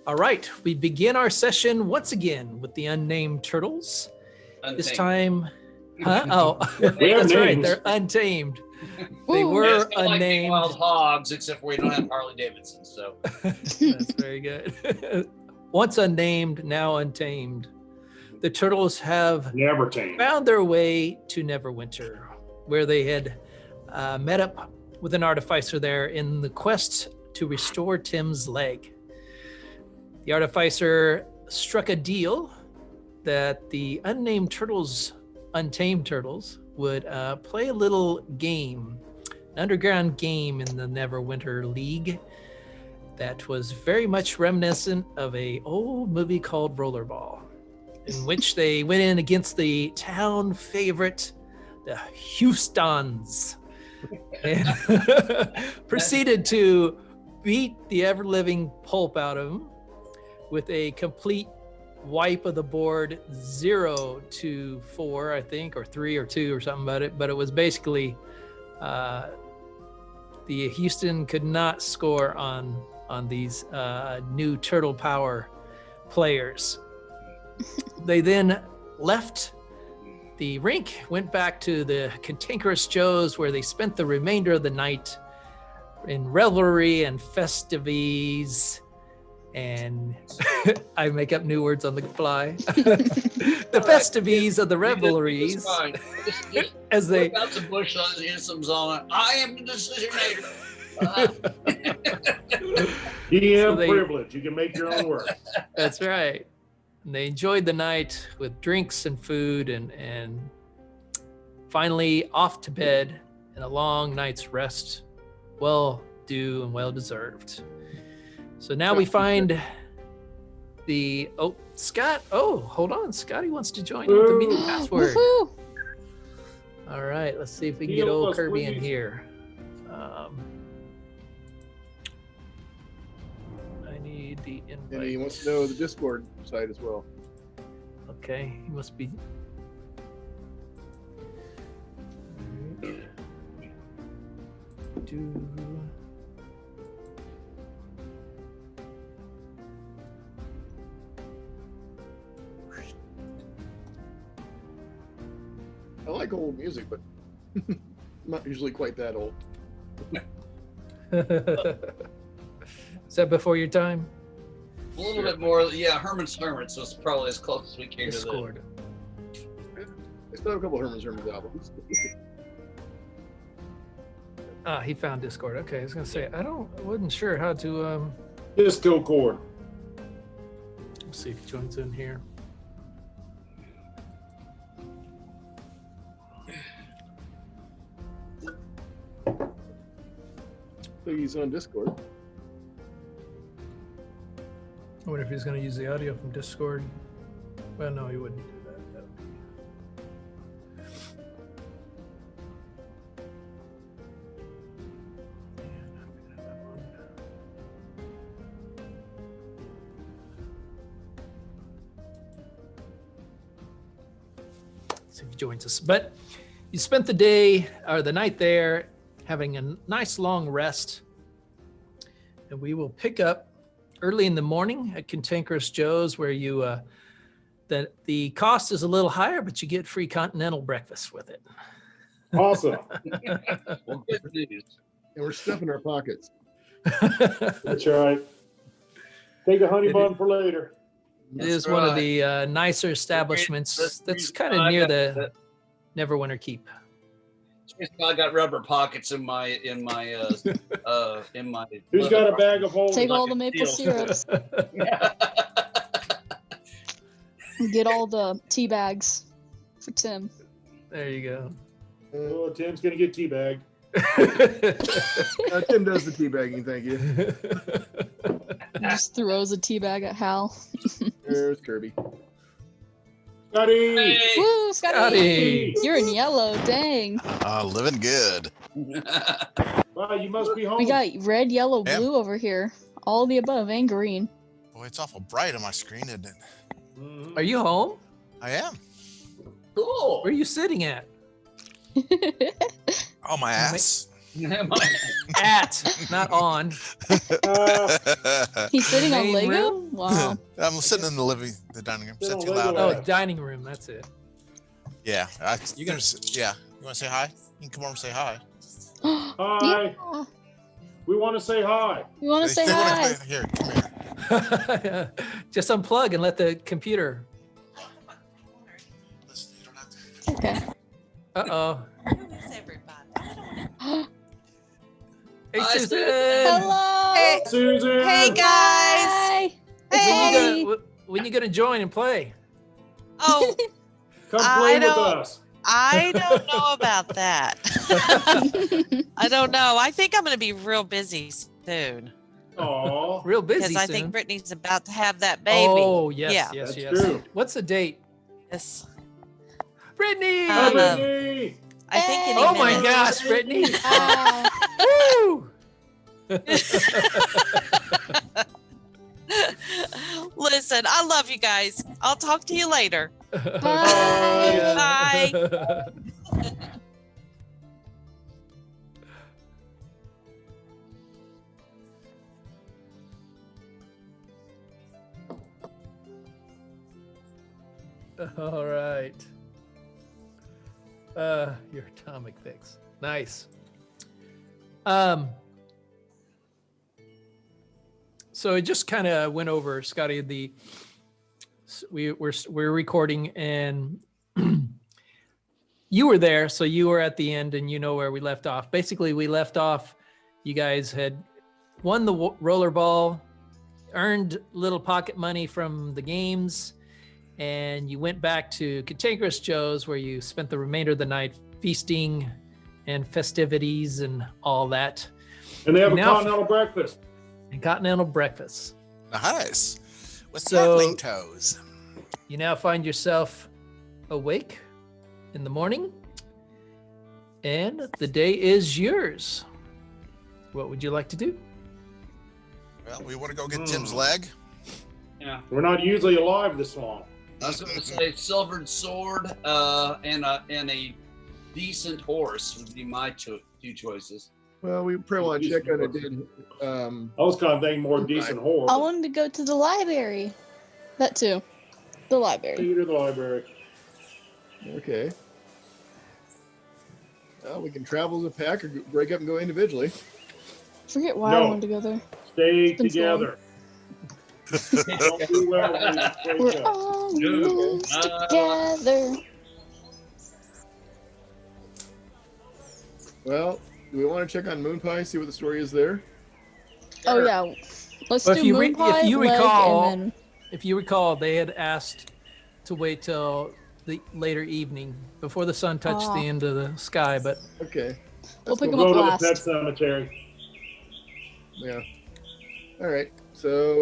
All right, we begin our session once again with the unnamed turtles. Untamed. This time, huh? Oh, We have that's right. names. They're untamed. They Yeah, were it's kinda like being unnamed. wild hogs, except we don't have Harley Davidson. So That's very good. Once unnamed, now untamed. The turtles have Never tamed. found their way to Neverwinter, where they had met up with an artificer there in the quest to restore Tim's leg. The artificer struck a deal that the unnamed turtles, untamed turtles, would play a little game, an underground game in the Neverwinter League that was very much reminiscent of a old movie called Rollerball, in which they went in against the town favorite, the Houstons, and proceeded to beat the ever-living pulp out of them with a complete wipe of the board, 0-4, I think, or 3 or 2 or something about it. But it was basically the Houston could not score on these new Turtle Power players. They then left the rink, went back to the Cantankerous Joe's, where they spent the remainder of the night in revelry and festivities. And I make up new words on the fly. The festivities of the revelries, as they put out some bush isms on it. I am the decision maker. DM they- privilege. You can make your own words. That's right. And they enjoyed the night with drinks and food, and finally off to bed and a long night's rest, well due and well deserved. So now we find the Scott. Oh, hold on, Scotty wants to join with the meeting password. Woohoo! All right, let's see if we can get Heal old us, Kirby in please. here. I need the And he invite. wants to know the Discord site as well. Okay, he must be. I like old music, but I'm not usually quite that old. Is that before your time? A little bit more, yeah. Herman's Hermit, so it's probably as close as we came to Discord. I still have a couple of Herman's albums. Ah, he found Discord. Okay, I was gonna say I wasn't sure how to Disco cord. let's see if he joins in here. So he's on Discord. I wonder if he's gonna use the audio from Discord. Well, no, he wouldn't do that. That would be- See if he joins us. But you spent the day or the night there having a nice long rest. And we will pick up early in the morning at Cantankerous Joe's, where you the cost is a little higher, but you get free continental breakfast with it. Awesome. Well, good news. And we're stuffing our pockets. That's right. Take a honey It bun for later. It is one of the nicer establishments that's kind of near the Neverwinter Keep. I got rubber pockets in my Who's got a bag of holes? Take like all a the maple seal. syrups. Get all the tea bags for Tim. There you go. Oh, Tim's gonna get teabagged. Tim does the teabagging, thank you. He just throws a tea bag at Hal. There's Kirby. Scotty! Hey. Woo, Scotty! Scotty! You're in yellow, dang. Living good. Wow, you must be home. We got red, yellow, Yeah. blue over here. All the above and green. Boy, it's awful bright on my screen, isn't it? Mhm. Are you home? I am. Cool. Where are you sitting at? Oh, my ass. At, not on. Uh, He's sitting on Main Lego? room? Wow. I'm sitting in the dining room. Sit Is that on too Lego loud? Oh, dining room. That's it. Yeah. You gonna- Yeah. You want to say hi? You can come over and say hi. Hi. Yeah. We want to say hi. You want to say They wanna- hi? Here, come here. Just unplug and let the computer. Listen, you don't have to. Okay. Uh-oh. Miss everybody. Hey, Hi, Susan. Hello. Hey, Susan. hey guys. Hi. Hey. When you gonna join and play? Oh, Come I play with don't- us. I don't know about that. I don't know. I think I'm going to be real busy soon Aw. Real busy because I soon. think Brittany's about to have that baby. Oh yes, Yeah. yes, That's yes. true. What's the date? Yes. Brittany. Hi, Um, Brittany. I think any Oh my minute. gosh, Brittany. Ah. Woo! Listen, I love you guys. I'll talk to you later. Bye. All right. Your atomic fix. Nice. So it just kind of went over, Scotty, we're recording and you were there, so you were at the end and you know where we left off. Basically, we left off, you guys had won the rollerball, earned little pocket money from the games, and you went back to Cantankerous Joe's where you spent the remainder of the night feasting and festivities and all that. And they have a Now- continental breakfast. And continental breakfast. Nice. With So- sapling toes. You now find yourself awake in the morning, and the day is yours. What would you like to do? Well, we want to go get Tim's leg. Yeah. We're not usually alive this long. I was going to say silvered sword and a decent horse would be my two choices. Well, we probably want to check on it. I was kind of thinking more decent horse. I wanted to go to the library. That too. The library. Take you to the library. Okay. Well, we can travel as a pack or break up and go individually. Forget why I No. wanted to go there. Stay Been so long. together. Don't do well when we break We're up. all in Good. this together. Well, do we want to check on Moonpie, see what the story is there? Oh yeah. Let's Well, do if you moon pie, if you leg, recall, and then if you recall, they had asked to wait till the later evening before the sun touched the end of the sky, but Okay. we'll pick go. them Go up to the pet last. cemetery. Yeah. All right. So,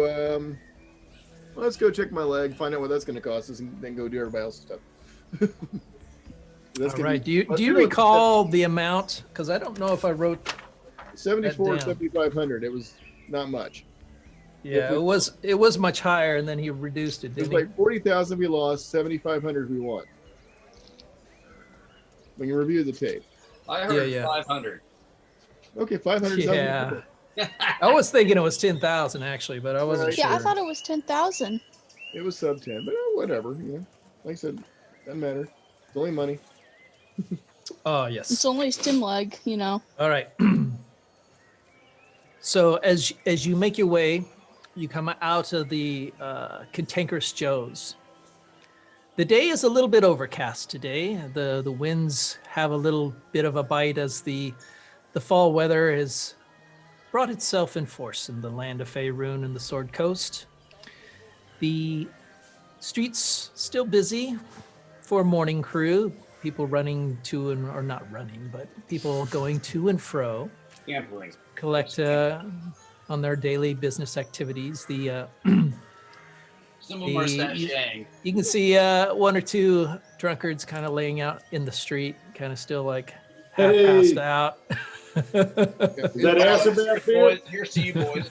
well, let's go check my leg, find out what that's going to cost us, and then go do everybody else's stuff. That's all gonna right. be- Do you recall the amount? Because I don't know if I wrote. 74, down. 7,500. It was not much. Yeah, it was much higher, and then he reduced it. It was Didn't like 40,000 we lost, 7,500 we won. We can review the tape. I heard Yeah. 500. Okay, 500. Yeah. I was thinking it was 10,000 actually, but I wasn't Right. sure. Yeah, I thought it was 10,000. It was sub 10, but whatever. You know, like I said, doesn't matter. It's only money. Oh It's yes. only stim leg, you know. All right. So as you make your way, you come out of the Cantankerous Joe's. The day is a little bit overcast today. The winds have a little bit of a bite as the fall weather has brought itself in force in the land of Faerun and the Sword Coast. The streets still busy for morning crew. People running to and or not running, but people going to and fro. Tampering. Collect on their daily business activities. The Some of them are The- sashaying. you can see one or two drunkards kind of laying out in the street, kind of still like half Hey. passed out. Is that acid back there? Boys, here's to you boys.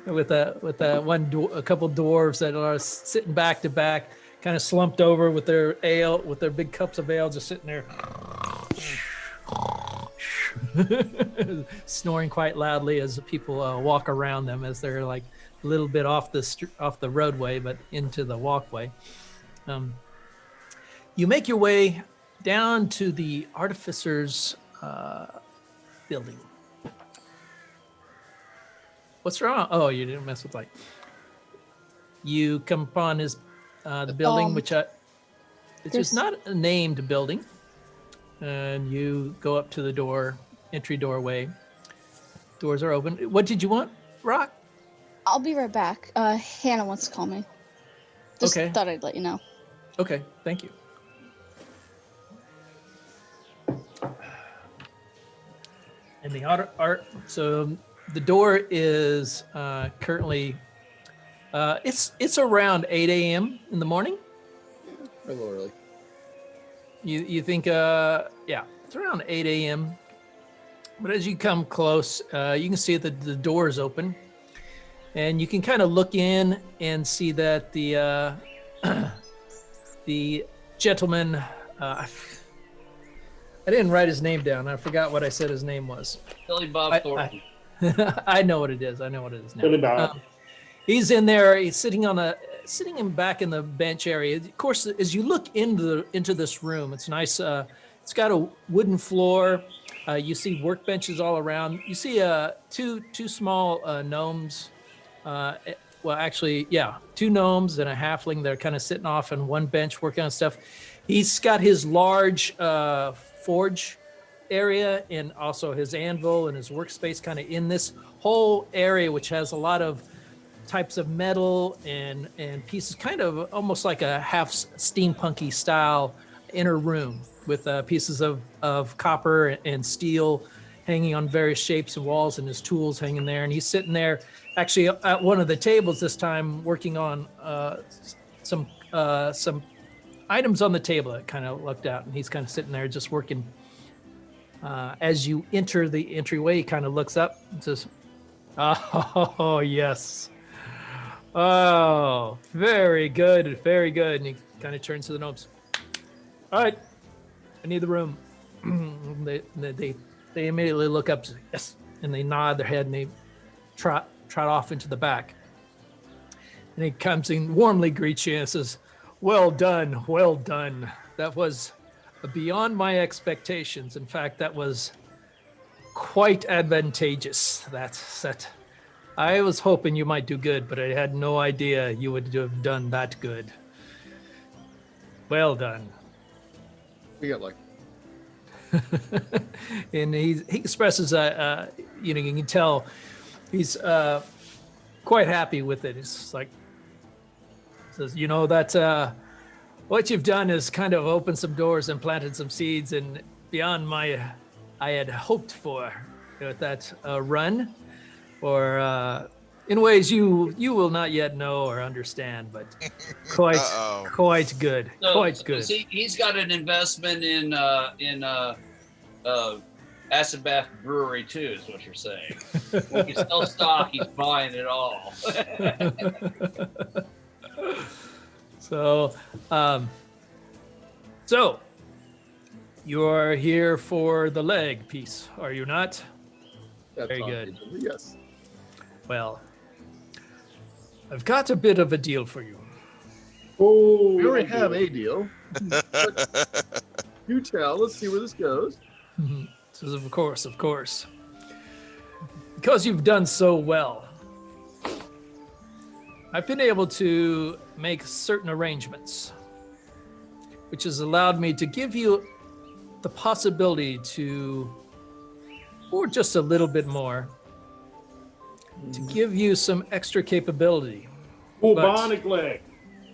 with a couple dwarves that are sitting back to back, kind of slumped over with their ale, with their big cups of ale, just sitting there. snoring quite loudly as people walk around them as they're like a little bit off the roadway, but into the walkway. You make your way down to the Artificers building. What's wrong? Oh, you didn't mess with light. You come upon the building, which it's just not a named building. And you go up to the entry doorway. Doors are open. What did you want, Rock? I'll be right back. Hannah wants to call me. Just Okay. thought I'd let you know. Okay, thank you. And the so the door is currently it's around 8 a.m. in the morning. A little early. You think it's around 8 a.m. But as you come close, you can see that the door is open, and you can kind of look in and see that the the gentleman. I didn't write his name down. I forgot what I said his name was. Billy Bob Thornton. I know what it is. I know what it is now. Billy Bob. He's in there. He's sitting in back in the bench area. Of course, as you look into this room, it's nice. It's got a wooden floor. You see workbenches all around. You see two small gnomes. Well, actually, two gnomes and a halfling. They're kind of sitting off on one bench working on stuff. He's got his large forge area and also his anvil and his workspace kind of in this whole area, which has a lot of types of metal and pieces, kind of almost like a half steampunky style inner room with pieces of copper and steel hanging on various shapes and walls, and his tools hanging there. And he's sitting there actually at one of the tables this time working on some items on the table that kind of looked out, and he's kind of sitting there just working. As you enter the entryway, he kind of looks up and says, "Oh, yes. Oh, very good, very good." And he kind of turns to the gnomes. "All right, I need the room." They immediately look up, yes, and they nod their head and they trot off into the back. And he comes and warmly greets you and says, well done. That was beyond my expectations. In fact, that was quite advantageous. That I was hoping you might do good, but I had no idea you would have done that good. Well done." We got lucky. And he expresses, you can tell he's quite happy with it. It's like, says, that what you've done is kind of opened some doors and planted some seeds, and beyond I had hoped for with that run, or in ways you will not yet know or understand, but quite good, quite good. See, he's got an investment in Acid Bath Brewery too, is what you're saying. When you sell stock, he's buying it all. So you're here for the leg piece, are you not? That's Very on good. the agenda, yes. Well, I've got a bit of a deal for you. Oh, We already have a deal. You tell. Let's see where this goes. Says, of course. Because you've done so well, I've been able to make certain arrangements, which has allowed me to give you the possibility to, or just a little bit more, to give you some extra capability. Bubonic leg.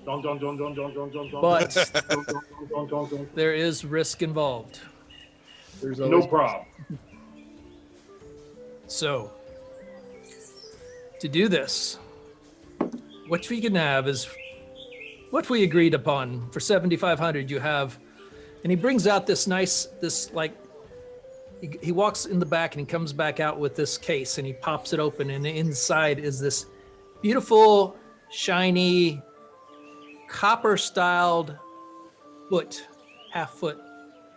Dun, dun, dun, dun, dun, dun, dun, dun. But Dun, dun, dun, dun, dun. there is risk involved. There's No always problem. So, to do this, what we can have is what we agreed upon. For 7,500, you have, and he brings out he walks in the back and he comes back out with this case and he pops it open, and inside is this beautiful, shiny, copper-styled half foot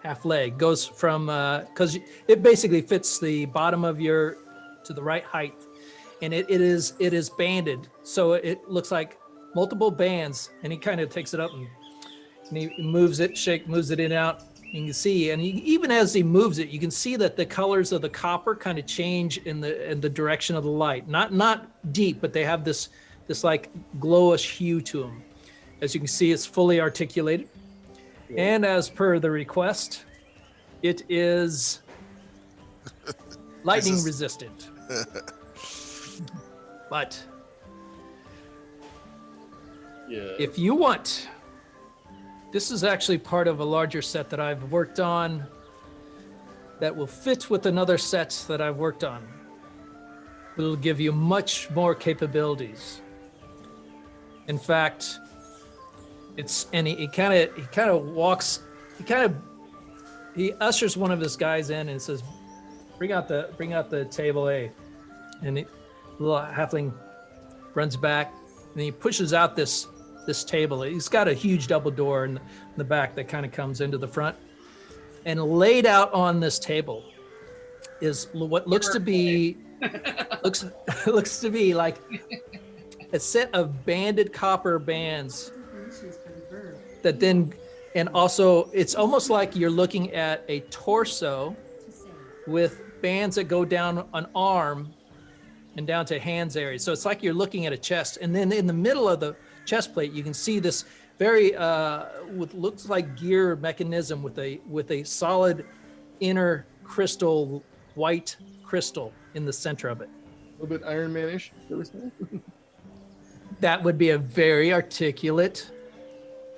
half leg. Goes from because it basically fits the bottom of your to the right height, and it is banded, so it looks like multiple bands. And he kind of takes it up and he moves it in and out. You can see, and even as he moves it, you can see that the colors of the copper kind of change in the direction of the light. Not deep, but they have this like glowish hue to them. As you can see, it's fully articulated. And as per the request, it is lightning resistant. But if you want, this is actually part of a larger set that I've worked on that will fit with another set that I've worked on. It'll give you much more capabilities. In fact, he ushers one of his guys in and says, bring out the table A. And the little halfling runs back and he pushes out this table. He's got a huge double door in the back that kind of comes into the front. And laid out on this table is what looks to be like a set of banded copper bands that then, and also it's almost like you're looking at a torso with bands that go down an arm and down to hands area. So it's like you're looking at a chest, and then in the middle of the chest plate you can see this very what looks like gear mechanism with a solid inner crystal, white crystal in the center of it. A little bit Iron Man-ish. That would be a very articulate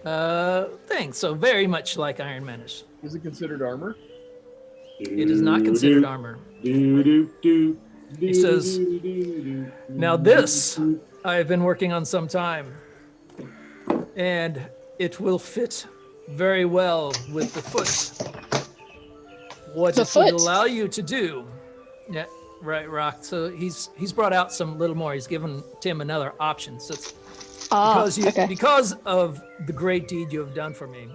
thing. So very much like Iron Man-ish. Is it considered armor? It is not considered armor. He says, now this I've been working on some time, and it will fit very well with the foot. What it would allow you to do, yeah, right, Rock. So he's brought out some little more. He's given Tim another option. So it's because of the great deed you have done for me,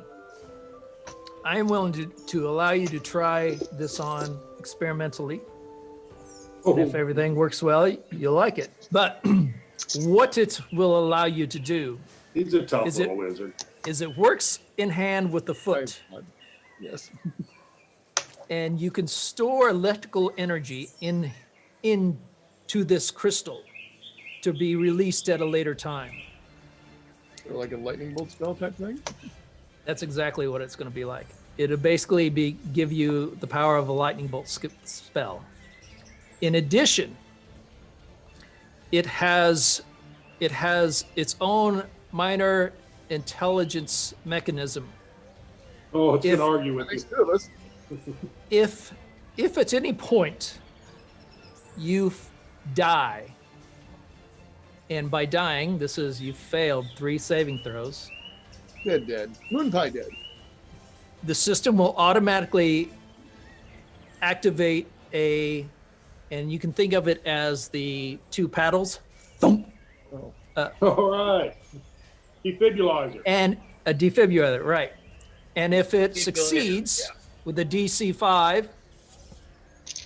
I am willing to allow you to try this on experimentally. And if everything works well, you'll like it. But what it will allow you to do He's a tough little wizard. is it works in hand with the foot. Yes. And you can store electrical energy into this crystal to be released at a later time. Or like a lightning bolt spell type thing? That's exactly what it's going to be like. It'll basically give you the power of a lightning bolt spell. In addition, it has its own minor intelligence mechanism. Oh, it's going to argue with you. If at any point you die, and by dying, this is you failed 3 saving throws. Dead. Moonpie dead. The system will automatically activate and you can think of it as the 2 paddles. Thump. All right. Defibrillator. And a defibrillator, right. And if it succeeds with a DC 5,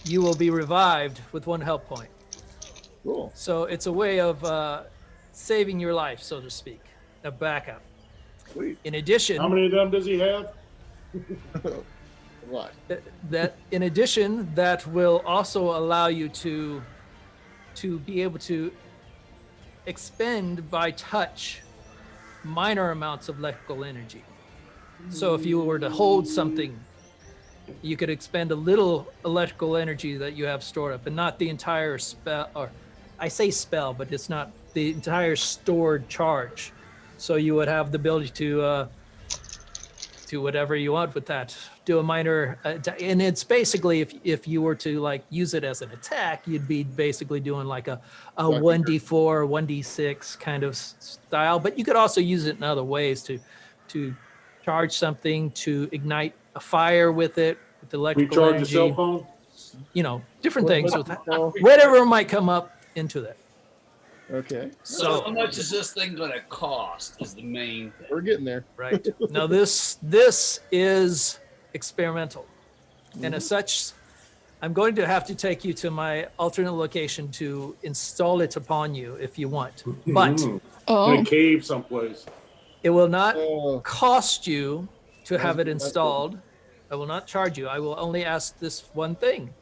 you will be revived with 1 health point. Cool. So it's a way of saving your life, so to speak, a backup. Sweet. In addition, How many of them does he have? A lot. that will also allow you to be able to expend by touch minor amounts of electrical energy. So if you were to hold something, you could expend a little electrical energy that you have stored up, and not the entire spell, or I say spell, but it's not the entire stored charge. So you would have the ability to do whatever you want with that. Do a minor, and it's basically if you were to like use it as an attack, you'd be basically doing like a 1d4, 1d6 kind of style. But you could also use it in other ways to charge something, to ignite a fire with it, with electrical Recharge energy. your cell phone? You know, different things with whatever might come up into that. Okay. So how much is this thing going to cost is the main thing. We're getting there. Right. Now this is experimental. And as such, I'm going to have to take you to my alternate location to install it upon you if you want. But In Oh, a cave someplace. it will not Oh, cost you to have it That's good. installed. I will not charge you. I will only ask this one thing.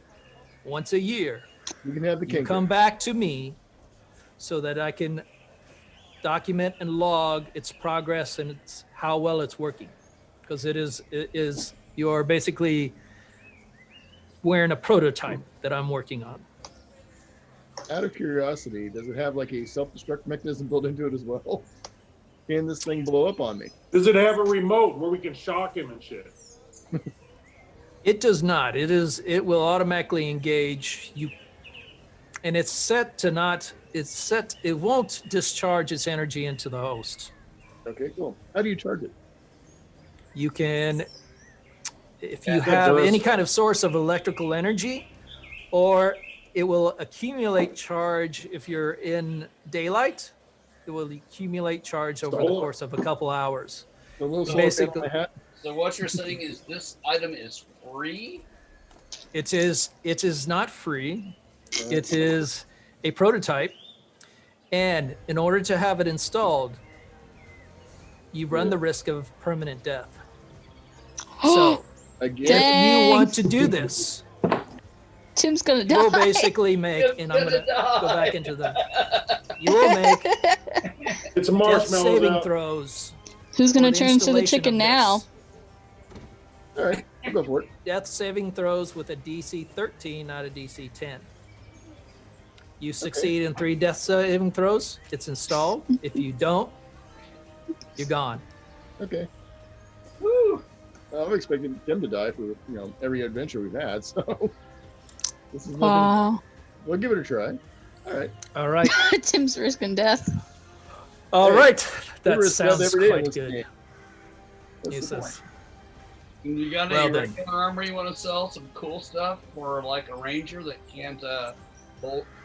Once a year, you can have the you king. come back to me so that I can document and log its progress and its how well it's working. Because it is you're basically wearing a prototype that I'm working on. Out of curiosity, does it have like a self-destruct mechanism built into it as well? Can this thing blow up on me? Does it have a remote where we can shock him and shit? It does not. It will automatically engage you, and it's set to not. It won't discharge its energy into the host. Okay, cool. How do you charge it? You can, if you Yeah, have burst. any kind of source of electrical energy, or it will accumulate charge if you're in daylight. It will accumulate charge over the Solar. course of a couple hours. The little So basically my hat. So what you're saying is this item is free? It is not free. It is a prototype. And in order to have it installed, you run the risk of permanent death. So Again. if Dang. you want to do this, Tim's gonna die. you'll basically make, and I'm going to go back into the, you will make It's death marshmallows saving out. throws. Who's gonna for the turn into the installation chicken of now? this. All right, I'll go for it. Death saving throws with a DC 13, not a DC 10. You succeed in 3 death saving throws, it's installed. If you don't, you're gone. Okay. Woo! I'm expecting Tim to die for every adventure we've had, so this is nothing. Wow. We'll give it a try. All right. All right. Tim's risking death. All Hey, right. That We're spelled sounds every day in quite this good. game. He That's the says, You got any Well then. regular armor you want to sell? Some cool stuff for like a ranger that can't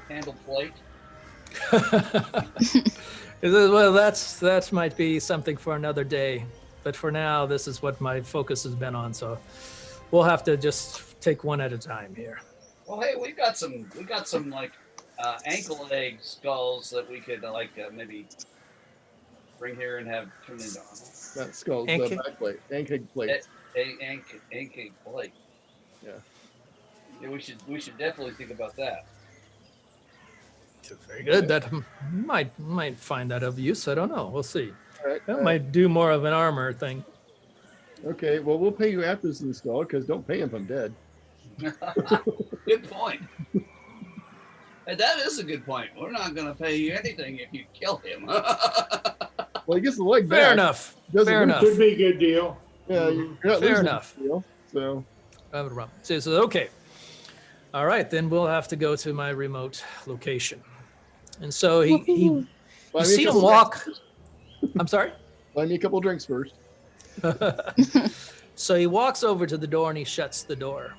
handle plate? well, that might be something for another day. But for now, this is what my focus has been on. So we'll have to just take one at a time here. Well, hey, we got some like ankle egg skulls that we could maybe bring here and have turned into armor. Not skull, the Ankeg? back plate. Ankeg plate. Ankeg plate. Yeah. Yeah, we should definitely think about that. Very good. That might find that of use. I don't know. We'll see. All right. That might do more of an armor thing. Okay, well, we'll pay you after this is installed, because don't pay him if I'm dead. Good point. Hey, that is a good point. We're not going to pay you anything if you kill him. Well, he gets the leg back. Fair enough. Doesn't Fair lose- enough. Could be a good deal. Yeah, you're not Fair losing enough. the deal, so, So okay. All right, then we'll have to go to my remote location. And so he buy you me a see him couple walk. drinks I'm sorry. first. Buy me a couple drinks first. So he walks over to the door and he shuts the door.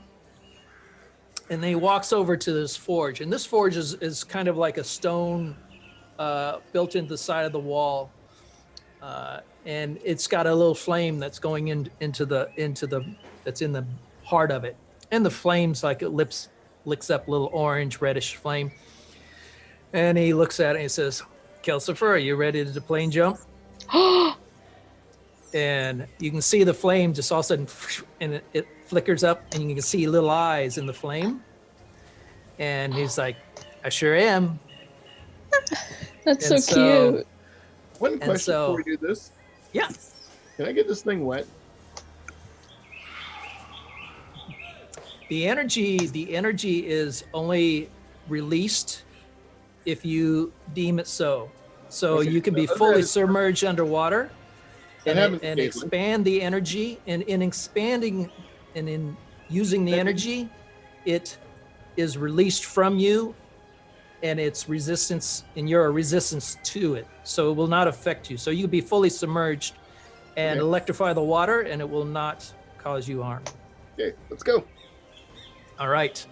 And then he walks over to this forge. And this forge is kind of like a stone built into the side of the wall. And it's got a little flame that's going into the that's in the heart of it. And the flame's like it licks up a little orange reddish flame. And he looks at it and he says, Kelsifer, are you ready to plane jump? And you can see the flame just all of a sudden, and it flickers up, and you can see little eyes in the flame. And he's like, I sure am. That's And so so- cute. One question so- before we do this. Yeah. Can I get this thing wet? The energy is only released if you deem it so. So Okay, you can be so fully that is- submerged underwater That and happens occasionally. expand the energy. And in expanding and in using the energy, it is released from you and its resistance, and you're a resistance to it. So it will not affect you. So you can be fully submerged and Okay. electrify the water, and it will not cause you harm. Okay, let's go. All right.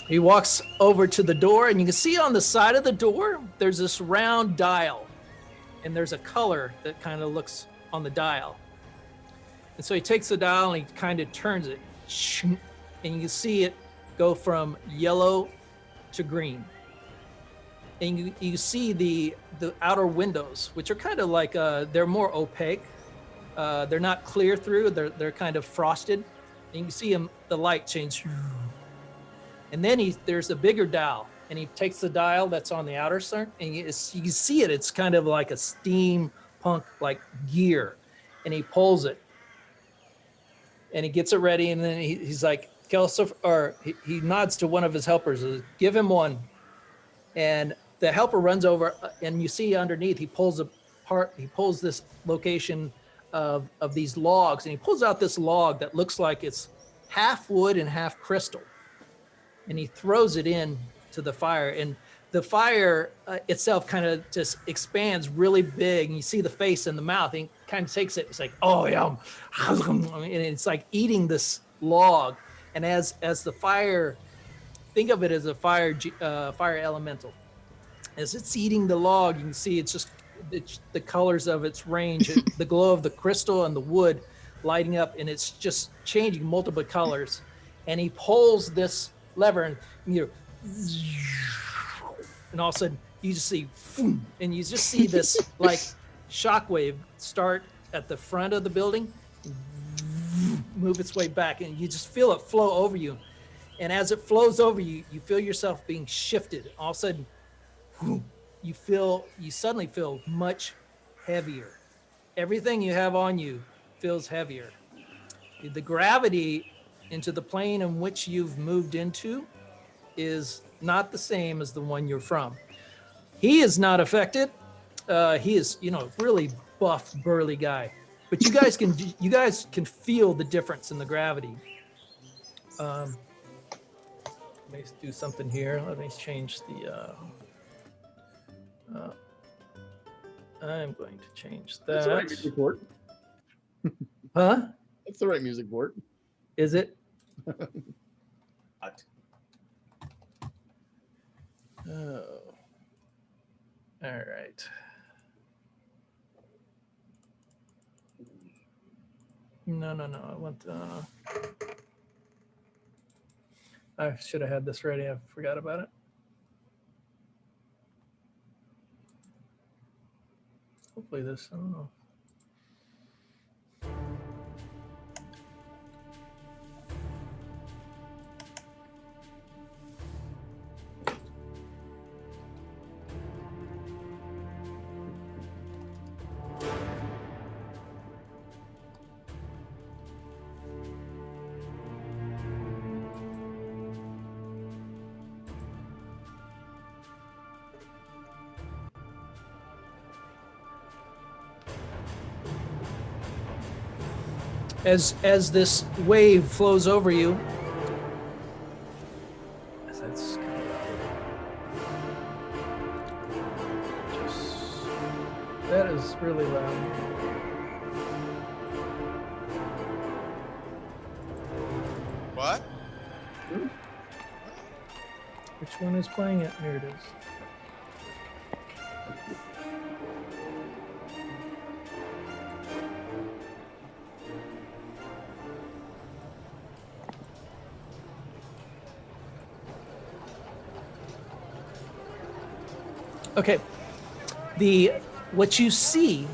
He walks over to the door, and you can see on the side of the door, there's this round dial, and there's a color that kind of looks on the dial. And so he takes the dial and he kind of turns it, and you can see it go from yellow to green. And you see the outer windows, which are kind of like they're more opaque. They're not clear through. They're kind of frosted. And you can see the light change. And then there's a bigger dial, and he takes the dial that's on the outer side, and you can see it. It's kind of like a steampunk like gear, and he pulls it, and he gets it ready, and then he's like, he nods to one of his helpers, give him one. And the helper runs over, and you see underneath, he pulls this location of these logs, and he pulls out this log that looks like it's half wood and half crystal. And he throws it in to the fire, and the fire itself kind of just expands really big, and you see the face and the mouth, and he kind of takes it. It's like, oh yeah, and it's like eating this log. And as the fire, think of it as a fire elemental. As it's eating the log, you can see it's the colors of its range, the glow of the crystal and the wood lighting up, and it's just changing multiple colors. And he pulls this lever, and and all of a sudden you just see, and you just see this like shockwave start at the front of the building, move its way back, and you just feel it flow over you. And as it flows over you, you feel yourself being shifted. All of a sudden, you suddenly feel much heavier. Everything you have on you feels heavier. The gravity into the plane in which you've moved into is not the same as the one you're from. He is not affected. He is, really buff, burly guy. But you guys can feel the difference in the gravity. Let me do something here. Let me change the. I'm going to change that. That's the right music for it. Huh? That's the right music for it. Is it? What? Oh. All right. No. I want. I should have had this ready. I forgot about it. Hopefully this. I don't know. As this wave flows over you, that's kind of that is really loud. What? Which one is playing it? Here it is. Okay, what you see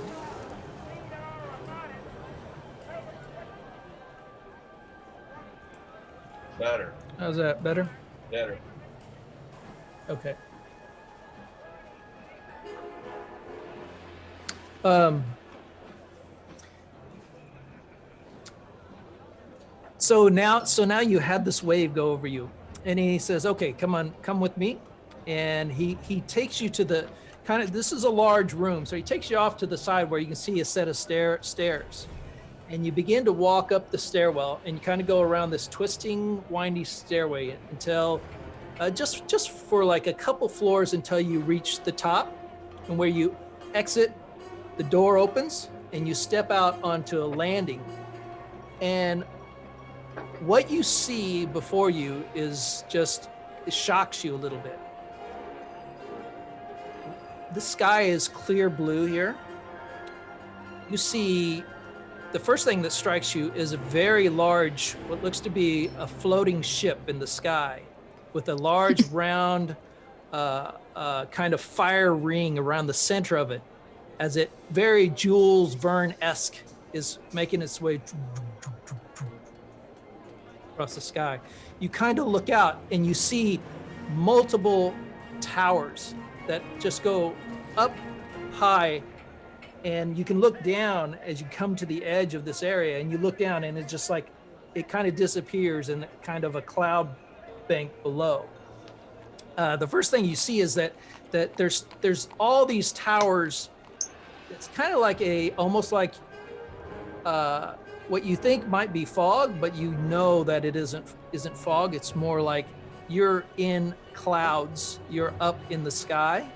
Better. how's that better? Better. Okay. So now you had this wave go over you, and he says, "Okay, come with me." And he takes you to the this is a large room, so he takes you off to the side where you can see a set of stairs, and you begin to walk up the stairwell, and you kind of go around this twisting, windy stairway until just for like a couple floors until you reach the top, and where you exit, the door opens, and you step out onto a landing, and what you see before you is it shocks you a little bit. The sky is clear blue here. You see the first thing that strikes you is a very large, what looks to be a floating ship in the sky, with a large round kind of fire ring around the center of it, as it very Jules Verne-esque is making its way across the sky. You kind of look out and you see multiple towers that just go up high, and you can look down as you come to the edge of this area, and you look down and it's just like it kind of disappears in kind of a cloud bank below. The first thing you see is that there's all these towers. It's kind of like almost like what you think might be fog, but you know that it isn't fog. It's more like you're in clouds, you're up in the sky,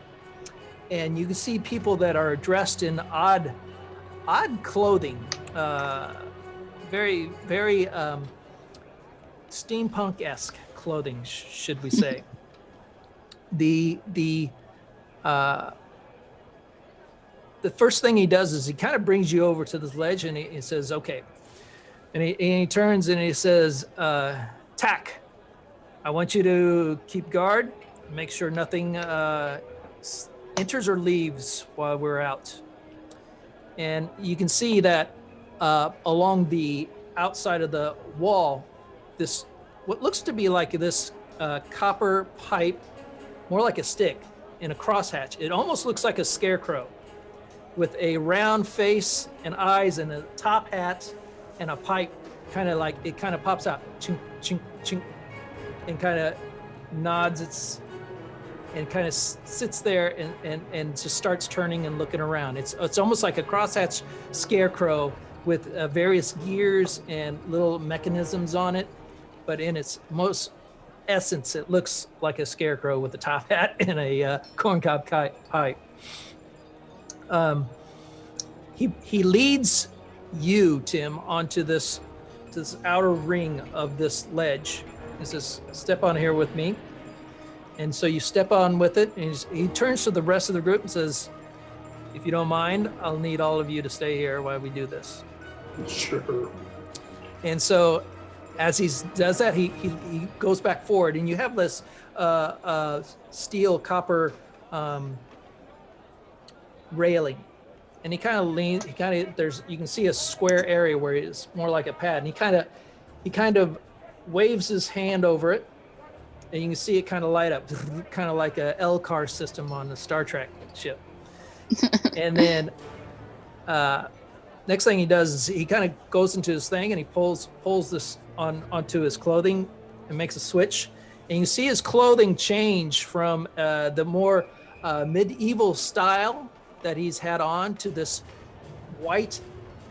and you can see people that are dressed in odd clothing, very steampunk-esque clothing, should we say. The first thing he does is he kind of brings you over to this ledge, and he says, okay. And he turns and he says, Tack, I want you to keep guard, make sure nothing enters or leaves while we're out. And you can see that along the outside of the wall, this, what looks to be like this copper pipe, more like a stick in a crosshatch. It almost looks like a scarecrow with a round face and eyes and a top hat and a pipe, kind of like it kind of pops out, chink, chink, chink, and kind of nods its, and kind of sits there and just starts turning and looking around. It's almost like a crosshatch scarecrow with various gears and little mechanisms on it, but in its most essence, it looks like a scarecrow with a top hat and a corncob pipe. He leads you, Tim, onto this outer ring of this ledge. He says, step on here with me. And so you step on with it, and he turns to the rest of the group and says, if you don't mind, I'll need all of you to stay here while we do this. Sure. And so as he does that, he goes back forward, and you have this steel copper railing. And he kind of leans, you can see a square area where it's more like a pad, and he kind of waves his hand over it, and you can see it kind of light up, kind of like a L-car system on the Star Trek ship. And then next thing he does is he kind of goes into his thing, and he pulls this onto his clothing and makes a switch. And you see his clothing change from the more medieval style that he's had on to this white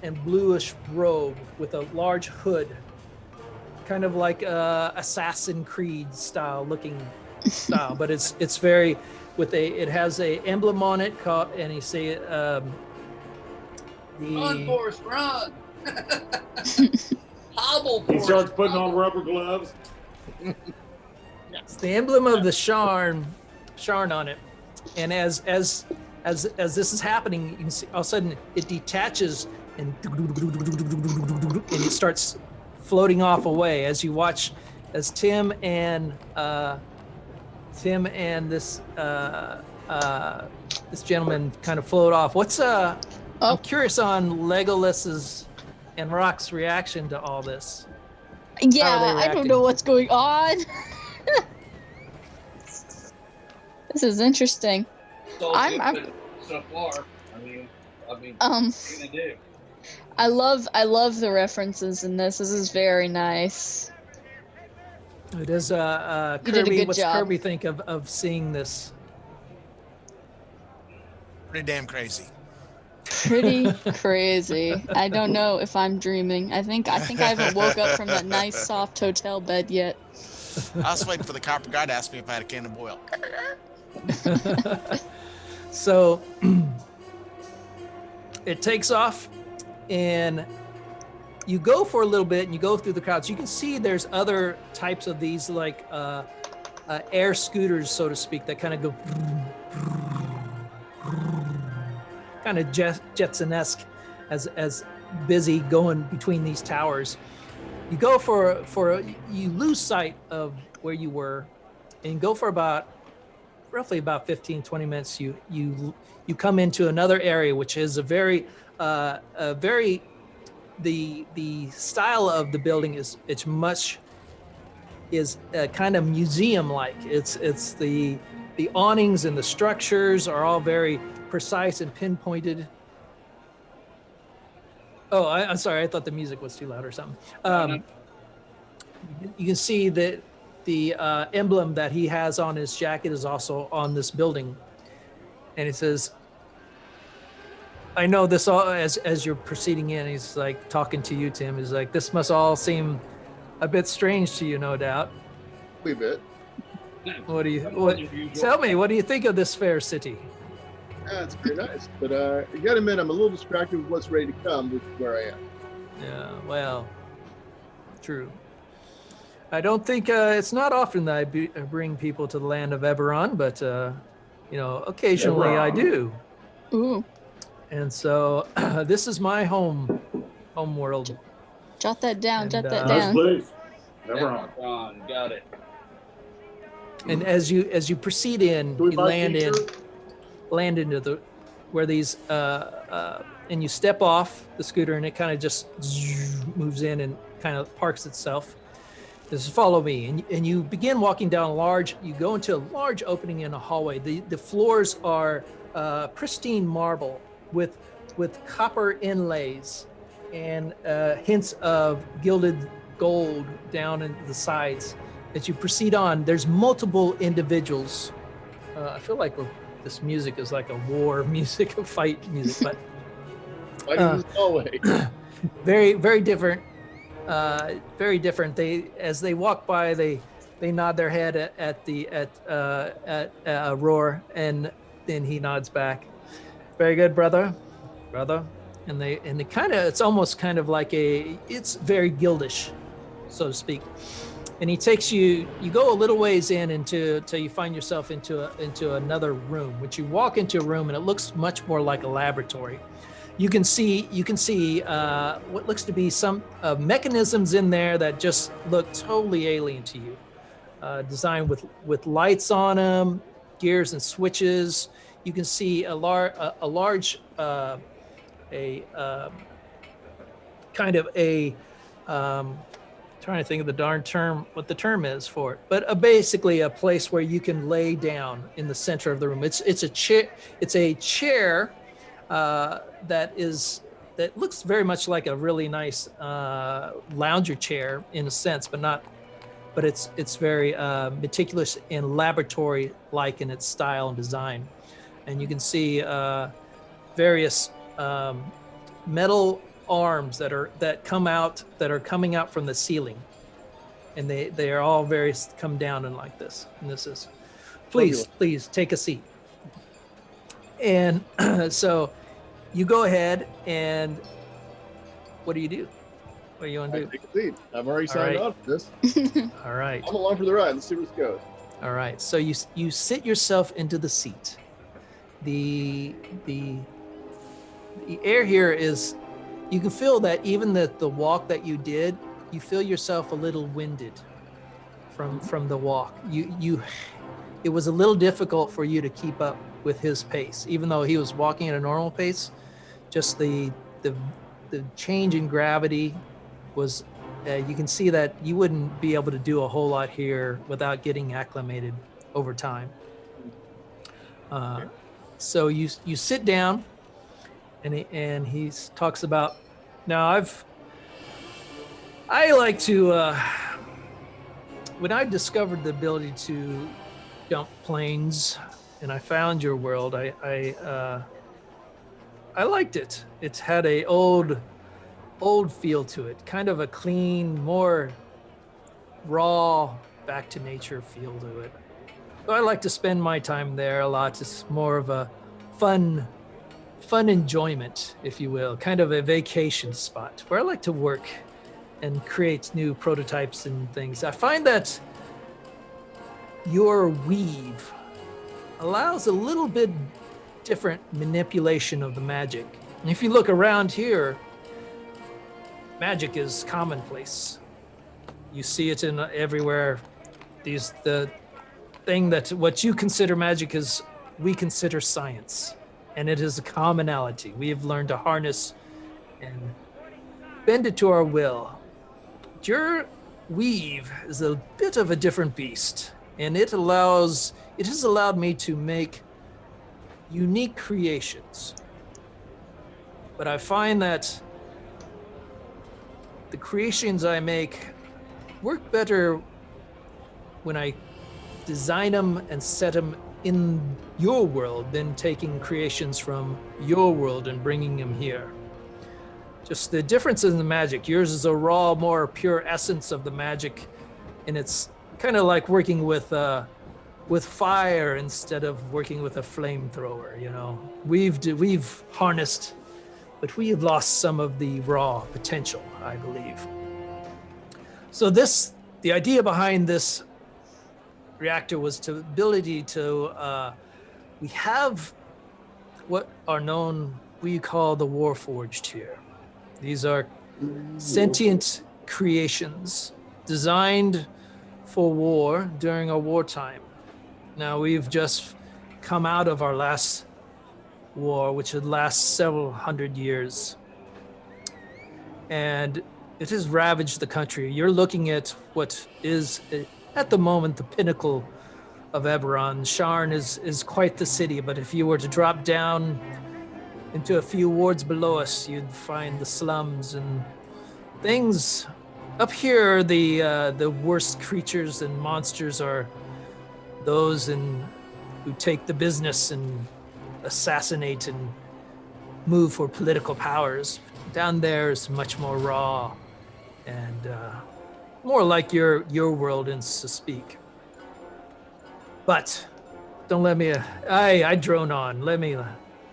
and bluish robe with a large hood, kind of like Assassin's Creed style looking style, but it's very it has a emblem on it called, and you see Run, Forrest, run! Hobble, He Forrest. starts putting on rubber gloves. it's the emblem of the Sharn on it. And as this is happening, you can see all of a sudden it detaches and it starts floating off away as you watch as Tim and this gentleman kind of float off. I'm curious on Legolas's and Rock's reaction to all this. Yeah, How are they I don't reacting? know what's going on. This is interesting. So I'm- good so far. I mean, what are you gonna do? I love the references in this. This is very nice. It is You did a Kirby. good What's job. Kirby think of seeing this? Pretty damn crazy. Pretty crazy. I don't know if I'm dreaming. I think I haven't woke up from that nice soft hotel bed yet. I was waiting for the copper guy to ask me if I had a can of oil. So it takes off, and you go for a little bit, and you go through the crowds. You can see there's other types of these like air scooters, so to speak, that kind of go kind of Jetson-esque as busy going between these towers. You go you lose sight of where you were, and go for roughly about 15-20 minutes. You come into another area, which is a very the style of the building is kind of museum like. It's the awnings and the structures are all very precise and pinpointed. Oh, I'm sorry. I thought the music was too loud or something. You can see that the emblem that he has on his jacket is also on this building, and it says, "I know this all." As you're proceeding in, he's like talking to you, Tim. He's like, "This must all seem a bit strange to you, no doubt." A bit. Tell me, what do you think of this fair city? Yeah, it's very nice. But you gotta admit, I'm a little distracted with what's ready to come, which is where I am. Yeah, well, true. I don't think it's not often that I bring people to the land of Eberron, but occasionally I do. Ooh. And so this is my home world. Jot that down. And, Jot that Nice down. place. Never on. Eberron, got it. And as you proceed in, you land into where these and you step off the scooter, and it kind of just moves in and kind of parks itself. Just follow me, and you begin walking down you go into a large opening in a hallway. The floors are pristine marble with copper inlays and hints of gilded gold down in the sides. As you proceed on, there's multiple individuals. I feel like this music is like a war music, a fight music, but Fighting this hallway. very, very different. Very different. As they walk by, they nod their head at Roar, and then he nods back. Very good, brother. And they kind of, it's almost kind of like it's very guildish, so to speak. And he takes you go a little ways until you find yourself into another room, which you walk into a room and it looks much more like a laboratory. You can see what looks to be some mechanisms in there that just look totally alien to you. Designed with lights on them, gears and switches. You can see a large trying to think of the darn term, what the term is for it, but basically a place where you can lay down in the center of the room. It's a chair. It's a chair that looks very much like a really nice lounger chair in a sense, but it's very meticulous and laboratory-like in its style and design. And you can see various metal arms that are coming out from the ceiling, and they are all come down and like this. And this is, please take a seat. And so you go ahead, and what do you do? What do you want to do? Take a seat. I've already signed on for this. All right. I'm along for the ride. Let's see where this goes. All right. So you sit yourself into the seat. The air here is, you can feel that even the walk that you did, you feel yourself a little winded from the walk. It was a little difficult for you to keep up with his pace, even though he was walking at a normal pace. Just the change in gravity was, you can see that you wouldn't be able to do a whole lot here without getting acclimated over time. So you sit down, and he talks about, now I like to, when I discovered the ability to jump planes and I found your world, I liked it. It's had a old feel to it, kind of a clean, more raw, back to nature feel to it. So I like to spend my time there a lot. It's more of a fun enjoyment, if you will, kind of a vacation spot where I like to work and create new prototypes and things. I find that your weave allows a little bit different manipulation of the magic. And if you look around here, magic is commonplace. You see it in everywhere. The thing that what you consider magic is we consider science, and it is a commonality. We have learned to harness and bend it to our will. Your weave is a bit of a different beast, and it has allowed me to make unique creations. But I find that the creations I make work better when I design them and set them in your world than taking creations from your world and bringing them here. Just the difference in the magic. Yours is a raw, more pure essence of the magic, and it's kind of like working with fire instead of working with a flamethrower. You know, we've harnessed, but we have lost some of the raw potential, I believe. So the idea behind this reactor was to ability to we have what are known we call the Warforged here. These are sentient creations designed for war during a wartime. Now we've just come out of our last war, which had lasted several hundred years, and it has ravaged the country. You're looking at what is at the moment the pinnacle of Eberron. Sharn is quite the city, but if you were to drop down into a few wards below us, you'd find the slums and things. Up here, the worst creatures and monsters are those who take the business and assassinate and move for political powers. Down there is much more raw and more like your world, in so speak. But don't let me. I drone on.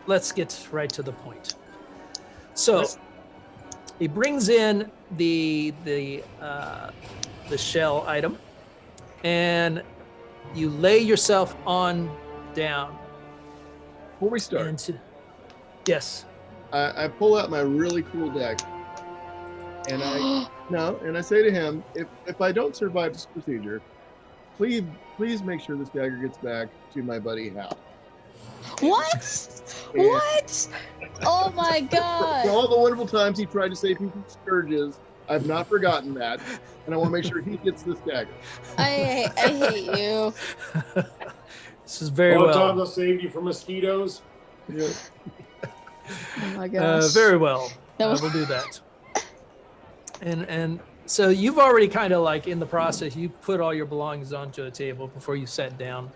Let's get right to the point. So he brings in the shell item, and you lay yourself on down. Before we start, yes, I pull out my really cool deck, and I say to him, if I don't survive this procedure, please make sure this dagger gets back to my buddy Hal. What? What? Oh my god. For all the wonderful times he tried to save me from scourges, I've not forgotten that, and I want to make sure he gets this dagger. I hate you. This is very All well. the time they'll save you from mosquitoes. Yeah. Oh my gosh. Very well. That I was- will do that. And so you've already kind of like in the process, you put all your belongings onto a table before you sat down,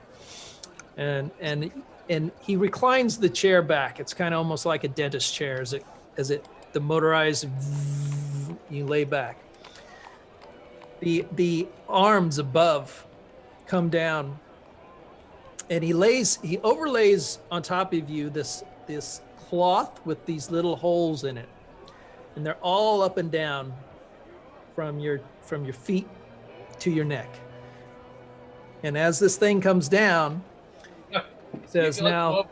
and he reclines the chair back. It's kind of almost like a dentist chair as the motorized you lay back. The arms above come down, and he overlays on top of you this cloth with these little holes in it, and they're all up and down from your feet to your neck. And as this thing comes down, it says now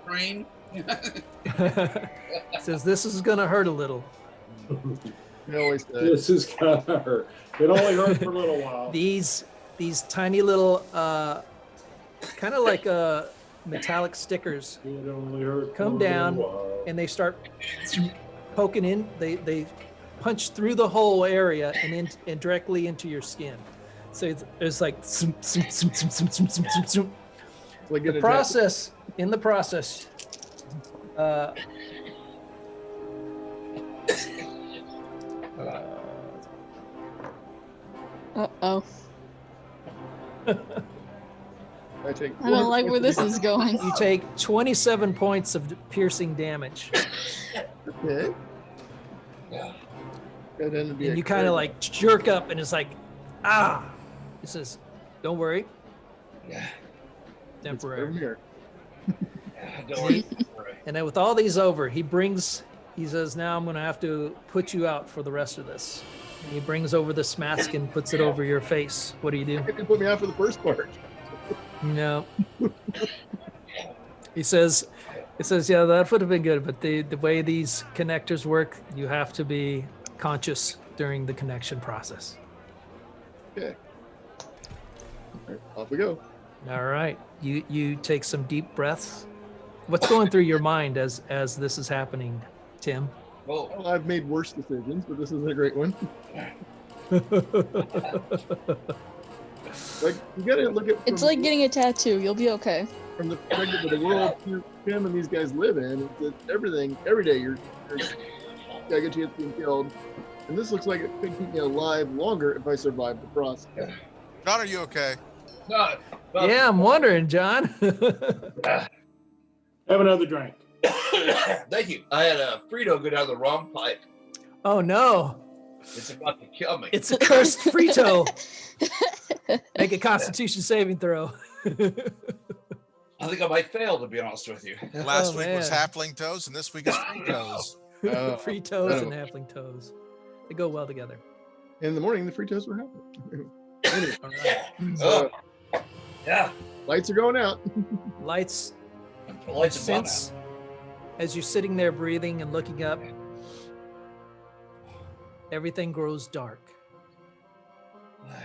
says this is gonna hurt a little. He always says. This is gonna hurt. It only hurt for a little while. These tiny little kind of like metallic stickers It only hurt come for a down, little while. and they start poking in. They punch through the whole area and directly into your skin. So it's like Like the process. In the process, Uh-oh. I don't like where this is going. you take 27 points of piercing damage, Okay. and you kind of like jerk up, and it's like, ah. He says, "Don't worry, temporary." Don't worry. And then with all these over, he says, "Now I'm going to have to put you out for the rest of this." And he brings over this mask and puts it over your face. What do you do? You put me out for the first part. No. It says, yeah, that would have been good, but the way these connectors work, you have to be conscious during the connection process. Okay. All right, off we go. All right. You take some deep breaths. What's going through your mind as this is happening, Tim? Whoa. Well, I've made worse decisions, but this is a great one. Like, you gotta look at. It's like getting a tattoo. You'll be okay. From the perspective of the world Tim and these guys live in, it's that everything, every day you're got a good chance of being killed. And this looks like it could keep me alive longer if I survive the process. John, are you okay? No, well, Yeah, I'm wondering, John. Have another drink. thank you. I had a Frito go down the wrong pipe. Oh no. It's about to kill me. It's a cursed Frito. Make a Constitution saving throw. I think I might fail, to be honest with you. Last week was man. halfling toes, and this week is free toes. Free toes and halfling toes. They go well together. In the morning, the free toast were happening. Anyway, All right. Oh, yeah. lights are going out. Lights. The lights are gone Since as you're sitting there breathing and looking up, everything grows dark. now.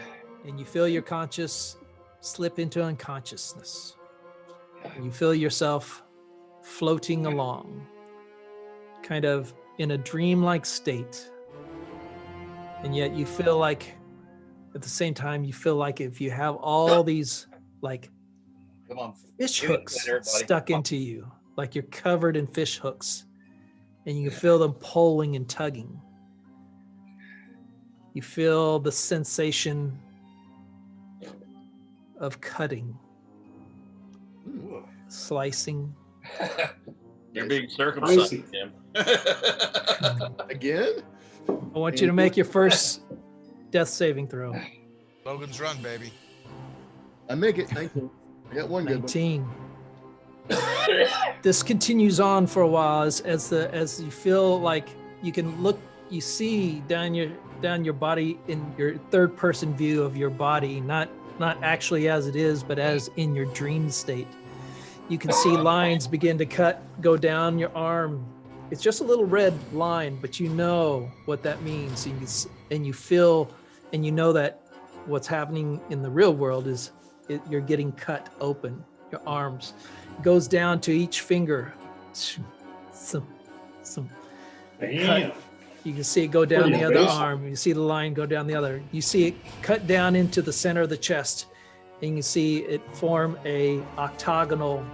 And you feel your conscious slip into unconsciousness. And you feel yourself floating along, kind of in a dreamlike state. And yet you feel like, at the same time, you feel like if you have all these like Come on. fish Give it hooks to everybody. stuck Come on. into you, like you're covered in fish hooks, and you can feel them pulling and tugging. You feel the sensation of cutting, Ooh. slicing. You're being circumcised, Spicy. Tim. Again? I want you to make your first death saving throw. Logan's Run, baby. I make it. 19. I got one good one. 19. This continues on for a while as you feel like you can look, you see down your body in your third person view of your body, not actually as it is, but as in your dream state. You can see lines begin to go down your arm. It's just a little red line, but you know what that means. And you feel, and you know that what's happening in the real world is you're getting cut open, your arms. It goes down to each finger. Some Damn. You can see it go down Pretty the other invasive. arm. You see the line go down the other. You see it cut down into the center of the chest. And you can see it form a octagonal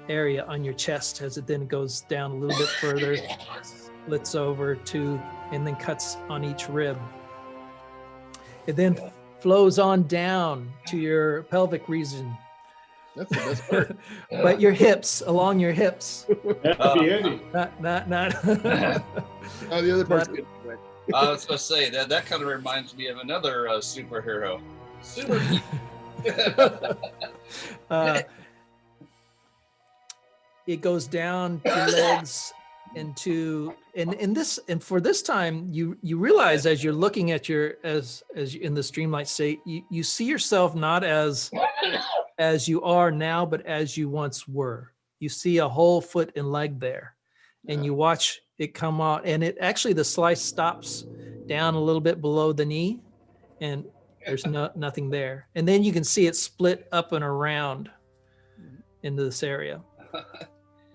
area on your chest as it then goes down a little bit further, splits over to, and then cuts on each rib. It then flows on down to your pelvic region, That's the best part. but your hips, along your hips. Happy ending. Not. Oh, the other part's But- good. Right. I was going to say that kind of reminds me of another superhero. Super. It goes down your legs into and for this time you realize as you're looking at as you in this dreamlike state, you see yourself not as you are now, but as you once were. You see a whole foot and leg there, and you watch it come out, and it actually, the slice stops down a little bit below the knee, and there's nothing there. And then you can see it split up and around into this area.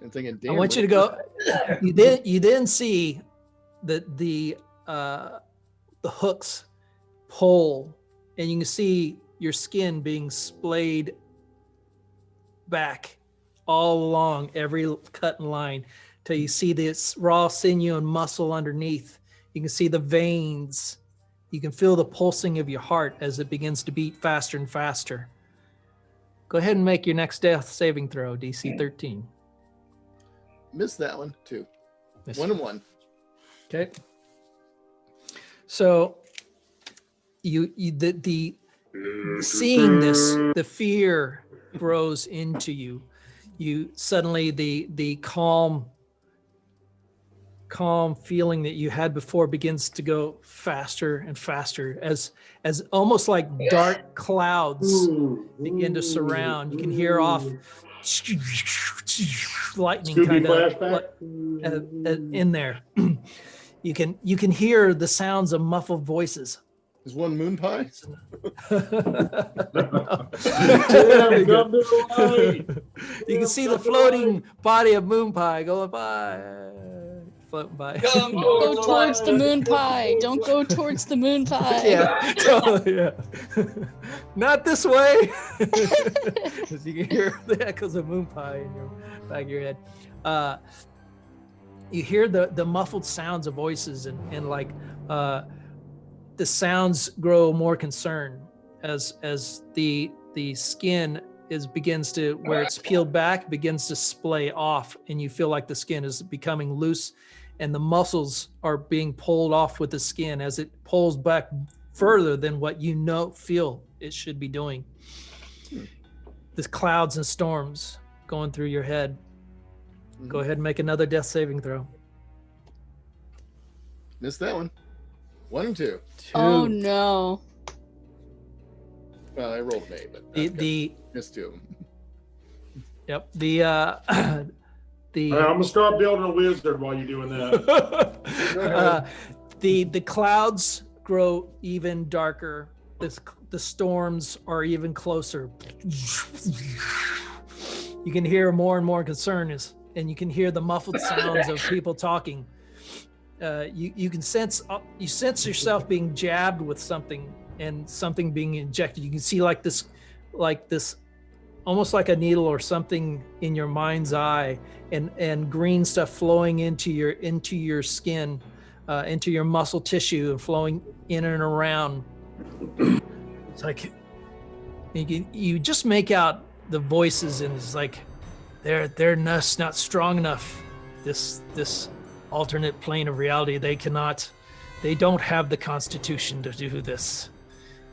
And thinking, I damn. want you to what go. You then see that the hooks pull, and you can see your skin being splayed back all along every cut and line till you see this raw sinew and muscle underneath. You can see the veins. You can feel the pulsing of your heart as it begins to beat faster and faster. Go ahead and make your next death saving throw, DC 13. Missed that one too. Miss- 1 and 1. Okay. So the seeing this, the fear grows into you. You suddenly the calm feeling that you had before begins to go faster and faster as almost like dark clouds begin to surround. You can hear off lightning Scooby kind of flashback. in there. You can hear the sounds of muffled voices. Is one Moonpie? Tim, come to the light. You can see the floating body of Moonpie going by, floating by. Come Go to towards the moon pie. Don't go towards the moon pie. Yeah, totally, yeah. Not this way. As you can hear the echoes of Moonpie in your back of your head. You hear the muffled sounds of voices and like the sounds grow more concerned as the skin begins to, where it's peeled back, begins to splay off, and you feel like the skin is becoming loose and the muscles are being pulled off with the skin as it pulls back further than what feel it should be doing. There's clouds and storms going through your head. Go ahead and make another death saving throw. Missed that one. 1 and 2. Oh no. Well, I rolled an 8, but missed 2. Yep. The I'm gonna start building a wizard while you're doing that. the clouds grow even darker. The storms are even closer. You can hear more and more concern and you can hear the muffled sounds of people talking. You can sense yourself being jabbed with something and something being injected. You can see like this, almost like a needle or something in your mind's eye, and green stuff flowing into your skin, into your muscle tissue, and flowing in and around. It's like you just make out the voices, and it's like they're not strong enough. This alternate plane of reality, they don't have the constitution to do this.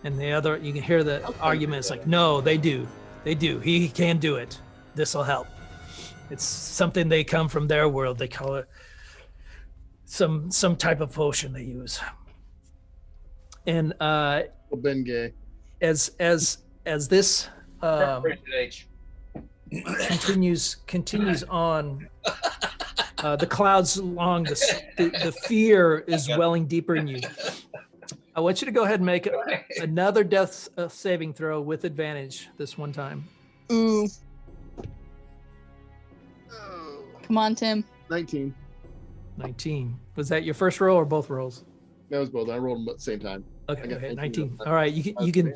And you can hear the argument. It's like, no, they do. He can do it. This will help. It's something they come from their world. They call it some type of potion they use. And Bengay. as this continues on, the clouds along the fear is welling deeper in you. I want you to go ahead and make another death saving throw with advantage this one time. Ooh. Come on, Tim. 19. 19. Was that your first roll or both rolls? That was both. I rolled them at the same time. Okay, 19. All right, you can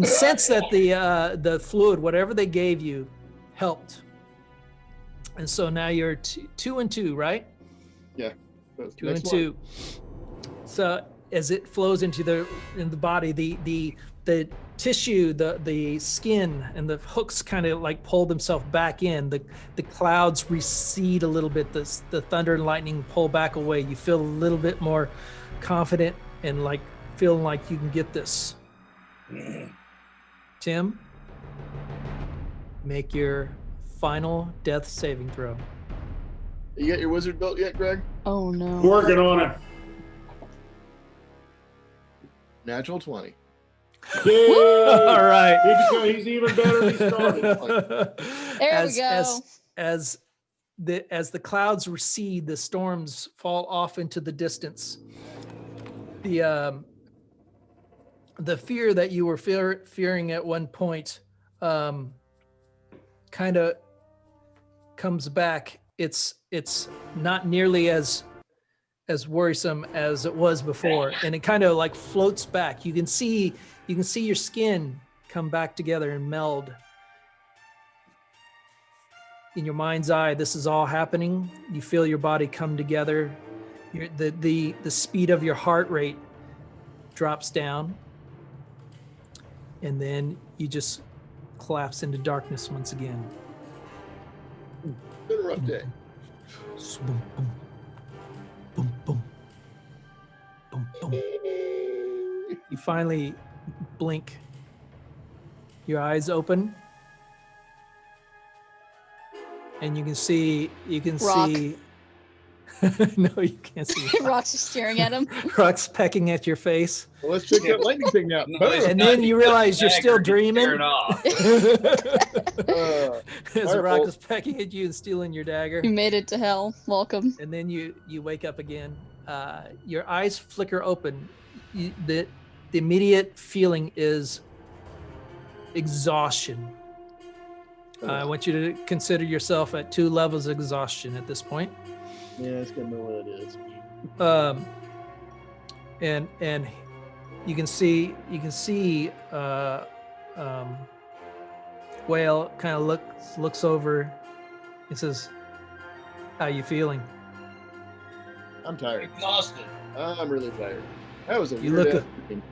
sense that the fluid, whatever they gave you, helped. And so now you're 2 and 2, right? Yeah. 2 and 2. So as it flows into the body, the tissue, the skin, and the hooks kind of like pull themselves back in. The clouds recede a little bit. The thunder and lightning pull back away. You feel a little bit more confident and like feeling like you can get this. Tim, make your final death saving throw. You got your wizard built yet, Greg? Oh no. Working on it. Natural 20. Yay! All right. He's even better than he started. There we go. As the clouds recede, the storms fall off into the distance. The fear that you were fearing at one point kind of comes back. It's not nearly as worrisome as it was before, and it kind of like floats back. You can see your skin come back together and meld. In your mind's eye, this is all happening. You feel your body come together. The speed of your heart rate drops down, and then you just collapse into darkness once again. Been a rough day. Boom, boom, boom, boom, boom, boom. You finally blink. Your eyes open, and you can see. Rock. No, you can't see. Rock's just staring at him. Rock's pecking at your face, Well, let's check that lightning thing out. No, it's and not then you realize you're still dagger, he's dreaming. tearing off. As Firebolt. Rock is pecking at you and stealing your dagger. You made it to hell. Welcome. And then you wake up again. your eyes flicker open. The immediate feeling is exhaustion. I want you to consider yourself at 2 levels of exhaustion at this point. Yeah, it's gonna know what it is. And you can see Whale kind of looks over. He says, "How you feeling?" I'm tired. Exhausted. I'm really tired. That was a You weird look afternoon.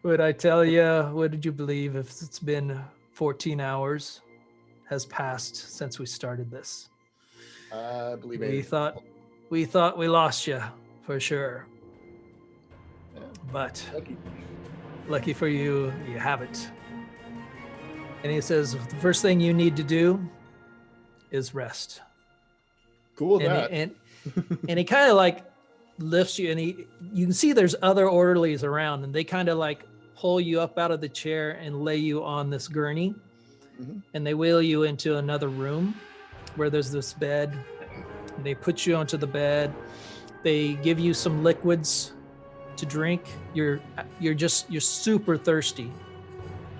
Would I tell you? What did you believe if it's been 14 hours has passed since we started this? I believe We it. thought we lost you for sure, Yeah. but Lucky. lucky for you, you haven't. And he says, the first thing you need to do is rest. Cool with And that. and he kind of like lifts you, and you can see there's other orderlies around, and they kind of like pull you up out of the chair and lay you on this gurney, Mhm. and they wheel you into another room where there's this bed. They put you onto the bed. They give you some liquids to drink. You're super thirsty,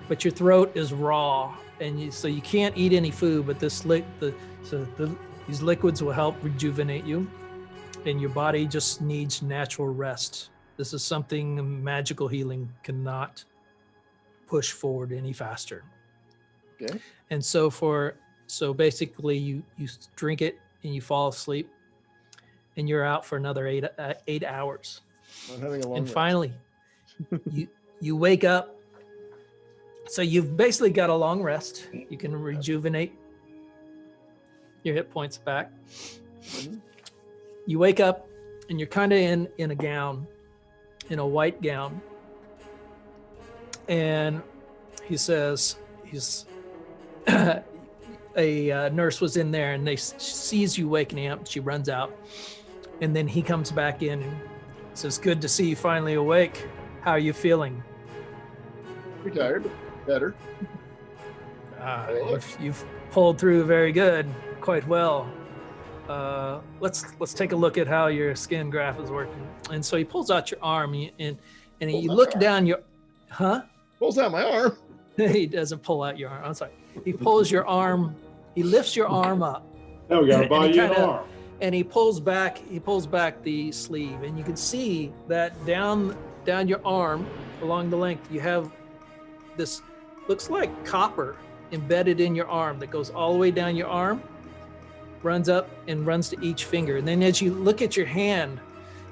but your throat is raw, and so you can't eat any food. But these liquids will help rejuvenate you, and your body just needs natural rest. This is something magical healing cannot push forward any faster. Okay. And so basically you drink it and you fall asleep, and you're out for another 8 hours. I'm having a long And rest. finally, you wake up. So you've basically got a long rest. You can rejuvenate your hit points back. Mhm. You wake up and you're kind of in a gown, in a white gown. And he says, a nurse was in there, and she sees you waking up. She runs out, and then he comes back in and says, "Good to see you finally awake. How are you feeling?" Pretty tired, but better. You've pulled through very good, quite well. Let's take a look at how your skin graph is working. And so he pulls out your arm, and Pulls you out look my arm. down your, huh? Pulls out my arm. He doesn't pull out your arm. I'm sorry. He pulls your arm. He lifts your arm up, Now we gotta And buy he you an kinda- arm. and he pulls back the sleeve, and you can see that down your arm along the length you have this, looks like copper embedded in your arm that goes all the way down your arm, runs up and runs to each finger. And then as you look at your hand,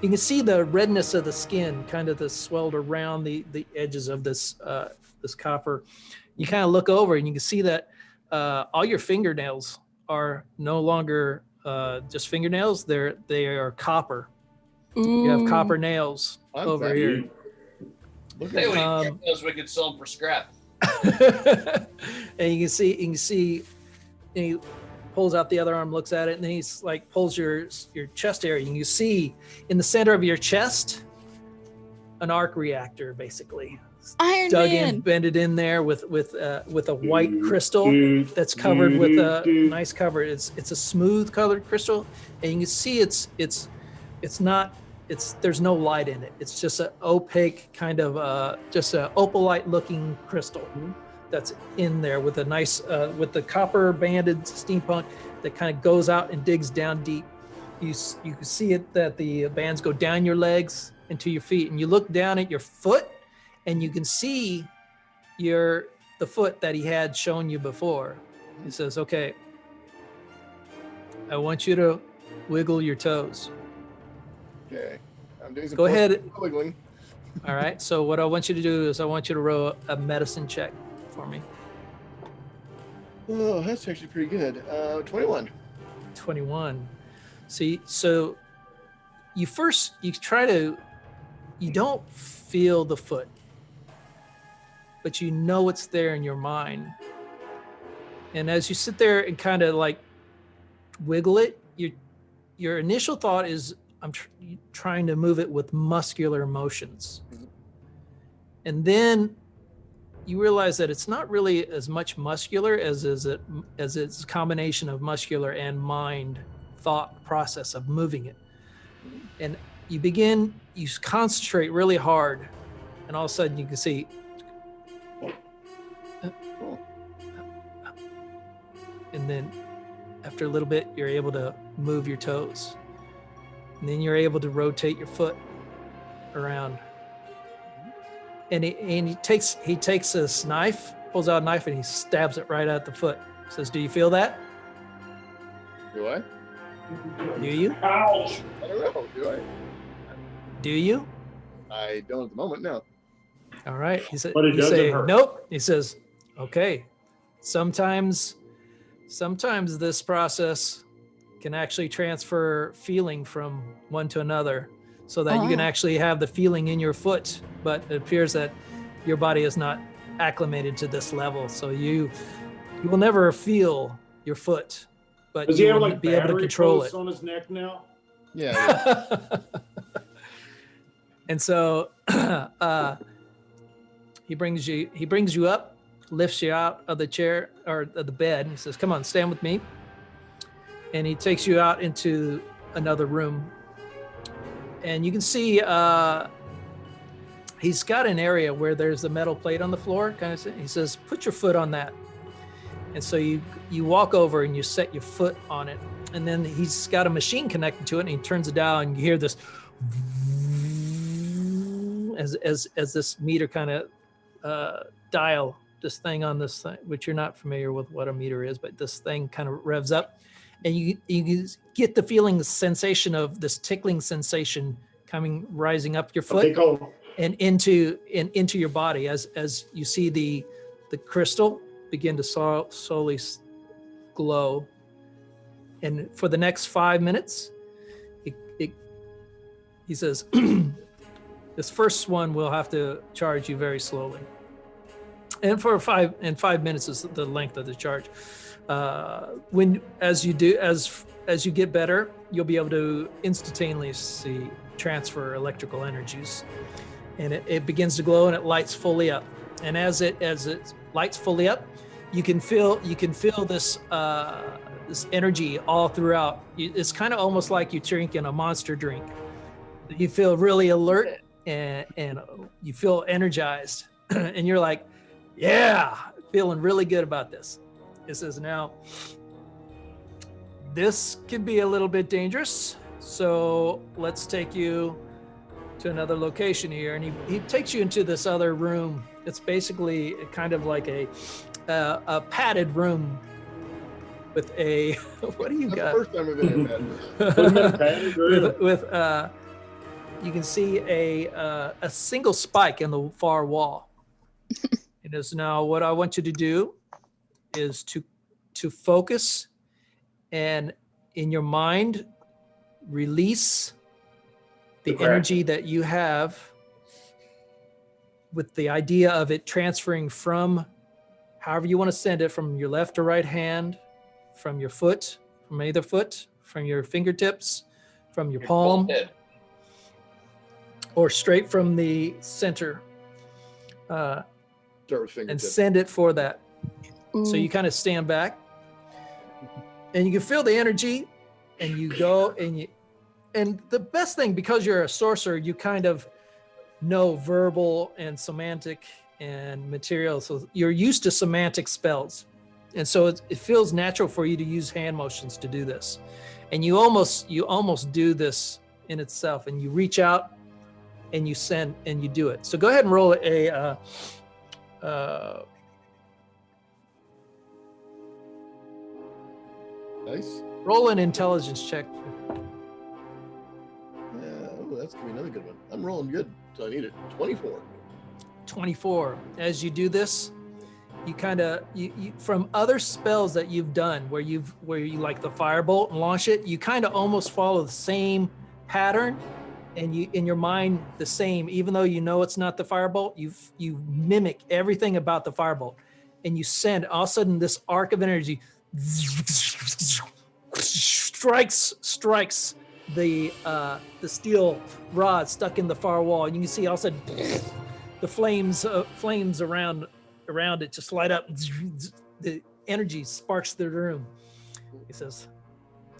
you can see the redness of the skin, kind of the swelled around the edges of this copper. You kind of look over and you can see that all your fingernails are no longer just fingernails. They are copper. You have Ooh. copper nails I'm over glad here. Look Hey, at we that. can get those. We could sell them for scrap. And you can see, and he pulls out the other arm, looks at it, and then he's like pulls your chest area, and you see in the center of your chest an arc reactor, basically Iron dug Man. in, bended in there with a white crystal that's covered with a nice cover. It's a smooth colored crystal, and you can see it's not. There's no light in it. It's just an opaque kind of just a opalite looking crystal that's in there with a nice with the copper banded steampunk that kind of goes out and digs down deep. You can see it that the bands go down your legs into your feet, and you look down at your foot, and you can see the foot that he had shown you before. He says, "Okay, I want you to wiggle your toes." Okay. I'm doing some Go ahead. wiggling. All right. So what I want you to do is I want you to roll a medicine check for me. Oh, that's actually pretty good. 21. 21. See, so you don't feel the foot, but you know it's there in your mind. And as you sit there and kind of like wiggle it, your initial thought is, I'm trying to move it with muscular motions. And then you realize that it's not really as much muscular as it's a combination of muscular and mind thought process of moving it. And you concentrate really hard, and all of a sudden you can see and then after a little bit you're able to move your toes, and then you're able to rotate your foot around, and he takes this knife, pulls out a knife, and he stabs it right at the foot. Says, do you feel that? Do I? Do you? Ouch! I don't know. Do I? Do you? I don't at the moment. No. All right. He said, But it you doesn't say, hurt. nope. He says, okay. Sometimes this process can actually transfer feeling from one to another, so that you can actually have the feeling in your foot. But it appears that your body is not acclimated to this level, so you will never feel your foot, but Does he you have will like be able to battery control posts it. on his neck now? Yeah. And so he brings you up, lifts you out of the chair or of the bed, and he says, come on, stand with me. And he takes you out into another room, and you can see he's got an area where there's a metal plate on the floor, kind of. He says, put your foot on that. And so you walk over and you set your foot on it, and then he's got a machine connected to it, and he turns it down, and you hear this as this meter kind of dial, this thing on this thing, which you're not familiar with what a meter is, but this thing kind of revs up, and you get the feeling, the sensation of this tickling sensation rising up your foot and into your body as you see the crystal begin to slowly glow. And for the next 5 minutes, he says, this first one will have to charge you very slowly. And for 5 minutes is the length of the charge. As you get better, you'll be able to instantaneously transfer electrical energies, and it begins to glow and it lights fully up. And as it lights fully up, you can feel this this energy all throughout. It's kind of almost like you're drinking a monster drink. You feel really alert and you feel energized, and you're like, yeah, feeling really good about this. It says, now, this can be a little bit dangerous, so let's take you to another location here. And he takes you into this other room. It's basically kind of like a padded room with a, what do you That's got? the first time I've been in a padded room. with you can see a single spike in the far wall. It is now, what I want you to do is to focus and in your mind release the energy that you have, with the idea of it transferring from however you want to send it, from your left or right hand, from your foot, from either foot, from your fingertips, from your palm, or straight from the center, and send it for that. So you kind of stand back and you can feel the energy, and you go and the best thing, because you're a sorcerer, you kind of know verbal and semantic and material. So you're used to semantic spells. And so it feels natural for you to use hand motions to do this. And you almost do this in itself, and you reach out and you send and you do it. So go ahead and roll Nice. Roll an intelligence check. That's gonna be another good one. I'm rolling good, so I need it. 24. 24. As you do this, you kind of you from other spells that you've done where you like the firebolt and launch it, you kind of almost follow the same pattern, and you in your mind the same, even though you know it's not the firebolt, you mimic everything about the firebolt, and you send, all of a sudden this arc of energy strikes the steel rod stuck in the far wall, and you can see all of a sudden the flames around it just light up. The energy sparks through the room. He says,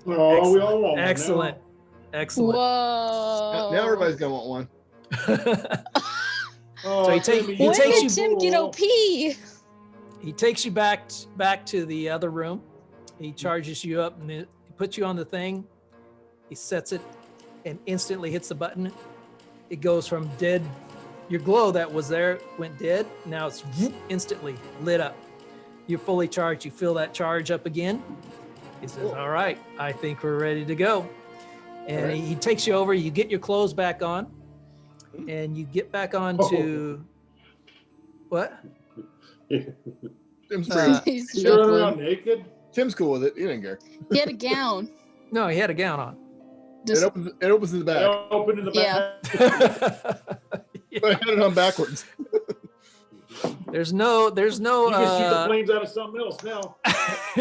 Oh, we all want one Excellent. Excellent. Whoa. Now everybody's gonna want one. Oh, So he Timmy, when you're When takes did so Tim get cool. OP? He takes you back to the other room. He charges you up and he puts you on the thing. He sets it and instantly hits the button. It goes from dead. Your glow that was there went dead. Now it's instantly lit up. You're fully charged. You feel that charge up again. He says, all right, I think we're ready to go. And All right. he takes you over. You get your clothes back on. And you get back on to what? Tim's Uh, free. He's You run struggling. around naked? Tim's cool with it. He didn't care. He had a gown. No, he had a gown on. It opens in the back. Open in the Yeah. back. But I had it on backwards. There's no You can shoot the uh flames out of something else now.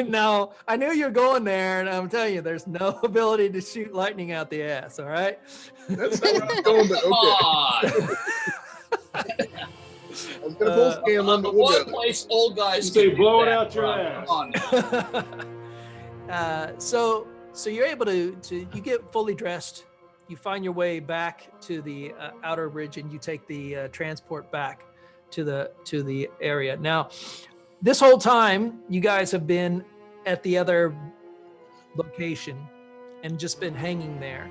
no, I knew you're going there, and I'm telling you, there's no ability to shoot lightning out the ass, all right? That's not where I was going, but Come okay. on. I was gonna pull Scanlan, The but we'll one go. place old guys You say can do blow it that, out your Rob. ass. Come on. So you're able to you get fully dressed. You find your way back to the outer bridge, and you take the transport back to the area. Now, this whole time, you guys have been at the other location and just been hanging there.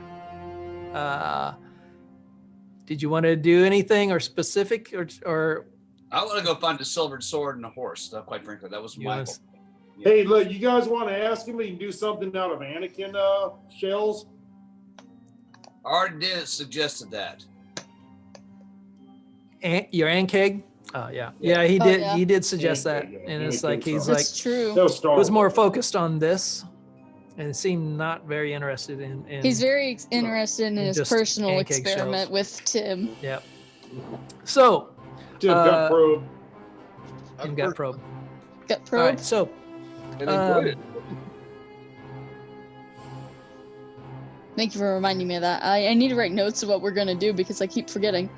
Did you want to do anything or specific or I want to go find a silvered sword and a horse. Quite frankly, that was my Yes. goal. Hey, look, you guys want to ask him if he can do something out of Anakin shells? I already did suggested that. your Ankeg? Oh yeah, he did. yeah. He did suggest that, Ankeg, and it's Ankeg like he's sauce. like That's true. That was Star he was more Wars. focused on this, and seemed not very interested in. He's very interested in his Just personal pancake experiment shells. with Tim. Yep. So Tim got probed. Tim got probed. Got All probed. right, so And enjoyed it. Thank you for reminding me of that. I need to write notes of what we're gonna do because I keep forgetting.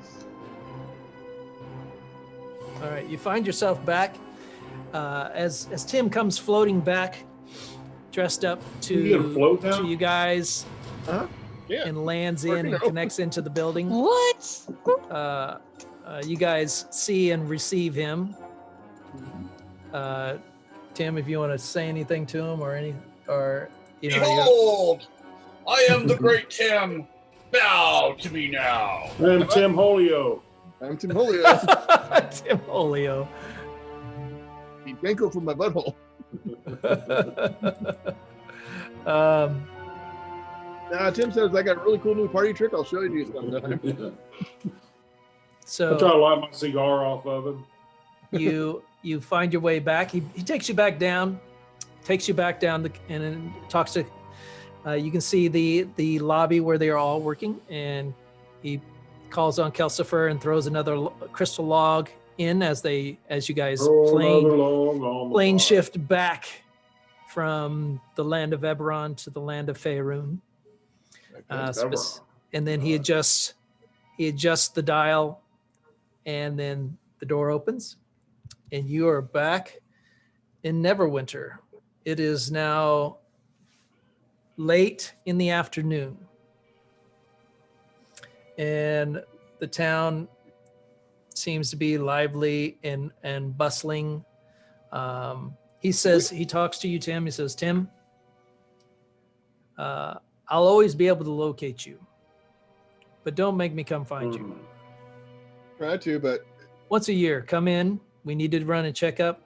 all right, you find yourself back as Tim comes floating back, dressed up You gonna float now? to you guys, Yeah. and lands in Working and out. connects into the building. What? You guys see and receive him. Tim, if you want to say anything to him or you know, Behold, I am the great Tim. Bow to me now. I'm Tim Holio. I'm Tim Holio. Tim Olio. He Kenku from my butthole. Tim says I got a really cool new party trick. I'll show you to you sometime. I So try to light my cigar off of him. you find your way back. He takes you back down, and then talks to. You can see the lobby where they are all working, and he calls on Kelsifer and throws another crystal log in as you guys Roll another log on the plane fire. shift back from the land of Eberron to the land of Faerun. Eberron. And then he adjusts the dial, and then the door opens, and you are back in Neverwinter. It is now late in the afternoon, and the town seems to be lively and bustling. He talks to you, Tim. He says, Tim, I'll always be able to locate you, but don't make me come find you. Try to, but Once a year, come in. We need to run a checkup,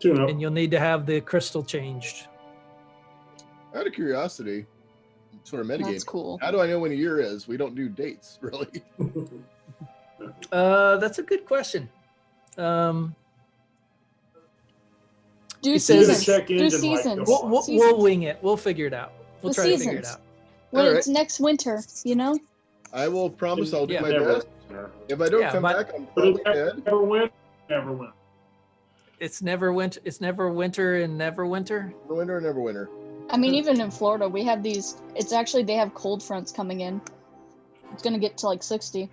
Tune up. and you'll need to have the crystal changed. out of curiosity, sort of metagame. That's cool. How do I know when a year is? We don't do dates, really. That's a good question. Do He says- seasons. Check Do engine light seasons. go We'll Seasons. wing it. We'll figure it out. We'll The try to figure it seasons. out. When All it's next winter, you know? I will promise I'll do Yeah. my Never. best. If I don't Yeah, come but- back, I'm probably dead. Never win. Never win. It's never winter. It's never winter in Neverwinter. Winter or never winter. I mean, even in Florida, we have these. It's actually, they have cold fronts coming in. It's going to get to like 60.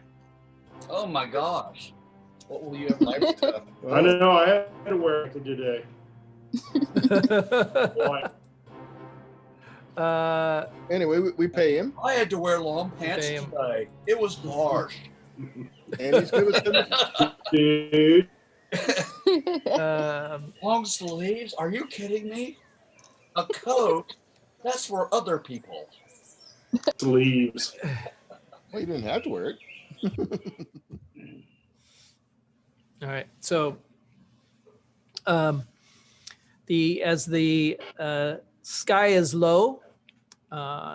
Oh my gosh. What will you ever like? Stuff. I know. I had to wear it today. Boy, Anyway, we pay him, I had to wear long pants Damn. today. It was harsh. and he's good with them. Dude, Long sleeves? Are you kidding me? A coat? That's for other people. sleeves. Well, you didn't have to wear it. All right. So, as the sky is low,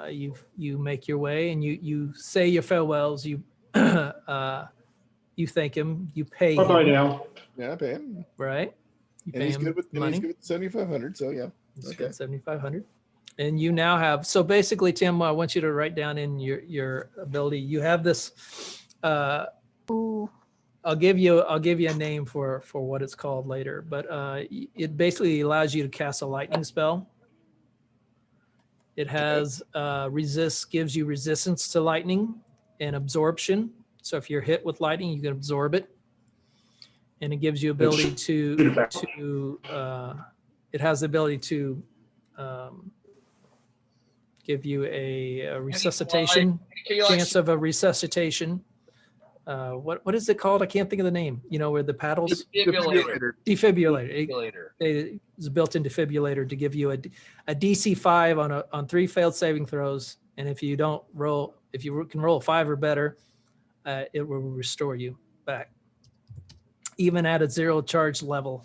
you make your way and you say your farewells. You you thank him. You pay Bye bye him. now. Yeah, I pay him. Right. You And pay he's him good with money. 7,500. So yeah. He's Okay. got 7,500. And you now have, so basically, Tim, I want you to write down in your ability. You have this. Ooh. I'll give you a name for what it's called later, but it basically allows you to cast a lightning spell. It has gives you resistance to lightning and absorption. So if you're hit with lightning, you can absorb it, and it gives you ability it has the ability to give you a resuscitation chance of a resuscitation. What is it called? I can't think of the name. You know, where the paddles. Defibrillator. Defibrillator. It's a built-in defibrillator to give you a DC 5 on 3 failed saving throws, and if you can roll a 5 or better, it will restore you back. Even at a 0 charge level,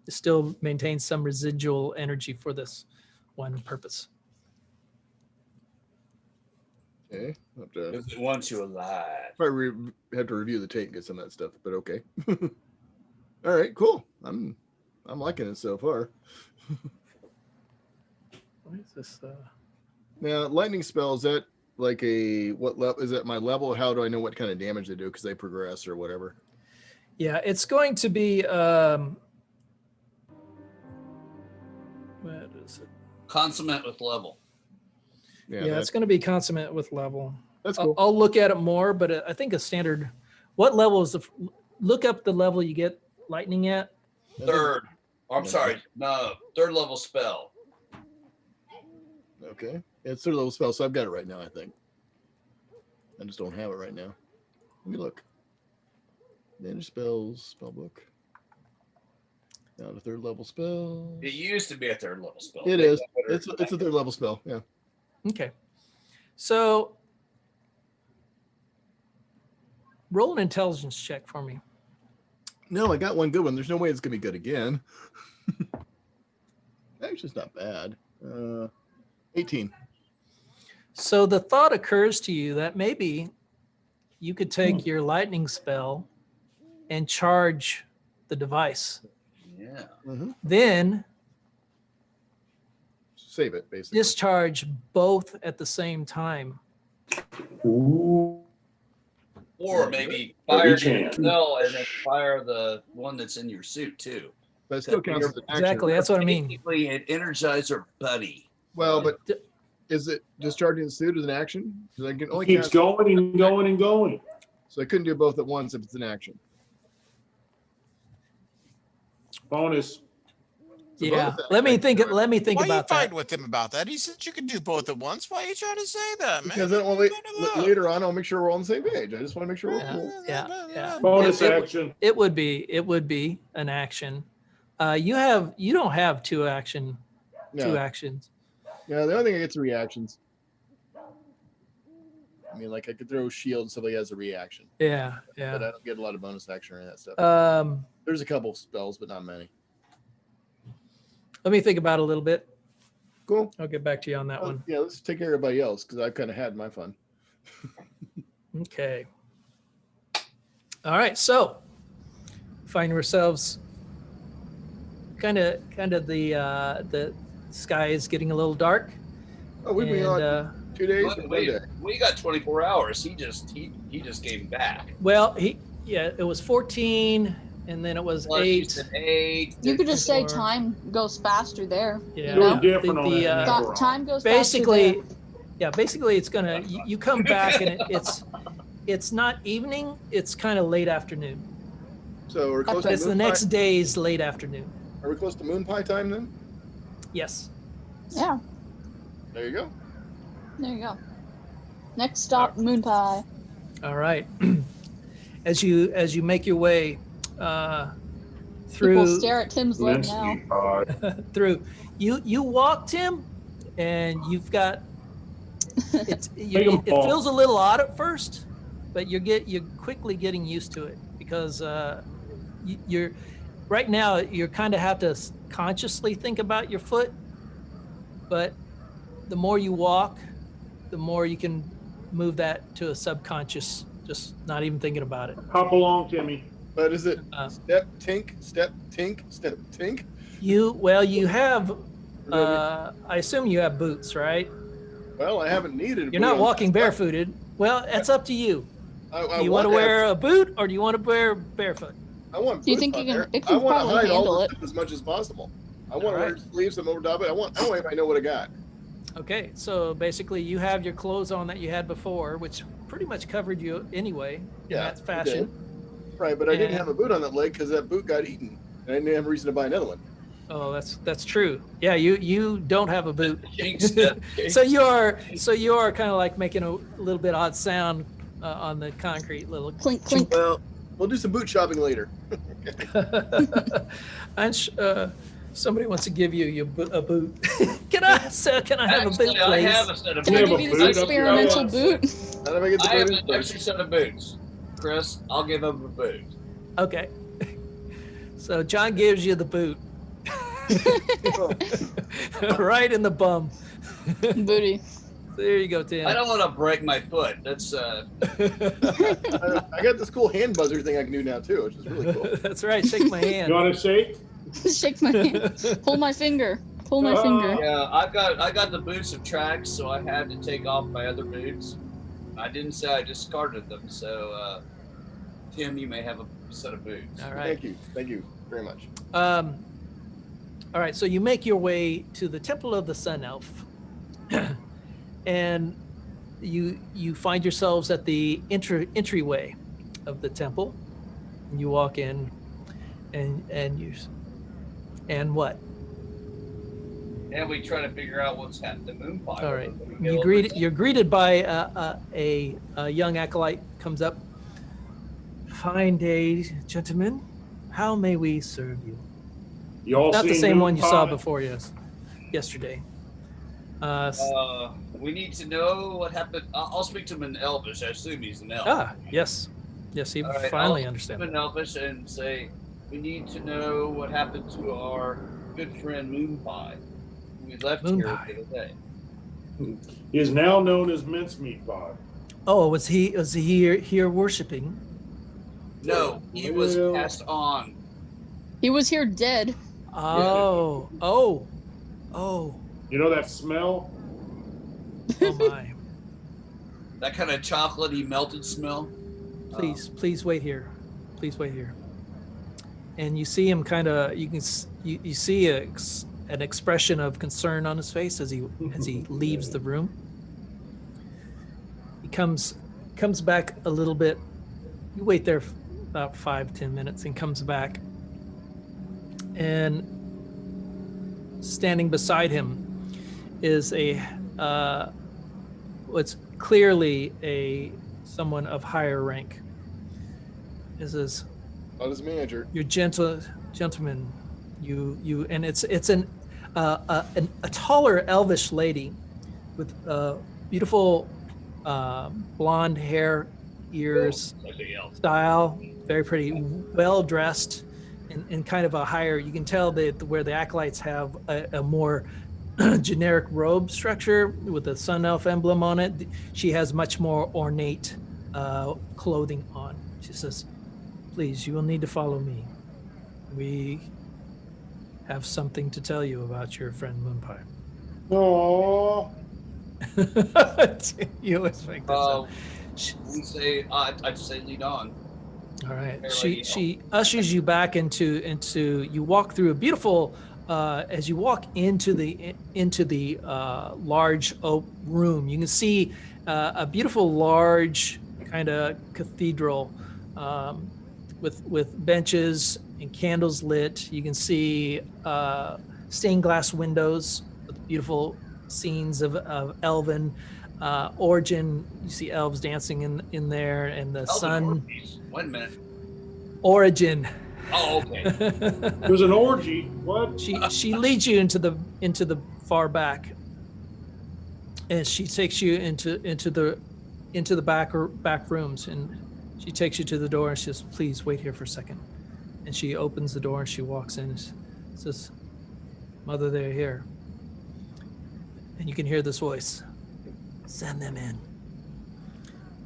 it still maintains some residual energy for this one purpose. Okay. I'll have to- Because it wants you alive. Probably have to review the tape and get some of that stuff, but okay. All right, cool. I'm liking it so far. What is this? Now, lightning spell, is that like what level? Is that my level? How do I know what kind of damage they do? Because they progress or whatever. Yeah, it's going to be. What is it? Consummate with level. Yeah, it's going to be consummate with level. That's cool. I'll look at it more, but I think a standard. What level is look up the level you get lightning at? Third. I'm sorry. No, third level spell. Okay. It's third level spell, so I've got it right now, I think. I just don't have it right now. Let me look. Manage spells, spell book. Now the third level spell. It used to be a third level spell. It is. It's a third level spell, yeah. Okay. So roll an intelligence check for me. No, I got one good one. There's no way it's gonna be good again. Actually, it's not bad. 18. So the thought occurs to you that maybe you could take your lightning spell and charge the device. Yeah. Mm-hmm. Then Save it, basically. discharge both at the same time. Ooh. Or maybe fire chance. yourself and then fire the one that's in your suit too. But it still counts as an action. Exactly. That's what I mean. Basically, an energizer buddy. Well, but is it discharging the suit as an action? Because I can only Keeps cast, going and going and going. so I couldn't do both at once if it's an action. Bonus. So Yeah. both Let me action. think. Let me think Why are you about fighting that. with him about that? He said you could do both at once. Why are you trying to say that, man? Because then later on, I'll make sure we're on the same page. I just want to make sure we're Yeah. cool. Yeah. Bonus It- action. It would be an action. You don't have two actions. Yeah, the only thing I get is reactions. I mean, like I could throw shield, somebody has a reaction, Yeah. but I don't get a lot of bonus action or any of that stuff. Yeah. There's a couple spells, but not many. Let me think about it a little bit. Cool. I'll get back to you on that one. Yeah, let's take care of everybody else because I've kind of had my fun. Okay. All right. So find yourselves kind of the sky is getting a little dark. Oh, we've been and, on 2 days. or 1 Wait, day. we got 24 hours. He just came back. well, it was 14 and then it was Plus, you 8. said 8. You could just say Or- time goes faster there. Yeah. You know? Doing different on The, that. Eberron. Time goes Basically, faster basically it's gonna you come back and it's not evening, it's kind of late afternoon. So we're close But to it's the Moonpie. next day's late afternoon. Are we close to Moonpie time then? Yes. there. Yeah. There you go. There you go. Next stop, Moonpie. All right. As you make your way People through stare at Tim's leg now. Mincemeat pie. through, you walk, Tim, and you've got it feels a little odd at first, but you're quickly getting used to it because you're right now you kind of have to consciously think about your foot, but the more you walk, the more you can move that to a subconscious, just not even thinking about it. Hop along, Timmy. But is it step, tink, step, tink, step, tink? You have I assume you have boots, right? Well, I haven't needed. You're not walking barefooted. Well, it's up to you. Do you want to wear a boot or do you want to wear barefoot? I want. Do you think boots you on can? there. It can I want to probably hide all handle the it. stuff as much as possible. I want to Alright. wear sleeves and over top of it. I want anybody to know what I got. Okay, so basically you have your clothes on that you had before, which pretty much covered you anyway. Yeah, in that it fashion. did. Right, but I didn't And- have a boot on that leg because that boot got eaten. And I didn't have a reason to buy another one. Oh, that's true. Yeah, you don't have a boot. Jinx. So you are kind of like making a little bit odd sound on the concrete little. Clink, clink. Well, we'll do some boot shopping later. Somebody wants to give you a boot. Can I have a boot, Actually, I please? have a set of Can I have give a you boot this up your experimental ass. boot? How do I get the I have boot an in extra set of boots. Chris, I'll give him a boot. Okay. So John gives you the boot. Right in the bum. Booty. There you go, Tim. I don't want to break my foot. That's I got this cool hand buzzer thing I can do now too, which is really cool. That's right. Shake my hand. You want to shake? Shake my hand. Pull my finger. Pull my finger. yeah. I got the boots of tracks, so I had to take off my other boots. I didn't say I discarded them, so Tim, you may have a set of boots. All right. Thank you very much. All right. So you make your way to the Temple of the Sun Elf, and you find yourselves at the entryway of the temple. And you walk in, and what? And we try to figure out what's happened to Moonpie. All right. We get over You're greeted by a young acolyte comes up. Fine day, gentlemen. How may we serve you? You all Not the seen same one you saw Moonpie? before yesterday. We need to know what happened. I'll speak to him in Elvish. I assume he's an elf. Yes. He All right, finally I'll understands. speak to him in Elvish and say, we need to know what happened to our good friend Moonpie. We left here Moonpie. the other day. He is now known as Mincemeat Pie. Oh, was he here worshiping? No, he was Well- passed on. He was here dead. Oh. You know that smell? Oh my. That kind of chocolatey melted smell. Please wait here. Please wait here. And you see him kind of. You see an expression of concern on his face as he leaves the room. He comes back a little bit. You wait there about 5-10 minutes and comes back. And standing beside him is what's clearly someone of higher rank. This is Not his manager. your gentleman. You and it's a taller elvish lady with beautiful blonde hair, ears, style, very pretty, well dressed, in kind of a higher. You can tell that where the acolytes have a more generic robe structure with the sun elf emblem on it. She has much more ornate clothing on. She says, "Please, you will need to follow me. We have something to tell you about your friend Moonpie." Oh, You always make this up. We say, I'd say lead on. All right. Fairly She ushers you back into you walk through a beautiful as you walk into the large oak room, you can see a beautiful large kind of cathedral with benches and candles lit. You can see stained glass windows with beautiful scenes of elven origin. You see elves dancing in there, and the Elven sun orgies. Wait a minute. origin. Oh, okay. There's an orgy. What? She leads you into the far back, and she takes you into the back rooms, and she takes you to the door and she says, "Please wait here for a second." And she opens the door and she walks in and says, "Mother, they're here." And you can hear this voice, "Send them in."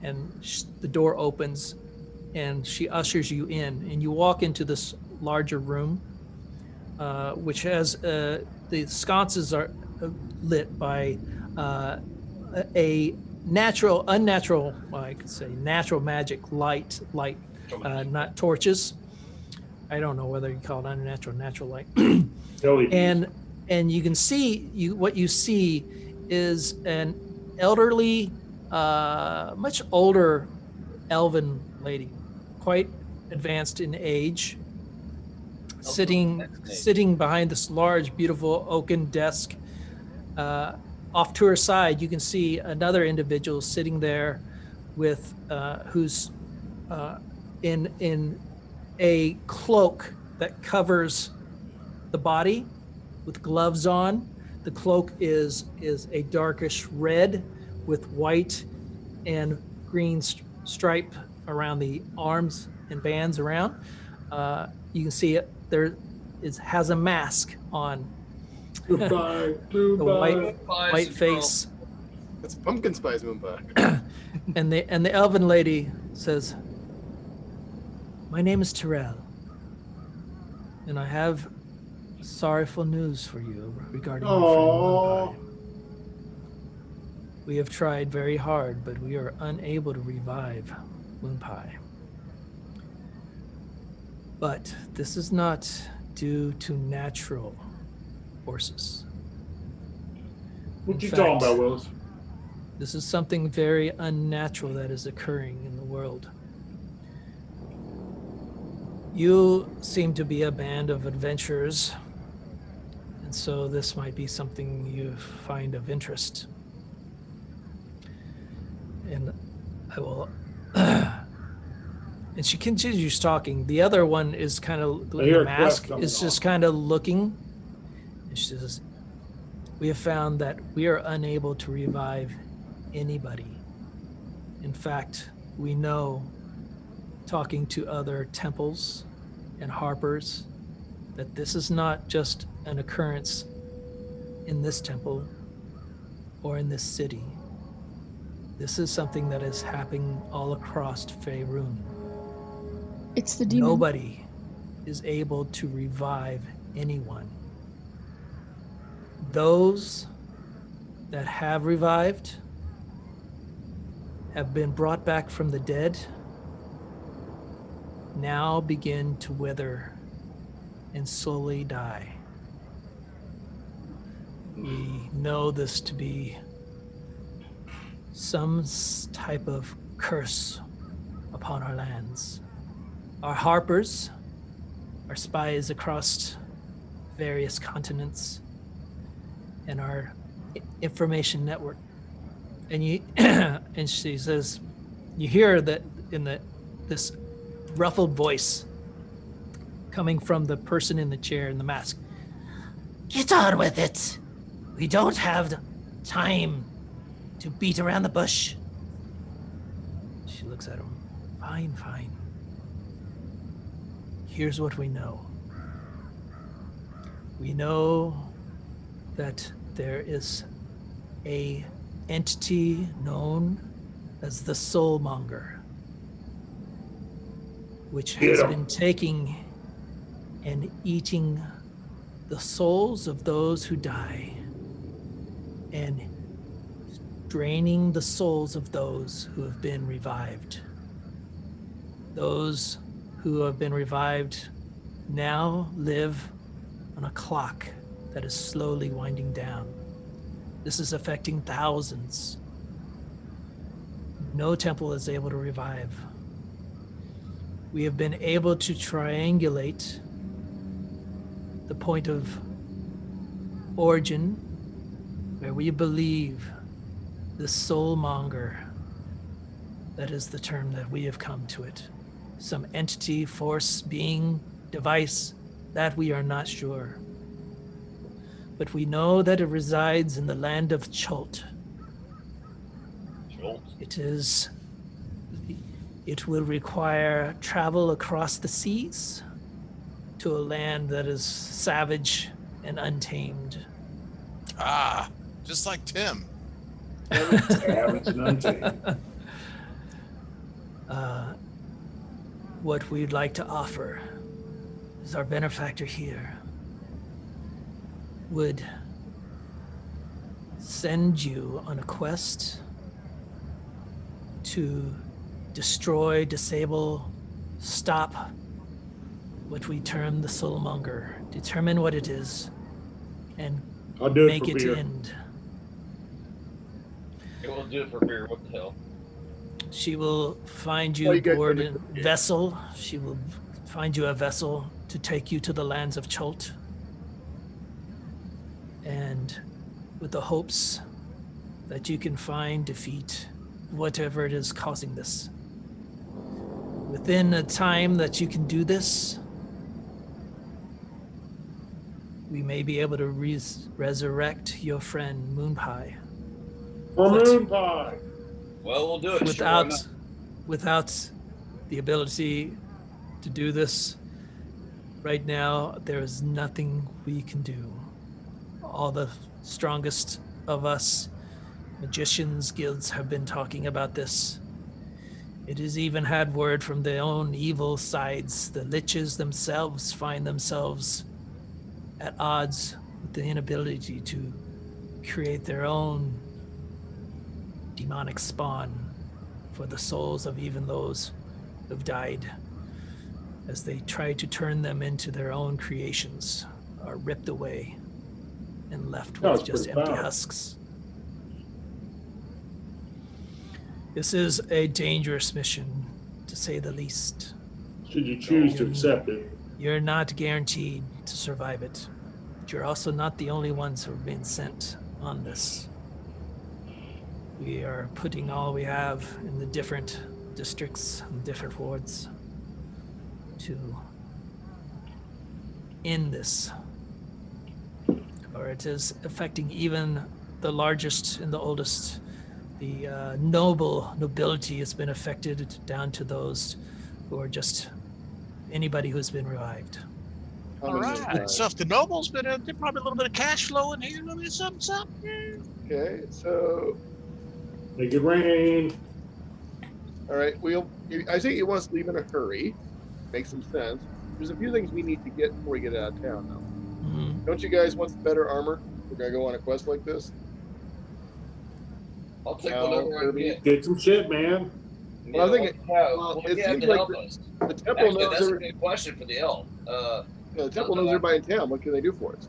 And the door opens and she ushers you in, and you walk into this larger room, which has the sconces are lit by a unnatural, well, I could say natural magic light, not torches. I don't know whether you call it unnatural, natural light. and you can see what you see is an elderly, much older elven lady, quite advanced in age, sitting behind this large, beautiful oaken desk. Off to her side, you can see another individual sitting there with who's in a cloak that covers the body with gloves on. The cloak is a darkish red with white and green stripe around the arms and bands around. You can see it there. It has a mask on. Goodbye. The white face. It's pumpkin spice Moonpie. and the elven lady says, "My name is Tortle, and I have sorrowful news for you regarding your friend Moonpie. We have tried very hard, but we are unable to revive Moonpie. But this is not due to natural forces. What you talking about, Willis? This is something very unnatural that is occurring in the world. You seem to be a band of adventurers, and so this might be something you find of interest. And I will..." And she continues talking. The other one is kind of, the mask is just kind of looking. And she says, "We have found that we are unable to revive anybody. In fact, we know, talking to other temples and harpers, that this is not just an occurrence in this temple or in this city. This is something that is happening all across Faerun. It's the demon. Nobody is able to revive anyone. Those that have revived have been brought back from the dead, now begin to wither and slowly die. We know this to be some type of curse upon our lands. Our harpers, our spies across various continents, and our information network." And you, and she says, you hear that in this ruffled voice coming from the person in the chair in the mask. "Get on with it. We don't have time to beat around the bush." She looks at him. Fine. Here's what we know. We know that there is a entity known as the Soulmonger, which has been taking and eating the souls of those who die and draining the souls of those who have been revived. Those who have been revived now live on a clock that is slowly winding down. This is affecting thousands. No temple is able to revive. We have been able to triangulate the point of origin. We where we believe the soulmonger, that is the term that we have come to it, some entity, force, being, device, that we are not sure. But we know that it resides in the land of Chult. Chult. It will require travel across the seas to a land that is savage and untamed. Ah, just like Tim. Savage and untamed. What we'd like to offer is our benefactor here would send you on a quest to destroy, disable, stop what we term the soulmonger, determine what it is, and I'll do it make for it beer. end. It will do it for beer. What the hell? She will find Well, you you guys aboard can- a vessel. She will find you a vessel to take you to the lands of Chult. And with the hopes that you can find, defeat, whatever it is causing this. Within a time that you can do this, we may be able to resurrect your friend Moonpie. For But- Moonpie. Well, we'll do it. Sure, why not? Without the ability to do this right now, there is nothing we can do. All the strongest of us magicians guilds have been talking about this. It has even had word from their own evil sides. The liches themselves find themselves at odds with the inability to create their own demonic spawn for the souls of even those who've died, as they try to turn them into their own creations, are ripped away and left That with was just pretty empty powerful. husks. This is a dangerous mission, to say the least. Should you choose to accept it? You're not guaranteed to survive it, but you're also not the only ones who have been sent on this. We are putting all we have in the different districts and different wards to end this, or it is affecting even the largest and the oldest. The nobility has been affected down to those who are just anybody who's been revived. All right. So if the noble's been in, there's probably a little bit of cash flow in here. Maybe something. Okay, so Make it rain. all right, I think you want us to leave in a hurry. Makes some sense. There's a few things we need to get before we get out of town, though. Mhm. Don't you guys want some better armor? We're gonna go on a quest like this. I'll take No, whatever I can Kirby. get. Get some shit, man. Well, I think What do it you have seems to like help us? The temple Actually, knows that's a every, good question for the elf. the temple knows everybody in town. What can they do for us?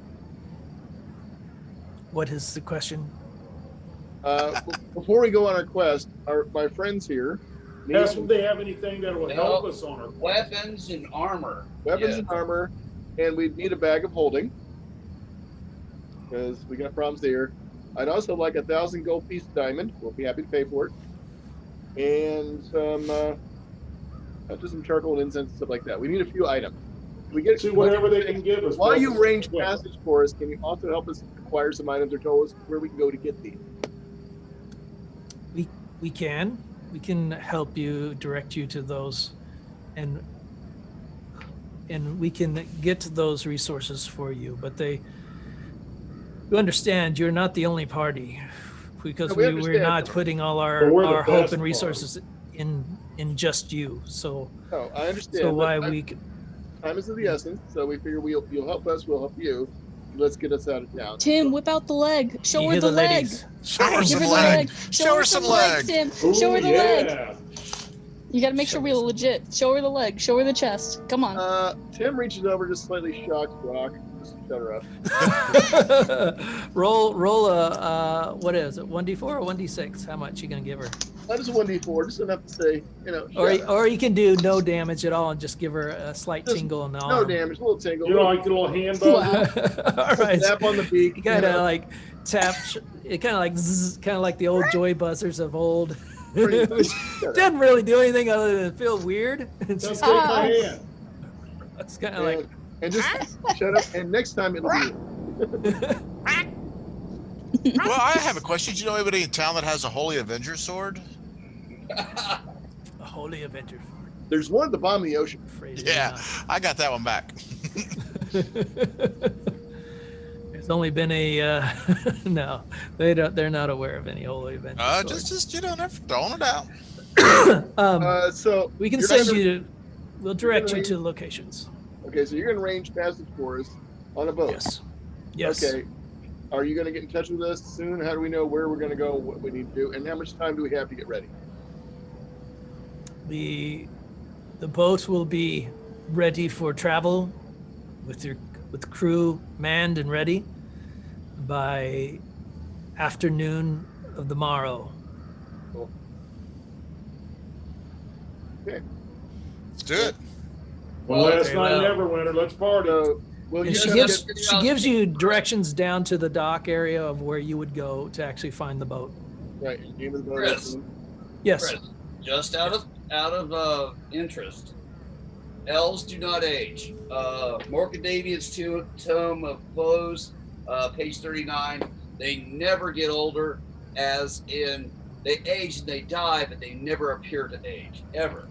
What is the question? Before we go on our quest, my friends here need Ask some if they have anything that will No. help us on our weapons and armor. weapons Yeah. and armor, and we need a bag of holding because we got problems there. I'd also like 1,000 gold piece of diamond. We'll be happy to pay for it, and just some charcoal and incense and stuff like that. We need a few items. We get See whatever they can give us. While bro. you arrange Yeah. passage for us, can you also help us acquire some items or tell us where we can go to get these? We can help you, direct you to those, and we can get to those resources for you. But you understand, you're not the only party, because No, we we're understand. not putting all But we're the our hope best and party. resources in just you. So No, I understand. so but why time is of the essence, so we figure you'll help us, we'll help you. Let's get us out of town. Tim, whip out the leg. Show you her hear the leg. ladies. Show her Give some her the leg. leg. Show her some leg. Tim. Ooh, Show her the leg. yeah. You gotta make sure Show we're her some- legit. Show her the leg. Show her the chest. Come on. Tim reaches over, just slightly shocks Rock, Just shut her up. roll a what is it? 1d4 or 1d6? How much you gonna give her? That is a 1d4, just enough to say, you know. Or you can do no damage at all and just give her a slight tingle in the arm. No damage, a little tingle. You know, like a little hand buzzer. All right. Tap on the beak. You gotta like tap. It kind of like zzz, kind of like the old joy buzzers of old. Didn't really do anything other than feel weird. And Just she's take my hand. it's kind of like. And just shut up. And next time it'll be. Well, I have a question. Do you know anybody in town that has a Holy Avenger sword? A Holy Avenger. There's one at the bottom of the ocean. Yeah, I got that one back. There's only been a no. They're not aware of any Holy Avenger. Just you know, never throwing it out. So we can you're send gonna- you. We'll direct you to locations. Okay, so you're gonna range past the forest on a boat. Yes. Yes. Okay. Are you gonna get in touch with us soon? How do we know where we're gonna go, what we need to do, and how much time do we have to get ready? The boat will be ready for travel with crew manned and ready by afternoon of the morrow. Cool. Okay. Let's do it. Well, last very night, well. Neverwinter. Let's party. So, will you And she guys gives you directions down to the dock area of where you would go to actually find the boat. right? Name of the boat. Chris. Yes. Chris, just out of interest, elves do not age. Morcadavian's Tome of Clothes, page 39. They never get older, as in they age and they die, but they never appear to age ever.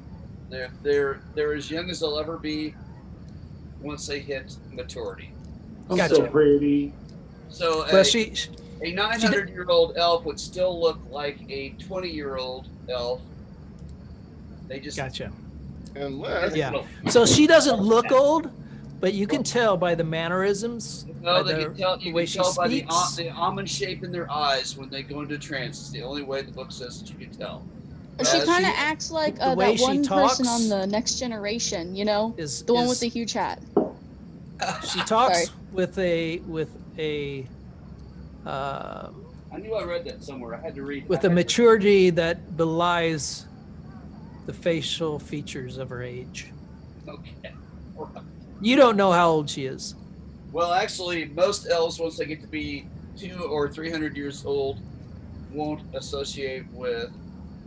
They're as young as they'll ever be once they hit maturity. I'm Gotcha. so pretty. So Well, a 900-year-old elf would still look like a 20-year-old elf. They just gotcha. Unless Yeah. So she doesn't look old, but you can tell by the mannerisms, No, by they can tell. the You way can she tell by speaks. the almond shape in their eyes when they go into trance. It's the only way the book says that you can tell. She As kind of she- acts like the way that she one person talks on the Next Generation, you know, is the one is- with the huge hat. She talks Sorry. with a I knew I read that somewhere. I had to read. with a maturity that belies the facial features of her age. Okay. You don't know how old she is. Well, actually, most elves, once they get to be 200 or 300 years old, won't associate with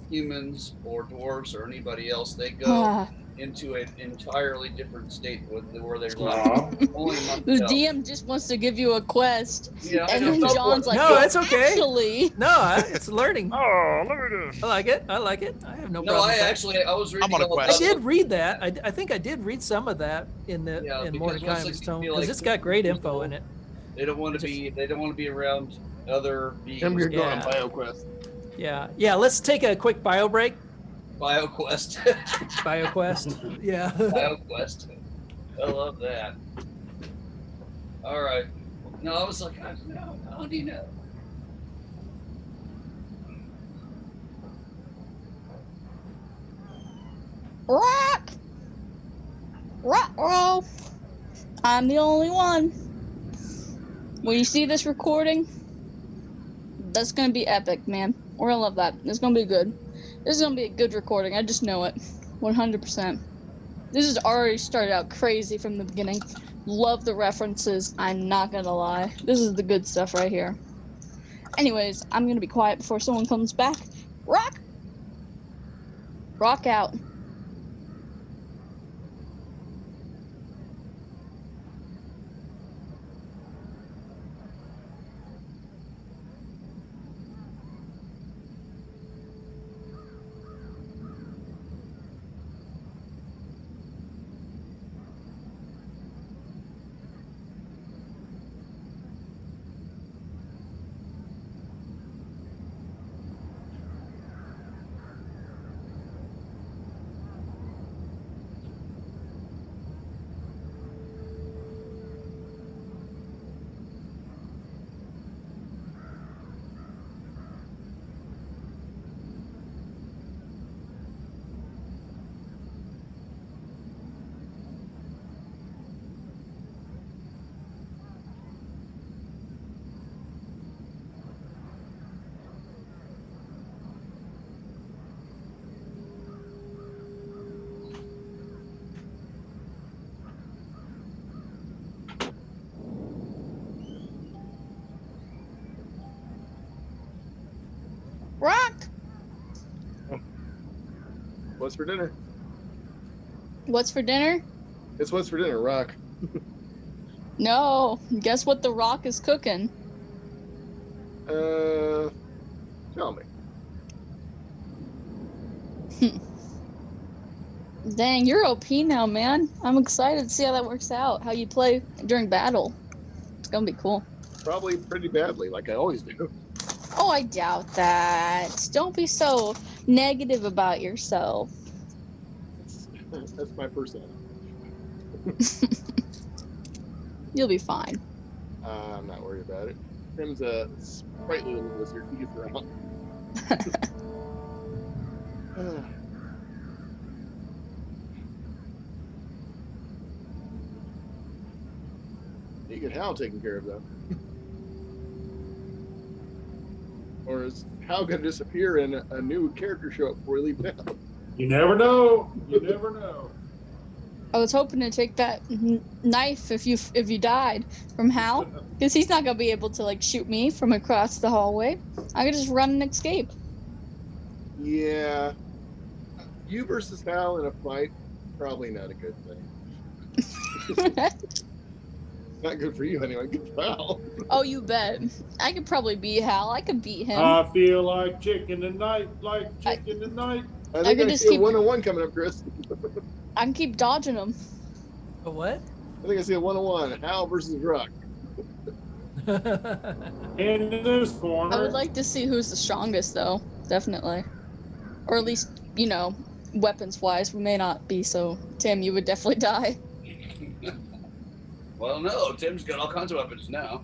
humans or dwarves or anybody else. They go Ah, into an entirely different state where they Aw. live. Only among the themselves. DM just wants to give you a quest, Yeah, I and know. then Go for John's it. like, No, "Well, it's okay. Actually, No, it's learning. Oh, look at this. I like it. I like it. I have no No, problem. I with that. actually I was reading I'm on a all quest. I about did read that. I think I did read some of that in the Yeah, in because Mordecai's once they tome feel because like it's got great info in it. They don't want to be around other beings. I'm gonna go on Yeah. BioQuest. Yeah. Let's take a quick bio break. BioQuest. BioQuest. Yeah. BioQuest. I love that. All right. No, I was like, no, how do you know? rock, roll. I'm the only one. When you see this recording, that's gonna be epic, man. We're gonna love that. It's gonna be good. This is gonna be a good recording. I just know it, 100%. This has already started out crazy from the beginning. Love the references. I'm not gonna lie. This is the good stuff right here. Anyways, I'm gonna be quiet before someone comes back. Rock! Rock out. What's for dinner? What's for dinner? It's what's for dinner, Rock. No. Guess what the Rock is cooking? Tell me. Dang, you're OP now, man. I'm excited to see how that works out. How you play during battle. It's gonna be cool. Probably pretty badly, like I always do. Oh, I doubt that. Don't be so negative about yourself. That's my personality. You'll be fine. I'm not worried about it. Tim's a sprightly little wizard. He gets around. You get Hal taken care of, though. Or is Hal going to disappear and a new character show up before we leave town? You never know. You never know. I was hoping to take that knife if you died from Hal, because he's not gonna be able to like shoot me from across the hallway. I could just run and escape. Yeah. You versus Hal in a fight, probably not a good thing. Not good for you anyway. Good for Hal. Oh, you bet. I could probably beat Hal. I could beat him. I feel like chicken tonight, like chicken tonight. I think I just see a keep- one-on-one coming up, Chris. I can keep dodging him. A what? I think I see a one-on-one. Hal versus Rock. In this corner. I would like to see who's the strongest, though. Definitely. Or at least, weapons-wise, we may not be. So, Tim, you would definitely die. Well, no, Tim's got all kinds of weapons now.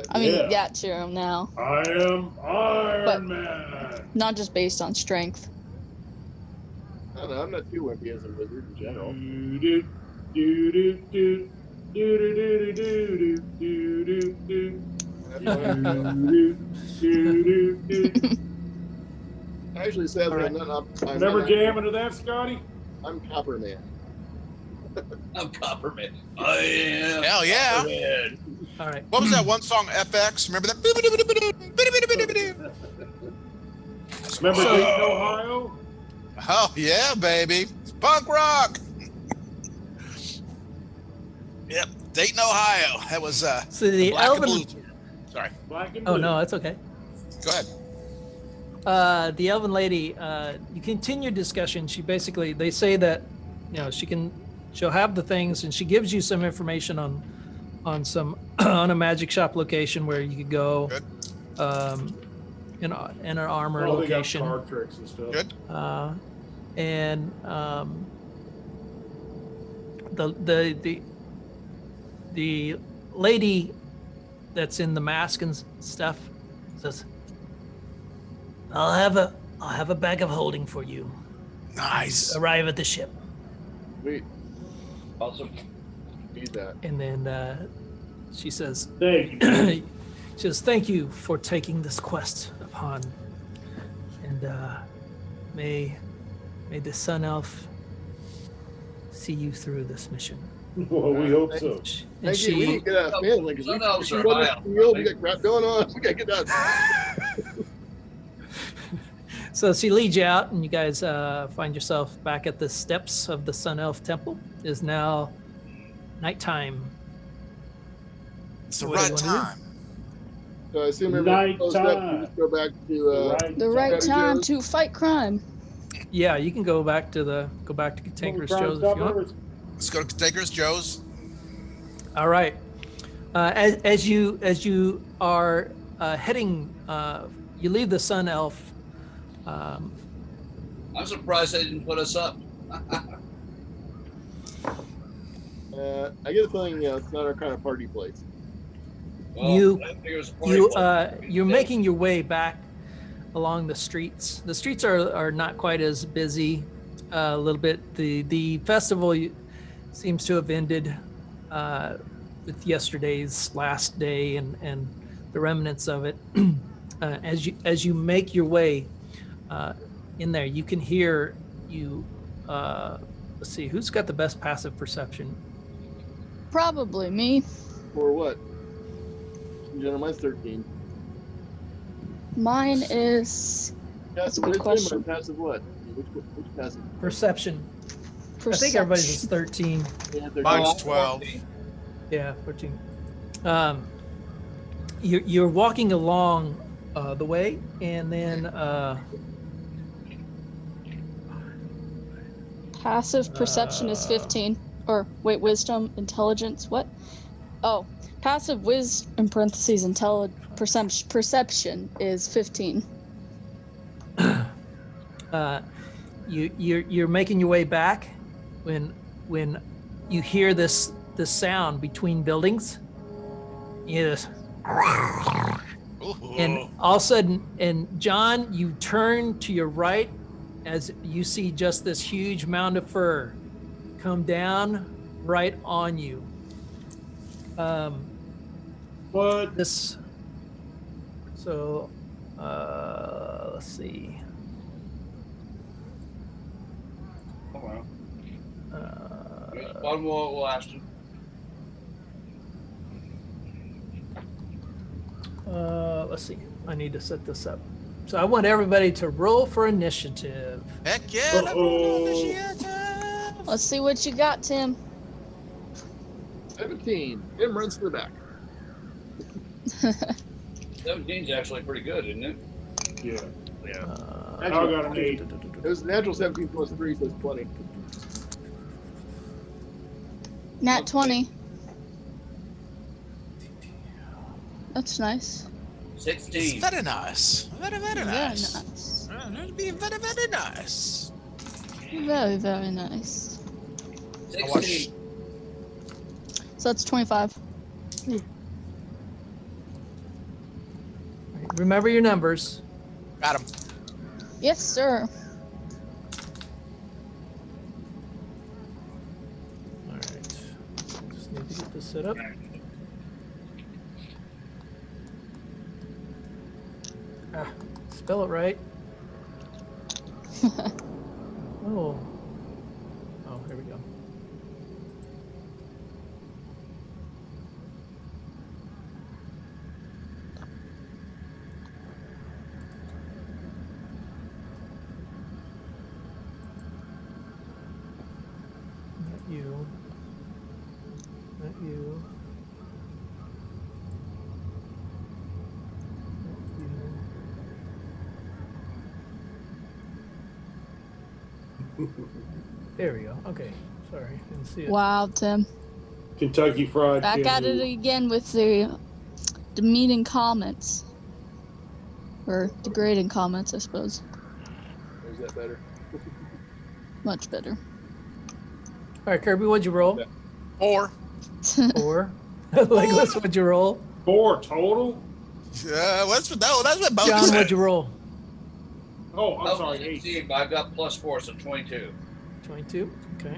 I mean, Yeah. yeah, true, now. I am Iron But- Man. Not just based on strength. I don't know. I'm not too wimpy as a wizard in general. Do do do do do do do do do do do do. Actually, sadly, All I'm not. I'm Never not, jamming to that, Scotty? I'm Copper Man. I'm Copperman. I am. Hell yeah. Copperman. All right. What was that one song, FX? Remember that? Remember So- Dayton, Ohio? Oh, yeah, baby. Punk rock. Yep, Dayton, Ohio. That was So the Black and elven. Blue. Sorry, Black and Oh blue. no, that's okay. go ahead. The elven lady. You continue discussion. She basically, they say that, she'll have the things, and she gives you some information on some on a magic shop location where you could go. Good. In an armor Oh, they got location. card tricks and stuff. Good. And the lady that's in the mask and stuff says, I'll have a bag of holding for you. Nice. Arrive at the ship. Sweet. Awesome. Need that. And then she says, Thank you. she says, thank you for taking this quest upon, and may the Sun Elf see you through this mission. Well, we hope so. And Thank you. We need to get out of family because Sun elves we are got high up. we got crap going on. We gotta get out. So she leads you out, and you guys find yourself back at the steps of the Sun Elf Temple. It is now nighttime. It's the What do you right wanna do? time. So I assume everyone closed up. Nighttime. We just go back to The right Debbie time Joe's. to fight crime. Yeah, you can go back to Cantankerous Joe's if you want. Let's go to Taker's Joe's. All right. As you are heading, you leave the Sun Elf. I'm surprised they didn't put us up. I get a feeling it's not our kind of party place. You- I think it was a party. You're making your way back along the streets. The streets are not quite as busy. A little bit. The festival seems to have ended with yesterday's last day and the remnants of it. As you make your way in there, you can hear you. Let's see, who's got the best passive perception? Probably me. For what? Mine's 13. Mine is That's a Passive good wisdom or question. passive what? Which passive? Perception. I think everybody's is 13. Yeah, they're Mine's not- 12. Yeah, 14. You're walking along the way, and then Passive perception is 15. Or wait, wisdom, intelligence, what? Oh, passive wisdom in parentheses perception is 15. you're making your way back when you hear this sound between buildings. Yes. And all of a sudden, and John, you turn to your right as you see just this huge mound of fur come down right on you. What? This. So, let's see. Oh, wow. One more will ask you. Let's see. I need to set this up. So I want everybody to roll for initiative. Heck yeah. Let's roll initiative. Let's see what you got, Tim. 17. Tim runs to the back. 17's actually pretty good, isn't it? Yeah. Yeah. I got an 8. It was natural 17 plus 3, so it's 20. Nat 20. That's nice. 16. Very nice. Very, very Very nice. nice. That'd be very, very nice. Very, very nice. 16. So that's 25. Remember your numbers. Got him. Yes, sir. All right. Just need to get this set up. Spell it right. Oh. Oh, here we go. Not you. Not you. There we go. Okay. Sorry. Didn't see it. Wow, Tim. Kentucky Fried Back Chicken. at it again with the demeaning comments. Or degrading comments, I suppose. Is that better? Much better. All right, Kirby, what'd you roll? 4. 4. Legolas, what'd you roll? 4 total? That's what both John, said. what'd you roll? Oh, I'm sorry, 8. 16, but I've got plus 4, so 22. 22. Okay.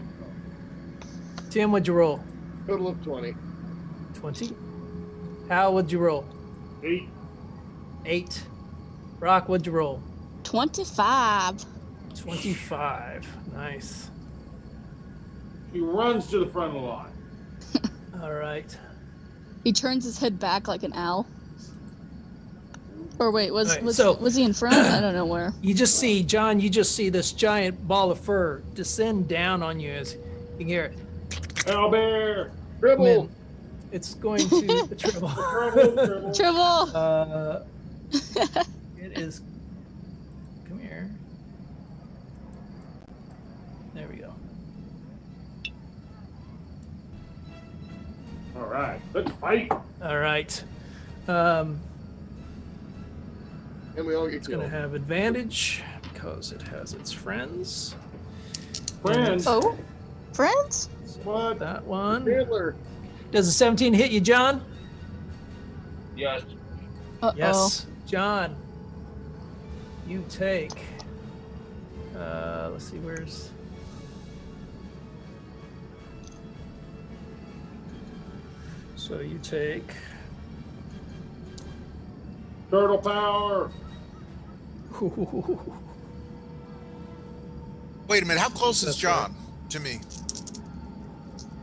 Tim, what'd you roll? Total of 20. 20. Hal, what'd you roll? 8. 8. Rock, what'd you roll? 25. 25. Nice. He runs to the front of the line. All right. He turns his head back like an owl. Or wait, was All right, was he in front? I don't know where. You just see, John, you just see this giant ball of fur descend down on you as you can hear it. Owlbear! Dribble! Man, it's going to triple. Tribble! It is. Come here. There we go. All right, let's fight. All right. And we all get It's going to killed. have advantage because it has its friends. Friends. Oh, friends? What? That one. Chandler. Does a 17 hit you, John? Yes. Uh-oh. Yes. John, you take. Let's see, where's. So you take. Turtle power. Wait a minute. How close is John to me?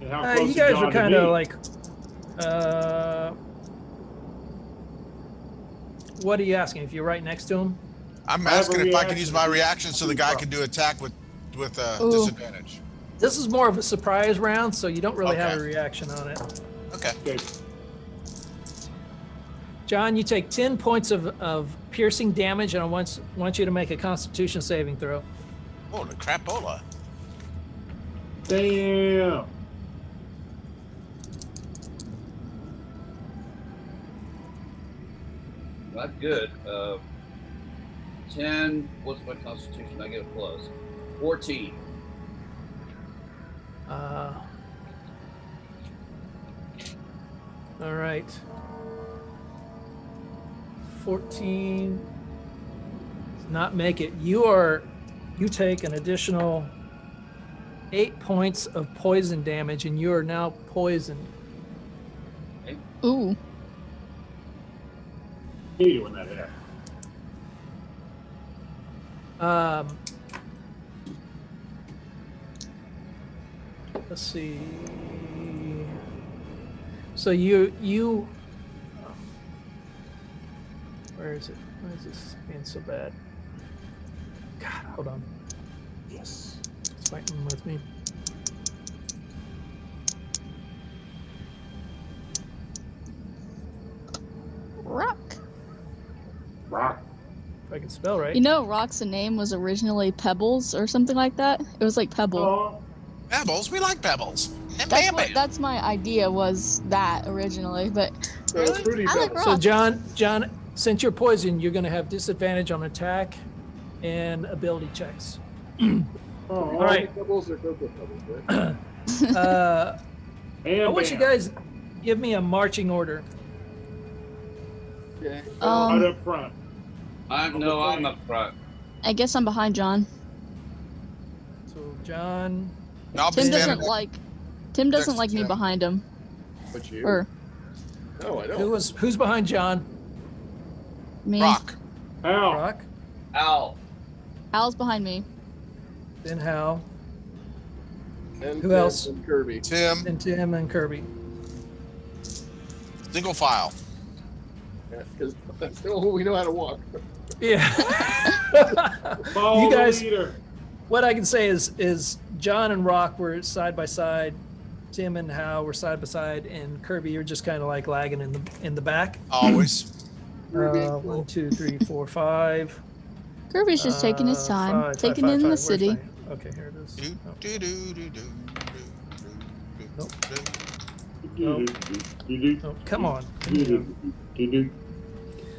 And how close You is guys John are to kind of me? like. What are you asking? If you're right next to him? I'm I have a asking if I can reaction. use my reaction so the guy can do attack with Ooh. disadvantage. This is more of a surprise round, so you don't really have a Okay. reaction on it. Okay. Okay. John, you take 10 points of piercing damage, and I want you to make a Constitution saving throw. Holy crapola. Damn. Not good. 10. What's my constitution? I get a plus. 14. All right. 14 does not make it. You take an additional 8 points of poison damage, and you are now poisoned. Ooh. What are you doing that there? Let's see. So you where is it? Why is this being so bad? God, hold on. Yes. It's fighting with me. Rock. Rock. If I can spell right. You know, Rock's name was originally Pebbles or something like that. It was like Pebble. Oh, Pebbles, we like pebbles. And Bam Bam. That's my idea was that originally, but So Fruity I like Pebbles. So Rock. John, since you're poisoned, you're going to have disadvantage on attack and ability checks. all right. Pebbles are Cocoa Pebbles, right? And I want you guys give me a marching order. Okay. right up front. I'm up front. I guess I'm behind John. So John, I'll be Tim standing doesn't like me Tim. behind him. But you? Or No, I don't. who's behind John? me. Rock. Ow. Rock, Ow. Al's behind me. then Hal, And Who Tim else? And Kirby. Tim. then Tim, and Kirby. Single file. Because that's the only way we know how to walk. Yeah. Follow You guys- the leader. What I can say is John and Rock were side by side, Tim and Hal were side by side, and Kirby, you're just kind of like lagging in the back. Always. 1, 2, 3, 4, 5. Kirby's just taking his time, Five, taking five, in five. the Where's city. my- Okay, here it is. Do, Oh. do, do, do, do, do, do, do, do. Oh, come on.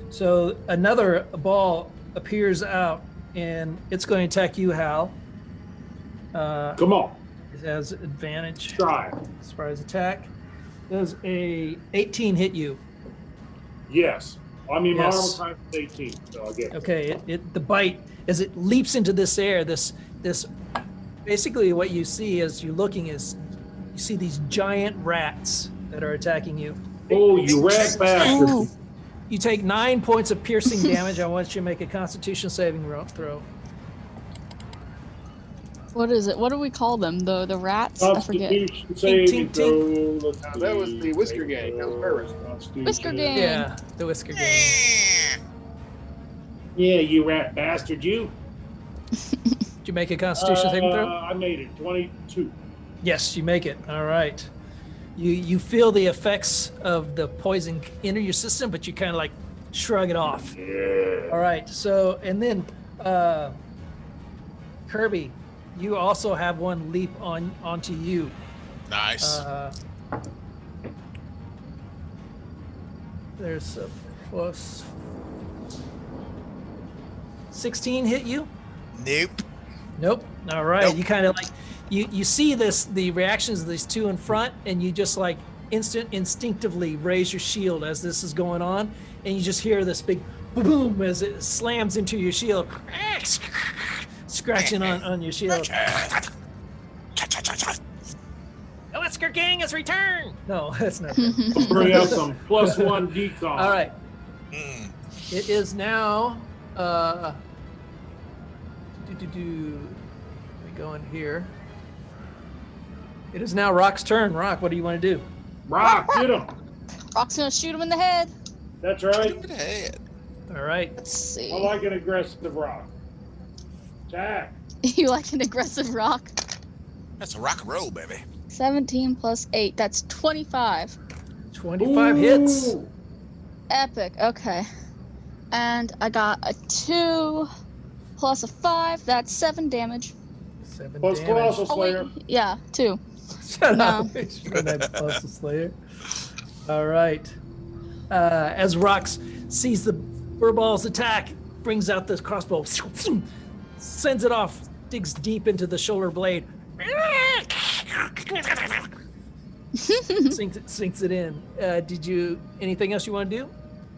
So another ball appears out, and it's going to attack you, Hal. Come on. It has advantage. Try. Surprise attack. Does a 18 hit you? Yes. I mean, my Yes. armor time is 18, so I get it. Okay. The bite as it leaps into this air. This basically what you see as you're looking is you see these giant rats that are attacking you. Oh, you rat bastard. Ooh. You take 9 points of piercing damage. I want you to make a Constitution saving throw. What is it? What do we call them? The rats? I forget. Constitution saving tink. throw. Let's Now, that was see. the Whisker Gang. That was Paris. Constitution. Whisker Gang. Yeah, the Whisker Gang. Yeah, you rat bastard, you. Did you make a Constitution saving throw? I made it. 22. Yes, you make it. All right. You feel the effects of the poison enter your system, but you kind of like shrug it off. Yeah. All right. So, and then Kirby, you also have one leap onto you. Nice. There's a plus 16 hit you? Nope. Nope. All right. Nope. You kind of like you see the reactions of these two in front, and you just like instinctively raise your shield as this is going on, and you just hear this big boom as it slams into your shield, scratching on your shield. The Whisker Gang has returned. No, that's not. That. Bring out some +1 decon. All right. Mm. It is now. Let me go in here. It is now Rock's turn. Rock, what do you want to do? Rock, get him. Rock's gonna shoot him in the head. That's right. Good head. All right. Let's see. I like an aggressive rock. Jack. You like an aggressive rock? That's a rock and roll, baby. 17 plus 8. That's 25. 25 hits. Ooh. Epic. Okay. And I got a 2 plus a 5. That's 7 damage. 7 Plus damage. Colossal Oh, wait. Slayer. Yeah, 2. Shut No. up. That Colossal Slayer. All right. As Rox sees the Burball's attack, brings out this crossbow, sends it off, digs deep into the shoulder blade. sinks it in. Did you anything else you want to do?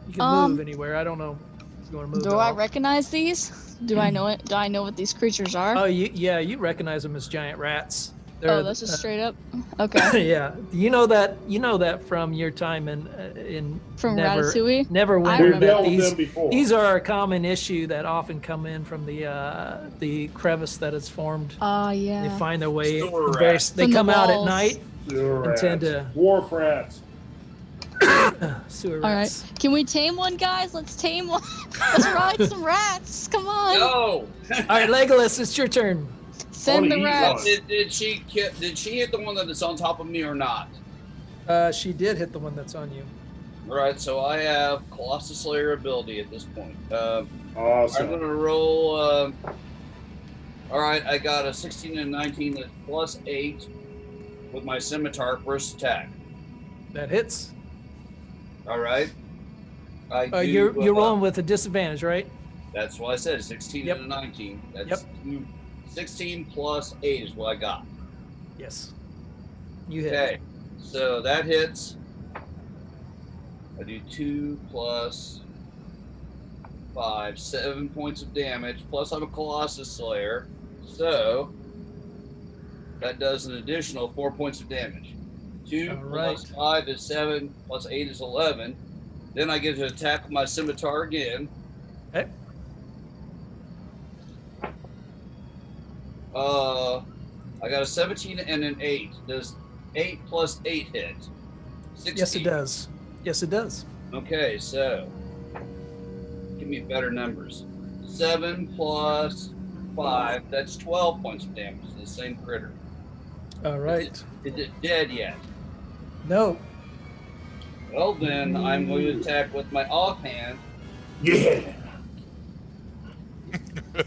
You can move anywhere. I don't know if you want to move. Do I recognize these? Do I know it? Do I know what these creatures are? Oh, you recognize them as giant rats. Oh, that's just straight up. Okay. Yeah, you know that from your time in From Ratatouille? I Neverwinter. remember. That Dealt with them before. these are a common issue that often come in from the crevice that is formed. Oh, They yeah. find their way. Sewer in various- They From the come out at walls. night. Sewer Intend rats. to- Dwarf rats. Sewer All right. rats. Can we tame one, guys? Let's tame one. Let's ride some rats. Come on. No. All right, Legolas, it's your turn. Send the Eat rats. one. Did she hit the one that's on top of me or not? She did hit the one that's on you. All right, so I have Colossus Slayer ability at this point. I'm Awesome. gonna roll. All right, I got a 16 and 19. That's plus 8 with my scimitar first attack. That hits. All right. You're rolling with a disadvantage, right? That's what I said. 16 Yep. and a 19. That's Yep. 16 plus 8 is what I got. Yes. You hit. Okay, so that hits. I do 2 plus 5, 7 points of damage. Plus I'm a Colossus Slayer, so that does an additional 4 points of damage. 2 All plus right. 5 is 7, plus 8 is 11. Then I get to attack with my scimitar again. Okay. I got a 17 and an 8. Does 8 plus 8 hit? 16. Yes, it does. Yes, it does. Okay, so give me better numbers. 7 plus 5, that's 12 points of damage to the same critter. All right. Is it dead yet? No. Well, then I'm going to attack with my offhand. Yeah.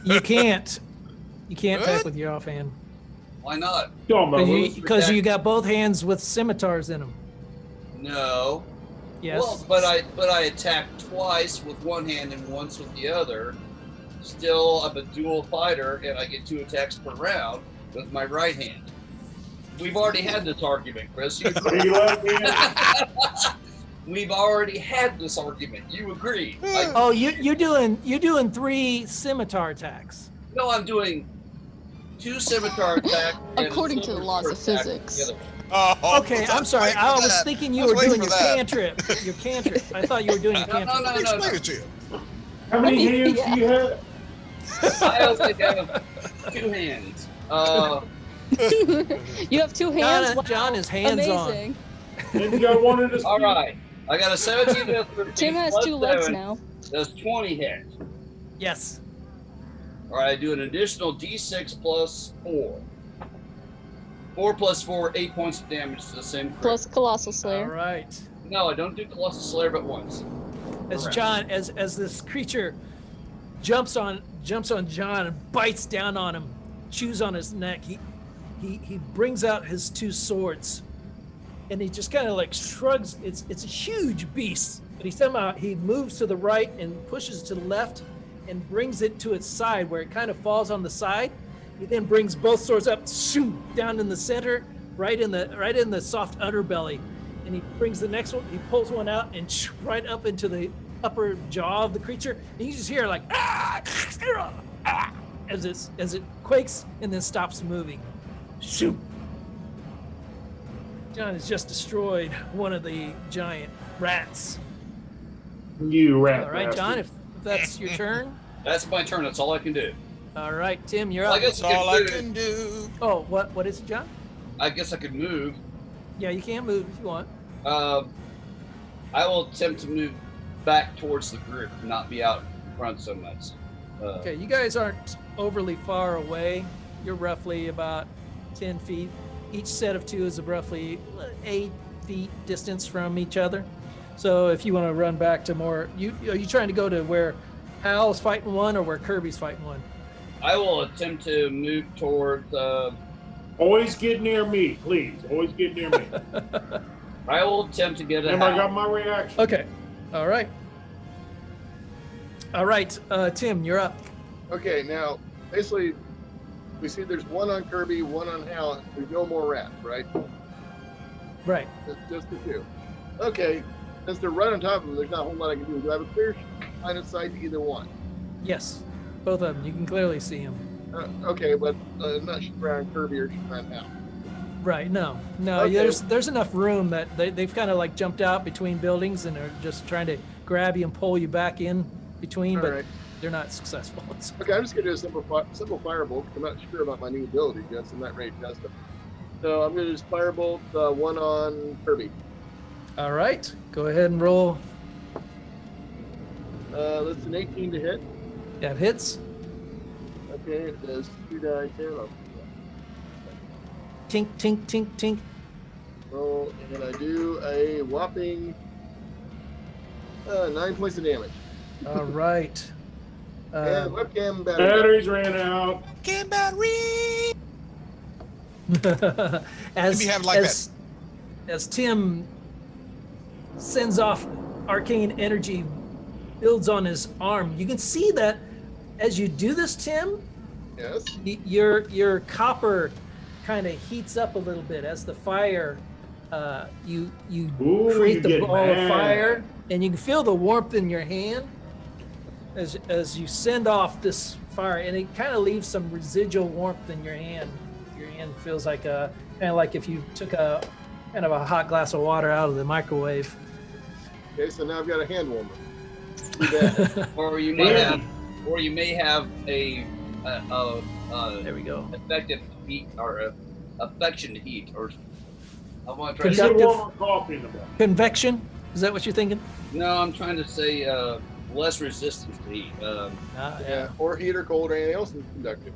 You can't. You can't attack What? with your offhand. Why not? Come on, Because you got both hands with scimitars in them. No. Yes. Well, but I attacked twice with one hand and once with the other. Still, I'm a dual fighter, and I get 2 attacks per round with my right hand. We've already had this argument, Chris. You He left me. We've already had this argument. You agree? Oh, you're doing 3 scimitar attacks. No, I'm doing 2 scimitar attacks. and a According to the laws of scimitar attack physics. together. Oh, Okay, I I'm sorry. waiting for I was that. thinking you I was were waiting doing your for that. cantrip. Your cantrip. I thought you were doing your No, cantrip. no, Let me no, explain no. it to you. How many hands do you have? I only have 2 hands. You have 2 hands? Wow. John is hands-on. Amazing. And you got one in this. All right. I got a 17 and a 13. Tim has plus 2 legs 7. now. That's 20 hits. Yes. All right, I do an additional D6 plus 4. 4 plus 4, 8 points of damage to the same crit. Plus Colossal All Slayer. right. No, I don't do Colossus Slayer but once. As Correct. John, as this creature jumps on John and bites down on him, chews on his neck, he brings out his 2 swords, and he just kind of like shrugs. It's a huge beast, but he moves to the right and pushes to the left, and brings it to its side where it kind of falls on the side. He then brings both swords up, shoot, down in the center, right in the soft underbelly, and he brings the next one. He pulls one out and right up into the upper jaw of the creature. And you just hear like as it quakes and then stops moving. Shoot! John has just destroyed one of the giant rats. You rat. All right, bastard. John, if that's your turn. That's my turn. That's all I can do. All right, Tim, you're Well, I up. guess That's all I move. can do. Oh, what is it, John? I guess I could move. Yeah, you can move if you want. I will attempt to move back towards the group, not be out in front so much. Okay, you guys aren't overly far away. You're roughly about 10 feet. Each set of two is roughly 8 feet distance from each other. So if you want to run back to more, are you trying to go to where Hal's fighting one or where Kirby's fighting one? I will attempt to move towards. Always get near me, please. Always get near me. I will attempt to get a. And I got my reaction. Okay. All right. All right, Tim, you're up. Okay, now basically, we see there's one on Kirby, one on Hal. There's no more rats, right? Right. Just the two. Okay, since they're right on top of them, there's not a whole lot I can do. Do I have a clear line of sight to either one? Yes, both of them. You can clearly see them. Okay, but I'm not sure on Kirby or on Hal. Right. No. Okay. There's enough room that they've kind of like jumped out between buildings and are just trying to grab you and pull you back in between, All but right. they're not successful. Okay, I'm just going to do a simple firebolt because I'm not sure about my new ability yet, so I'm not ready to test it. So I'm going to just firebolt one on Kirby. All right. Go ahead and roll. That's an 18 to hit. That hits. Okay, it does 2 dice here. Tink, tink, tink, tink. Roll, and I do a whopping 9 points of damage. All right. And webcam battery. Batteries ran out. Can battery. as, Maybe have it like as Tim sends off arcane energy, builds on his arm, you can see that as you do this, Tim, Yes. your copper kind of heats up a little bit as the fire. You Ooh, create you the get ball of mad. fire, and you can feel the warmth in your hand as you send off this fire, and it kind of leaves some residual warmth in your hand. Your hand feels like kind of like if you took a kind of a hot glass of water out of the microwave. Okay, so now I've got a hand warmer. Do that. Or you may have a There we go. effective heat or affection heat, or I want to try You to. get Conductive- warmer coffee in the morning. Convection? Is that what you're thinking? No, I'm trying to say less resistance to heat. Yeah, or heat or cold or anything else is conductive.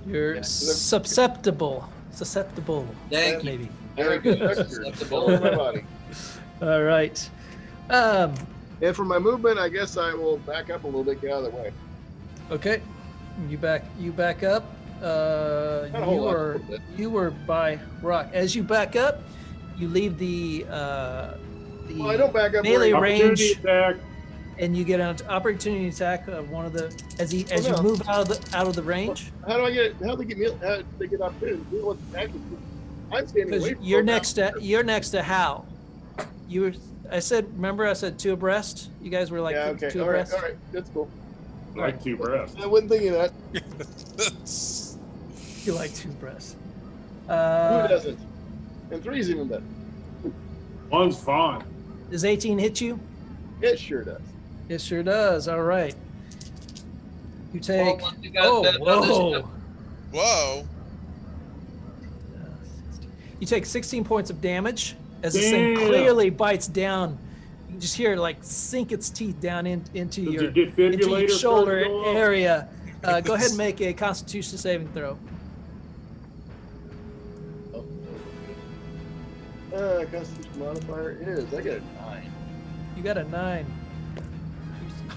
You're Yeah. susceptible. Thank you. Maybe. Very good. Susceptible in my body. All right. And for my movement, I guess I will back up a little bit, get out of the way. Okay. You back up. Not a whole lot, a little bit. You were by rock. As you back up, you leave the Well, I don't back up melee where range, Opportunity attack. and you get an opportunity attack of one of the as you no. move out of the range. How do they get me? How do they get opportunity? We want to attack them. I'm standing Because away from you're them. you're next to Hal. You were. I said two abreast. You guys were like Yeah, okay. two All right, abreast. all right. That's cool. Like two breaths. I wasn't thinking of that. You like two abreast. Who doesn't? And three's even better. One's fine. Does 18 hit you? It sure does. It sure does. All right. You take. Well, you got that- whoa. Whoa. You take 16 points of damage as this thing Damn. clearly bites down. You can just hear it like sink its teeth down into Does your the defibrillator shoulder start to go off? area. Go ahead and make a Constitution saving throw. Constitution modifier is. I got a 9. You got a 9.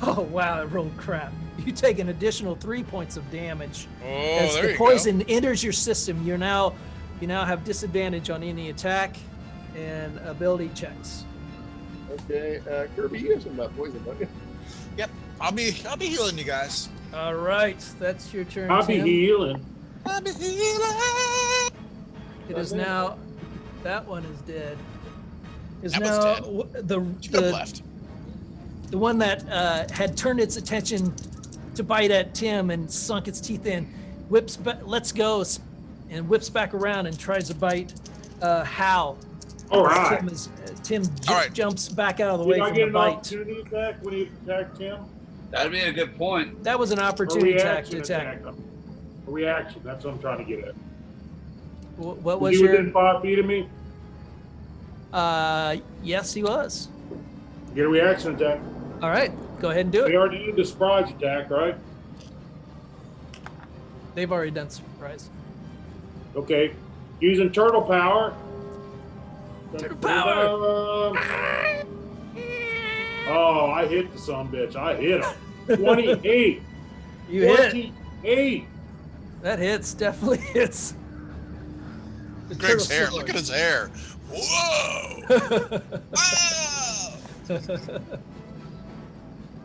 Oh wow! It rolled crap. You take an additional 3 points of damage Oh, as there the you poison enters your system. You now have disadvantage on any attack and ability checks. Okay, Kirby, you have some about poison, don't you? go. I'll be healing you guys. All right, that's your turn. I'll be Tim. healing. I'll be healing. It is now. That one is dead. Is That was now dead. the Two up left. the one that had turned its attention to bite at Tim and sunk its teeth in, lets go and whips back around and tries to bite Hal. All right. Tim All right. jumps back out of the way Did I from get the an bite. opportunity attack when he attacked him? That'd be a good point. That was an Or opportunity attack reaction to attack. him? A reaction. That's what I'm trying to get at. What Was was he your? within 5 feet of me? Yes, he was. Get a reaction attack. All right, go ahead and do We it. already did the surprise attack, right? They've already done surprise. Okay. Using turtle power. Turtle power. Oh, I hit the son-bitch. I hit him. 28. You hit. 28. That hits. Definitely hits. The Greg's turtle hair. Look at his hair. Whoa! Wow!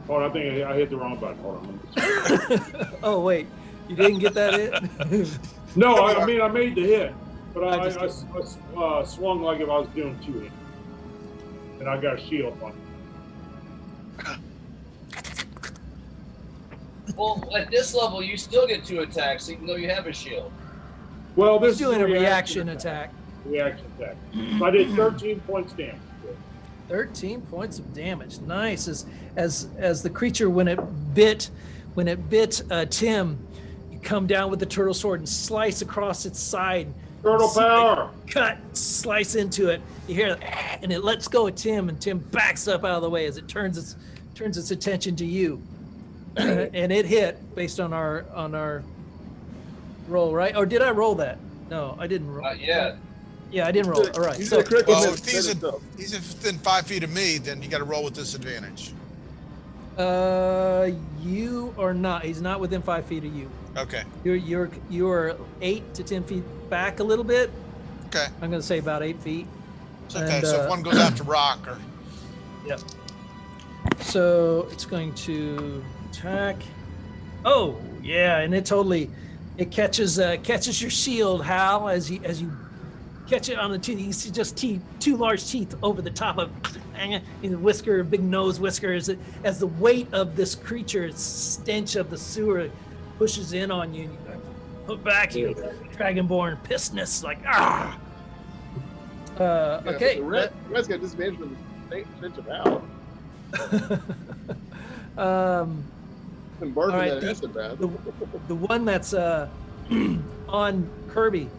Hold on, I think I hit the wrong button. Hold on. Oh wait, you didn't get that hit? No, I mean I made the hit, but I just swung like if I was doing 2 hits, and I got a shield on it. Well, at this level, you still get 2 attacks, even though you have a shield. Well, this He's doing is a reaction attack. Reaction attack. So I did 13 points damage. 13 points of damage. Nice. As the creature when it bit Tim, you come down with the turtle sword and slice across its side. Turtle power. Cut, slice into it. You hear, and it lets go of Tim, and Tim backs up out of the way as it turns its attention to you, and it hit based on our roll, right? Or did I roll that? No, I didn't roll. Not yet. Yeah, I didn't roll. All right. You So did a critical Well, hit, if he's hit himself. within 5 feet of me, then you got to roll with disadvantage. you are not. He's not within 5 feet of you. Okay. You're 8 to 10 feet back a little bit. Okay. I'm gonna say about 8 feet. It's okay. And, So if one goes after rock or Yep. So it's going to attack. Oh yeah, and it catches your shield, Hal, as you catch it on the teeth. You see just two large teeth over the top of the whisker, big nose whisker, as the weight of this creature's stench of the sewer pushes in on you. And you put back, you Dragonborn pissedness, like ah. Yeah, Okay. but the Red's got disadvantage with the stench of Al. And barking all right, that acid bath. the one that's on Kirby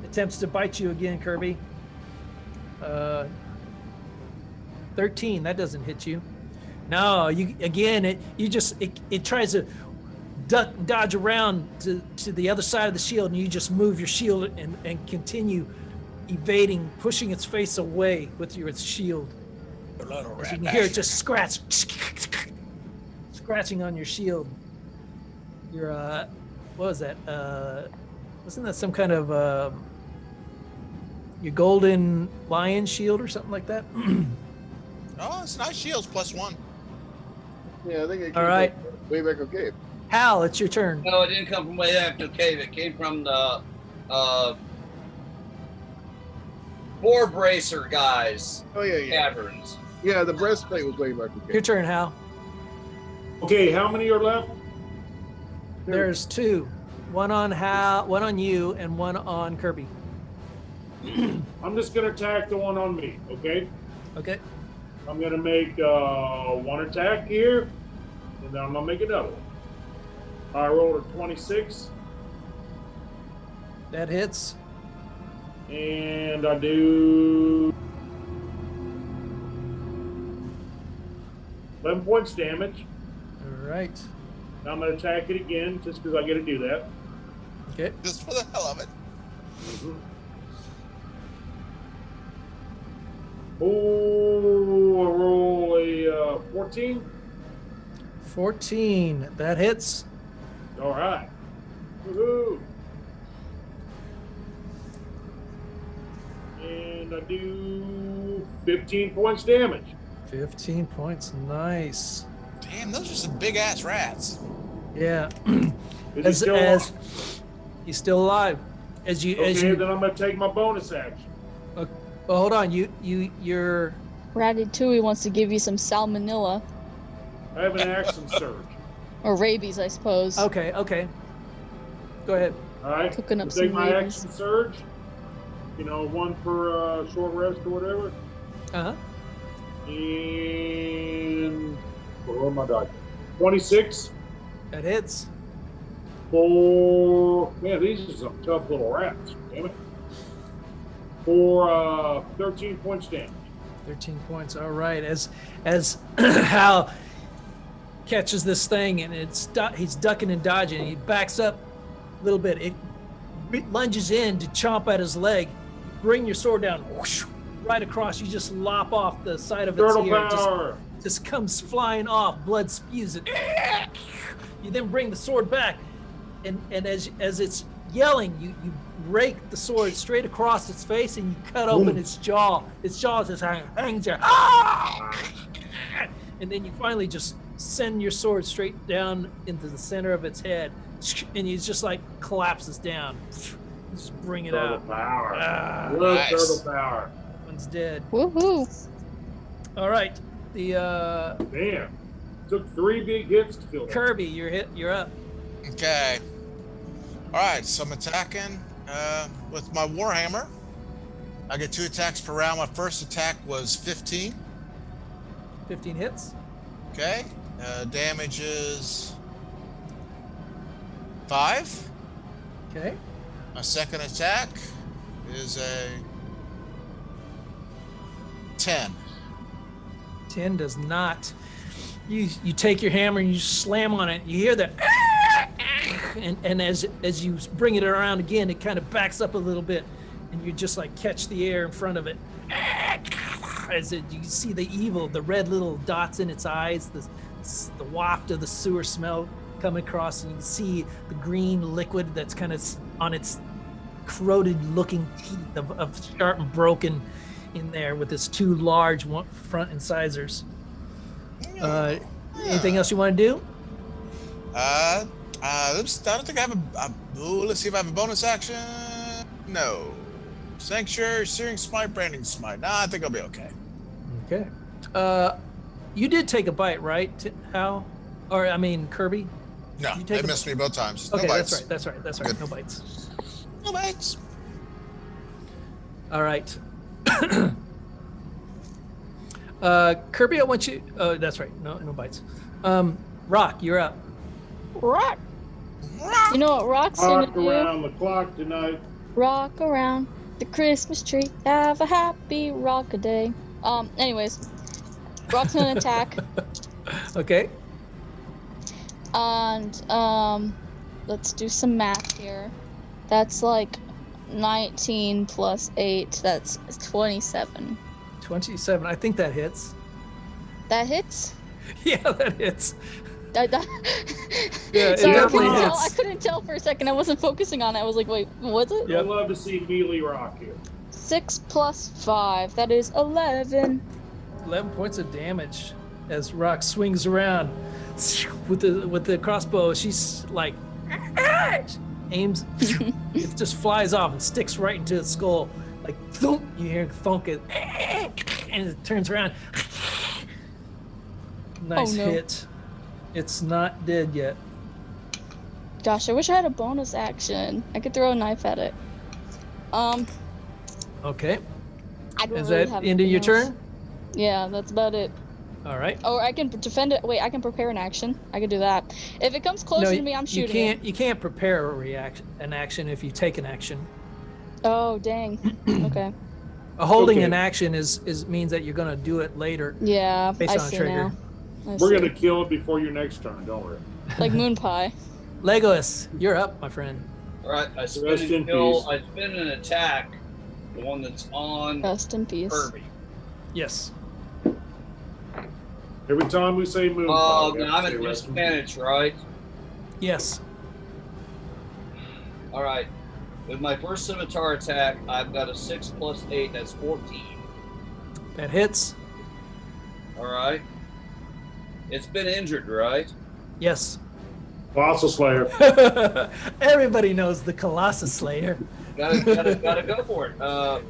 attempts to bite you again, Kirby. 13, that doesn't hit you. No, it tries to dodge around to the other side of the shield, and you just move your shield and continue evading, pushing its face away with your shield. As you can hear it just scratching on your shield. Your what was that? Wasn't that some kind of your golden lion shield or something like that? oh, it's nice shields +1. Yeah, I think it All came right. from way back okay. Hal, it's your turn. No, it didn't come from way back to cave. It came from the boar bracer guys. Oh yeah. Caverns. Yeah, the breastplate was way back Your okay. turn, Hal. Okay, how many are left? There's 2. One on Hal, one on you, and one on Kirby. I'm just gonna attack the one on me, okay? Okay. I'm gonna make one attack here, and then I'm gonna make another one. I rolled a 26, That hits. and I do 11 points damage. All right. Now I'm gonna attack it again, just because I get to do that. Okay. Just for the hell of it. Oh, I roll a 14. 14. That hits. All right. Woohoo! And I do 15 points damage. 15 points. Nice. Damn, those are some big ass rats. Yeah. Is he still alive? He's still alive. As you then I'm gonna take my bonus action. well, hold on. You're Ratatouille wants to give you some salmonella I have an action surge. or rabies, I suppose. okay. Go ahead. All right. Cooking up I'll take some my rabies. action surge. One for short rest or whatever. Uh-huh. And what am I die? 26 That hits. for these are some tough little rats. Damn it. For 13 points damage. 13 points. All right. As Hal catches this thing and he's ducking and dodging. He backs up a little bit. It lunges in to chomp at his leg. Bring your sword down, whoosh, right across. You just lop off the side of its Turtle ear. power. Just comes flying off. Blood spews it. You then bring the sword back, and as it's yelling, you rake the sword straight across its face, and you cut open its jaw. Its jaw just hangs there. And then you finally just send your sword straight down into the center of its head, and it just like collapses down. You just bring it Turtle out. power. Love Nice. turtle power. One's dead. Woohoo! All right, the Damn. Took 3 big hits to kill that. Kirby, you're up. Okay. All right, so I'm attacking with my Warhammer. I get 2 attacks per round. My first attack was 15. 15 hits. Okay. Damage is 5. Okay. My second attack is a 10. 10 does not. You take your hammer and you slam on it. You hear that, and as you bring it around again, it kind of backs up a little bit, and you just like catch the air in front of it. As you see the evil, the red little dots in its eyes, the waft of the sewer smell coming across, and you can see the green liquid that's kind of on its corroded-looking teeth of sharp and broken in there with its 2 large front incisors. Anything else you want to do? I don't think I have let's see if I have a bonus action. No. Sanctuary, Searing Smite, Branding Smite. Nah, I think I'll be okay. Okay. You did take a bite, right, Hal? Or, I mean, Kirby? No, You they take a- missed me both times. Okay, No bites. that's right. Good. No bites. No bites. All right. Kirby, I want you. Oh, that's right. No bites. Rock, you're up. Rock. You know what Rock's gonna Rock do? around the clock tonight. Rock around the Christmas tree. Have a happy rock-a-day. Anyways, Rock's gonna attack. Okay. And let's do some math here. That's like 19 plus 8. That's 27. 27. I think that hits. That hits? Yeah, that hits. Yeah, it Sorry, definitely I hits. couldn't tell for a second. I wasn't focusing on it. I was like, wait, was it? Yep. I'd love to see melee rock here. 6 plus 5. That is 11. 11 points of damage as Rock swings around with the crossbow. She's like aims, it just flies off and sticks right into its skull. Like thunk, you hear thunk it, and it turns around. Nice Oh, no. hit. It's not dead yet. Gosh, I wish I had a bonus action. I could throw a knife at it. Okay. I don't Is really that have end of anything your else. turn? Yeah, that's about it. All right. Or I can defend it. Wait, I can prepare an action. I can do that. If it comes closer to me, I'm shooting. You can't prepare an action if you take an action. Oh, dang. Okay. A holding Okay. an action is means that you're gonna do it later. Yeah, Based I on a see trigger. now. I We're see. gonna kill it before your next turn. Don't worry. Like Moonpie. Legolas, you're up, my friend. All right, I spin Rest and in kill. peace. I spin an attack, the one that's on Rest in peace. Kirby. Yes. Every time we say moon, Oh, no, I'm at disadvantage, right? Yes. All right. With my first scimitar attack, I've got a 6 plus 8. That's 14. That hits. All right. It's been injured, right? Yes. Fossil Slayer. Everybody knows the Colossus Slayer. Gotta go for it.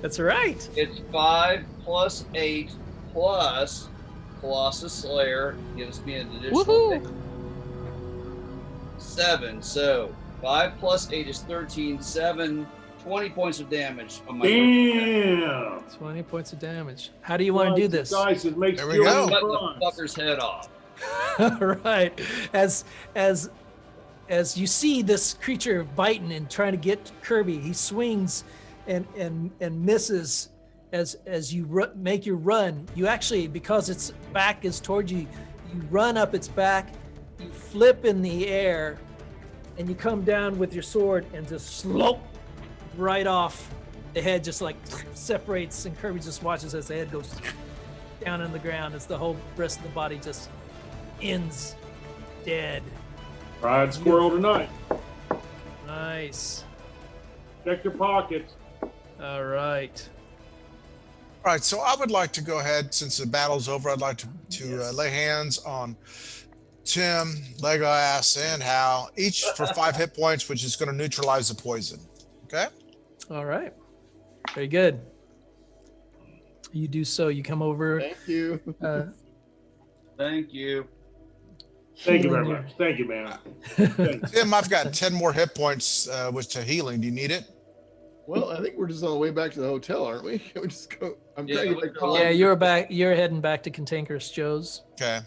That's right. It's 5 plus 8 plus Colossus Slayer gives me an additional Woohoo! 7. So 5 plus 8 is 13. 7, 20 points of damage on my Damn. 20 points of damage. How do you want to do this? Dice, it makes There we you go. in Cut the front. fucker's head off. Right. As you see this creature biting and trying to get Kirby, he swings and misses as you make your run, you actually, because its back is towards you, you run up its back, you flip in the air, and you come down with your sword and just slope right off. The head just like separates, and Kirby just watches as the head goes down on the ground as the whole rest of the body just ends dead. Fried squirrel tonight. Nice. Check your pockets. All right. All right, so I would like to go ahead, since the battle's over, I'd like to lay hands on Tim, Legolas, and Hal, each for 5 hit points, which is going to neutralize the poison. Okay? All right. Very good. You do so. You come over. Thank you. Thank you. Thank you healing very your- much. Thank you, man. Thank you. Tim, I've got 10 more hit points with to healing. Do you need it? Well, I think we're just on the way back to the hotel, aren't we? Can we just go? I'm Yeah, trying to get back to Yeah, you're back. You're heading back to Cantankerous Joe's. Okay.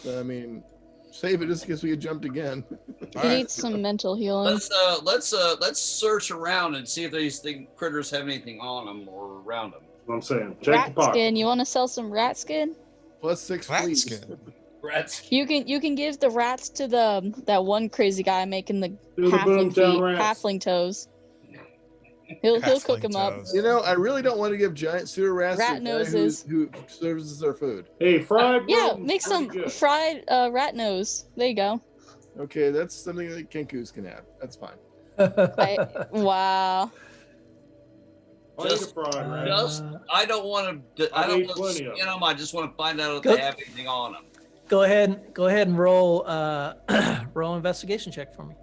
I mean, save it just in case we get jumped again. All He right. needs some mental healing. Let's search around and see if these critters have anything on them or around them. What I'm saying. Check Rat the pocket. skin. You want to sell some rat skin? Plus 6 Rat fleas. skin. Rats. You can give the rats to that one crazy guy making the Do the halfling Boomtown feet, rats. halfling toes. He'll cook Halfling them up. toes. You know, I really don't want to give giant sewer rats Rat to the guy noses. who serves our food. Hey, fried. Yeah, rodents, make some pretty good. fried rat nose. There you go. Okay, that's something that Kenkus can have. That's fine. Wow. I'll eat a fried rat. Just, I don't want to. I I've don't ate want plenty to of skin them. I just want to find out if Go- they have anything on them. Go ahead and roll roll investigation check for me.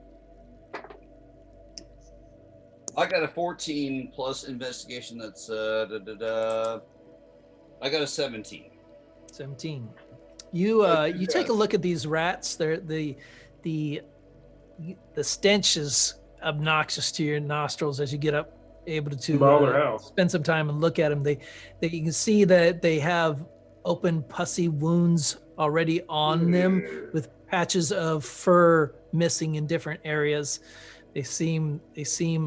I got a 14 plus investigation. That's I got a 17. 17. You you take a look at these rats. They're the stench is obnoxious to your nostrils as you get up, able to About their house. spend some time and look at them. They you can see that they have open pussy wounds already on them with patches of fur missing in different areas. They seem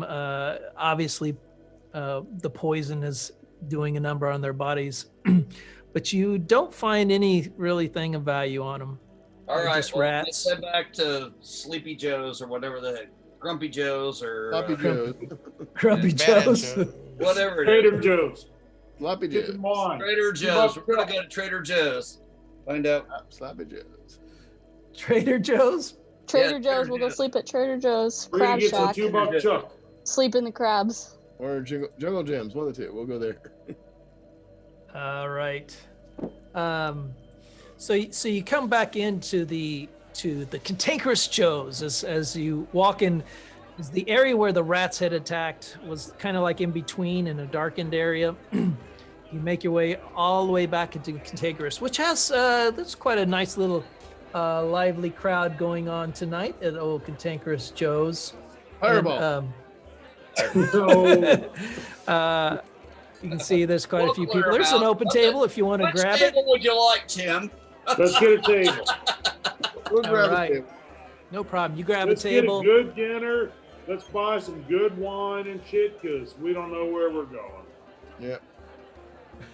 obviously the poison is doing a number on their bodies, but you don't find any really thing of value on them. All They're right, just well, rats. let's head back to Sleepy Joe's or whatever the heck, Grumpy Joe's or Sloppy Joe's. Grumpy Bad Joe's. intro. whatever it Trader is. Joe's. Sloppy Chicken Joe's. wine. Trader Joe's. bucks We're gonna up. go to Trader Joe's. Find out. Sloppy Joe's. Trader Joe's. Trader Trader Joe's. We'll go Joe's. sleep at Trader Joe's. We're gonna Crab get some Shack. $2 chuck. Sleep in the crabs. Or Jungle Gyms, one of the two. We'll go there. All right. So you come back into the Cantankerous Joe's as you walk in. Is the area where the rats had attacked was kind of like in between in a darkened area. You make your way all the way back into Cantankerous, which has that's quite a nice little lively crowd going on tonight at old Cantankerous Joe's. Fireball. And, No. you can see there's quite a few We'll clear people. There's them an out. open table if you want to Which grab it. table would you like, Tim? Let's get a table. We'll grab right. a table. No problem. You grab Let's a get a table. good dinner. Let's buy some good wine and shit because we don't know where we're going. Yeah.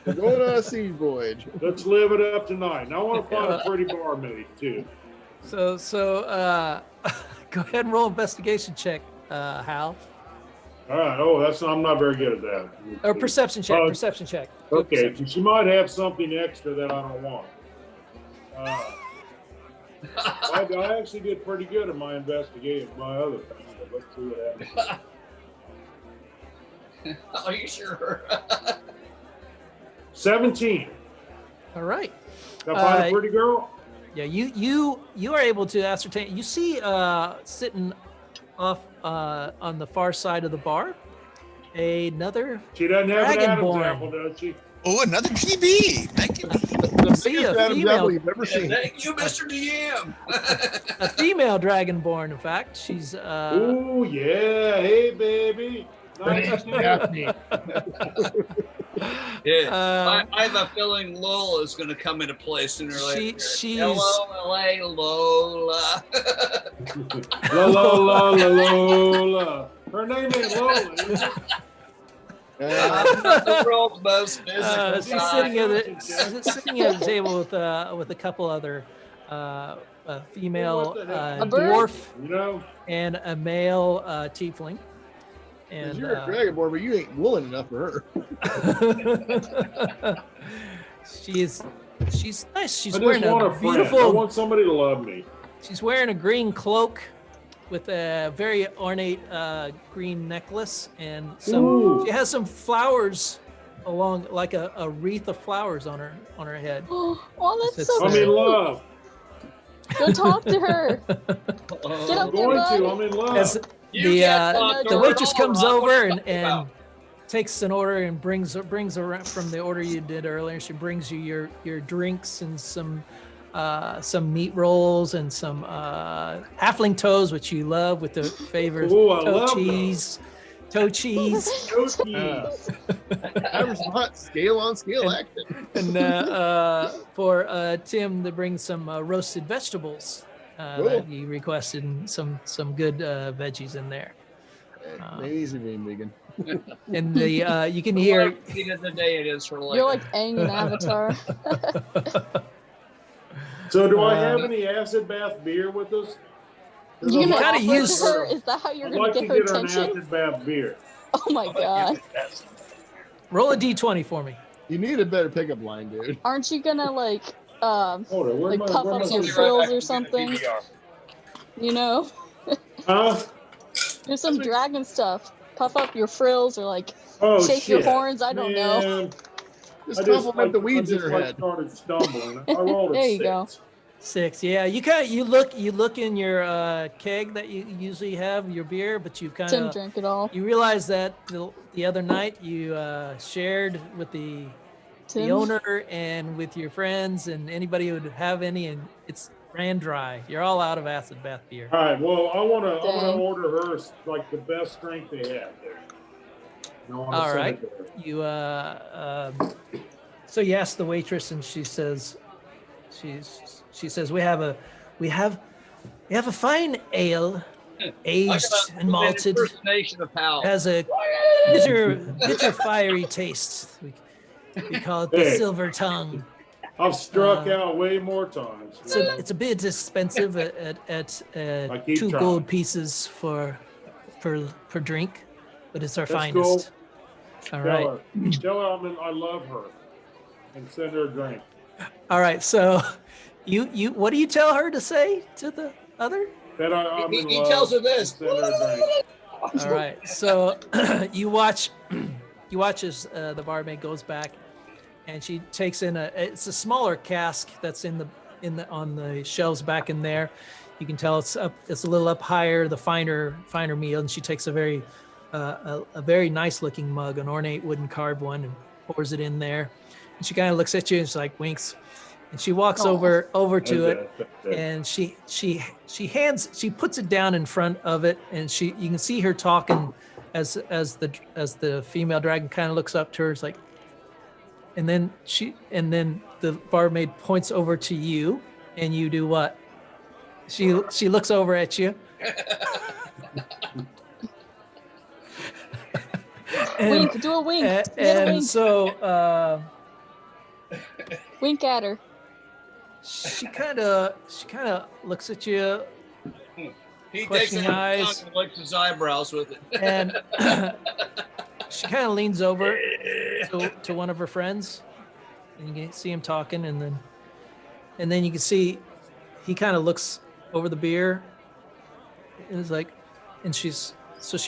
We're going on a siege voyage. Let's live it up tonight. And I want to find a pretty barmaid too. So go ahead and roll investigation check, Hal. All right. Oh, I'm not very good at that. Or perception check. Oh, Perception check. Okay, she might have something extra that I don't want. I actually did pretty good at my investigation, my other thing. But let's see what happens. Are you sure? 17. All right. Did I find Uh, a pretty girl? Yeah, you are able to ascertain. You see, sitting off on the far side of the bar, another. She doesn't have an Adam's Dragonborn. apple, does she? Oh, another PB. Thank you. You see a Biggest Adam's female, apple you've ever seen. Thank you, Mr. DM. a female dragonborn. In fact, she's. Oh yeah, hey baby. Her name's Daphne. Yeah. I have a feeling Lola is going to come into play sooner or later. she's- Hello, LA, Lola. La la la la Lola. Her name ain't Lola. Is it? The world's most physical she's guy. sitting at a table with a couple other a female What the heck? A bird? dwarf You know, and a male tiefling. And You're a Dragonborn, but you ain't woolen enough for her. she's nice. She's I wearing just want a a friend. I beautiful. want somebody to love me. She's wearing a green cloak with a very ornate green necklace and some. Ooh. She has some flowers along, like a wreath of flowers on her head. Oh, that's It's, so I'm uh, in cute. love. Go talk to her. Get I'm up there, going bud. to. I'm in love. As You can't the talk to the her waitress at all, comes Rob. over What are you and talking about? takes an order and brings around from the order you did earlier. She brings you your drinks and some meat rolls and some halfling toes, which you love, with the favorite Ooh, I toe love cheese. Toe cheese. Cookies. Average hot scale on scale action. And for Tim to bring some roasted vegetables that he requested, and some good veggies in there. Maybe he's being vegan. And the you can What hear. a feat of the day it is for You're like. like Aang in Avatar. So do I have any acid bath beer with us? 'Cause You're I'd gonna like gotta offer it use- to her? Is that how you're I'd gonna like to get her get her an attention? acid bath beer. Oh my god. Roll a d20 for me. You need a better pickup line, dude. Aren't you gonna like Hold on, where's like my, puff where's up my your cigarette? frills or something? You know? Huh? There's some dragon stuff. Puff up your frills or like Oh, shake shit. your horns, I don't know. Man, Just compliment the weeds I in just, her like, head. started stumbling. I rolled a There you 6. go. 6. Yeah, you look in your keg that you usually have your beer, but you kind Tim of drank it all. you realize that the other night you shared with the Tim? owner and with your friends and anybody who would have any, and it's ran dry. You're all out of acid bath beer. All right, well, I want Dang. to order her like the best strength they have there. And I wanna All send right. it to her. You so you ask the waitress, and she says we have a fine ale, aged and malted, Impersonation of Hal. has a bitter fiery taste. We call it the Hey. silver tongue. I've struck out way more times. It's a bit expensive at I keep 2 trying. gold pieces per drink, but it's our That's finest. cool. All right. Tell her I love her, and send her a drink. All right. So, you what do you tell her to say to the other? That I'm in He love, tells her and this. send her a drink. All right. So you watch as the barmaid goes back, and she takes in it's a smaller cask that's on the shelves back in there. You can tell it's a little up higher, the finer meal, and she takes a very nice looking mug, an ornate wooden carved one, and pours it in there. And she kind of looks at you and she's like winks, and she walks Aw. over to it, That's and she puts it down in front of it, and you can see her talking as the female dragon kind of looks up to her. It's like, and then the barmaid points over to you, and you do what? She looks over at you. Wink, do a wink. Get a And wink. so Wink at her. she kind of looks at you, He takes Questioning it eyes. and licks his eyebrows with it. and she kind of leans over to one of her friends, and you can see him talking, and then you can see he kind of looks over the beer, and is like, and she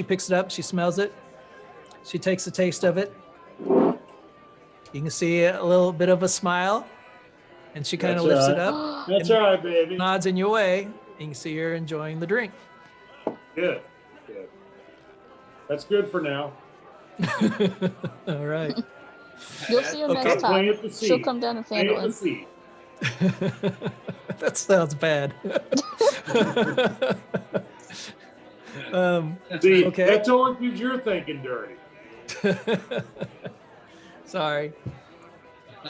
picks it up, she smells it, she takes a taste of it. You can see a little bit of a smile, and she kind of That's lifts it right. up, That's all right, baby. nods in your way, and you can see her enjoying the drink. Good. That's good for now. All right. You'll see her Okay. next time. Plant the seed. She'll come down and Plant handle the it. seed. That sounds bad. See, Okay. that's only because you're thinking dirty. Sorry.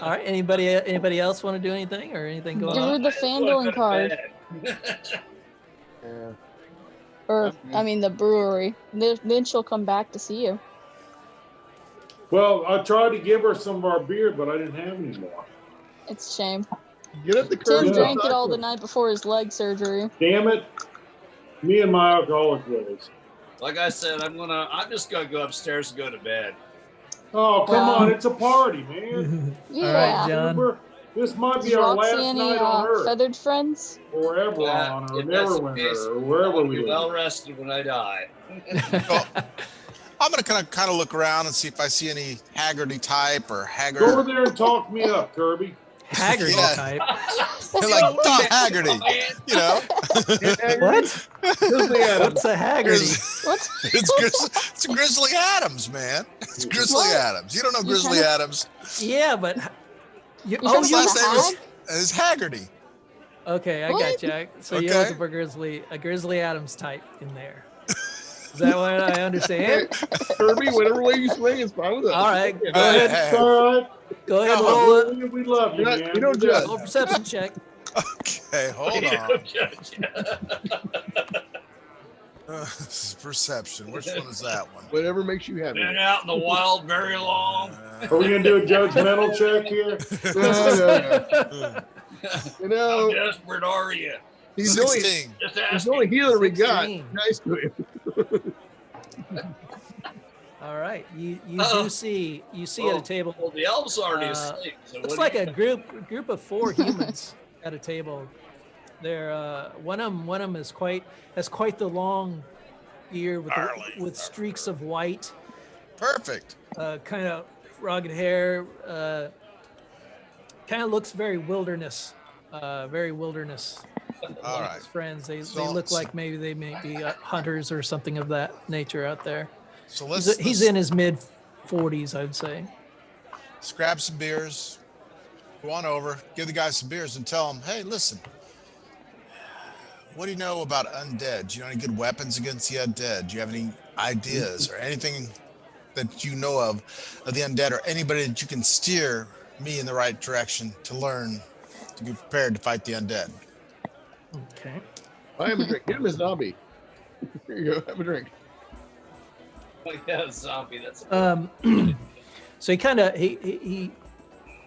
All right. Anybody else want to do anything or anything going Give on? her the Fandolin card. Yeah. Or, I mean, the brewery. Then she'll come back to see you. Well, I tried to give her some of our beer, but I didn't have any more. It's a shame. Get up the Tim curve. drank it all the night before his leg surgery. Damn it. Me and my alcoholic ways. Like I said, I'm just gonna go upstairs and go to bed. Oh, come Wow. on. It's a party, man. Yeah. All right, John. Remember, this might Does be our Roxy last any night on Earth. feathered friends? Or Eberron, or If that's the case, Neverwinter, or wherever I'll we be live. well rested when I die. I'm gonna kind of look around and see if I see any Haggerty type or Go over Haggard. there and talk me up, Kirby. Haggerty Yeah. Type. They're like Doc Haggerty, you know. What? Grizzly Adams. What's a Haggerty? What? It's Grizzly Adams, man. It's Grizzly What? Adams. You don't know You Grizzly kinda- Adams. Yeah, but You're oh, talking His you about last name Hag? is Haggerty. okay? I What? got you. So you Okay. look for a Grizzly Adams type in there. Is that what I understand? Kirby, whatever way you swing is fine with us. All right, go Hey, ahead. hey, It's all right. Go ahead. No. Roll, We love you, You're not- man. you don't judge. roll a perception check. Okay, hold on. This is perception. Which one is that one? Whatever makes you happy. Been out in the wild very long. Are we going to do a judgmental check here? No. You How know, desperate are you? he's the only, 16. Just he's ask the only healer we got. 16. Nice to him. All right, you Uh-oh. do see at Oh. a table. Well, the elves are already Uh, asleep. So Looks what like do a you- group of 4 humans at a table. They're one of them has quite the long ear with streaks of white, Perfect. kind of rugged hair. Kind of looks very wilderness. All right. His friends, they So- look like maybe they may be hunters or something of that nature out there. So He's in his mid 40s, I'd say. let's grab some beers. Go on over, give the guys some beers, and tell them, hey, listen. What do you know about undead? Do you know any good weapons against the undead? Do you have any ideas or anything that you know of the undead, or anybody that you can steer me in the right direction to learn to be prepared to fight the undead? Okay. I am a drink. Get him a zombie. Here you go. Have a drink. Yeah, zombie. That's So he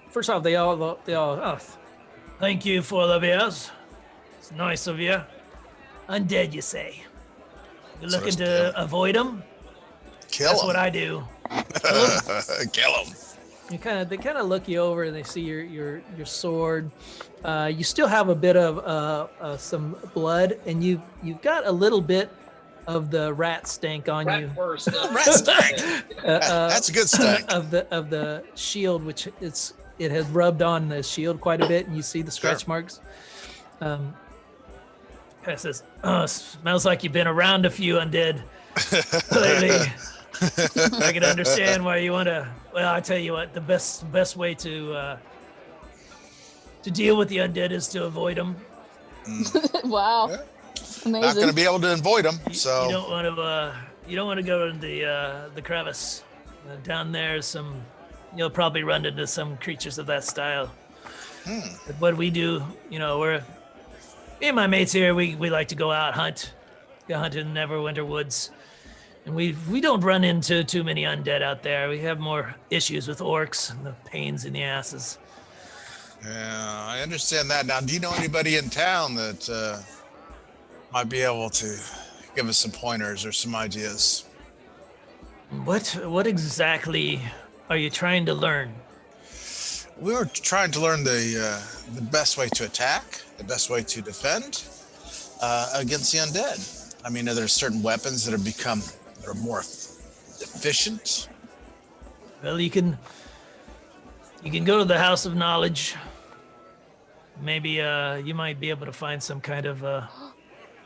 first off, they all oh, thank you for the beers. It's nice of you. Undead, you say? You're So looking it's to avoid them? Kill That's them. what I do. Kill them. They kind of look you over and they see your sword. You still have a bit of some blood, and you've got a little bit of the rat stank on you. rat first. Rat stank. That's a good stank. of the shield, which it has rubbed on the shield quite a bit, and you see the scratch marks. Kind of says, "Oh, smells like you've been around a few undead lately. I can understand why you want to. Well, I tell you what, the best way to deal with the undead is to avoid them. Wow. Yeah. Amazing. Not going to be able to avoid them. You So don't want to go in the crevice. Down there, you'll probably run into some creatures of that style. But what we do, me and my mates here, we like to go out hunt in the Neverwinter woods, and we don't run into too many undead out there. We have more issues with orcs and the pains in the asses. yeah, I understand that. Now, do you know anybody in town that might be able to give us some pointers or some ideas? What exactly are you trying to learn? We were trying to learn the best way to attack, the best way to defend against the undead. I mean, are there certain weapons that are more efficient? Well, you can go to the House of Knowledge. Maybe you might be able to find some kind of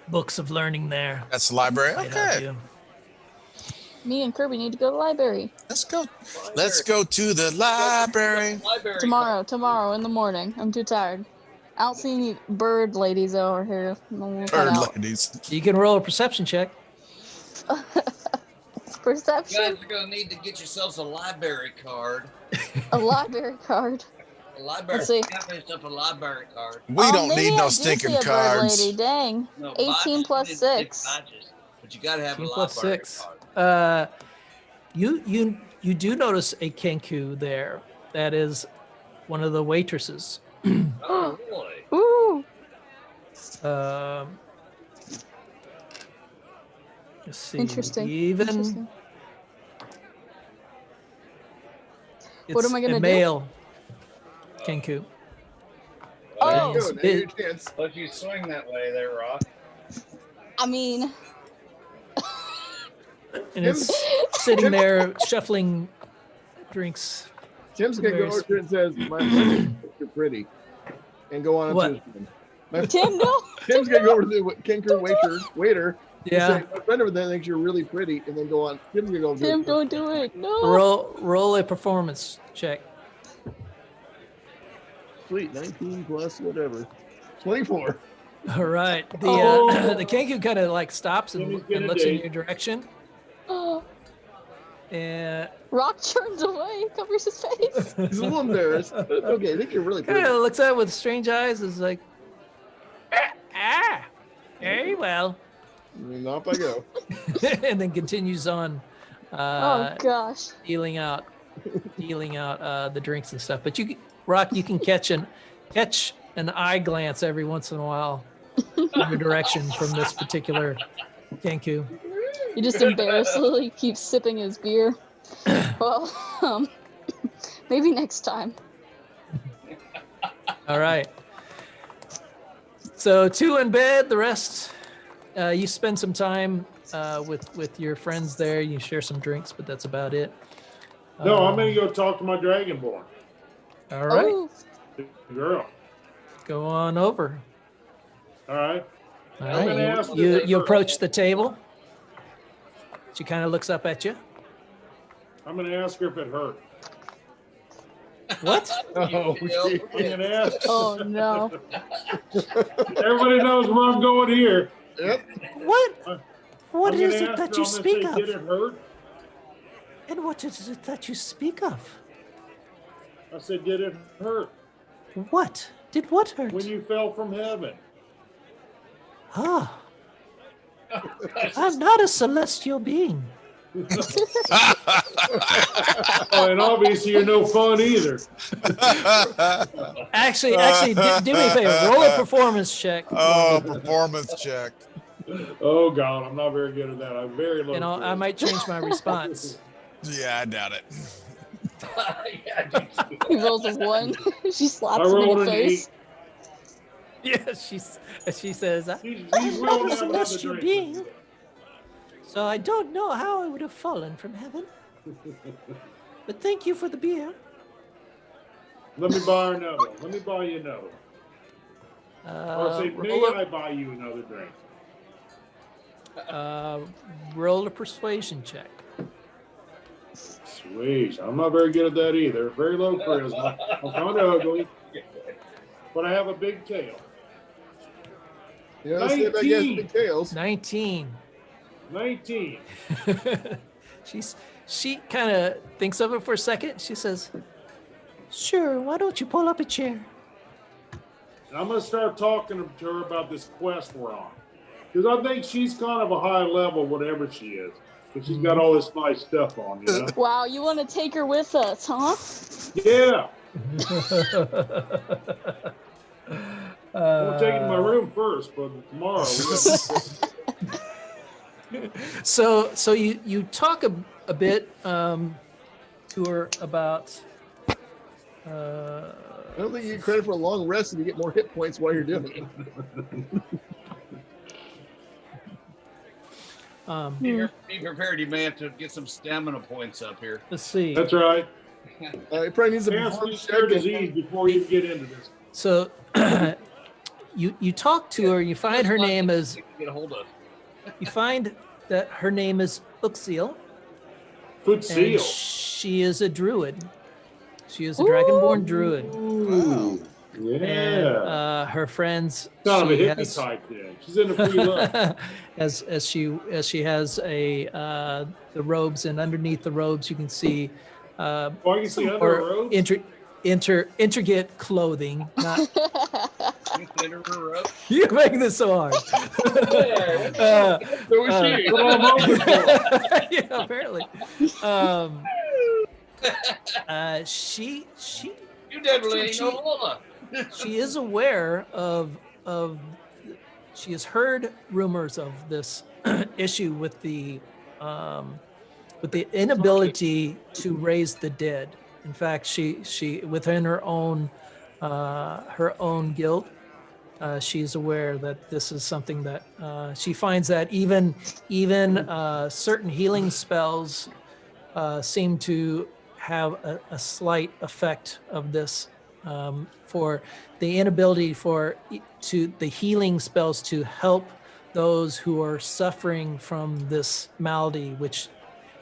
books of learning there. That's the library. Might help Okay, you. Me and Kirby need to go to the library let's go. Let's go to the library. Library. tomorrow in the morning. I'm too tired. I don't see any bird ladies over here. Bird ladies. You can roll a perception check. You Perception. guys are gonna need to get yourselves a library card. A library card. A library. Let's see. You gotta finish up a library card. We don't maybe need I no do see stinking a bird cards. lady. Dang. No, 18 badges. plus You need to pick 6. badges, but you gotta have a 18 library plus 6. card. You You do notice a Kenku there. That is one of the waitresses. Oh, boy. Ooh. Let's see. Interesting. Even Interesting. What it's am I gonna a do? male Kenku. Oh. There you go. Now your chance. Let you swing that way there, Rock. I mean, And it's sitting there shuffling drinks. Tim's gonna go over to it and says, "My friend, you're pretty," and go on up What? to his friend. My- Tim, no. Tim's gonna go over to the Kenku waiter. and Yeah. say, my friend over there thinks you're really pretty, and then go on. Tim's gonna go. over to Tim, his- don't do it. No. Roll a performance check. Sweet, 19 plus whatever, 24. All right. The Oh. the Kenku kind of like stops and, Jimmy's gonna looks in date. your direction. And Rock turns away, covers his face. He's a little embarrassed. But it's okay, I think you're really kind pretty. of looks at it with strange eyes. Is like, very well. And off I go. And then continues on Oh gosh. dealing out the drinks and stuff. But Rock, you can catch an eye glance every once in a while in your direction from this particular Kenku. He just embarrassedly keeps sipping his beer. Well, maybe next time. All right. So 2 in bed. The rest, you spend some time with your friends there. You share some drinks, but that's about it. No, I'm gonna go talk to my Dragonborn. All right. Oh, Girl. Go on over. All right. All I'm gonna right. ask You approach the table. She kind of looks up at you. I'm gonna ask her if it hurt. What? Oh, I'm gonna ask. oh no. Everybody knows where I'm going here. Yep. What? What I'm is gonna it ask that her, you I'm gonna speak say, Did it of? hurt? And what is it that you speak of? I said, did it hurt What? Did what hurt? when you fell from heaven? Ah. I'm not a celestial being. Oh, and obviously you're no fun either. Actually, do me a favor. Roll a performance check. Oh, performance check. Oh God, I'm not very good at that. I'm very low. And I might change my response. Yeah, I doubt it. He rolls a 1. She I slaps him in rolled the an face. 8. Yeah, she says, He's I'm not rolling a out another celestial drink. being, so I don't know how I would have fallen from heaven. But thank you for the beer. Let me buy her another one. Let me buy you another one. Or say, may roll, I buy you another drink? roll a persuasion check. Sweet. I'm not very good at that either. Very low charisma. I'm kind of ugly, but I have a big tail. Yeah, let's see if I get 19. big tails. 19. 19. She kind of thinks of it for a second. She says, sure, why don't you pull up a chair? And I'm going to start talking to her about this quest we're on. Because I think she's kind of a high level, whatever she is. Because she's got all this nice stuff on, you know? Wow, you want to take her with us, huh? Yeah. I'll take it to my room first, but tomorrow. So you talk a bit to her about I don't think you get credit for a long rest and you get more hit points while you're doing it. Be prepared. You may have to get some stamina points up here. let's see. That's right. It probably needs a Pass me performance your check. disease before you get into this. So you talk to her. You find her name is Get a hold of. you find that her name is Uxiel, Foot and seal. she is a druid. She is a dragonborn druid. Ooh. Yeah. And her friends. Kind of a she hippie has- type then. She's in the free love. as she has the robes, and underneath the robes you can see Oh, I can see under or her robes. intricate clothing. Not Under her rope. you make this so hard. So is she. What I'm hoping for. Yeah, apparently. She You definitely ain't She- no Lola. she is aware of she has heard rumors of this issue with the inability to raise the dead. In fact, she within her own guild, she's aware that this is something that she finds that even certain healing spells seem to have a slight effect of this, for the inability to the healing spells to help those who are suffering from this malady, which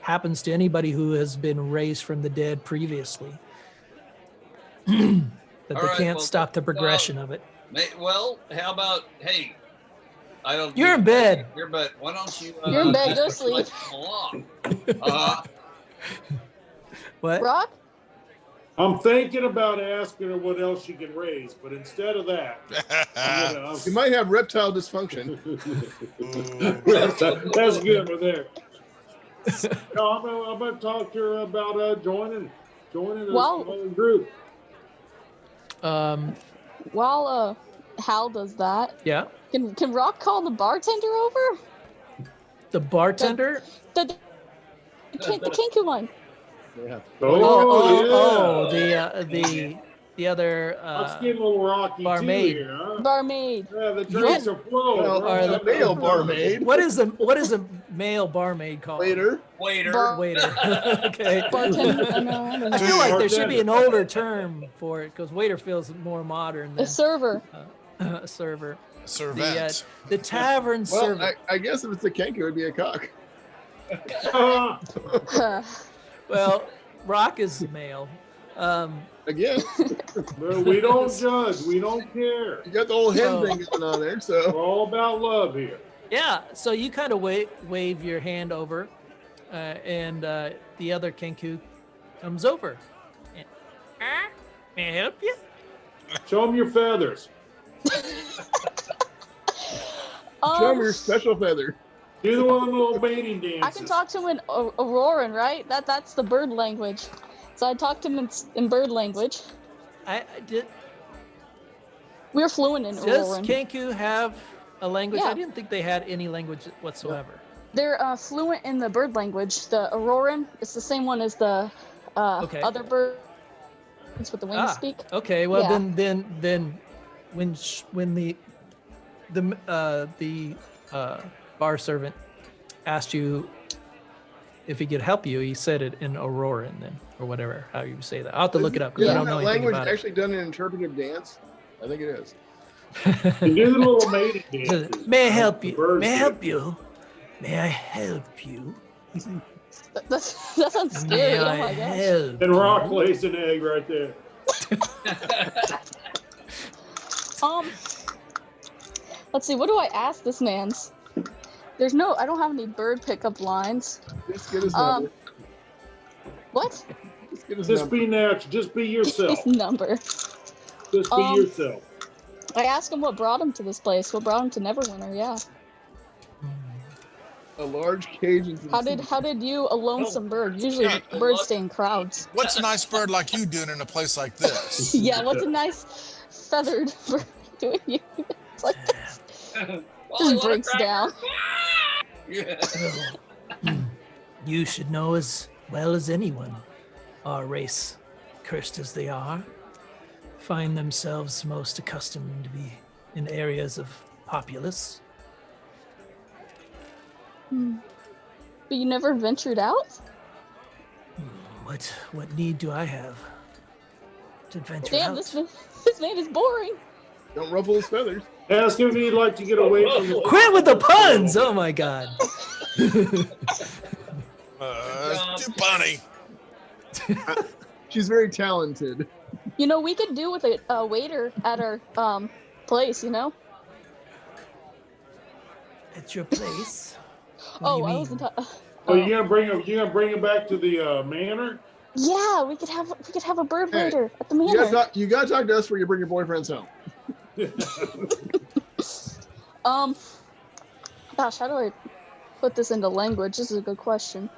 happens to anybody who has been raised from the dead previously. That All they right, can't well, stop the progression of it. Well, how about, hey, I don't. You're in bed. Here, but why don't you? You're in bed, go sleep. What? Rock? I'm thinking about asking her what else she can raise, but instead of that, You might have reptile dysfunction. that's good right there. No, I'm gonna talk to her about joining a smaller group. While Hal does that, Yeah. can Rock call the bartender over? The bartender? The Kenku one. Yeah. The other Let's get a little rocky barmaid. too here, huh? Barmaid. Yeah, the drinks are flowing. Well, right? the male barmaid. What is a male barmaid called? Waiter. Waiter. Waiter. Okay. Bartender. No, I feel like there should be an older term for it because waiter feels more modern than a server. a server. Servant. The tavern Well, server. I guess if it's a Kenku, it would be a cock. Well, Rock is male. Again, No, we don't judge. We don't care. you got the whole hen So- thing going on there, We're so. all about love here. Yeah, so you kind of wave your hand over, and the other Kenku comes over. And, may I help you? Show them your feathers. Show me your special feather. Do the one little mating dances. I can talk to him in Auroran, right? That's the bird language. So I talked to him in bird language. I did. We're fluent in Does Auroran. Kenku have a language? Yeah. I didn't think they had any language whatsoever. They're fluent in the bird language. The Auroran, it's the same one as the Okay. other birds with the wings speak. Okay. Well, Yeah. then when the bar servant asked you if he could help you, he said it in Auroran then, or whatever, how you say that. I'll have to look it up because I Isn't don't know that anything language about it. actually done in interpretive dance? I think it is. And do the little mating dances. May I help The you? birds May I do. help you? May I help you? That sounds scary. May Oh I my gosh. help And Rock you? lays an egg right there. Let's see. What do I ask this man's? I don't have any bird pickup lines. Just get his number. What? Just get his Just number. be natural. Just be yourself. His number. Just be yourself. I asked him what brought him to this place. What brought him to Neverwinter? Yeah. A large cage into the How did you, a lonesome bird? Usually Yeah. birds stay in crowds. What's a nice bird like you doing in a place like this? Yeah. What's a nice feathered bird doing? It's like this. Just breaks down. Yeah. You should know as well as anyone, our race, cursed as they are, find themselves most accustomed to be in areas of populace. But you never ventured out? What need do I have to venture Damn, out? this man is boring. Don't ruffle his feathers. Ask him if he'd like to get away from the. Quit with the puns! Oh my god. Too funny. She's very talented. You know, we could do with a waiter at our place, you know? At your place? What do Oh, you I mean? wasn't Oh, you gonna bring him back to the manor? Yeah, we could have a bird Hey, waiter at the You manor. gotta talk to us before you bring your boyfriends home. Gosh, how do I put this into language? This is a good question.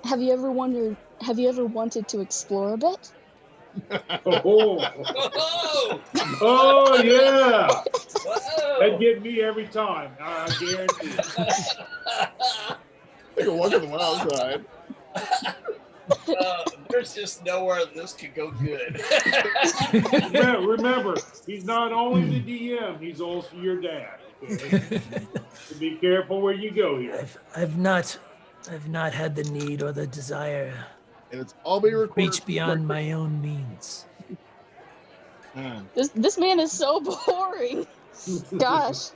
have you ever wanted to explore a bit? Oh, Whoa! oh yeah. Whoa! That'd get me every time. I guarantee. Take a walk on the wild side. There's just nowhere this could go good. Remember, he's not only the DM, he's also your dad. Okay? So be careful where you go here. I've not had the need or the desire And it's all being recorded. reach beyond my own means. This man is so boring. Gosh.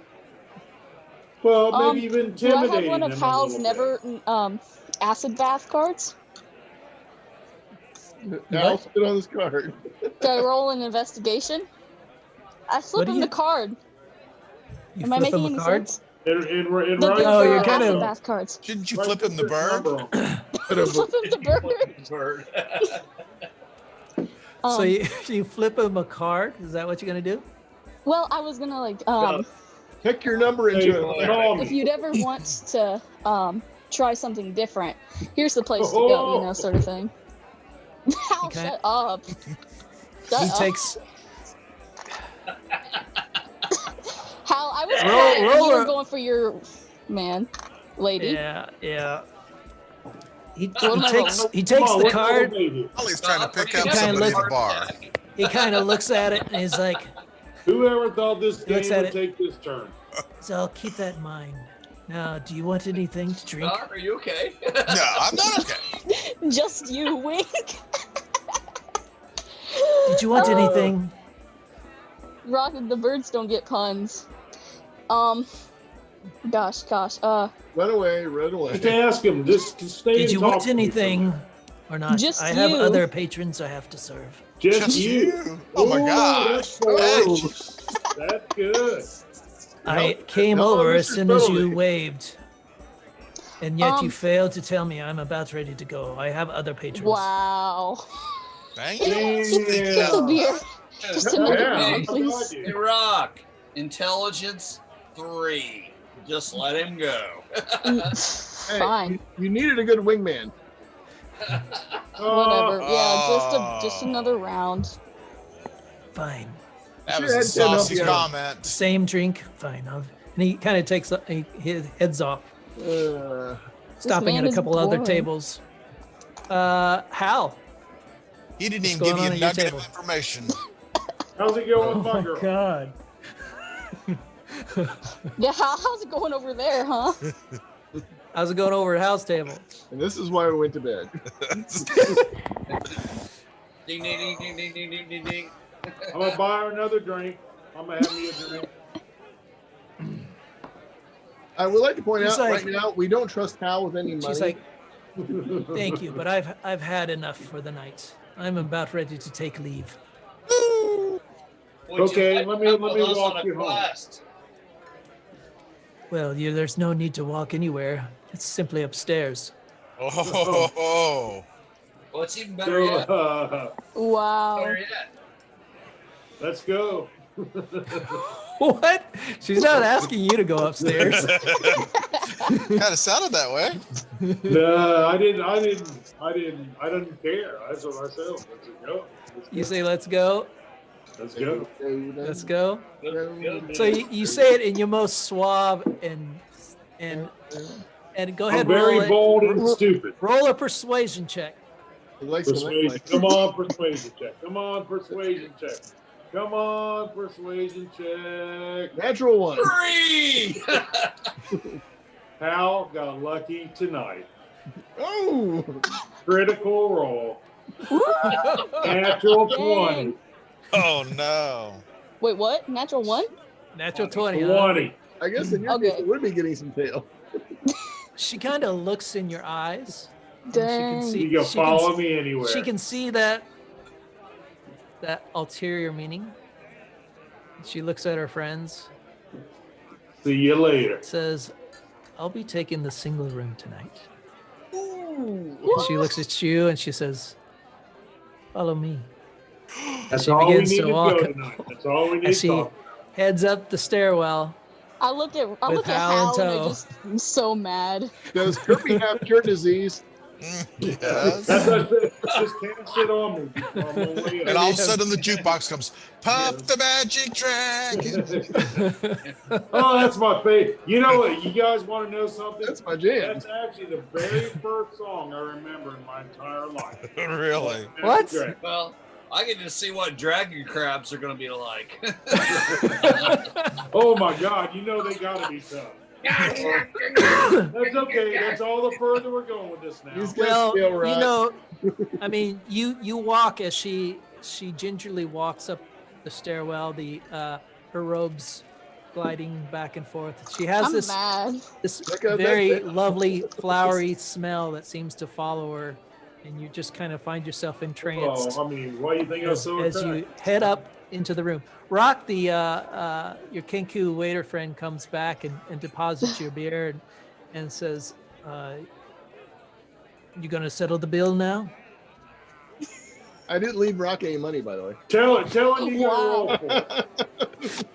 Well, maybe even Do I intimidating have one of them a Hal's little never acid bath cards? I'll spit on this card. Do I roll an investigation? I flip do him you- the card. You Am I flip making him any a card? sense? In The right Oh, you're acid kind of- bath cards. Didn't you right flip him the put this bird? number on. Flip him the bird. Bird. So you flip him a card? Is that what you're gonna do? Well, I was gonna like Pick your number Hey, into it. call if me. you'd ever want to try something different, here's the place to go, you know, sort of thing. Hal, Okay. shut up. Shut He up. takes. Hal, I was Roll- you roll were a- going for your man, lady. Yeah. He What am I takes rolling? he Come takes on, the what's card. baby? Ollie's trying to pick You up gotta somebody look- at the bar. He kind of looks at it and he's like, Whoever thought this game Looks at would it. take this turn? "So I'll keep that in mind. Now, do you want anything to drink? Doc, are you okay? No, I'm not okay. Just you, wink. Did you want anything?" Rocket, the birds don't get puns. Gosh. Run away, run away. Just ask him. Just stay Did and you talk want to me. anything or not? Just I have you. other patrons I have to serve. Just you. you. Oh my Ooh, gosh. That's close. That's good. I came no, over as Mr. soon as you Stanley. waved, and yet you Um, failed to tell me I'm about ready to go. I have other patrons. Wow. Dang you. Just a Yeah. beer. Just another Yeah, beer, I'm please. glad Hey, you- Rock. Intelligence 3. Just let him go. Hey, Fine. You needed a good wingman. Whatever. Oh. Yeah, just another round. Fine. That Sure, was a Ed did help saucy you out. comment. Same drink. Fine. And he kind of takes he heads off, stopping man at a is couple other boring. tables. Hal. He didn't What's even going give you on a at your nugget table? of information. How's it going with my Oh girl? God. Yeah, how's it going over there, huh? How's it going over at Hal's table? And this is why we went to bed. Ding, ding, ding, ding, ding, ding, ding, ding, ding. I'm gonna buy her another drink. I'm gonna have me a drink. I would like to point She's out like- right now, we don't trust Hal with any money. She's like, "Thank you, but I've had enough for the night. I'm about ready to take leave." Would you Okay, like to let me- come let with me us walk on a you home. quest? Well, there's no need to walk anywhere. It's simply upstairs. Oh. Well, it's even better So, yet. Wow. Better yet. let's go. What? She's not asking you to go upstairs. Kind of sounded that way. No, I didn't care. That's what I said. Let's go. You say, "Let's go." Let's go. Let's go. Good, good. So you say it in your most suave and go ahead. I'm very roll it. bold and stupid. Roll a persuasion check. He likes to Persuasion. like, Come on, persuasion check. Come on, persuasion check. Come on, persuasion check. natural one. 3! Hal got lucky tonight. Oh, Critical roll. Natural 20. Oh no. Wait, what? Natural one? Natural 20. Huh? 20. I guess in your Okay. case, it would be getting some tail. She kind of looks in your eyes. and Dang. You can follow me anywhere. She can see that ulterior meaning. She looks at her friends. See you later. Says, "I'll be taking the single room tonight." Ooh. And she looks at you and she says, "Follow me." That's she all we begins need to to walk- go tonight. That's all we need As to she talk. heads up the stairwell. I look at With Hal in Hal and I tow. just I'm so mad. Does Kirby have cure disease? Yes. That's what I said. Just can't sit on me. I'm on my way up. And all of a sudden the jukebox comes, Puff the Magic Dragon. Oh, that's my favorite. You know what? You guys want to know something? That's my jam. That's actually the very first song I remember in my entire life. Really? What? Great. Well, I get to see what dragon crabs are going to be like. Oh my God! You know they got to be tough. That's okay. That's all the further we're going with this now. He's got Well, skill, right? you know, I mean, you walk as she gingerly walks up the stairwell. Her robes gliding back and forth. She has I'm this mad. Look at very that. lovely flowery smell that seems to follow her, and you just kind of find yourself entranced Oh, I mean, why do you think I was so as you head up into the room. Rock, your Kenku waiter friend comes back and deposits your beer and says, "You gonna settle the bill now?" I didn't leave Rock any money, by the way. Tell him you got to roll for it.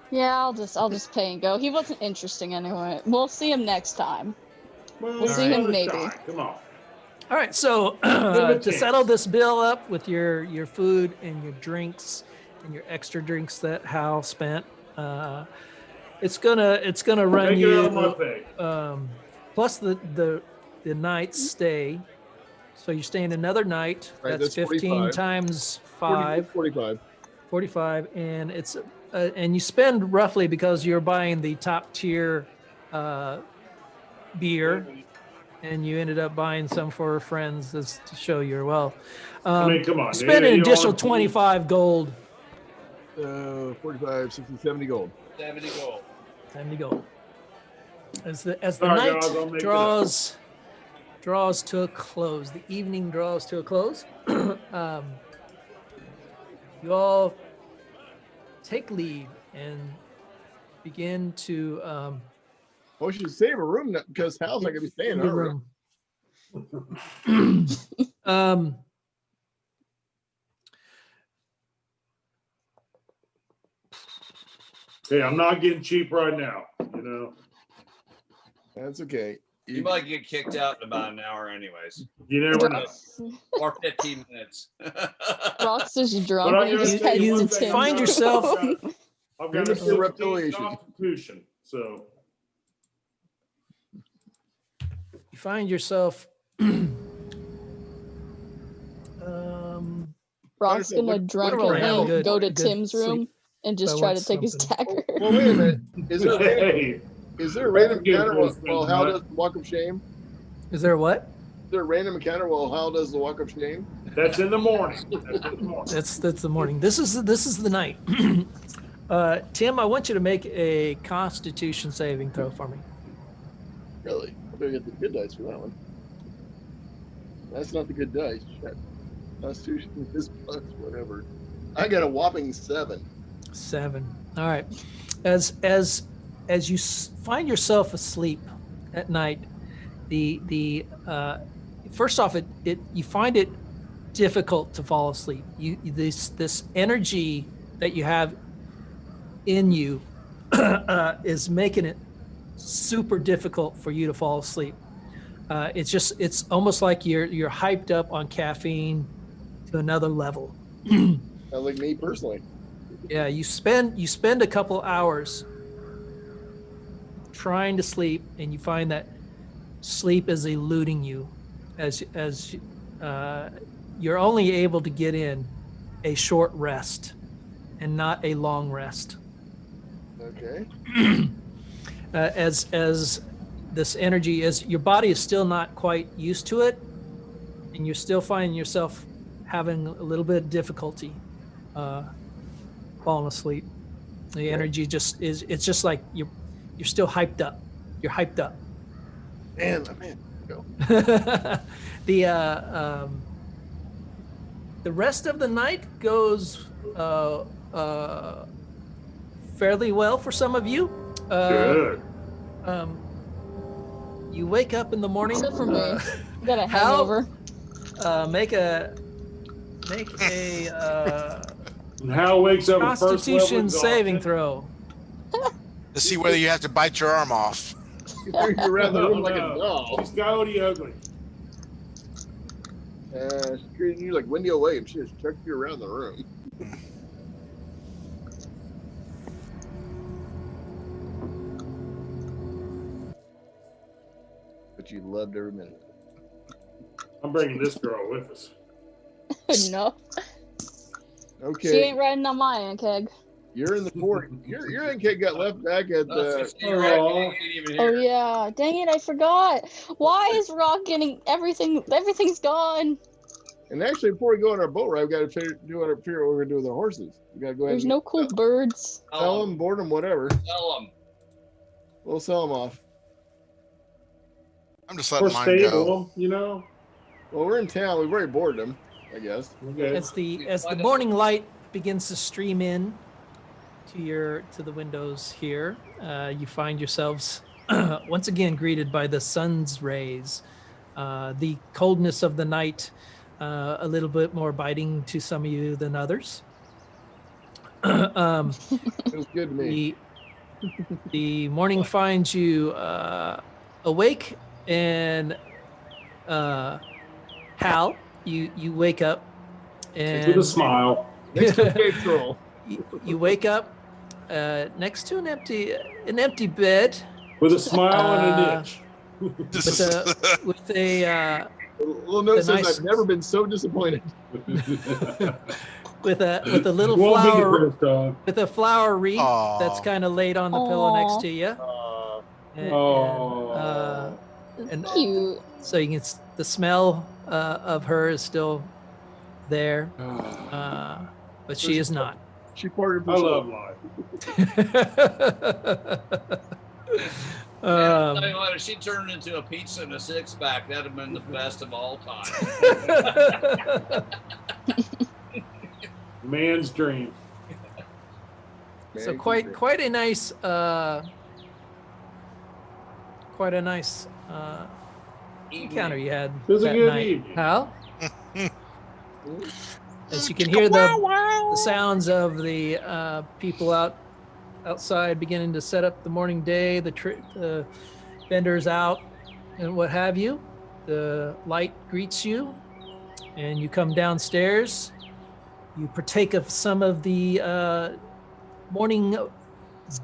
Yeah, I'll just pay and go. He wasn't interesting anyway. We'll see him next time. Well, We'll see him another maybe. shot. Come on. All right, so a to settle this bill up with your food and your drinks and your extra drinks that Hal spent, it's gonna run Take it out of my you face. plus the night's stay. So you're staying another night. Right, that's that's 15 45. times 5, 45. 45, and it's and you spend roughly, because you're buying the top tier beer. And you ended up buying some for friends to show your wealth. I mean, come on. Spend an you additional know, 25 gold. 45, 60, 70 gold. 70 gold. 70 gold. As the All right, night guys, I'll make it up. draws to a close, the evening draws to a close. You all take leave and begin to Oh, we should save a room now, because Hal's not going to be staying in the our room. room. Hey, I'm not getting cheap right now. You know, That's okay. You might get kicked out in about an hour, anyways, you never know. or 15 minutes. Rock's just drunk But and he I'm just gonna tell heads you you one to thing, Tim's find room. yourself- I've got a This is a 16 reptiliation. constitution, so You find yourself Rock's gonna What- drunkenly what- good- go to good Tim's sleep. room and just I try want to take his something. dagger. Well, wait a minute. Is there hey, a random Good encounter Christmas, while Hal nut. does the walk of shame? is there what? Is there a random encounter while Hal does the walk of shame? that's in the morning. That's in the morning. That's the morning. This is the night. Tim, I want you to make a Constitution saving throw for me. Really? I better get the good dice for that one. That's not the good dice. Shit. Constitution is plus whatever. I got a whopping 7. 7. All right. As you find yourself asleep at night, the first off, you find it difficult to fall asleep. This energy that you have in you is making it super difficult for you to fall asleep. It's almost like you're hyped up on caffeine to another level. Sounds like me personally. Yeah, you spend a couple hours trying to sleep, and you find that sleep is eluding you, as you're only able to get in a short rest and not a long rest. Okay. As this energy is, your body is still not quite used to it, and you're still finding yourself having a little bit of difficulty falling asleep. The energy it's just like you're still hyped up. You're hyped up. Man. Go. The rest of the night goes fairly well for some of you. Good. You wake up in the morning. Except for me. Got a Hal, hangover. make a And Hal wakes up with first level Constitution saving exhaustion. throw. To see whether you have to bite your arm off. She threw you around the room like a No, doll. she's Coyote Ugly. She treated you like Wendy Williams. She just chucked you around the room. But you loved every minute. I'm bringing this girl with us. No, Okay. she ain't riding on my Ankheg. You're in the fort. Your Ankeg got left back at the. Oh yeah, dang it, I forgot. Why is Rock getting everything? Everything's gone. And actually, before we go on our boat ride, we got to figure what we're going to do with our horses. We got to go ahead. There's and no cool birds. sell them, board them, whatever. Sell them. We'll sell them off. I'm just Or letting mine go. stable them, you know? Well, we're in town. We've already boarded them, I guess. Okay. As the morning light begins to stream in to the windows here, you find yourselves once again greeted by the sun's rays. The coldness of the night a little bit more biting to some of you than others. Feels good to me. The morning finds you awake, and Hal, you wake up and With a smile. Next to the cave troll. you wake up next to an empty bed With a smile and Uh, an itch. with a Little note The says nice- I've never been so disappointed. with a little Won't be the flower first time. with a flower wreath Aw. that's kind of laid on the pillow next Aw. to you. And, Aw. and Cute. so you can the smell of her is still there, but she is not. She parted I love life. I'll tell you what, if she turned into a pizza and a six-pack, that'd have been the best of all time. Man's dream. So quite a nice encounter you had It was a that good night, evening. Hal. As you can hear the sounds of the people outside beginning to set up the morning day, the vendors out and what have you. The light greets you, and you come downstairs. You partake of some of the morning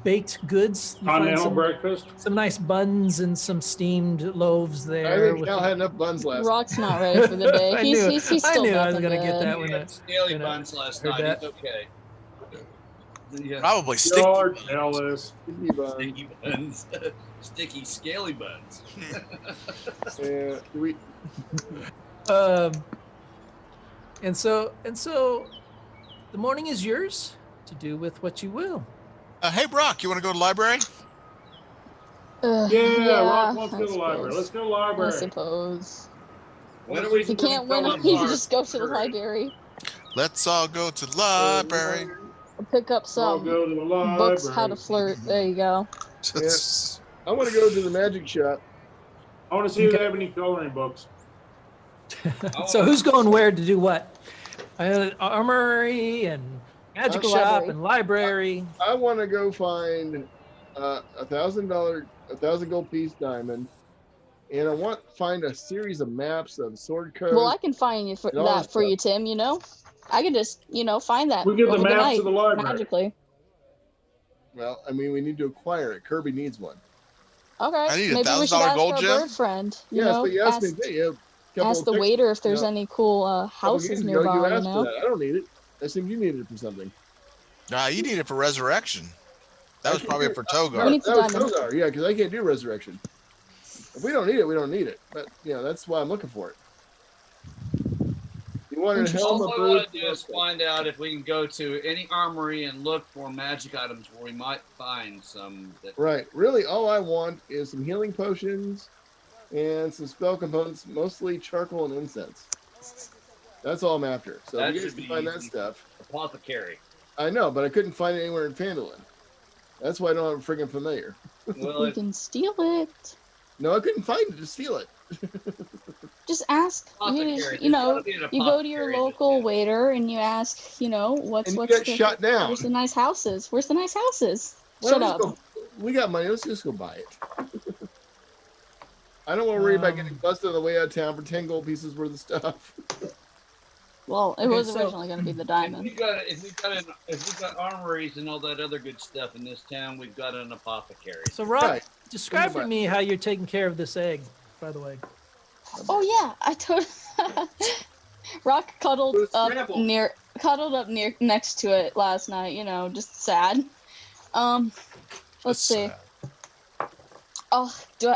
baked goods. You find Continental breakfast. some nice buns and some steamed loaves I there. think Cal had enough buns last. Rock's not ready for the day. I He's knew, he's I still knew I back was in gonna get bed. that when He I, had scaly you know, buns last heard night. that. He's okay. Yeah. Probably sticky. You're jealous. Sticky buns. Sticky buns. Sticky, scaly buns. Yeah, we and so the morning is yours to do with what you will. Hey, Brock, you want to go to the library? Yeah, Rock wants to I go to the library. suppose. Let's go to the I library. suppose. When are we If you can't win them, you just go to the library. Let's all go to the library. Or pick up I'll some go to the library. books, how to flirt. There you go. I want to go to the magic shop. I want to see if they have any coloring books. So who's going where to do what? Armory and magic shop Library. and library. I want to go find $1,000 gold piece diamond, and I want to find a series of maps of sword codes. Well, I can find you for And all that that for you, Tim. You know, I can just find that We get the over maps night, of the library. magically. Well, I mean, we need to acquire it. Kirby needs one. I Okay, need a maybe we should $1,000 ask gold our gem? bird friend. You Yes, know, but you asked ask, me. Hey, a couple ask of the text- waiter if there's yeah. any cool couple houses games ago, nearby. You You asked for know, that. I don't need it. I assumed you needed it for something. Nah, you need it for resurrection. That was probably for We Togar. need That the was diamond. Togar, yeah, because I can't do resurrection. If we don't need it, we don't need it. But that's why I'm looking for it. You wanted a helm, All a I bird. want to do is find out if we can go to any armory and look for magic items where we might find some. Right. Really, all I want is some healing potions and some spell components, mostly charcoal and incense. That's all I'm after. So That if you guys should can be find that easy. stuff. Apothecary. I know, but I couldn't find it anywhere in Phandalin. That's why I don't have a friggin' familiar. Well, We can steal it. No, I couldn't find it to steal it. Just ask. apothecary. You There's know, gotta be an you go to your apothecary that local can- waiter and you ask, what's And you what's got shut down. where's the nice houses? Where's the nice houses? Well, Shut let's up. go- we got money. Let's just go buy it. I don't want to worry about getting busted on the way out of town for 10 gold pieces worth of stuff. Well, it Okay, was so- originally going to be the If diamond. we got armories and all that other good stuff in this town, we've got an apothecary. So, Rob, Right. describe Think for about me how you're taking care of this egg, by the way. Oh yeah, I told. Rock cuddled It was up scrambled. near next to it last night. You know, just sad. Let's see. Oh,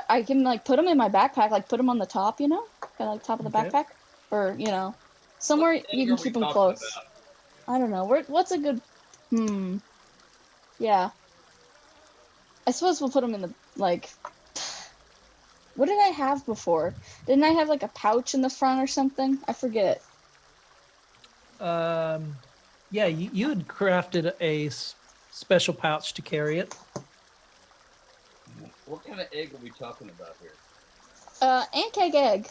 I can like put them in my backpack, like put them on the top, you know, kind of like top of the Okay. backpack, or you know, somewhere What you egg are can we keep them talking close. about? I don't know. What's a good? Yeah. I suppose we'll put them in the like. What did I have before? Didn't I have like a pouch in the front or something? I forget. Yeah, you had crafted a special pouch to carry it. What kind of egg are we talking about here? Ankheg egg.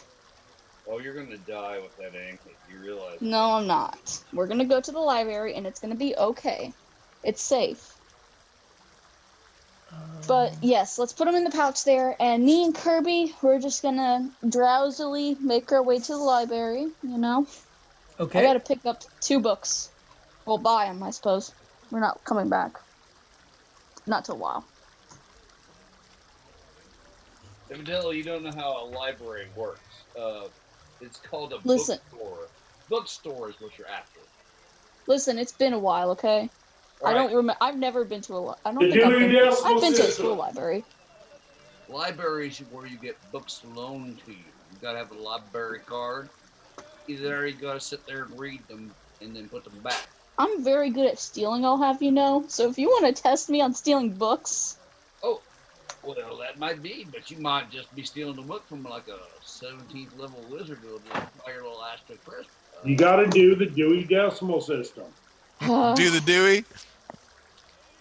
Oh, you're gonna die with that anklet. You realize? No, I'm not. We're gonna go to the library and it's gonna be okay. It's safe. But yes, let's put them in the pouch there. And me and Kirby, we're just gonna drowsily make our way to the library. You know, Okay. I gotta pick up 2 books. We'll buy them, I suppose. We're not coming back. Not till a while. Evidently, you don't know how a library works. It's called a Listen. bookstore. Bookstore is what you're after. Listen, it's been a while, okay? I Right. don't remember. I've never been to a. I don't The think I've Dewey been. Decimal I've been to a System. school library. Libraries are where you get books loaned to you. You gotta have a library card. Either you gotta sit there and read them and then put them back. I'm very good at stealing, I'll have you know. So if you want to test me on stealing books, Well, that might be, but you might just be stealing a book from like a 17th level wizard who will buy your little asterisk crest. You got to do the Dewey Decimal System. Do the Dewey.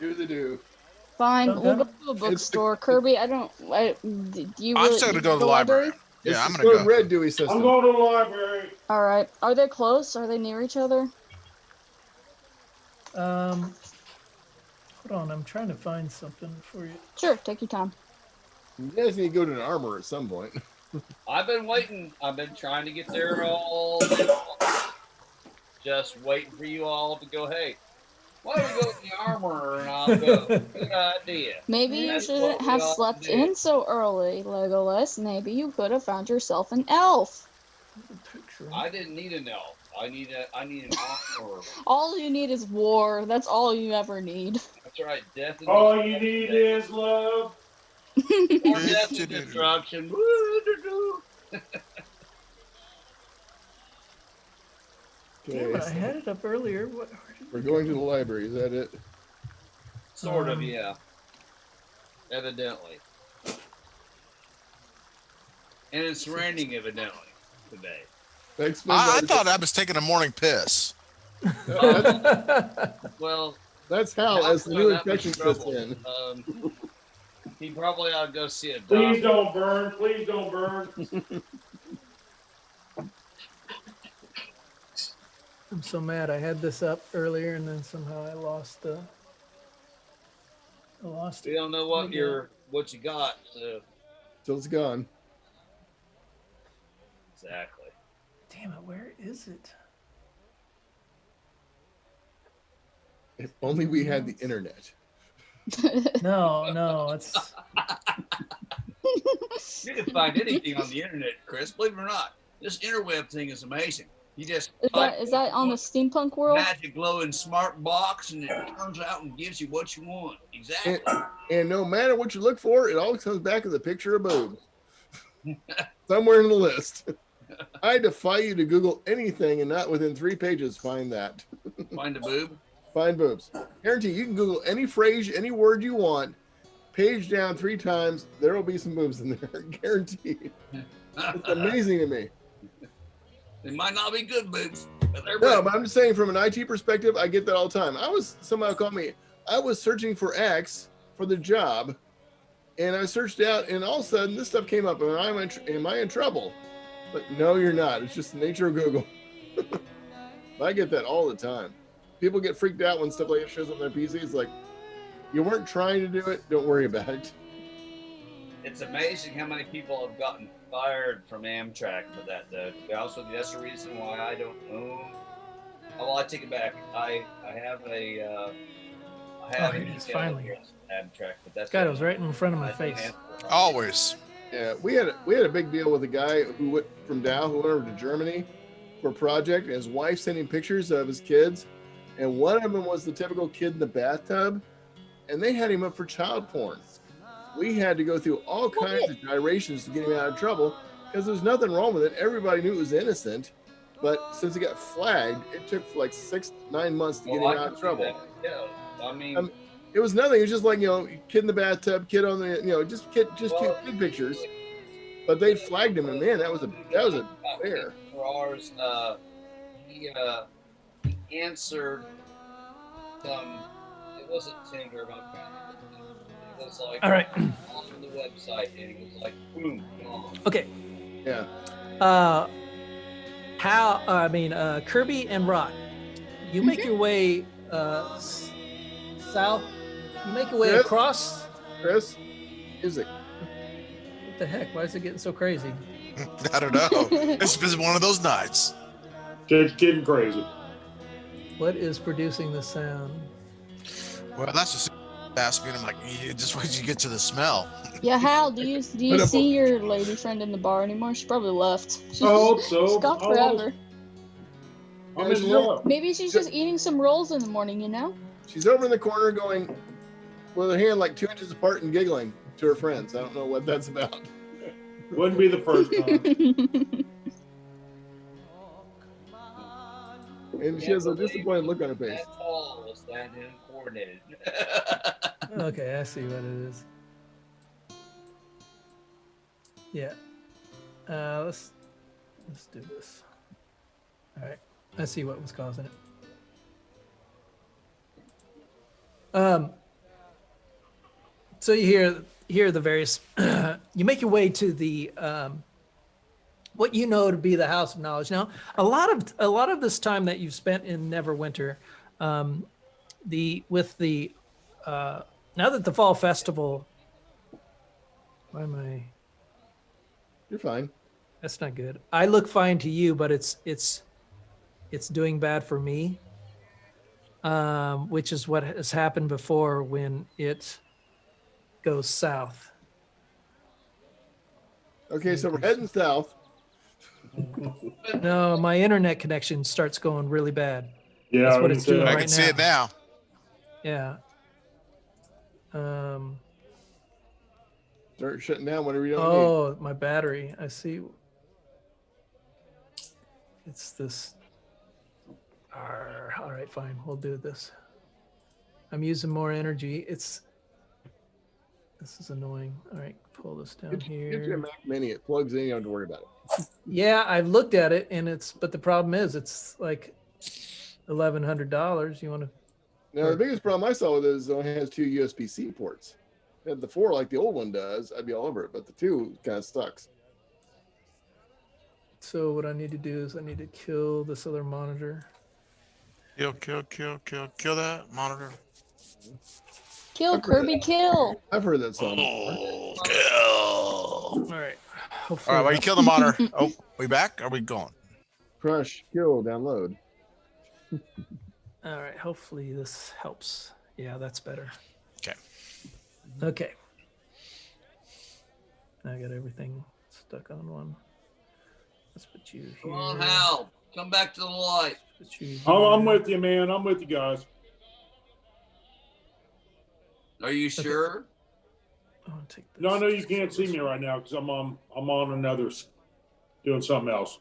Do the do. fine. Dun, We'll dun. go to a bookstore. Kirby, do you I'm really? still you gonna go to the library. Yeah, It's I'm the gonna code go. red Dewey system. I'm going to the library. All right. Are they close? Are they near each other? Hold on, I'm trying to find something for you. Sure. Take your time. You guys need to go to an armor at some point. I've been waiting. I've been trying to get there all day long. Just waiting for you all to go, hey, why don't we go to the armor? And I'll go, good idea. Maybe you That's shouldn't what we have ought to slept do. in so early, Legolas. Maybe you could have found yourself an elf. I didn't need an elf. I need an armor. All you need is war. That's all you ever need. That's right. Death and All you need is love. More death and destruction. Woo-doo-doo. Damn it, I Okay, had it up earlier. we're going to the library. Is that it? Sort of, yeah. Evidently. And it's raining evidently today. Thanks, I thought I was taking a morning piss. Well, That's how, as the new infection sets trouble. in. He probably ought to go see a Please doctor. don't burn. Please don't burn. I'm so mad. I had this up earlier and then somehow I lost We it. don't know what you got. So. Till it's gone. Exactly. Damn it, where is it? If only we had the internet. No, it's You can find anything on the internet, Chris. Believe it or not, this interweb thing is amazing. You just Is that on the steampunk world? magic glowing smart box, and it turns out and gives you what you want. Exactly. And no matter what you look for, it always comes back with a picture of boob. Somewhere in the list. I defy you to Google anything and not within 3 pages find that. Find a boob. Find boobs. Guarantee you can Google any phrase, any word you want, page down 3 times, there will be some boobs in there. Guaranteed. It's amazing to me. They might not be good boobs, but they're No, boobs. but I'm just saying from an IT perspective, I get that all the time. Somebody called me, I was searching for X for the job, and I searched out, and all of a sudden this stuff came up, and am I in trouble? But no, you're not. It's just the nature of Google. I get that all the time. People get freaked out when stuff like that shows up on their PCs. Like, you weren't trying to do it. Don't worry about it. It's amazing how many people have gotten fired from Amtrak for that, though. To be honest with you, that's the reason why I don't own. Oh, well, I take it back. I have a. I have here an it is, email finally. address for Amtrak, but that's God, it was right in front of my I don't face. answer the phone. Always. Yeah, we had a big deal with a guy who went from Dow who went over to Germany for a project, and his wife sent him pictures of his kids, and one of them was the typical kid in the bathtub, and they had him up for child porn. We had to go through all kinds of gyrations to get him out of trouble because there's nothing wrong with it. Everybody knew it was innocent, but since it got flagged, it took like 6 to 9 months to get him I out can of see trouble. that. Yeah, I mean, It was nothing. It was just like, kid in the bathtub, kid on the, just kid well, kid pictures. But they flagged him, and man, that was a fair. For ours, he answered some. It wasn't Tinder about kind. It was like All right. on the website, and it was like boom, gone. Okay. Yeah. Kirby and Rock, you make your way south. You make your way Chris? across. Chris, music. What the heck? Why is it getting so crazy? I don't know. It's been one of those nights. Just getting crazy. What is producing the sound? Well, that's just asked me, and I'm like, just wait till you get to the smell. Yeah, Hal, do you see your lady friend in the bar anymore? She probably left. She's I hope so. she's gone forever. I'm in love. Maybe she's just eating some rolls in the morning, She's over in the corner going with her hand like 2 inches apart and giggling to her friends. I don't know what that's about. Wouldn't be the first time. And she has a disappointed look on her face. That tall was that uncoordinated. Okay, I see what it is. Yeah. Let's do this. All right. I see what was causing it. So you hear the various. You make your way to the what you know to be the House of Knowledge. Now, a lot of this time that you've spent in Neverwinter, now that the fall festival. Why am I? You're fine. That's not good. I look fine to you, but it's doing bad for me. Which is what has happened before when it goes south. Okay, so we're heading south. No, my internet connection starts going really bad. Yeah, That's what it's doing I right can see it now. Yeah. Start shutting down whenever you don't Oh, my battery. I see. It's this. All right, fine. We'll do this. I'm using more energy. This is annoying. All right, pull this down need. Get you a here. Mac Mini. It plugs in. You don't have to worry about it. Yeah, I've looked at it, and but the problem is, it's like $1,100. You want to? Now, the biggest problem I saw with it is it only has 2 USB-C ports. If it had the 4 like the old one does, I'd be all over it, but the 2 kind of sucks. So what I need to do is I need to kill this other monitor. Kill that monitor. Kill Kirby, kill. I've heard that song. Oh, kill. All right. All Hopefully right, well, you kill the monitor. Oh, we back? Are we going? Crush, kill, download. All right. Hopefully this helps. Yeah, that's better. Okay. Okay. I got everything stuck on one. Let's put you here. Come on, Hal. Come back to the light. Put you Oh, I'm here. with you, man. I'm with you guys. Are you sure? I'll take this. No, you can't see me right now because I'm on another, doing something else.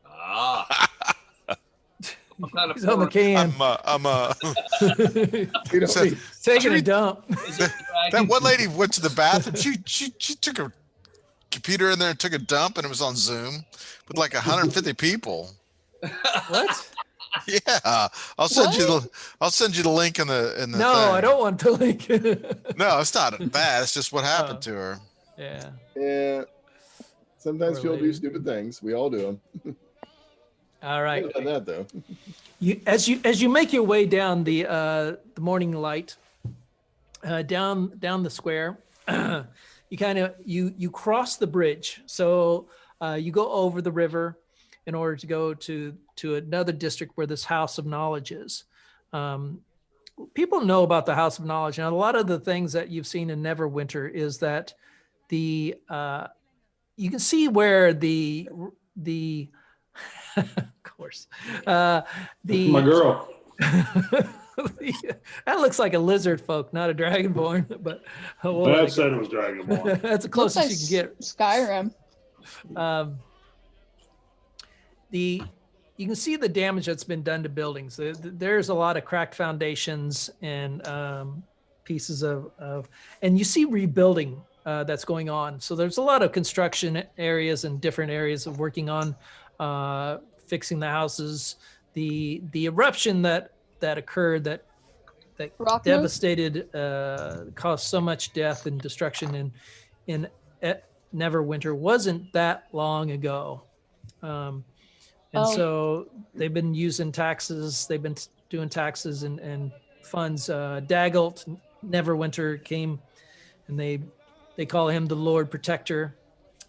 Ah. What kind of He's on the porn can. You know, So- Taking a dump. is it, That Dragon? one lady went to the bathroom. She took her computer in there and took a dump, and it was on Zoom with like 150 people. What? Yeah, I'll send you the link in the No, thing. I don't want to link. No, it's not bad. It's just what happened to her. Yeah. yeah. Sometimes Poor people do lady. stupid things. We all do them. All right. Done that though. As you make your way down the morning light, down the square, you cross the bridge. So you go over the river in order to go to another district where this House of Knowledge is. People know about the House of Knowledge, and a lot of the things that you've seen in Neverwinter is that you can see where the of course My girl. that looks like a lizard folk, not a dragonborn, but we'll let That it said go. it was Dragonborn. That's the Looks closest like you can get. Skyrim. You can see the damage that's been done to buildings. There's a lot of cracked foundations and pieces of, and you see rebuilding that's going on. So there's a lot of construction areas and different areas of working on fixing the houses. The eruption that occurred that Rock move? devastated, caused so much death and destruction in Neverwinter wasn't that long ago. And Oh. so they've been using taxes. They've been doing taxes and funds. Daggelt, Neverwinter came, and they call him the Lord Protector,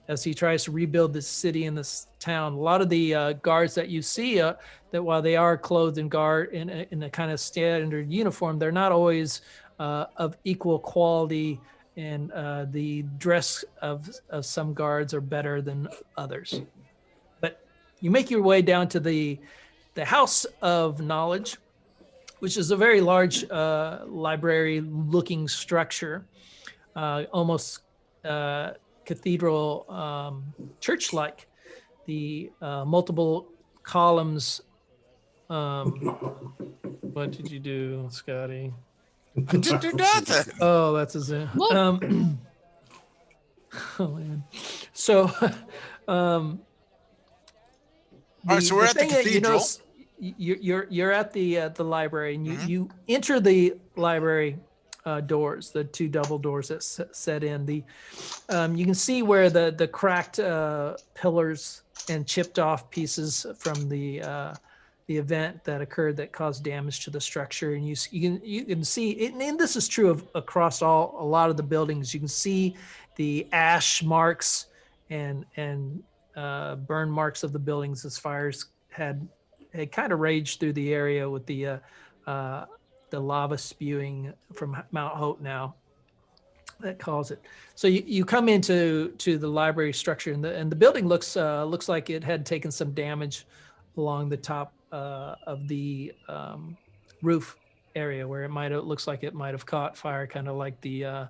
as he tries to rebuild this city and this town. A lot of the guards that you see, that while they are clothed in a kind of standard uniform, they're not always of equal quality, and the dress of some guards are better than others. But you make your way down to the House of Knowledge, which is a very large library-looking structure, almost cathedral, church-like. The multiple columns. What did you do, Scotty? I didn't do nothing. Oh, that's his. What? Oh man. So, All right, so we're at the thing that you cathedral. notice, you're at the library, and you enter the library doors, the two double doors that set in. You can see where the cracked pillars and chipped off pieces from the event that occurred that caused damage to the structure, and you can see, and this is true across a lot of the buildings. You can see the ash marks and burn marks of the buildings as fires had kind of raged through the area with the lava spewing from Mount Hope now that caused it. So you come into the library structure, and the building looks like it had taken some damage along the top of the roof area, where looks like it might have caught fire, kind of like the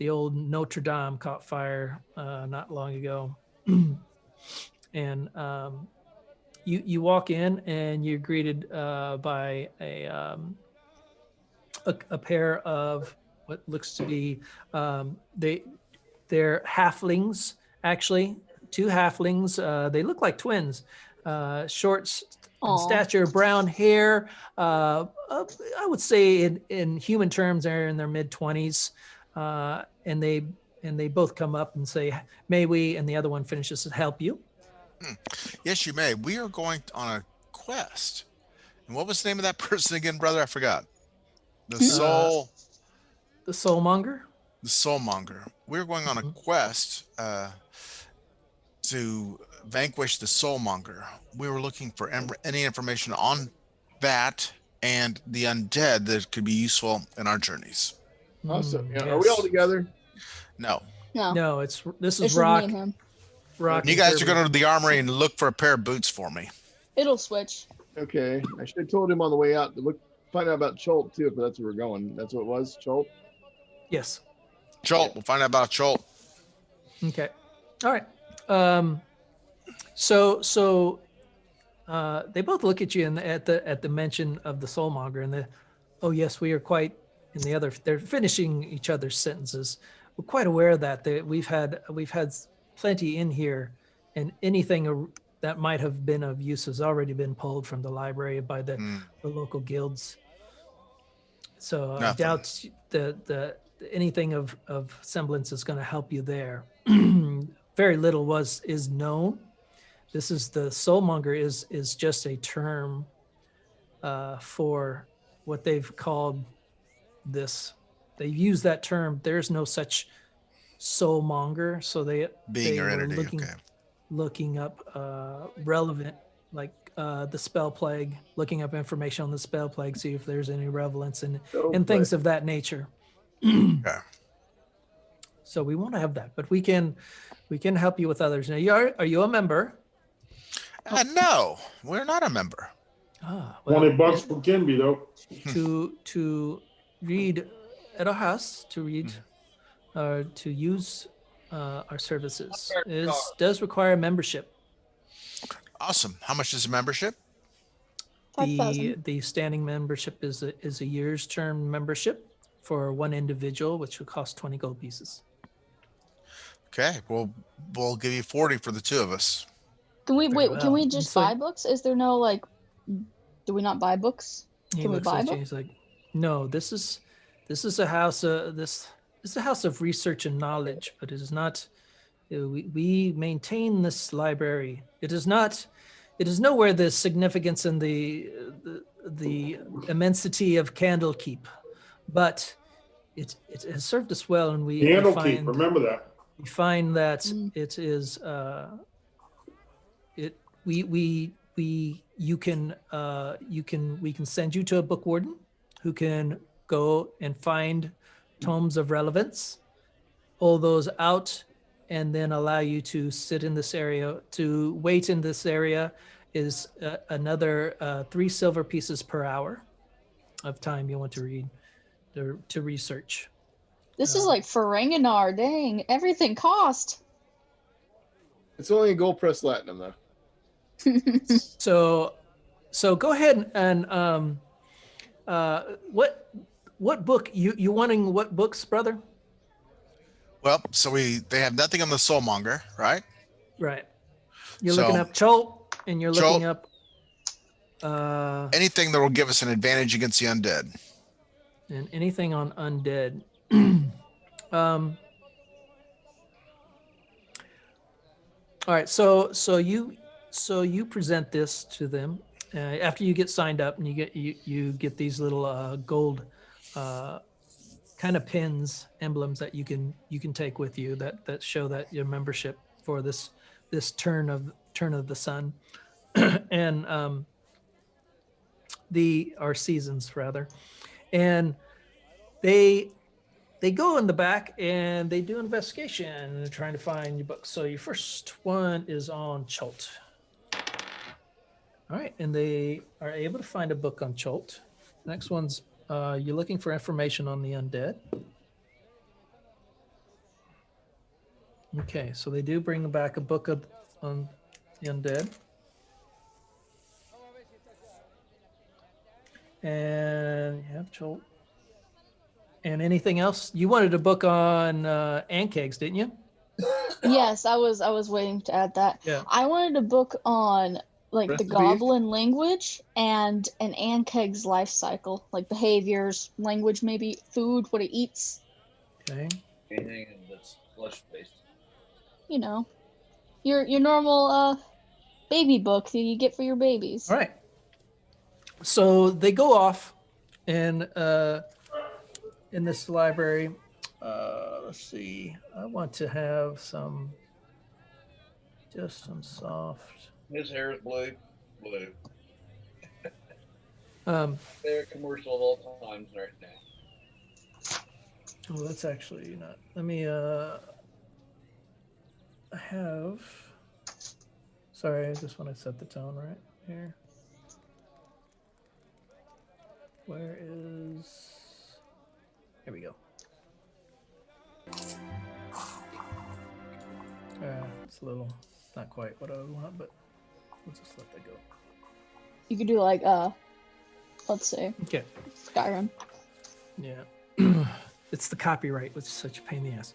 old Notre Dame caught fire not long ago. And you walk in, and you're greeted by a pair of what looks to be they're halflings, actually, two halflings. They look like twins, short in Aw. stature, brown hair. I would say in human terms, they're in their mid-20s, and they both come up and say, "May we?" And the other one finishes, "Help you?" Yes, you may. We are going on a quest. And what was the name of that person again, brother? I forgot. The Soulmonger. The Soulmonger. We're going on a quest to vanquish the Soulmonger. We were looking for any information on that and the undead that could be useful in our journeys. Awesome. Mm, Yeah. Are we all yes. together? No. No. No, this is It's just me Rock. and him. Rock. You and guys are Kirby. going to the armory and look for a pair of boots for me. It'll switch. Okay. I should have told him on the way out to find out about Chult too, if that's where we're going. That's what it was, Chult? Yes. Chult. We'll find out about Chult. Okay. All right. So they both look at you at the mention of the Soulmonger, and oh yes, we are quite. And the other, they're finishing each other's sentences. We're quite aware of that. We've had plenty in here, and anything that might have been of use has already been pulled from the library by the local guilds. So I Nothing. doubt the anything of semblance is going to help you there. Very little is known. This is the Soulmonger is just a term for what they've called this. They've used that term. There's no such soulmonger, so they Being or were entity. looking Okay. looking up relevant, like the spell plague, looking up information on the spell plague, see if there's any relevance and things of that nature. Okay. So we won't have that, but we can help you with others. Now, are you a member? No, we're not a member. Ah, $20 for Kenby though. to read at our house, to use our services does require membership. Awesome. How much is a membership? 5,000. The standing membership is a year's term membership for one individual, which would cost 20 gold pieces. Okay, we'll give you 40 for the two of us. Can we Very wait? Can we well. just It's like- buy books? Is there no like? Do we not buy books? He Can we looks buy at you. books? He's like, no, this is a house. This is a house of research and knowledge, but it is not. We maintain this library. It is not. It is nowhere the significance and the immensity of Candlekeep, but it has served us well, and we Candlekeep, remember that. we find that it is we can send you to a book warden who can go and find tomes of relevance, pull those out, and then allow you to sit in this area. To wait in this area is another 3 silver pieces per hour of time you want to read to research. This is like Ferenginar. Dang, everything cost. It's only a gold press platinum though. So go ahead and what book you wanting? What books, brother? Well, so they have nothing on the soulmonger, right? Right. You're So- looking up Chult, and you're looking Chult. up Anything that will give us an advantage against the undead. and anything on undead. All right. So you present this to them after you get signed up, and you get these little gold kind of pins, emblems that you can take with you that show that your membership for this turn of the sun and our seasons rather. And they go in the back and they do investigation and they're trying to find your books. So your first one is on Chult. All right, and they are able to find a book on Chult. Next one's you're looking for information on the undead. Okay, so they do bring back a book on the undead. And you have Chult. And anything else? You wanted a book on Ankhegs, didn't you? Yes, I was waiting to add that. Yeah. I wanted a book on like the Recipes? Goblin language and an Ankhegs life cycle, like behaviors, language, maybe food, what it eats. Okay. Anything that's flesh based. You know, your normal baby book that you get for your babies. All right. So they go off and in this library, let's see. I want to have some soft. His hair is blue. Blue. Favorite commercial of all times right now. Oh, that's actually not. Let me I have. Sorry, I just want to set the tone right here. Where is? Here we go. It's a little, not quite what I want, but we'll just let that go. You could do like let's say Okay. Skyrim. Yeah. It's the copyright, which is such a pain in the ass.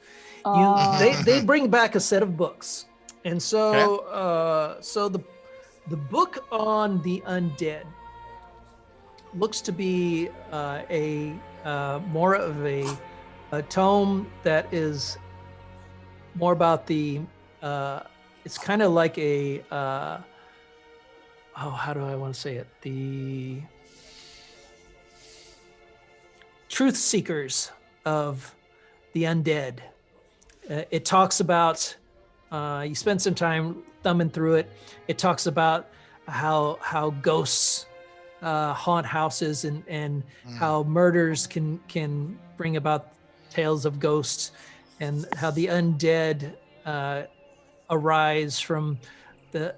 They bring back a set of books, and so so the book on the undead looks to be a more of a tome that is more about the it's kind of like a how do I want to say it, the truth seekers of the undead, it talks about, you spend some time thumbing through it. It talks about how ghosts haunt houses and how murders can bring about tales of ghosts, and how the undead arise from the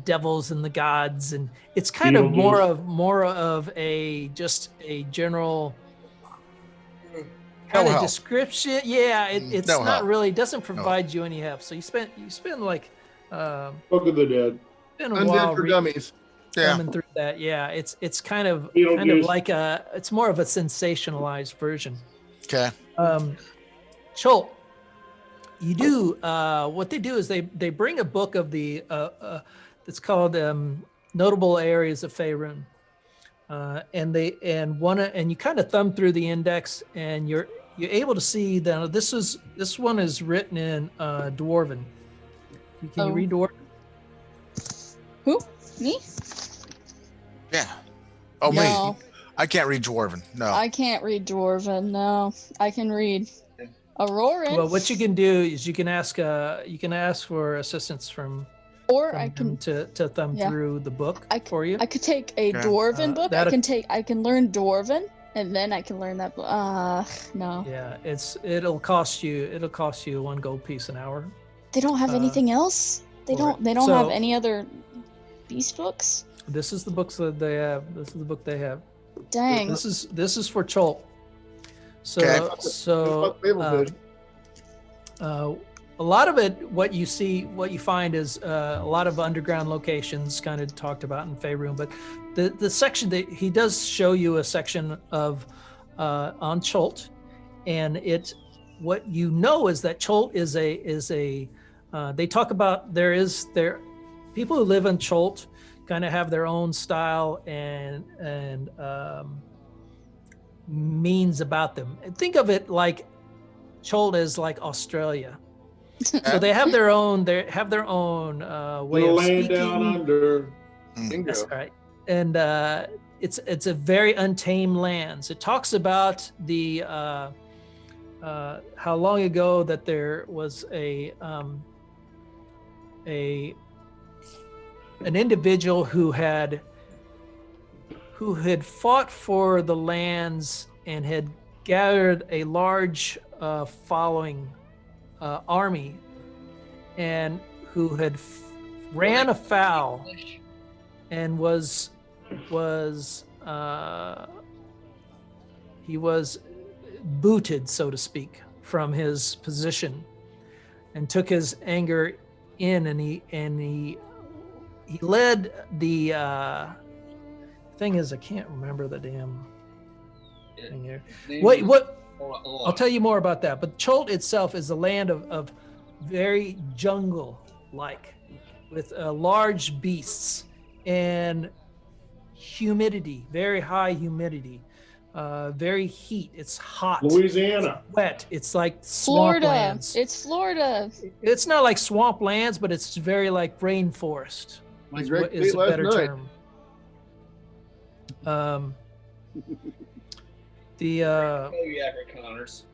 devils and the gods, and it's kind of more of a just a general kind of description. Yeah, it's not really doesn't provide you any help. So you spend like Book of the Dead. Spend a Undead while for Dummies. thumbing through that. Yeah, it's kind of like it's more of a sensationalized version. Okay. Chult, you do what they do is they bring a book of the it's called Notable Areas of Faerun, and you kind of thumb through the index, and you're able to see that this one is written in Dwarven. Can you read Dwarven? Who? Me? Yeah. Oh, No. me. I can't read Dwarven. No. I can't read Dwarven. No, I can read Auroran. Well, what you can do is you can ask for assistance from I can to thumb through the book for you. I could take a Dwarven book. I can learn Dwarven, and then I can learn that book. No. Yeah, it'll cost you 1 gold piece an hour. They don't have anything else. They don't have any other beast books. This is the books that they have. This is the book they have. Dang. This is for Chult. So a lot of it, what you find is a lot of underground locations kind of talked about in Faerun, but the section that he does show you a section of on Chult, and what you know is that Chult is a they talk about there people who live in Chult kind of have their own style and means about them. Think of it like Chult is like Australia. So they have their own way of land speaking. down under. That's right. And it's a very untamed land. So it talks about the how long ago that there was an individual who had fought for the lands and had gathered a large following army, and who had ran afoul and was booted, so to speak, from his position, and took his anger in, and he led the thing is I can't remember the damn thing here. What I'll tell you more about that. But Chult itself is a land of very jungle-like, with large beasts and humidity, very high humidity, very heat. It's hot. Louisiana. It's wet. It's like Florida. swamplands. It's Florida. It's not like swamplands, but it's very like rainforest. My Is great a last better night. term. Connors.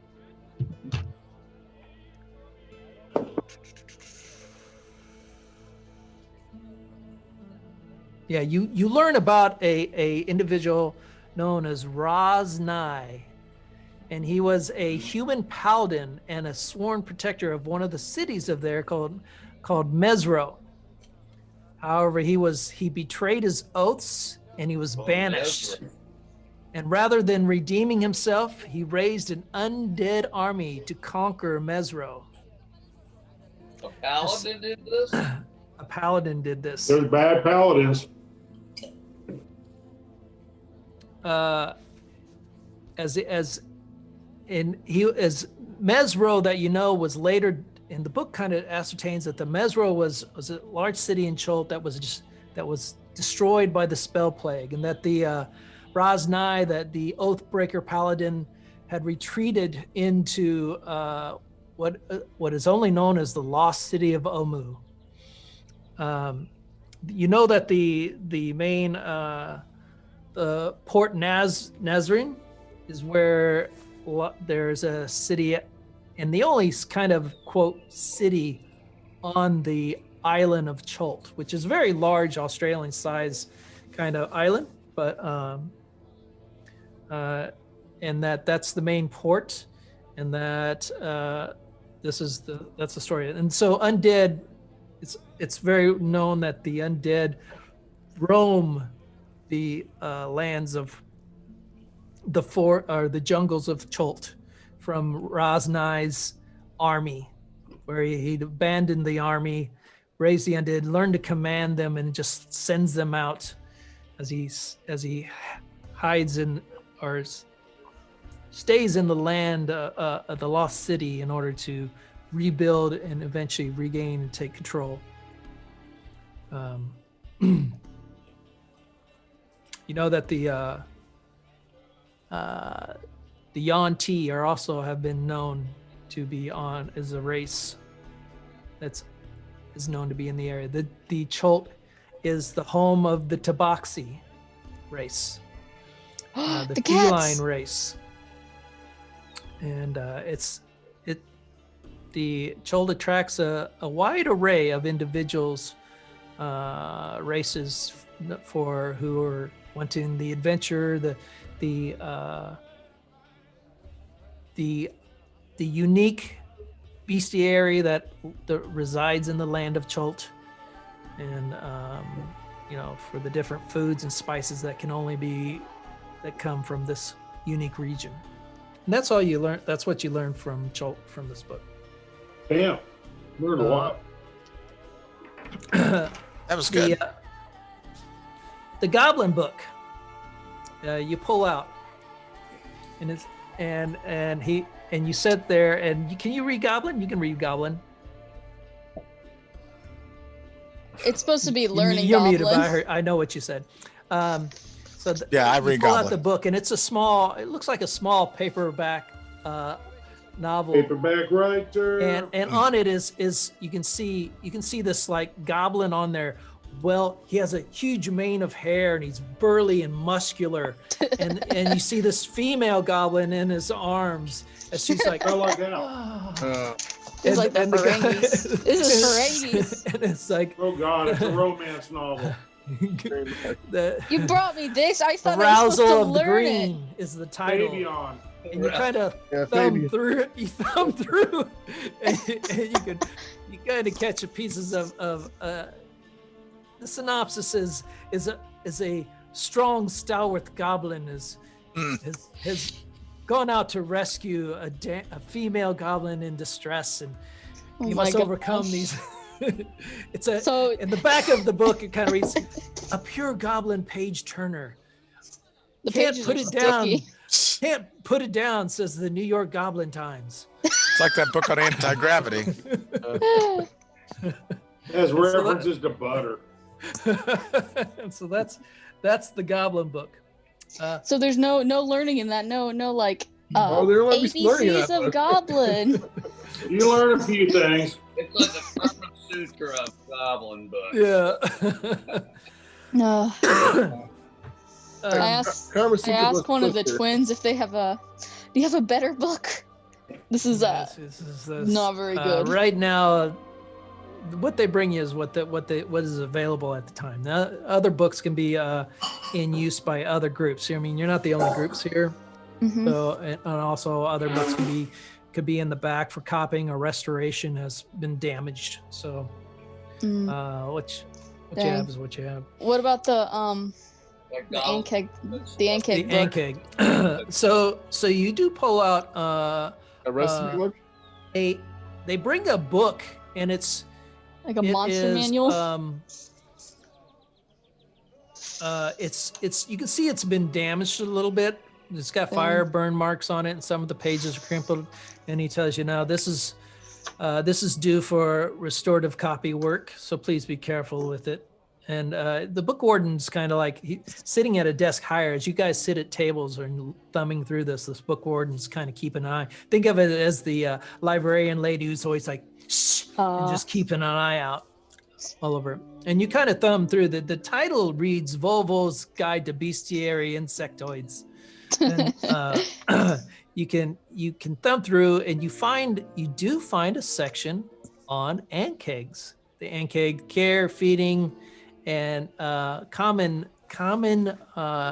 Yeah, you learn about a individual known as Raznai, and he was a human paladin and a sworn protector of one of the cities of there called Mesro. However, he betrayed his oaths and he was banished. Mesro. And rather than redeeming himself, he raised an undead army to conquer Mesro. A paladin did this? A paladin did this. There's bad paladins. As Mesro, that you know, was later in the book, kind of ascertains that the Mesro was a large city in Chult that was destroyed by the spell plague, and that the Raznai, that the Oathbreaker paladin, had retreated into what is only known as the Lost City of Omu. You know that the main Port Nazrin is where there's a city and the only kind of quote city on the island of Chult, which is a very large Australian size kind of island, but and that's the main port, and that's the story. And so undead, it's very known that the undead roam the lands of the jungles of Chult from Raznai's army, where he'd abandoned the army, raised the undead, learned to command them, and just sends them out as he hides in or stays in the land of the lost city in order to rebuild and eventually regain and take control. You know that the Yuan-ti are also have been known to be on as a race that's is known to be in the area. The Chult is the home of the Tabaxi race, the feline race, and the Chult attracts a wide array of individuals, races for who are wanting the adventure, the unique bestiary that resides in the land of Chult, and for the different foods and spices that come from this unique region. And that's all you learn. That's what you learn from Chult from this book. Damn, learned a lot. That was good. The Goblin book, you pull out, and it's and you sit there and can you read Goblin? You can read Goblin. It's supposed to be learning You're Goblin. muted, but I know what you said. I read pull Goblin. out the book, and it's it looks like a small paperback novel. Paperback writer. And on it is you can see this like goblin on there. Well, he has a huge mane of hair, and he's burly and muscular, and you see this female goblin in his arms as she's like, I like that. It's like the Ferengis. This is Ferengis. And it's like, Oh God, it's a romance novel. You brought me this. I thought I was Arousal supposed to of the learn Green is the title. Fabian. And you kind of Fabian. thumb through, and you kind of catch the pieces of the synopsis is a strong, stalwart goblin has gone out to rescue a female goblin in distress, and you must overcome these. So in the back of the book it kind of reads, "A pure goblin page turner. The Can't pages put are it down. sticky. Can't put it down," says the New York Goblin Times. It's like that book on anti-gravity. Has references to butter. And so that's the Goblin book. So there's no learning in that. No like there might be some learning in ABCs that of book. Goblin. You learn a few things. It's like the Brahma Sutra of Goblin book. Yeah. No. I Karma asked Sutra book one of the sister. twins if they have do you have a better book? This is This is not very good. right now. What they bring you is what is available at the time. Now, other books can be in use by other groups. I mean, you're not the only groups here. Mhm. So, and also other books could be in the back for copying or restoration has been damaged. So, what you Dang. have is what you have. What about the Like the Goblin. Ankheg The book? Ankheg. So you do pull out A recipe book? they bring a book, and it's Like a it monster is, manual? it's you can see it's been damaged a little bit. It's got fire burn marks on it, and some of the pages are crumpled. And he tells you, now this is due for restorative copy work, so please be careful with it. And the book warden's kind of like sitting at a desk higher. As you guys sit at tables and thumbing through this book warden's kind of keeping an eye. Think of it as the librarian lady who's always like, shh, and just keeping an eye out all over it. And you kind of thumb through the title reads Volvo's Guide to Bestiary Insectoids. And you can thumb through, and you do find a section on Ankhegs, the Ankheg care, feeding, and common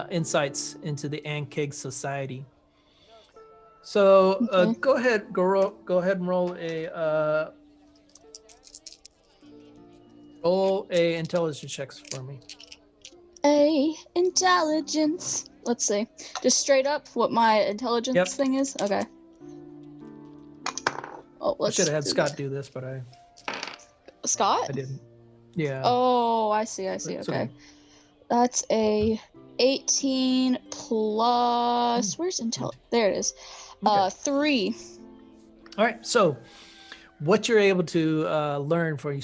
insights into the Ankheg society. So Okay. go ahead and roll a intelligence checks for me. Intelligence. Let's see. Just straight up what my intelligence thing is. Okay. Oh, I let's should have had do Scott that. do this, but I Scott? didn't. Yeah. Oh, I see. It's Okay. That's a 18 plus. Where's intel? There it is. Okay. 3. All right. So, what you're able to learn you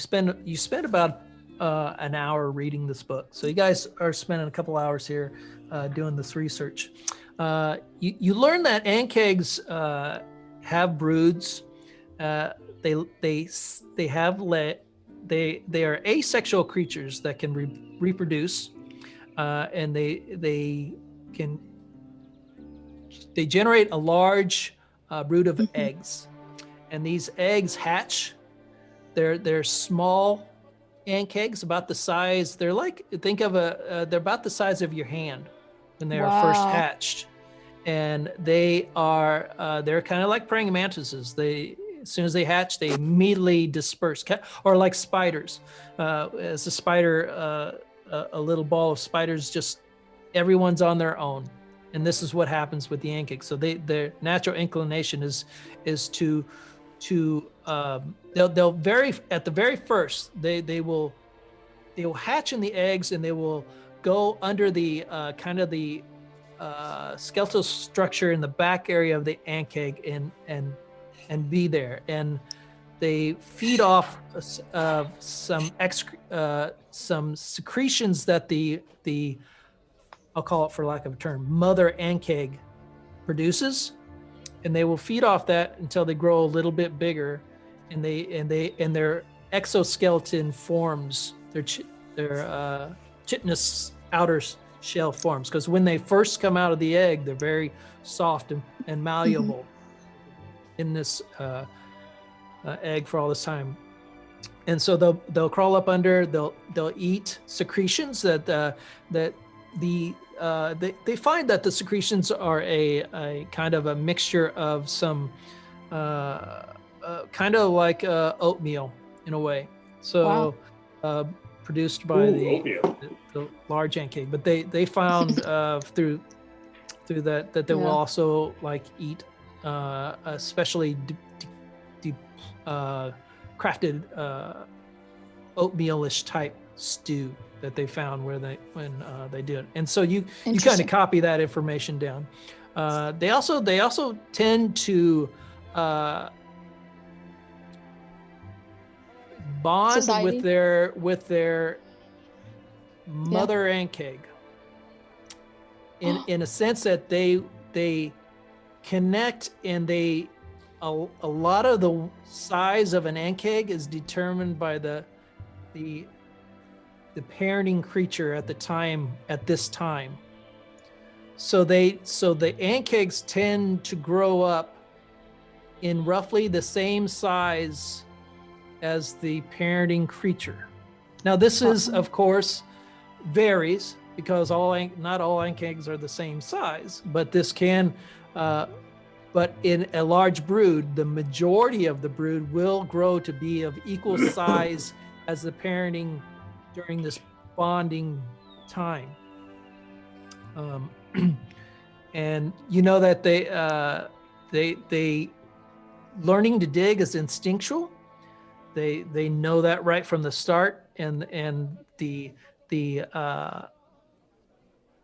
spend about an hour reading this book. So you guys are spending a couple hours here doing this research. You learn that Ankhegs have broods. They are asexual creatures that can reproduce, and they generate a large brood of eggs, and these eggs hatch. They're small Ankhegs, about the size. They're like, think of they're about the size of your hand when they are first hatched, and they're kind of like praying mantises. As soon as they hatch, they immediately disperse, or like spiders. As a spider, a little ball of spiders, just everyone's on their own, and this is what happens with the Ankhegs. So their natural inclination is to they'll at the very first they will hatch in the eggs, and they will go under the kind of the skeletal structure in the back area of the Ankheg and be there, and they feed off some secretions that the I'll call it, for lack of a term, mother Ankheg produces, and they will feed off that until they grow a little bit bigger, and their exoskeleton forms, their chitinous outer shell forms, because when they first come out of the egg, they're very soft and malleable in this egg for all this time, and so they'll crawl up under. They'll eat secretions that they find that the secretions are a kind of a mixture of some kind of like oatmeal in a way. So produced by the large Ankheg, but they found through that they will also like eat especially crafted oatmealish type stew that they found when they did. And so you kind of copy that information down. They also tend to bond with their mother Ankheg in a sense that they connect, and a lot of the size of an Ankheg is determined by the parenting creature at this time. So the Ankhegs tend to grow up in roughly the same size as the parenting creature. Now this is, of course, varies, because not all Ankhegs are the same size, but this can but in a large brood, the majority of the brood will grow to be of equal size as the parenting during this bonding time. And you know that they learning to dig is instinctual. They know that right from the start, and the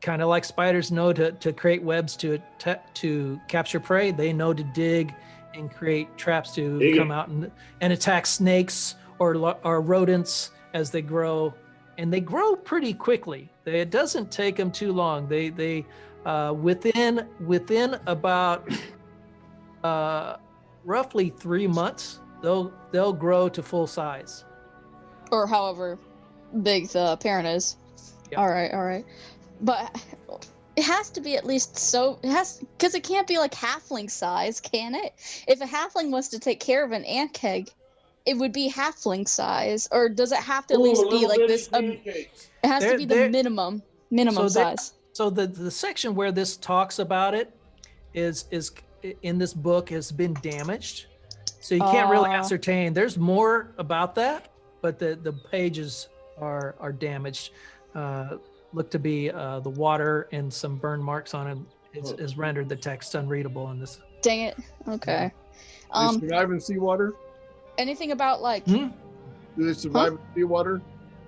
kind of like spiders know to create webs to capture prey. They know to dig and create traps to come out and attack snakes or rodents as they grow, and they grow pretty quickly. It doesn't take them too long. They within about roughly 3 months, they'll grow to full size, or however big the parent is. Yep. All right. But It has to be at least so. It has because it can't be like halfling size, can it? If a halfling was to take care of an Ankheg, it would be halfling size, or does it have to at least be like this? It has to be the minimum size. So the section where this talks about it is in this book has been damaged, so you can't really ascertain. There's more about that, but the pages are damaged. Look to be the water and some burn marks on it is rendered the text unreadable in this. Dang it. Okay. Do they survive in seawater? Anything about like? Do they survive in seawater?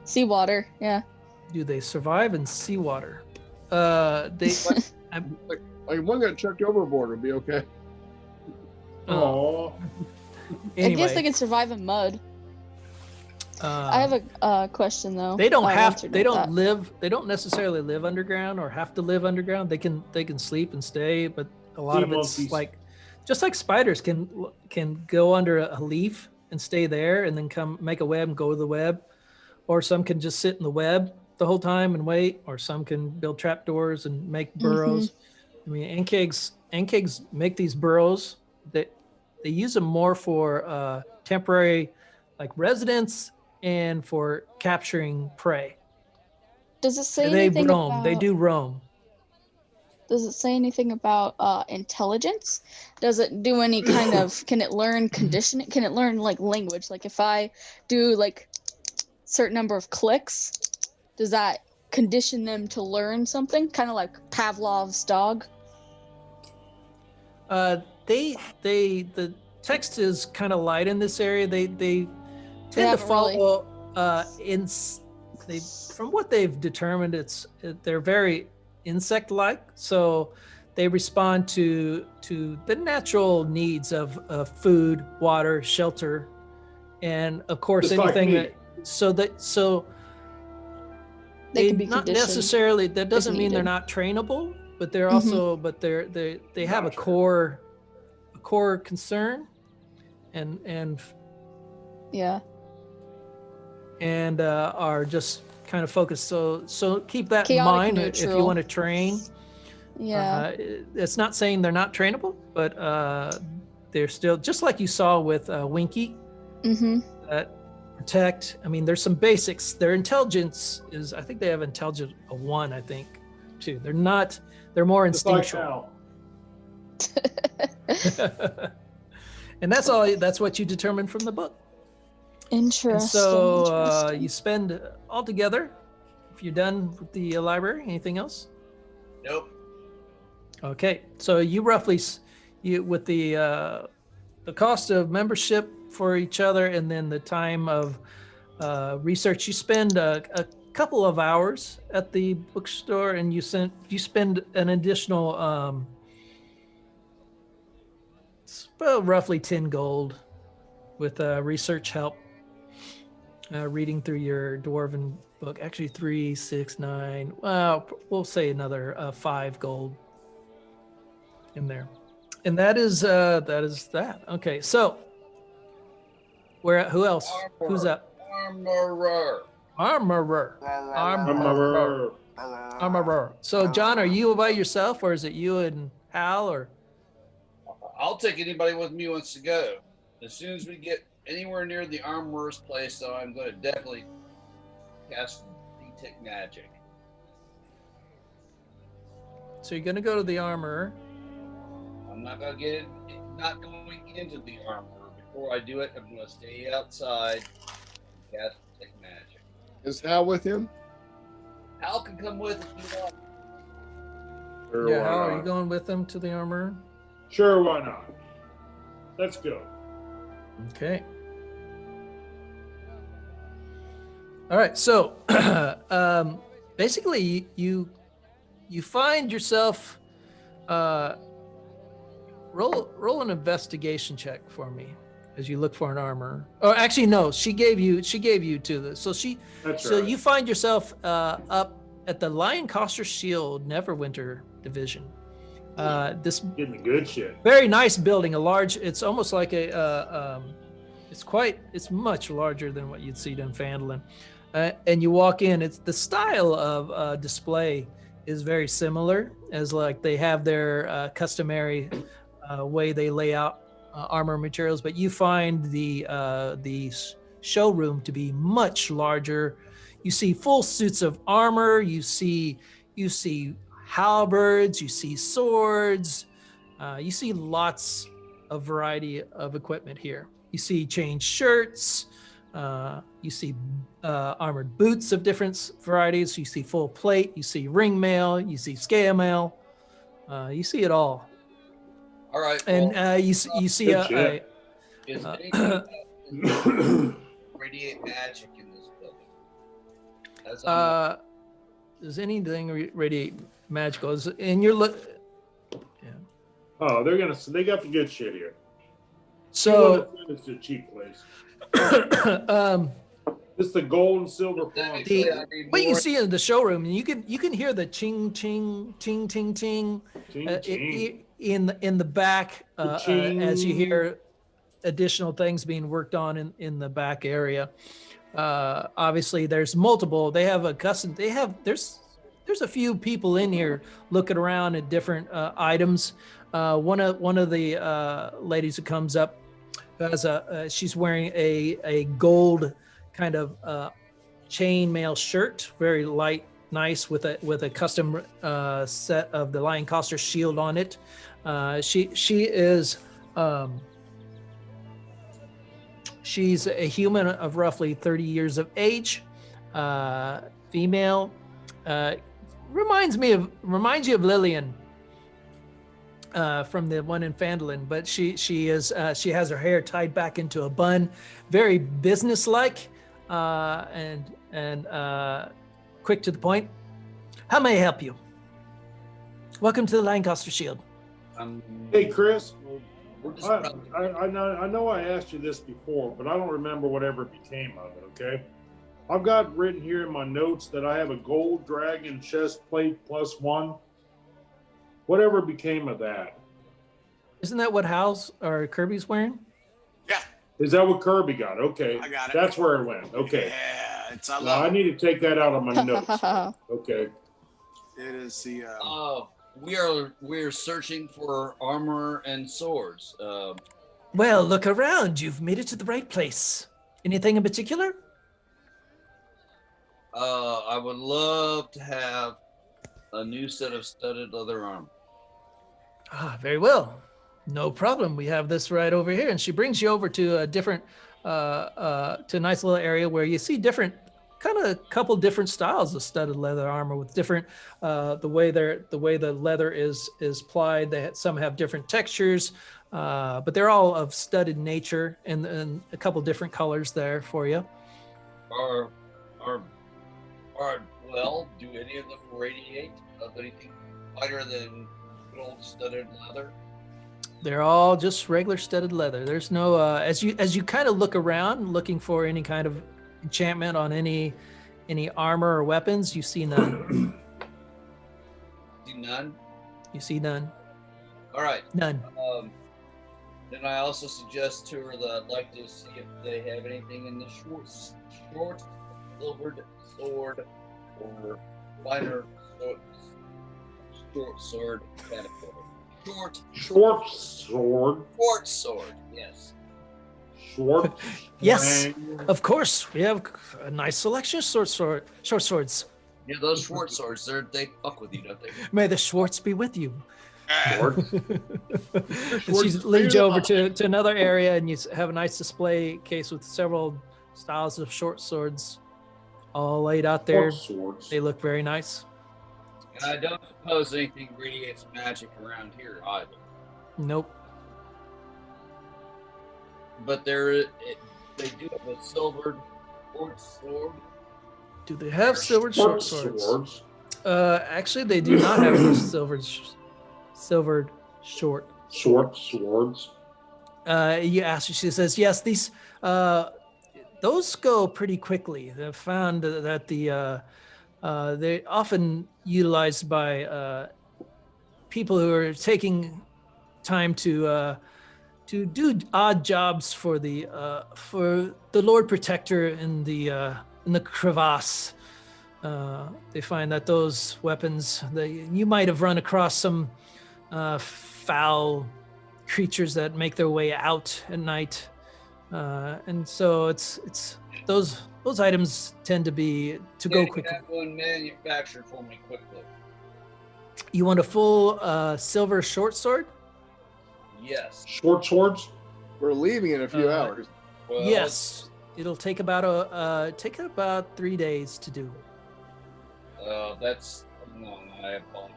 Seawater, yeah. Do they survive in seawater? They. Like one got chucked overboard would be okay. Oh. Anyway, I guess they can survive in mud. I have a question though. They don't have. They don't live. They don't necessarily live underground or have to live underground. They can sleep and stay, but a lot of it's like, just like spiders can go under a leaf and stay there, and then come make a web and go to the web, or some can just sit in the web the whole time and wait, or some can build trapdoors and make burrows. I mean, Ankhegs make these burrows that they use them more for temporary, like residence, and for capturing prey. Does it say anything about... They do roam. Does it say anything about intelligence? Does it do any kind of... Can it learn conditioning? Can it learn like language? Like if I do like certain number of clicks, does that condition them to learn something? Kind of like Pavlov's dog? The text is kind of light in this area. They tend to follow from what they've determined, they're very insect-like, so they respond to the natural needs of food, water, shelter, and of course just anything like they can be not conditioned necessarily. That doesn't mean they're needed. not trainable, but they're also they have a core concern, and Yeah. and are just kind of focused. So keep that Chaotic in mind if you neutral. want to train. Yeah. It's not saying they're not trainable, but they're still, just like you saw with Winky, that protect. I mean, there's some basics. Their intelligence is, I think they have intelligence of 1, I think, too. They're more Just like instinctual. Al. And that's what you determined from the book. Interesting. And so interesting. you spend altogether, if you're done with the library, anything else? Nope. Okay, so you roughly, with the cost of membership for each other, and then the time of research, you spend a couple of hours at the bookstore, and you spend an additional roughly 10 gold with research help, reading through your dwarven book. Actually 3, 6, 9, well, we'll say another 5 gold in there. And that is that. Okay, so who else? Who's up? Arm-our-rar. Arm-our-rar. Arm-our-rar. Arm-our-rar. So John, are you by yourself, or is it you and Hal, or? I'll take anybody with me who wants to go. As soon as we get anywhere near the Armorer's place, though, I'm going to definitely cast detect magic. So you're going to go to the armorer. I'm not going to not going into the Armorer. Before I do it, I'm going to stay outside and cast detect magic. Is Hal with him? Hal can come with if you want. Sure, Yeah, why Hal, are not? you going with them to the armorer? Sure, why not? Let's go. Okay. All right. So, basically, you find yourself. Roll an investigation check for me as you look for an armor. Oh, actually, no. She gave you to this. So That's so right. you find yourself up at the LionCoster Shield Neverwinter division. This Getting the good shit. very nice building, it's almost like it's much larger than what you'd see in Fandolin. And you walk in, it's the style of display is very similar, as like they have their customary way they lay out armor materials, but you find the showroom to be much larger. You see full suits of armor. You see halberds. You see swords. You see lots of variety of equipment here. You see chain shirts. You see armored boots of different varieties. You see full plate. You see ring mail. You see scale mail. You see it all. All right. And well, you see good shit. is anything radiate magic in this building? As I'm does anything radiate magical? And you're Oh, they got the good shit here. so It's a cheap place. um, It's the gold and silver pawn. Technically, I need what you more- see in the showroom, you can hear the ching ching ching ching ching Ching, ching. in the back Ching. as you hear additional things being worked on in the back area. Obviously, there's multiple. They have there's a few people in here looking around at different items. One of the ladies who comes up has she's wearing a gold kind of chainmail shirt, very light, nice, with a custom set of the LionCoster shield on it. She is she's a human of roughly 30 years of age, female. Reminds you of Lillian from the one in Phandalin, but she has her hair tied back into a bun, very businesslike, and quick to the point. How may I help you? Welcome to the LionCoster Shield. Hey, Chris. we're just I know I asked you this before, but I don't remember whatever became of it, okay? I've got written here in my notes that I have a gold dragon chest plate +1. Whatever became of that? Isn't that what Hal's or Kirby's wearing? Yeah, Is that what Kirby got? Okay. I got it. That's where it went. Okay. Yeah, I Well, love I it. need to take that out of my notes. Okay. It is the we're searching for armor and swords. Well, look around. You've made it to the right place. Anything in particular? I would love to have a new set of studded leather armor. Ah, very well. No problem. We have this right over here. And she brings you over to a different, to a nice little area where you see different, kind of a couple different styles of studded leather armor with different, the way the leather is plied. Some have different textures, but they're all of studded nature and a couple different colors there for you. Well, do any of them radiate of anything lighter than gold studded leather? They're all just regular studded leather. There's no as you kind of look around looking for any kind of enchantment on any armor or weapons, you see none. See none? You see none. All right. None. Then I also suggest to her that I'd like to see if they have anything in the short silvered sword or finer short sword category. Short sword. Short sword, yes. Short. Yes, slang. of course. We have a nice selection of short swords. Yeah, those short swords, they fuck with you, don't they? May the Schwartz be with you. Short. And she leads you over to another area, and you have a nice display case with several styles of short swords all laid out there. Short swords. They look very nice. And I don't suppose anything radiates magic around here either. Nope. But they do have a silvered short sword. Do they have silvered short swords? swords. Actually, they do not have any silvered short. Short swords. You ask her, she says, yes, these, those go pretty quickly. They've found that they're often utilized by people who are taking time to do odd jobs for the Lord Protector in the crevasse. They find that those weapons, you might have run across some foul creatures that make their way out at night, and so it's those items tend to go quickly. Have one manufactured for me quickly. You want a full silver short sword? Yes. Short swords? We're leaving in a few hours. Well, Yes. It'll take about 3 days to do. That's no. I apologize.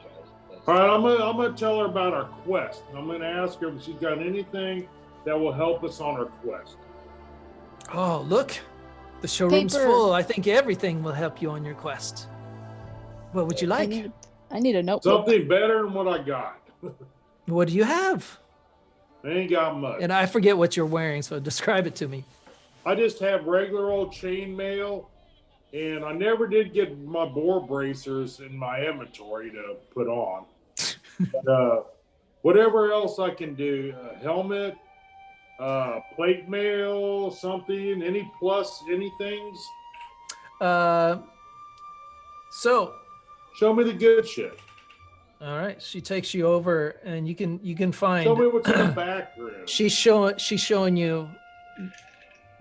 All right, I'm gonna tell her about our quest. I'm gonna ask her if she's got anything that will help us on our quest. Oh, look. The showroom's Paper. full. I think everything will help you on your quest. What would you like? I need a notebook. Something better than what I got. What do you have? I ain't got much. And I forget what you're wearing, so describe it to me. I just have regular old chainmail, and I never did get my boar bracers in my inventory to put on. But, whatever else I can do, helmet, plate mail, something, any things. So, Show me the good shit. all right, she takes you over, and you can find. Show me what's in the back room. She's showing you.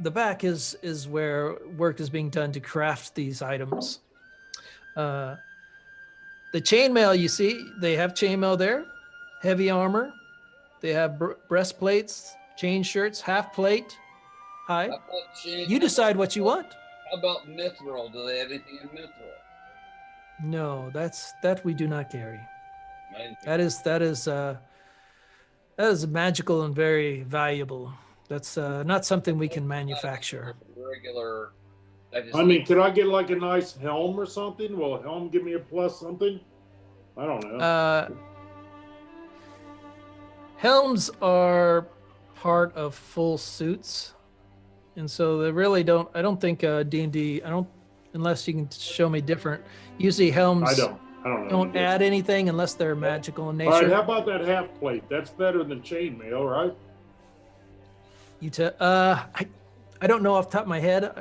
The back is where work is being done to craft these items. The chainmail, you see, they have chainmail there, heavy armor. They have breastplates, chain shirts, half plate, hide. How about You decide what you want. How about mithril? Do they have anything in mithril? No, that we do not carry. Right? That is magical and very valuable. That's not something we can manufacture. Regular. I mean, could I get like a nice helm or something? Will a helm give me a plus something? I don't know. Helms are part of full suits, and so they really don't. I don't think D&D. I don't, unless you can show me different. Usually helms I don't know. don't add anything unless they're magical in All right, nature. how about that half plate? That's better than chainmail, right? I don't know off the top of my head.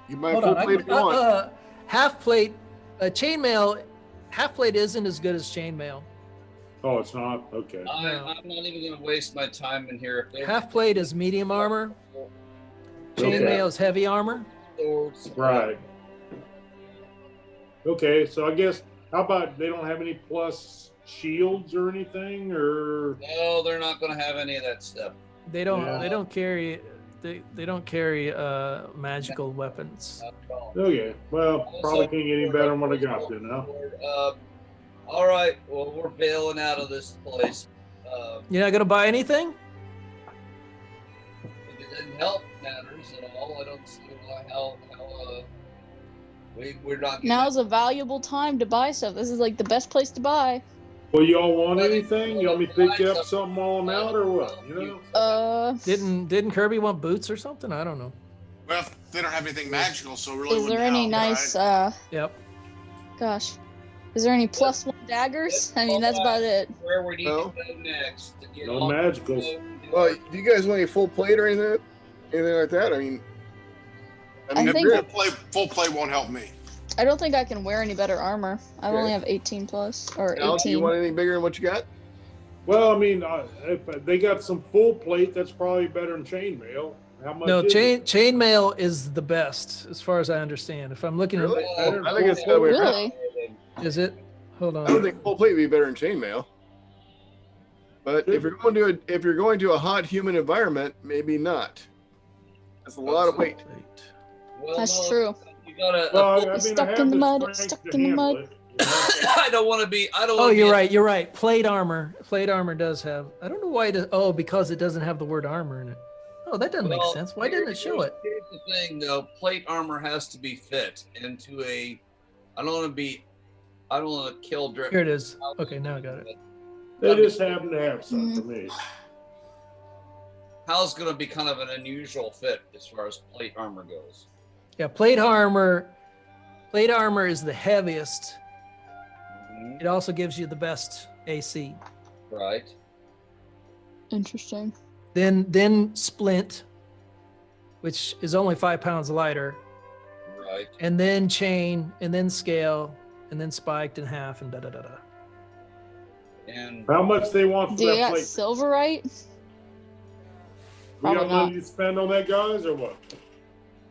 You might Hold full on. plate if you want. Half plate, chainmail. Half plate isn't as good as chainmail. Oh, it's not? Okay. I'm not even going to waste my time in here. If they're Half plate is medium armor. Okay. Chainmail is heavy armor. swords. Right. Okay, so I guess, how about they don't have any plus shields or anything, or? No, they're not going to have any of that stuff. They don't. Yeah. They don't carry. They don't carry magical weapons. Not at all. Okay, well, probably can't get any better than what I got then, huh? All right. Well, we're bailing out of this place. You're not gonna buy anything? If it didn't help matters at all, I don't see how we're not. Now's a valuable time to buy stuff. This is like the best place to buy. Well, y'all want anything? You want me to pick up something while I'm out, or what? You know? Didn't Kirby want boots or something? I don't know. Well, they don't have anything magical, so really. Is there wouldn't any help, nice right? Yep. gosh. Is there any +1 daggers? I mean, that's about it. Where we need No. to go next to get No on- magicals. Well, do you guys want any full plate or anything like that? I mean, I think- Full play won't help me. I don't think I can wear any better armor. I Okay. only have 18 plus or Al, do you 18. want anything bigger than what you got? Well, I mean, if they got some full plate, that's probably better than chainmail. How much? No, is it? chainmail is the best, as far as I understand. If I'm looking Really? at, I think it's the other way around. Really? is it? Hold I don't on. think full plate would be better than chainmail. But if you're going to a hot, humid environment, maybe not. That's a lot of weight. Well, That's no, true. You gotta. Well, I mean, Stuck I in have the mud, strength stuck to in the handle mud. it, you know? I don't want to be. I don't. Oh, wanna you're be- right. You're right. Plate armor. Plate armor does have. I don't know why it. Oh, because it doesn't have the word armor in it. Oh, that doesn't make Well, sense. Why didn't it show it? Here's the thing, though. Plate armor has to be fit into a. I don't want to be. I don't want to kill. Here it is. Okay, now I got it. They just happen to have some for me. Hal's going to be kind of an unusual fit as far as plate armor goes. Yeah, plate armor. Plate armor is the heaviest. Mhm. It also gives you the best AC. Right. Interesting. Then splint, which is only 5 pounds lighter, Right. and then chain, and then scale, and then spiked in half, and da da da da. And How much they want for Do you that got plate? silverite? We got Probably money not. to spend on that, guys, or what?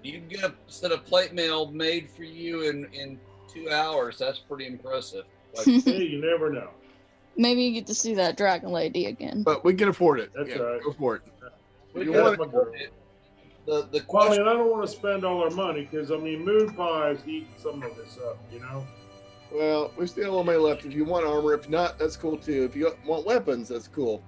you get a set of plate mail made for you in 2 hours. That's pretty impressive. Like, Hey, you never know. Maybe you get to see that dragon lady again. But we can afford it. That's Yeah, right. go for it. we You can want afford it. The Well, I question. mean, I don't want to spend all our money because, I mean, Moonpie is eating some of this up, you know? Well, we still have a little money left. If you want armor, if not, that's cool too. If you want weapons, that's cool.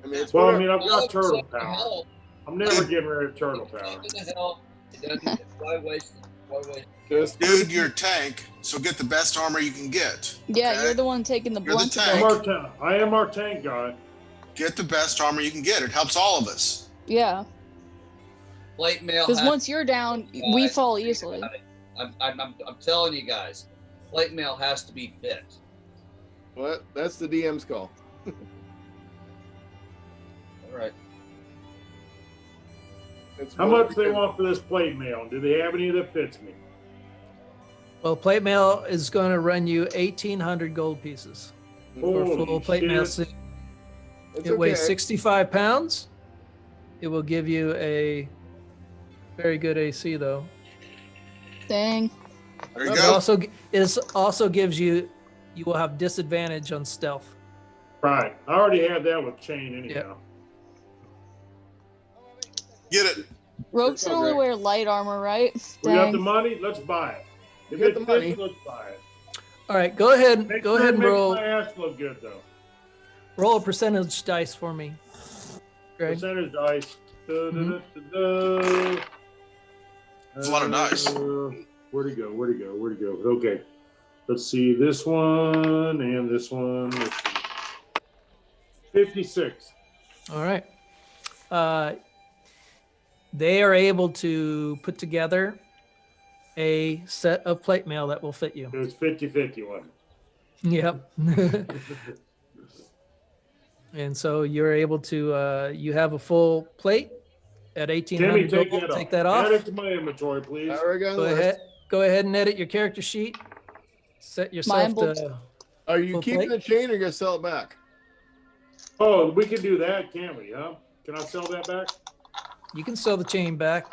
I mean, it's Well, I whatever. mean, I've got turtle Help, power. help. I'm never getting rid of turtle It's power. not gonna help. It doesn't- Why waste it? Why waste it? Just Dude, you're a tank, so get the best armor you can get. Yeah, okay? you're the one taking the You're the blunt. tank. I'm our tank. I am our tank guy. Get the best armor you can get. It helps all of us. Yeah, Plate mail. because has- once you're down, we Guys, fall think easily. about it. I'm telling you guys, plate mail has to be fit. what? That's the DM's call. All right. It's How much they want for this plate mail? Do they have any that fits me? Well, plate mail is going to run you 1,800 gold pieces for Holy full plate mail shit. suit. It's It weighs okay. 65 pounds. It will give you a very good AC, though. Dang. There you It go. also gives you will have disadvantage on stealth. Right. I already had that with chain anyhow. Get it. Rogues can only Okay. wear light armor, right? We got Dang. the money. Let's buy it. If Get it the fits, money. let's buy it. All right, go ahead. Make Go sure ahead it and makes roll my ass look good, though. a percentage dice for me, Greg. Percentage dice. Mhm. That's a lot of dice. Where'd he go? Where'd he go? Where'd he go? Okay. Let's see this one and this one. Let's see. 56. All right. They are able to put together a set of plate mail that will fit you. It was 50-50 one. Yep. And so you're able to, you have a full plate at Timmy, 1,800 take gold. that off. Take that off. Add it to my inventory, please. I already got on Go the list. ahead. Go ahead and edit your character sheet. Set yourself Mine will- to. Are you Full keeping plate? the chain or gonna sell it back? Oh, we can do that, can't we? Huh? Can I sell that back? You can sell the chain back.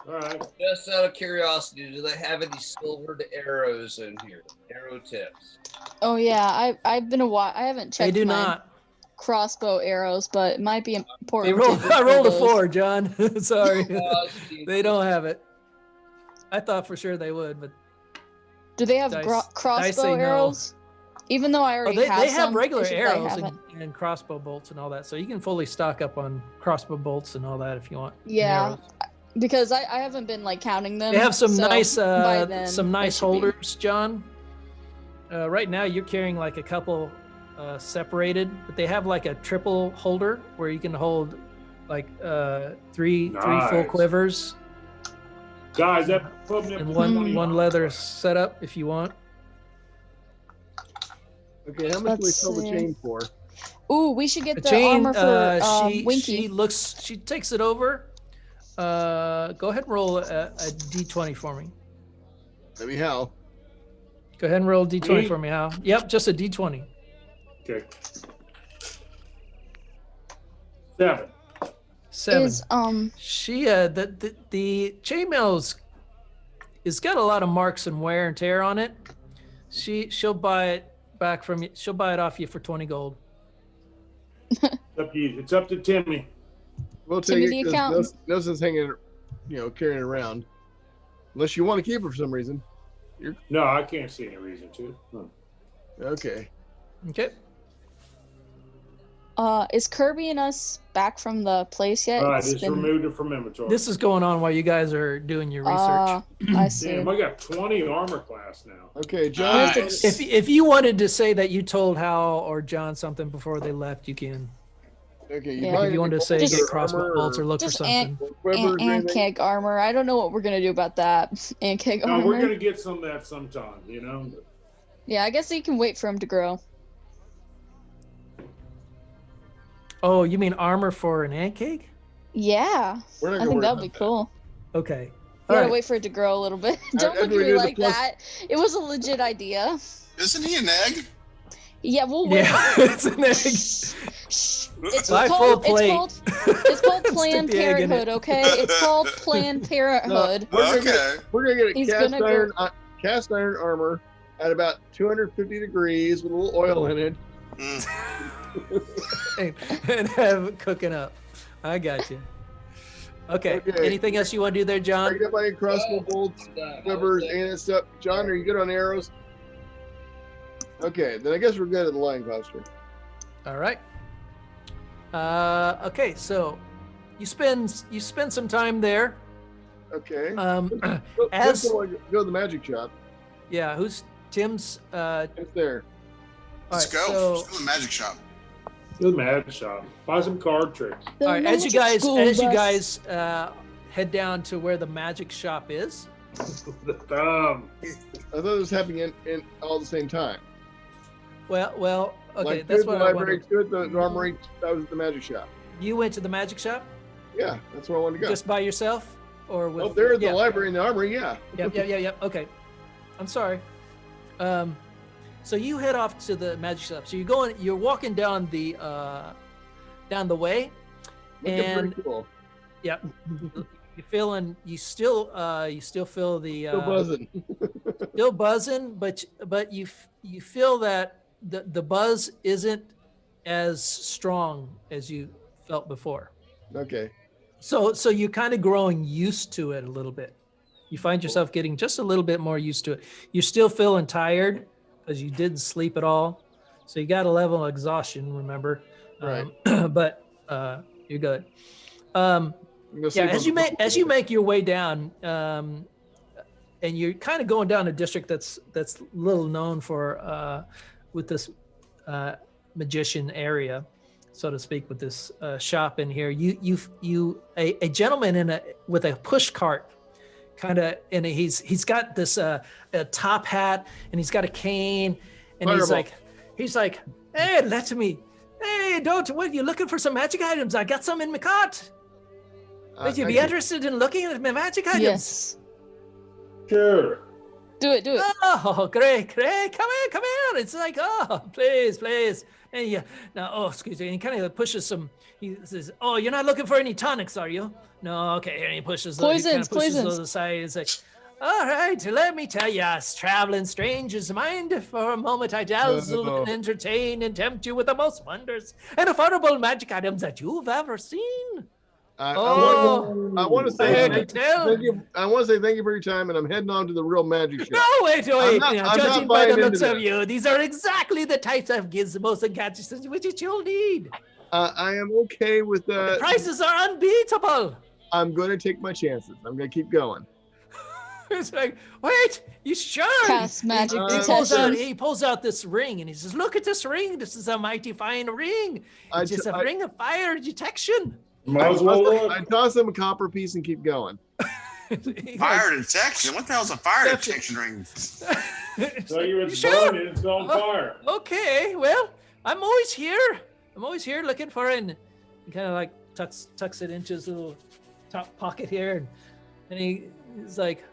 All right. Just out of curiosity, do they have any silvered arrows in here? Arrow tips. Oh yeah, I've been a while. I haven't checked. They do my not. crossbow arrows, but it might be They important. roll. to I rolled a those. 4, John. Sorry. See, They don't have it. I thought for sure they would, but Do they have Dice- gro- dice crossbow say no. arrows? Even though I oh, already they have have some, regular it's just I arrows haven't. and crossbow bolts and all that, so you can fully stock up on crossbow bolts and all that if you want. and Yeah, arrows. because I haven't been like counting them. They have some so nice by then, some they nice should be- holders, John. Right now you're carrying like a couple separated, but they have like a triple holder where you can hold like three full Nice. quivers Guys, that put me up and to one 20 one on. leather setup if you want. Okay, how much do we Let's sell the see. chain for? Ooh, we should get The the chain, armor for she Winky. she takes it over. Go ahead and roll a d20 for me. Maybe how? Go ahead and roll a d20 Me? for me, Hal. Yep, just a d20. Okay. 7. 7. Is She the chainmail's it's got a lot of marks and wear and tear on it. She'll buy it back from you. She'll buy it off you for 20 gold. It's up to Timmy. We'll take Timmy the it because accountant. Nelson's hanging, carrying it around. Unless you want to keep it for some reason. No, I can't see any reason to. No. Okay. Okay. is Kirby and us back from the place yet? All right, It's just been- removed it from inventory. This is going on while you guys are doing your research. I see. Damn, I got 20 armor class now. Okay, John. Nice. If you wanted to say that you told Hal or John something before they left, you can. Okay, Yeah. buy If you wanted to say Just- get crossbow bolts or look for Just something. Ankeg armor. I don't know what we're gonna do about that. Ankeg No, armor. we're gonna get some of that sometime, you know. Yeah, I guess you can wait for him to grow. Oh, you mean armor for an Ankheg? Yeah, We're not I gonna think worry that'd be about that. cool. Okay. You gotta right. wait for it to grow a little bit. Don't After look we at me do the like plus- that. It was a legit idea. Isn't he an egg? Yeah, we'll wait. Yeah, it's an egg. Shh. It's My full called, plate. it's called Planned Stick the egg in it. Parenthood, okay? It's called Planned Parenthood. We're gonna get He's a gonna cast iron armor at about 250 degrees with a little oil in it. And have it cooking up. I got you. Okay. Okay. Anything else you want to do there, I John? got my crossbow bolts, quivers, and stuff. John, are you good on arrows? Okay, then I guess we're good at the LionCoster. All right. Okay, so you spend some time there. Okay. As Let's go to the magic shop. yeah, who's Tim's? It's there. All Let's right, go. so Let's go to the magic shop. The mad shop. Buy some card tricks. all right, as you guys head down to where the magic shop is. I thought it was happening in all at the same time. Well, okay, Like, that's good what the I library, wanted. good the armory. That was at the magic shop. You went to the magic shop Yeah, that's where I wanted to go. just by yourself, or with? Oh, there's yeah. the library and the armory. Yeah. Yep. Okay, I'm sorry. So you head off to the magic shop. So you're walking down the way, Looking and pretty cool. yeah, you still feel the Still buzzing. still buzzing, but you feel that the buzz isn't as strong as you felt before. Okay. So you're kind of growing used to it a little bit. You find yourself getting just a little bit more used to it. You're still feeling tired because you didn't sleep at all. So you got a level of exhaustion, remember? Right. But you're good. I'm gonna Yeah, sleep as you make your way down, and you're kind of going down a district that's little known for with this magician area, so to speak, with this shop in here. A gentleman with a push cart, kind of, and he's got this a top hat, and he's got a cane, and he's like, hey, let me. Hey, what, you looking for some magic items? I got some in my cart. Would you be interested in looking at my magic items? Yes. Sure. Do it. Oh, great. Come here. It's like, oh, please. And excuse me. And he kind of pushes some, he says, oh, you're not looking for any tonics, are you? No, okay. And he pushes those aside. It's like, all right, let me tell you, traveling strangers, mind for a moment I dazzle and entertain and tempt you with the most wonders and affordable magic items that you've ever seen. I want to say thank you. I want to say thank you for your time, and I'm heading on to the real magic No, show. wait. I'm Judging not by the buying looks into of you, these are exactly the types of gizmos and gadgets which you'll need. I am okay with The prices are unbeatable. I'm going to take my chances. I'm going to keep going. It's like, wait, you sure? Cast magic He pulls out this ring and he says, look at this ring. This is a mighty fine ring. It's a ring of fire detection. Might as well look. I toss him a copper piece and keep going. Fire detection? What the hell's a fire detection ring? Tell you it's sure? burning, it's on fire. Okay, well, I'm always here. Looking for it. And he kind of like tucks it into his little top pocket here. And he's like,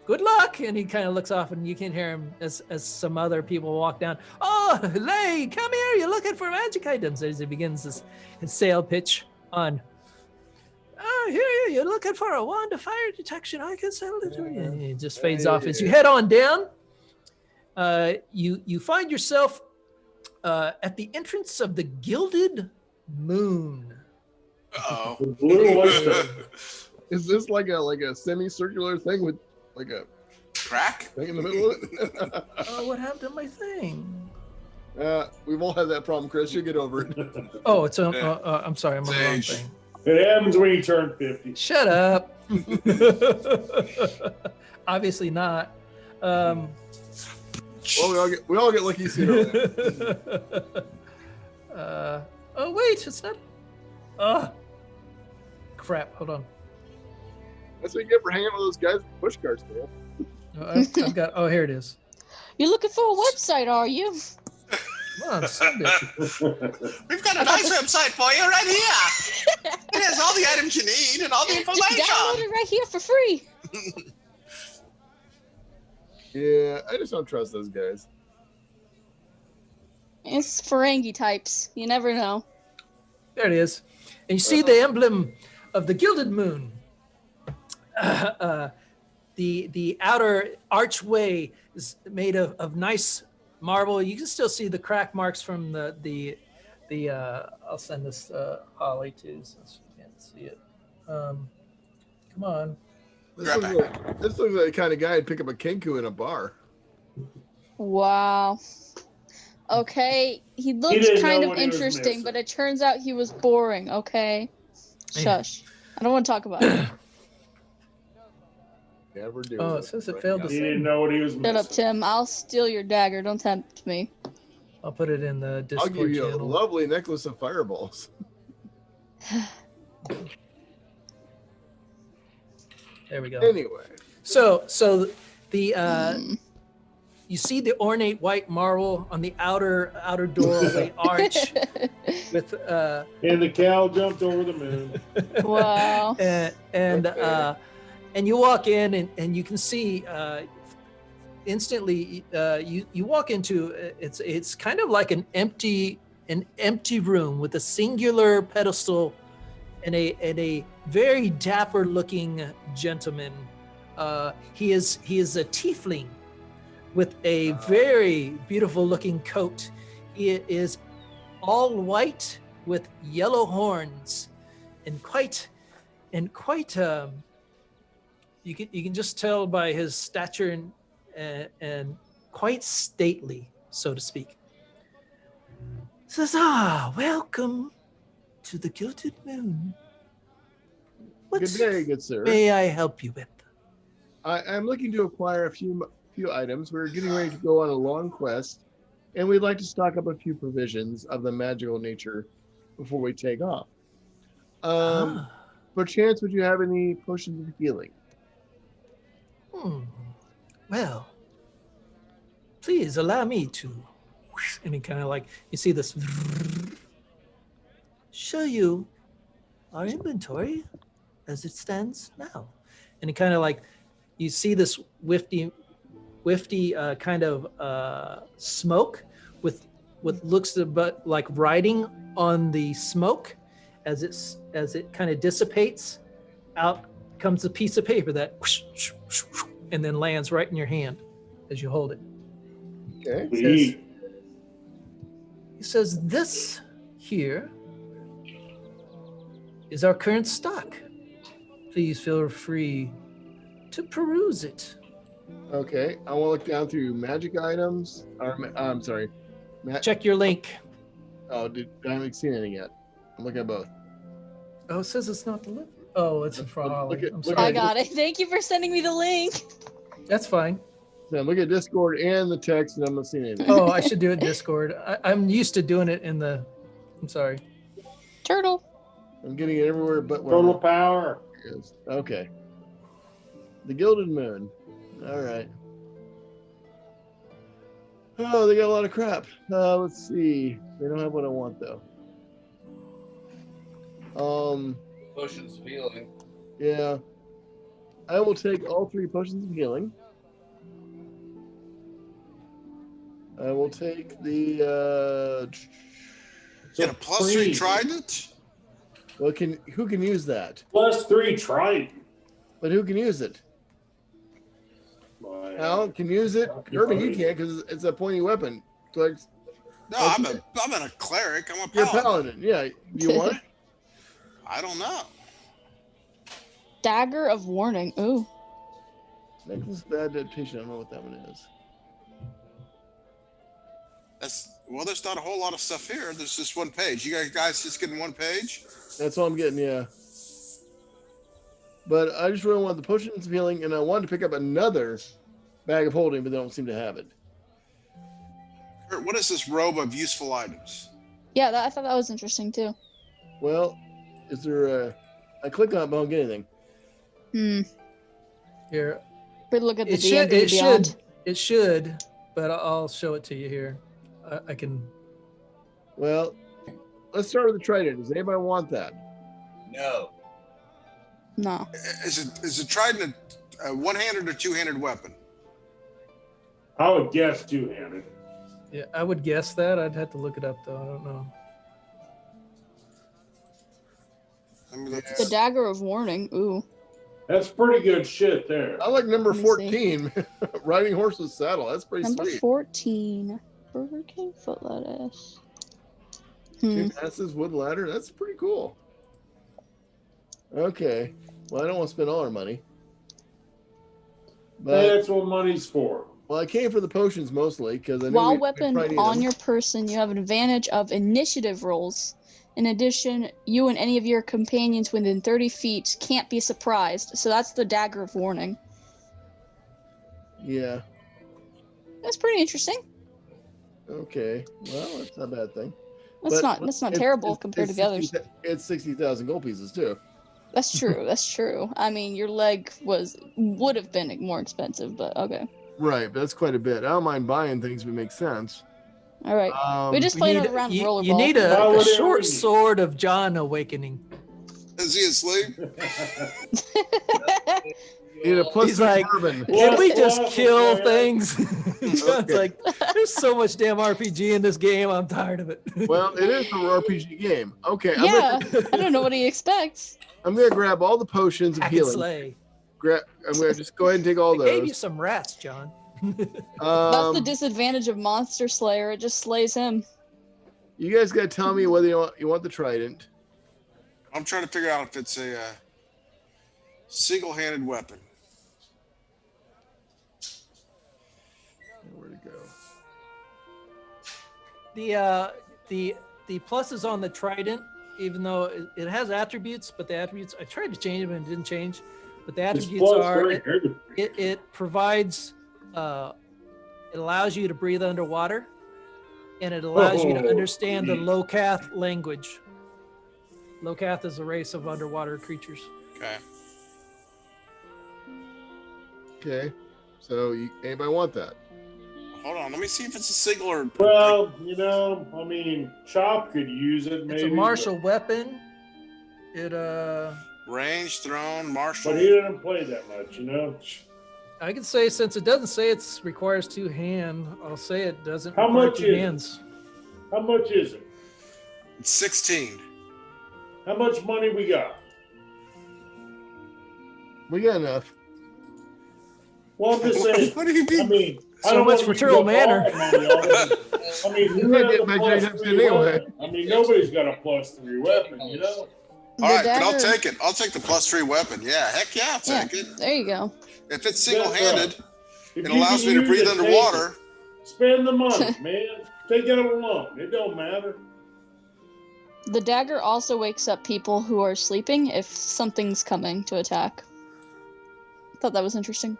good luck. And he kind of looks off and you can hear him as some other people walk down. Oh, Lay, come here. You're looking for magic items. As he begins his sale pitch on. Oh, here you're looking for a wand of fire detection. I can sell it to you. And it just fades off. As you head on down, you find yourself at the entrance of the Gilded Moon. Uh-oh. Blue oyster. Is this like a semicircular thing with like a Crack? thing in the middle of it? Oh, what happened to my thing? We've all had that problem, Chris. You'll get over it. Oh, it's on. I'm sorry, I'm on the wrong Sage. thing. It happens when you turn 50. Shut up. Obviously not. Well, we all get lucky sooner. Oh wait, it's not. Oh, crap! Hold on. That's what you get for hanging with those guys with push carts, man. I've got. Oh, here it is. You're looking for a website, are you? Come on, send it. We've got a nice website for you right here. It has all the items you need and all the Just information. download it right here for free. Yeah, I just don't trust those guys. It's Ferengi types. You never know. There it is. And you see the emblem of the Gilded Moon. The outer archway is made of nice marble. You can still see the crack marks from the I'll send this Holly too, since you can't see it. Come on. This looks like the kind of guy who'd pick up a Kenku in a bar. Wow. Okay, he looks didn't kind know of what he was interesting, missing. but it turns out he was boring. Okay, shush. I don't want to talk about it. Never do. Oh, it says it failed to He didn't send. know what he was Shut missing. up, Tim. I'll steal your dagger. Don't tempt me. I'll put it in the I'll Discord give you a channel. lovely necklace of fireballs. There we go. Anyway, So the you see the ornate white marble on the outer doorway arch with And the cow jumped over the moon. Wow. and you walk in and you can see instantly you walk into it's kind of like an empty room with a singular pedestal and a very dapper looking gentleman. He is a tiefling with a very beautiful looking coat. He is all white with yellow horns and quite you can just tell by his stature and quite stately, so to speak. Says, welcome to the Gilded Moon. What good day, good sir. may I help you with? I'm looking to acquire a few items. We're getting ready to go on a long quest, and we'd like to stock up a few provisions of the magical nature before we take off. Perchance, would you have any potions of healing? Well, please allow me to. And he kind of like, you see this, show you our inventory as it stands now. And it kind of like, you see this wifty kind of smoke with what looks about like writing on the smoke. As it kind of dissipates, out comes a piece of paper that and then lands right in your hand as you hold it. Okay. Sweet. He says, this here is our current stock. Please feel free to peruse it. Okay. I want to look down through magic items. I'm sorry. Check your link. Oh, I haven't seen any yet. I'm looking at both. Oh, it says it's not delivered. Oh, it's in front of Look at- I'm look sorry. I got it. Thank you for sending me the link. That's fine. So look at Discord and the text, and I'm not seeing anything. Oh, I should do it in Discord. I'm used to doing it in the. I'm sorry. Turtle. I'm getting it everywhere but where Total power. it is. Okay. The Gilded Moon. All right. Oh, they got a lot of crap. Let's see. They don't have what I want though. Potions of healing. Yeah. I will take all 3 potions of healing. I will take the Get a +3 trident? well, who can use that? +3 trident. But who can use it? Al can use it. Kirby, you can't because it's a pointy weapon. So No, I'm a cleric. I'm a you're a paladin. paladin. Yeah. You want it? I don't know. Dagger of warning. Ooh. Necklace of adaptation. I don't know what that one is. There's not a whole lot of stuff here. There's just one page. You guys just getting one page? That's all I'm getting, yeah. But I just really want the potions of healing, and I wanted to pick up another bag of holding, but they don't seem to have it. Kurt, what is this robe of useful items? Yeah, I thought that was interesting too. Well, is there I click on it, but I don't get anything. Here. But look at the It should. D&D It Beyond. should. It should. But I'll show it to you here. I can. Well, let's start with the trident. Does anybody want that? No. No. Is it trident a one-handed or two-handed weapon? I would guess two-handed. Yeah, I would guess that. I'd have to look it up though. I don't know. Let me look Yeah. The dagger of warning. Ooh. That's pretty good shit there. I like number Let me 14, riding horse's saddle. That's pretty Number sweet. 14. Burger King foot lettuce. Two passes, wood ladder. That's pretty cool. Okay. Well, I don't want to spend all our money. But That's what money's for. well, I came for the potions mostly because I knew While we'd weapon probably need on them. your person, you have an advantage of initiative rolls. In addition, you and any of your companions within 30 feet can't be surprised. So that's the dagger of warning. Yeah. That's pretty interesting. Okay. Well, that's not a bad thing. That's But not it's- terrible it's- compared it's to the others. 60 It's 60,000 gold pieces too. That's true. That's true. I mean, your leg would have been more expensive, but okay. Right, but that's quite a bit. I don't mind buying things if it makes sense. All right. We just played another round of rollerball. You need Why a would it short ring? sword of John awakening. Is he asleep? Need a plus He's two like, bourbon. Can we just Well, kill well, things? John's Okay. like, there's so much damn RPG in this game. I'm tired of it. Well, it is an RPG game. Okay, Yeah, I don't know what he expects. I'm gonna grab all the potions of Hack and healing. slay. I'm gonna just go ahead and take all I gave you those. some rats, John. That's the disadvantage of Monster Slayer. It just slays him. You guys gotta tell me whether you want the trident. I'm trying to figure out if it's a single-handed weapon. Where'd it go? The pluses on the trident, even though it has attributes, but the attributes I tried to change them and it didn't change. But the It's attributes plus are very good. it provides it allows you to breathe underwater, and it allows you to Oh, understand the neat. Locath language. Locath is a race of underwater creatures. Okay. Okay, so anybody want that? Hold on. Let me see if it's a single or. Well, you know, I mean, Chop could use it maybe. It's a martial weapon. It Range, thrown, martial. But he didn't play that much, you know. I can say, since it doesn't say it requires two hand, I'll say it doesn't How require much two is it? hands. How much is it? It's 16. How much money we got? We got enough. Well, I'm just saying. What do you mean? I mean, I So don't much want for to use Turtle up Manor. all the money on it. I mean, who We're has getting a back plus to 3 anyway. weapon? I mean, nobody's got a plus 3 weapon, you know. All right, but I'll dagger- take it. I'll take the +3 weapon. Yeah, heck yeah, I'll Yeah, take it. there you go. If it's single-handed, If it you allows can me to use breathe it, take underwater. it. Spend the money, man. Take out a loan. It don't matter. The dagger also wakes up people who are sleeping if something's coming to attack. Thought that was interesting.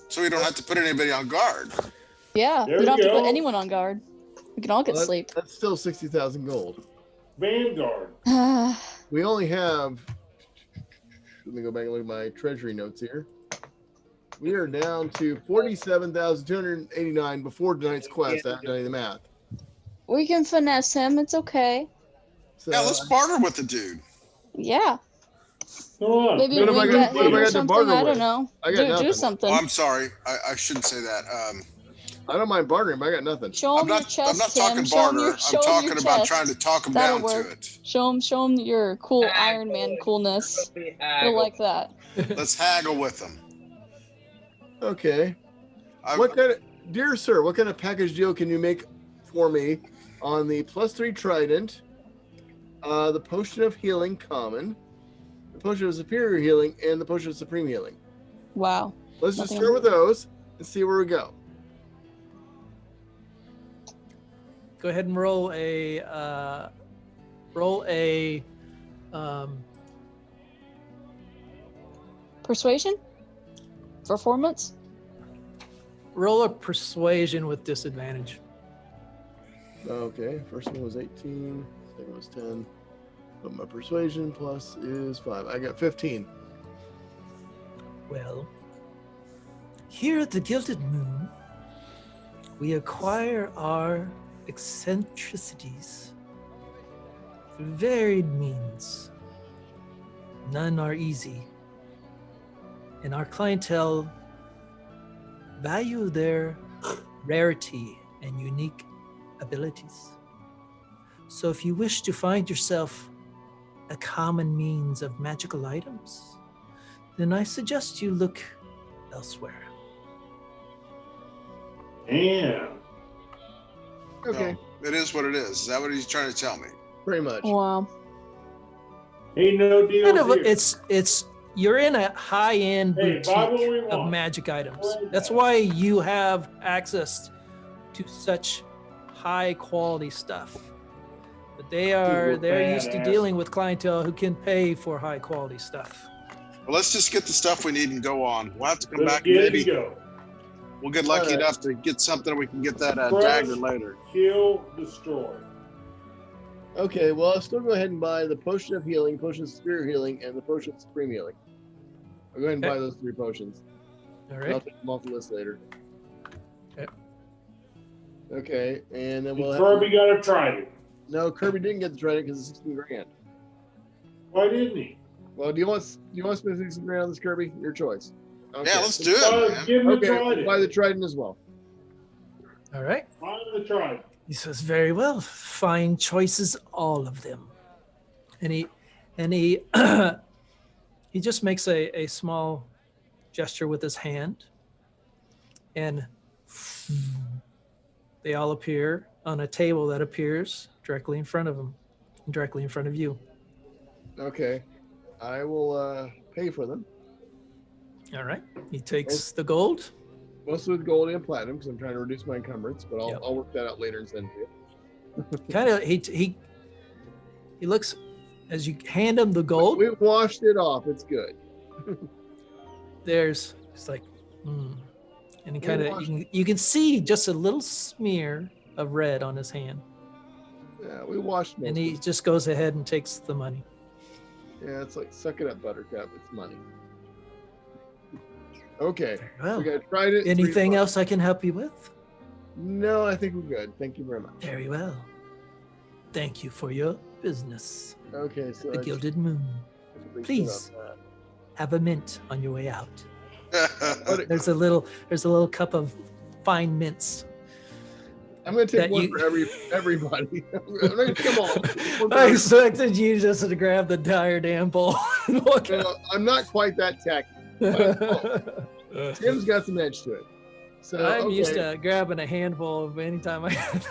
So we don't have to put anybody on guard. Yeah, There we don't you have to put go. anyone on guard. We can all get Well, sleep. That's still 60,000 gold. Vanguard. We only have. Let me go back and look at my treasury notes here. We are down to 47,289 before tonight's quest. I haven't done any of the math. We can finesse him. It's okay. So, Yeah, let's barter with the dude. Yeah. Come on. Maybe What have we I got- get what have him I or got to something. barter I don't with? know. I got Do nothing. something. Oh, I'm sorry. I shouldn't say that. I don't mind bartering, but I got nothing. Show I'm him your not. chest, I'm not Tim. talking Show him barter. your, I'm show him talking your about chest. trying to talk him That'll down work. to it. Show him your cool Iron Man coolness. He'll like that. Let's haggle with him. Okay. I, What kind of, dear sir, what kind of package deal can you make for me on the +3 trident, the potion of healing common, the potion of superior healing, and the potion of supreme healing? Wow. Let's just Nothing. start with those and see where we go. Go ahead and roll a Persuasion? Performance? roll a persuasion with disadvantage. Okay, first one was 18, second was 10. But my persuasion plus is 5. I got 15. Well, here at the Gilded Moon, we acquire our eccentricities through varied means. None are easy, And our clientele value their rarity and unique abilities. So if you wish to find yourself a common means of magical items, then I suggest you look elsewhere. Damn. Okay, It is what it is. Is that what he's trying to tell me? pretty much. Wow. Ain't no deal Kind of, here. it's you're in a high-end Hey, buy what we boutique of want. magic items. Right That's now. why you have access to such high-quality stuff. But they're used to badass. dealing with clientele who can pay for high-quality stuff. Well, let's just get the stuff we need and go on. We'll have to come Let's back and get it maybe to go. we'll get lucky Alright. enough to get something. We can get that Crush. dagger later. Kill, destroy. Okay, well, I'll still go ahead and buy the potion of healing, potion of spirit healing, and the potion of supreme healing. I'll go ahead and Okay. buy those 3 potions. All And I'll right. take them off the list later. Okay. Okay, and then we'll have Kirby got a trident. No, Kirby didn't get the trident because it's 16 grand. Why didn't he? Well, do you want to spend 16 grand on this, Kirby? Your choice. Okay. Yeah, let's do it, man. Give him the Okay, we'll buy the trident. trident as well. All right. Buy the trident. He says, very well. Fine choices, all of them. And he he just makes a small gesture with his hand, and they all appear on a table that appears directly in front of him, directly in front of you. Okay, I will pay for them. All right. He takes the gold. Mostly with gold and platinum because I'm trying to reduce my encumbrance, but Yep. I'll work that out later and send it to you. Kind of he looks as you hand him the gold. We washed it off. It's good. It's like, and he kind of you can see just a little smear of red on his hand, Yeah, we washed most and of he it. just goes ahead and takes the money. Yeah, it's like suck it up, Buttercup. It's money. Okay, Very well. we got trident. Anything 3 else I can help you with? No, I think we're good. Thank you very much. Very well. Thank you for your business. Okay, so The I Gilded Moon. just bring Please. shit up, Have a mint on your way out. What- There's a little cup of fine mints. I'm gonna take that one you- for everybody. I'm not- Come on. One for I expected you just to grab the entire damn bowl and walk out. No, I'm not quite that tacky. Tim's got some edge to it. So I'm used okay. to grabbing a handful of any time I have.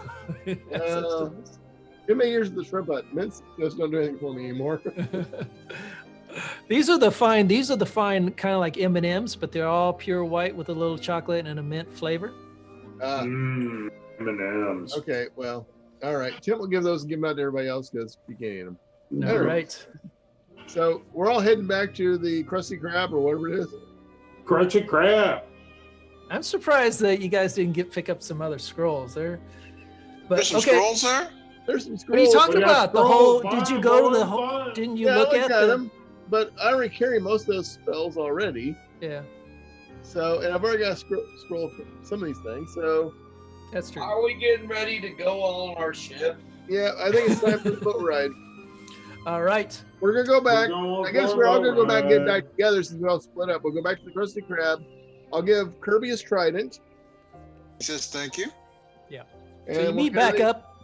Give me years of the shrimp hut. Mints just don't do anything for me anymore. These are the fine kind of like M&Ms, but they're all pure white with a little chocolate and a mint flavor. M&M's. Okay, well, all right. Tim will give those and give them out to everybody else because you can't eat them. All right. So we're all heading back to the Krusty Krab or whatever it is. Crunchy crab. I'm surprised that you guys didn't pick up some other scrolls there. But There's some okay, scrolls there? There's some what scrolls. are you talking We got about? The scrolls, whole? Did you fine, go to the boys, whole? fine. Didn't you Yeah, look I at looked at the? them, but I already carry most of those spells already. Yeah, So, and I've already got a scroll for some of these things. So, that's true. Are we getting ready to go on our ship? yeah, I think it's time for the boat ride. All right. We're gonna go back. We're I guess going we're all for gonna go back and get ride. back together since we all split up. We'll go back to the Krusty Krab. I'll give Kirby his trident. He says thank you. So you we'll meet kinda back up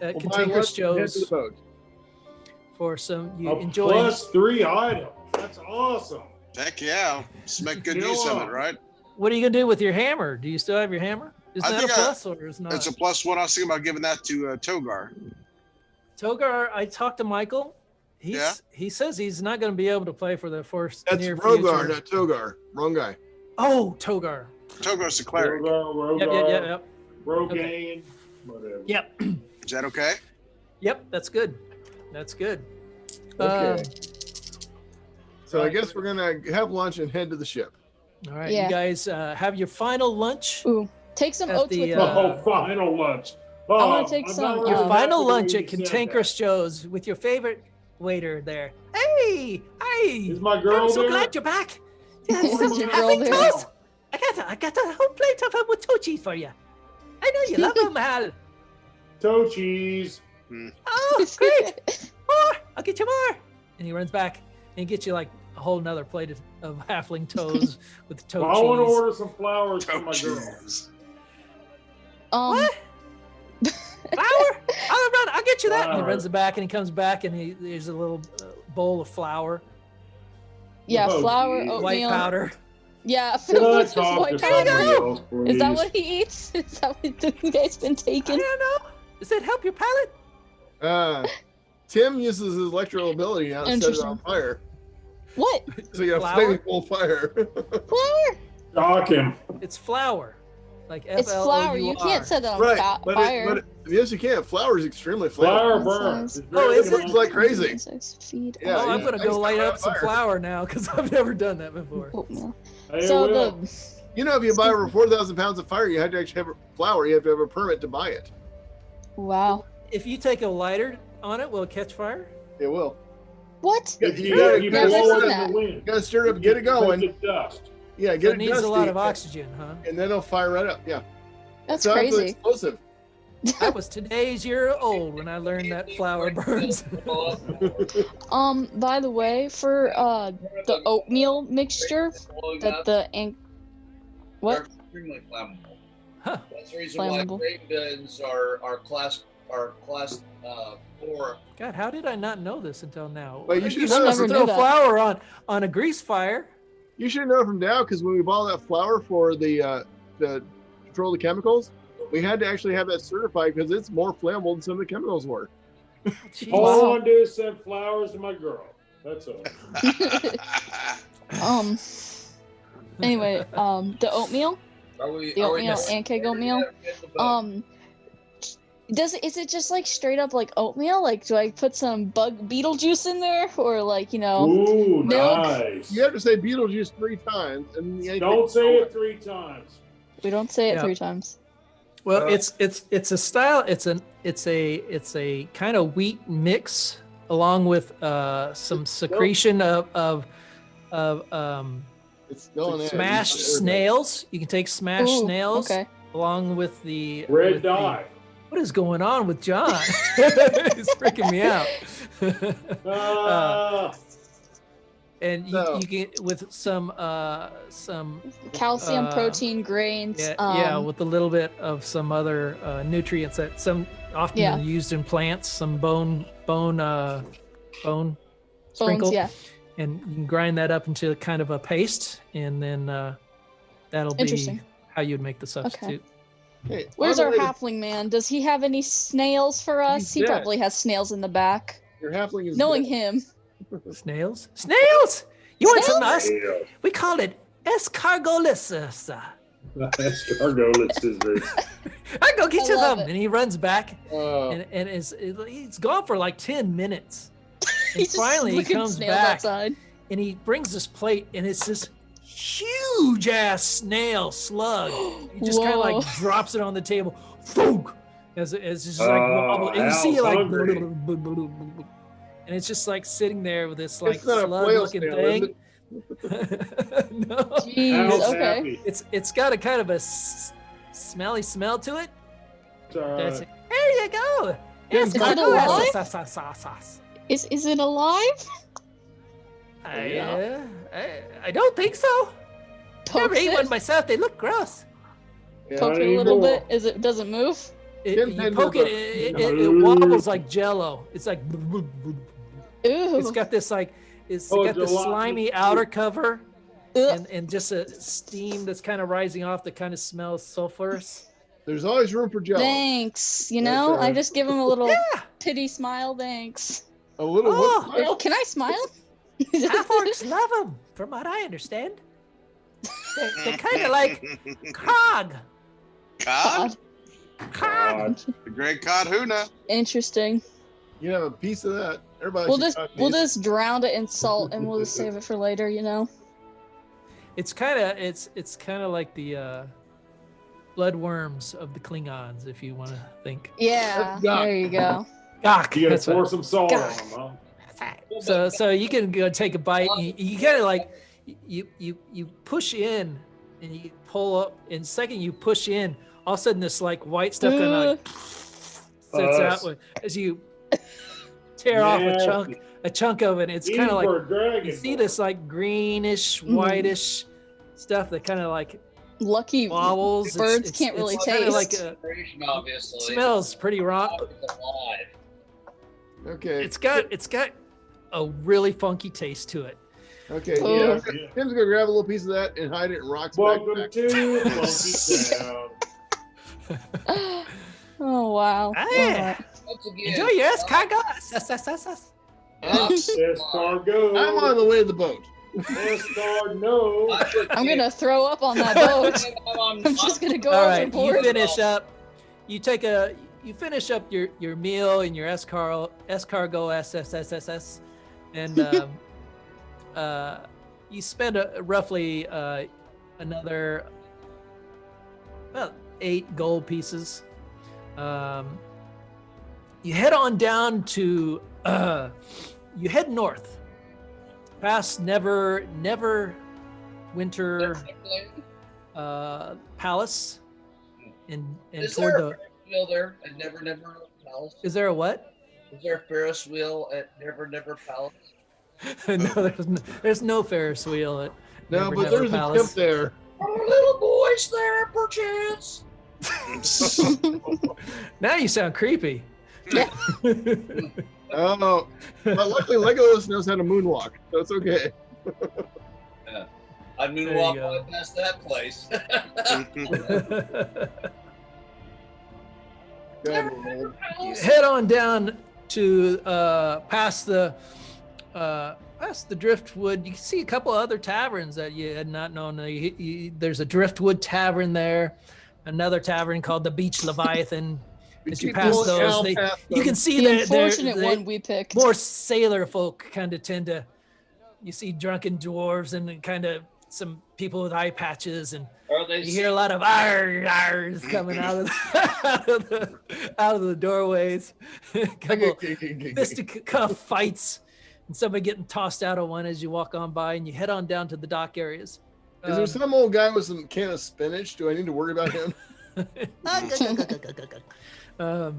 at we'll buy Cantankerous lunch and head to the Joe's boat. for some. You A enjoy. +3 item. That's awesome. Heck yeah. Let's make good You know use of what? it, right? What are you gonna do with your hammer? Do you still have your hammer? Is I that a think I- plus or is not? It's a +1. I was thinking about giving that to Togar. Togar, I talked to Michael. Yeah? He says he's not going to be able to play for the first That's near Rogar, future. not Togar. Wrong guy. Oh, Togar. Togar's the cleric. Rogar, Yep. Rogaine, whatever. Yep. Is that okay? Yep. That's good. That's good. Okay. So I right. guess we're gonna have lunch and head to the ship. All right. Yeah. You guys have your final lunch. Ooh, take some At oats the, with me. Oh, final lunch. Oh, I wanna take I'm some, not Your really Your happy final the lunch way at you said Cantankerous Joe's with your favorite waiter there. Hey, that. Is my girl I'm so there? glad you're back. Is Yes, your having girl there? toast. I got a whole plate of Watochi for you. I know you love them, Hal. Toe cheese. Oh, great. More. I'll get you more. And he runs back and gets you like a whole nother plate of halfling toes with toe Well, I want to cheese. order some flowers for Toe my girl. cheese. What? Flour? I'll get you that. And he Flour. runs it back and he comes back and there's a little bowl of flour, Yeah, Oh, flour, geez. white oatmeal. powder. Yeah, Can I Philip just talk white to powder. somebody else, please? Is that what he eats? Is that what you guys been I taking? don't know. Does it help your palate? Tim uses his electrical ability now to set it on fire. What? So you have Flour? flaming full fire. Flour? Shock him. It's flour. Like It's flour. You can't set it on right, fire. but yes, you can. Flour is extremely Flour flammable. burns. It's Oh, very is it? Burns like crazy. Feed Yeah, Oh, I'm yeah. gonna I used go to light put it up on some fire. flour now because I've never done that before. oatmeal. Hey, So Will. the You know, if you buy over 4,000 pounds of fire, you have to actually have flour. You have to have a permit to buy it. wow. If you take a lighter on it, will it catch fire? It will. What? You If you, gotta- you never blow seen it that. in the wind. You gotta stir it up, get it going. Make it dust. Yeah, So get it it needs dusty, a lot of oxygen, huh? and then it'll fire right up. Yeah, That's so crazy. explosive. I was today's year old when I learned that flour burns. By the way, for the oatmeal mixture that what? They're extremely flammable. Huh. That's the reason Flammable. why grain bins are class 4. God, how did I not know this until now? Well, you should You're know supposed never to knew throw that. flour on a grease fire. You should know from now because when we bought that flour for the control the chemicals, we had to actually have that certified because it's more flammable than some of the chemicals were. Jeez. All I want to do is send flowers to my girl. That's all. Anyway, the oatmeal, the oatmeal, Ankeg oatmeal. Is it just like straight up like oatmeal? Like, do I put some beetle juice in there, or like Ooh, milk? nice. You have to say Beetlejuice 3 times, and Don't say it 3 times. We don't say it Yeah. 3 times. Well, it's a style. It's a kind of wheat mix along with some secretion of It's still an smashed snails. You can take smashed Ooh, snails Okay. along with the Red with dye. what is going on with John? It's freaking me out. And So- you get with some Calcium, Uh, protein, grains. yeah, with a little bit of some other nutrients that some often Yeah. are used in plants, some bone bones. sprinkle, Yeah. and you can grind that up into kind of a paste, and then that'll be Interesting. how you'd make the substitute. Hey, Where's on our the way halfling man? Does he have any snails for us? He's He dead. probably has snails in the back. Your halfling is Knowing dead. him. Snails? Snails! You want some Snails? us? We call it S-Cargo-sss-ss-ss. Escargot scissors. I go get I you love some, it. and he runs back, Oh, and he's gone for like 10 minutes. And He's just finally he looking at comes snails back, outside. and he brings this plate, and it's this huge ass snail slug. He just kind of Whoa. like drops it on the table, Thunk! as it's just like wobble, and you see Hal's like, hungry. and it's just like sitting there with this like it's not a slug whale looking snail, thing. is it? No, Jeez, Hal's okay. happy. it's got a kind of a smelly smell to it. It's all That's right. it. There you go. Is it alive? Is it alive? I don't think so. Poke Never ate it, one myself. They look gross. Yeah. poke it a little anymore. bit. Does it move? You Tin poke does it, a- it wobbles like Jello. It's like Ooh. it's got this like it's Oh, got this gelatinous slimy soup. outer cover Ugh. and just a steam that's kind of rising off that kind of smells sulfurous. There's always room for Jello. Thanks. You That's know, all I right. just give him a little Yeah, pity smile. Thanks. A little Oh, what? Oh, can I smile? half-orcs love them, from what I understand. They're kind of like cod. Cod? God. Cod. The great cod Huna. Interesting. You can have a piece of that. Everybody We'll should just have a we'll piece. just drown it in salt and we'll just save it for later. You know. It's kind of like the bloodworms of the Klingons, if you want to think. Yeah. Duck. There you go. Gok. You gotta That's what- pour some salt on God. them, huh? So you can go take a bite. And you kind of like you push in and you pull up. And second you push in, all of a sudden this like white stuff kind of like sits out Us. as you tear off a Nasty. chunk a chunk of it. It's Eating kind of for like a dragon. you see this like greenish, whitish stuff that kind of like Lucky wobbles. birds can't really kind of like taste. Obviously. smells pretty raw. It's alive. Okay. It's got a really funky taste to it. Okay. Oh. Yeah. Tim's gonna grab a little piece of that and hide it in Rock's Welcome backpack. to Monkey Town. Oh wow. Ah, yeah. Once again, Enjoy your S-Cargo-sss-ss-s-s. S-Cargo. I'm on the way to the boat. S-Cargo. I'm gonna throw up on that boat. I'm just gonna go All right, overboard. you finish up. You finish up your meal and your S-Cargo-sss-ss-s, and you spend roughly another about 8 gold pieces. You head on down to you head north past Neverwinter Palace and Is toward there a the Ferris wheel there at Never Palace? is there a what? Is there a Ferris wheel at Never Palace? No, there's no Ferris wheel at No, Never but Never there's a Palace. chimp there. Are little boys there, perchance? Now you sound creepy. Oh no. But luckily Legolas knows how to moonwalk, so it's okay. I'd There you moonwalk go. right past that place. God, Lord. You head on down to past the driftwood. You can see a couple other taverns that you had not known. There's a driftwood tavern there, another tavern called the Beach Leviathan. As you keep pass going those, down you past can them. see The that unfortunate one we picked. more sailor folk kind of tend to. You see drunken dwarves and kind of some people with eye patches, and Are they you hear a lot of "arrs" coming out of out of the doorways. Couple fisticuff fights, and somebody getting tossed out of one as you walk on by, and you head on down to the dock areas. Is there some old guy with some can of spinach? Do I need to worry about him? The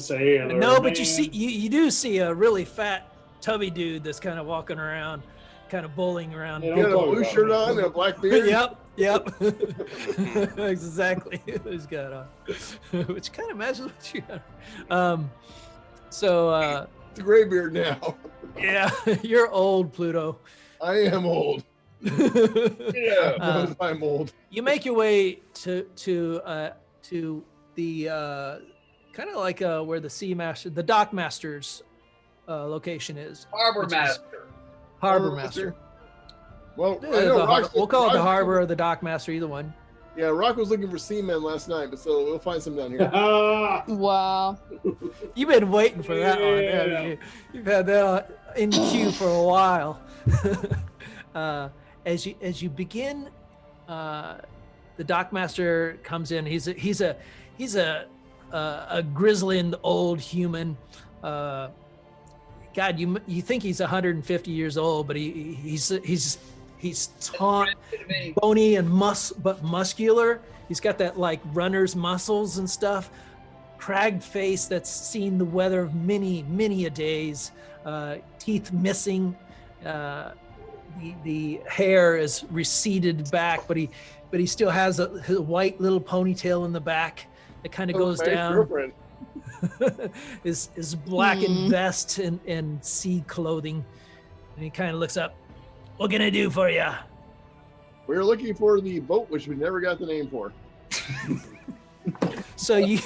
sailor No, but you man. see, you do see a really fat, tubby dude that's kind of walking around, kind of bowling around. Yeah, He got a Don't worry blue about shirt me. on and a black beard. Yep. Exactly. He's got on, which kind of matches what you got. So It's a gray beard now. yeah, you're old, Pluto. I am old. Yeah. I'm old. You make your way to the kind of like where the dock master's location is. Harbor which is Master. Harbor master. Well, Yeah, I know we'll call it the Rock's- harbor or the dock master, either one. Yeah, Rock was looking for seamen last night, but so we'll find some down here. Ah, Wow. You've been waiting for that one. Yeah. haven't you? You've had that in queue for a while. As you begin, the dockmaster comes in. He's a grizzled old human. God, you think he's 150 years old, but he's taunt, bony and but muscular. He's got that like runner's muscles and stuff. Cragged face that's seen the weather of many a days. Teeth missing. The hair is receded back, but he still has a white little ponytail in the back that kind of goes My down. girlfriend. His blackened vest and sea clothing, and he kind of looks up. What can I do for you? We were looking for the boat, which we never got the name for. So you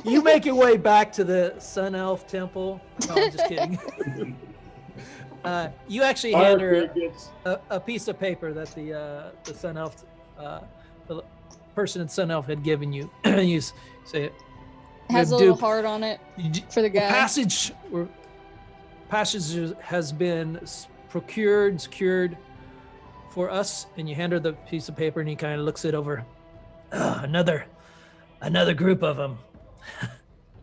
you make your way back to the Sun Elf Temple. No, I'm just kidding. You actually hand her gets a piece of paper that the Sun Elf, the person in Sun Elf had given you. You say it. Has a Dude, little heart on it for the guy. Passage has been secured for us, and you hand her the piece of paper, and he kind of looks it over. Another group of them.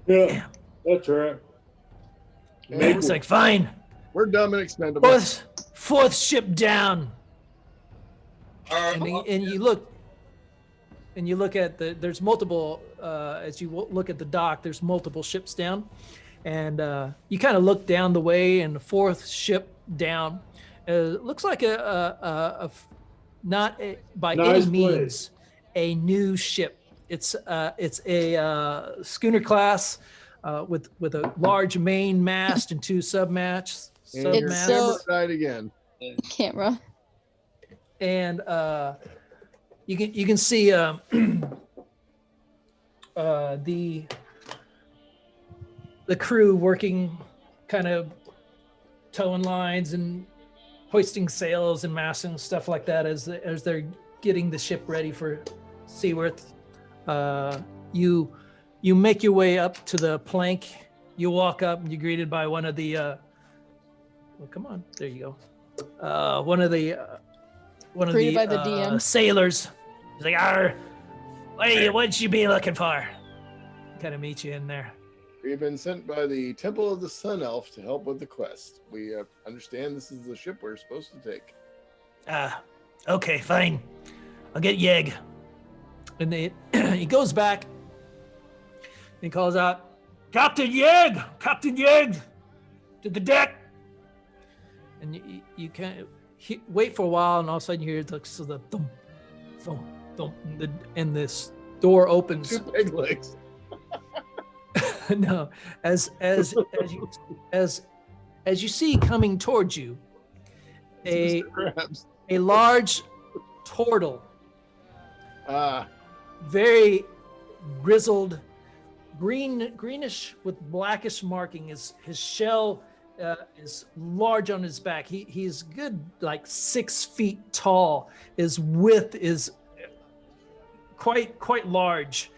yeah, that's right. It's like fine. We're dumb and expendable. Fourth ship down. And you look at there's multiple as you look at the dock, there's multiple ships down, and you kind of look down the way, and the fourth ship down looks like not by Nice any means a new ship. It's a schooner class with a large main mast and two submasts. And your It's camera so- died again. Camera. And you can see the crew working, kind of towing lines and hoisting sails and masts and stuff like that as they're getting the ship ready for seaworth. You make your way up to the plank. You walk up and you're greeted by one of the well, come on, there you go. One of the Greeted by the DM. sailors. He's like, "Arr, what'd you be looking for?" Kind of meet you in there. We've been sent by the Temple of the Sun Elf to help with the quest. We understand this is the ship we're supposed to take. Okay, fine. I'll get Yeg. And he goes back. He calls out, Captain Yeg! Captain Yeg! To the deck! And you can't wait for a while, and all of a sudden you hear the thump, thump, thump, and this door opens. Two peg legs. No, as you see coming towards you, a Crabs. large turtle, Ah, very grizzled, greenish with blackish marking. His shell is large on his back. He's good, like 6 feet tall. His width is quite large.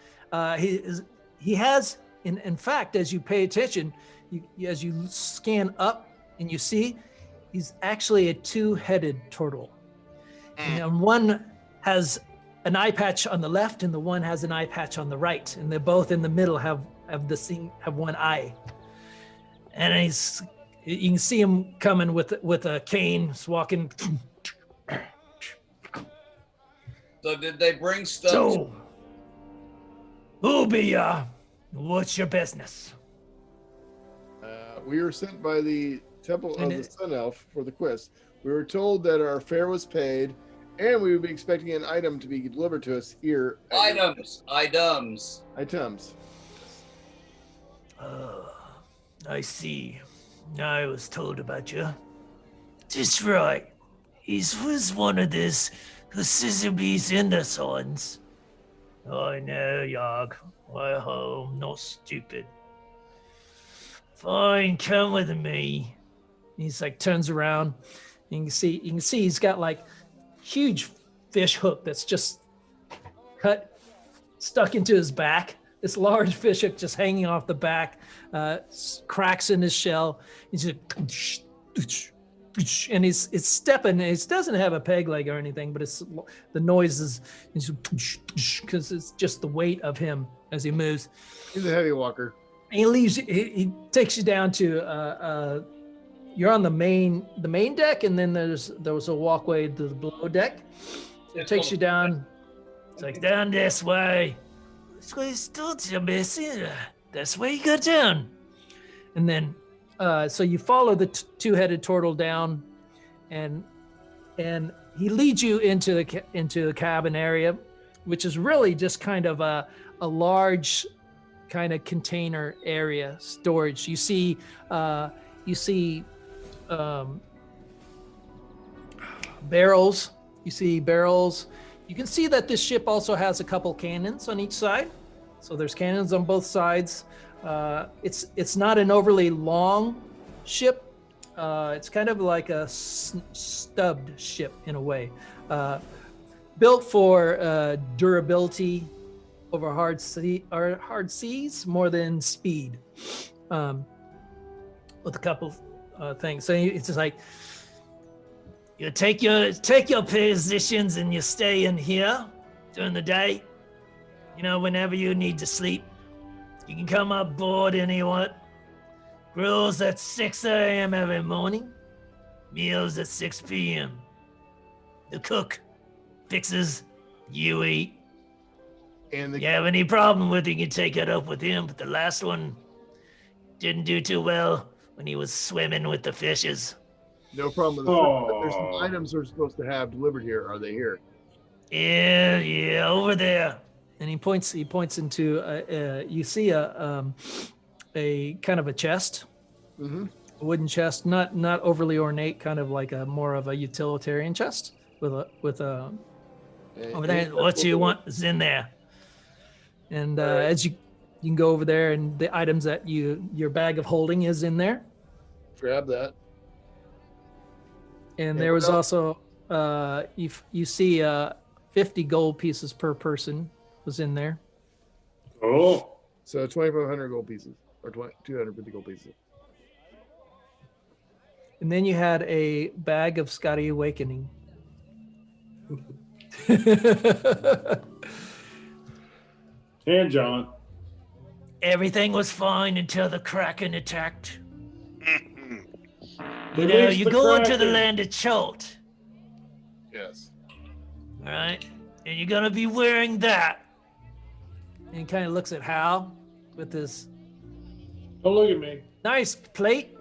He has. In fact, as you pay attention, as you scan up and you see, he's actually a two-headed turtle. And one has an eye patch on the left, and the one has an eye patch on the right, and they're both in the middle have one eye. And you can see him coming with a cane, just walking. So did they bring stuff? So, who be ya? What's your business? we were sent by the Temple And of the Sun Elf for the quest. We were told that our fare was paid, and we would be expecting an item to be delivered to us here. at your Items. Items. I see. I was told about you. Just right. He was one of this who Sizzlebee's in the sons. I know, Yog. Why ho, not stupid. Fine, come with me. He's like turns around. You can see he's got like huge fish hook that's just stuck into his back. This large fish hook just hanging off the back, cracks in his shell. He's just, and he's stepping. It doesn't have a peg leg or anything, but it's the noise is because it's just the weight of him as he moves. He's a heavy walker. And he leaves. He takes you down to. You're on the main deck, and then there was a walkway to the below deck. It takes you down. It's like down this way. This way starts you missing. That's where you go down. And then, so you follow the two-headed turtle down, and he leads you into the cabin area, which is really just kind of a large kind of container area storage. You see barrels. You see barrels. You can see that this ship also has a couple cannons on each side. So there's cannons on both sides. It's not an overly long ship. It's kind of like a stubbed ship in a way. Built for durability over hard seas more than speed. With a couple things. So it's just like you take your positions and you stay in here during the day. You know, whenever you need to sleep, you can come up board anyone. Grills at 6 a.m. every morning. Meals at 6 p.m. The cook fixes, you eat. And You have any problem with it, you can take it up with him. But the last one, Didn't do too well when he was swimming with the fishes. No problem with the food, but there's some items we're supposed to have delivered here. Are they here? Yeah, over there. And he points into you see a kind of a chest, Mm-hmm. a wooden chest, not overly ornate, kind of like a more of a utilitarian chest with a over there. What you want is in there. And as you can go over there, and the items that your bag of holding is in there. Grab that. And there was also you see 50 gold pieces per person was in there. Oh. So 2,500 gold pieces, or 250 gold pieces. And then you had a bag of Scotty Awakening. And John. Everything was fine until the Kraken attacked. You know, Release you the go into the Kraken. land of Chult, Yes. all right? And you're gonna be wearing that. And he kind of looks at Hal with this Don't look at me. nice plate.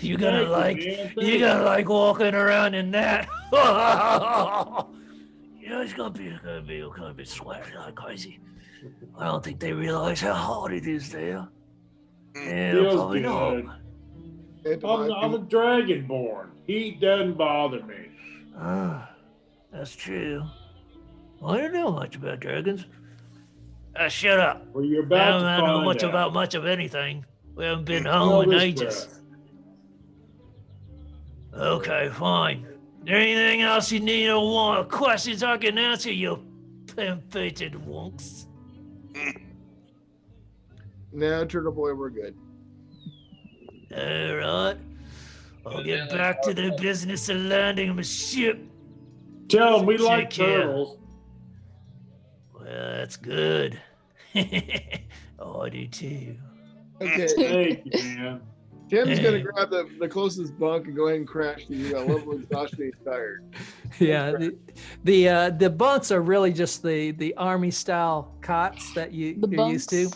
You're gonna Thank you, man. Thank you're you. gonna like walking around in that. You know, it's gonna be sweating like crazy. I don't think they realize how hot it is there. Yeah, Feels probably good. not. I'm a Dragonborn. Heat doesn't bother me. Ah, that's true. I don't know much about dragons. Shut up. Well, you're I about don't, to I don't know find much out. about much of anything. We haven't been Smell home in this ages. breath. Okay, fine. There anything else you need or want, or questions I can answer, you pimp-fated wonks? No, Turtle Boy, we're good. All right. I'll get back to the business of landing my ship. Tell them we like Take care. turtles. Well, that's good. Oh, I do too. Okay, Thank you, man. Tim's gonna grab the closest bunk and go ahead and crash because you got level exhaustion. He's tired. Yeah, the bunks are really just the army style cots that you're used to.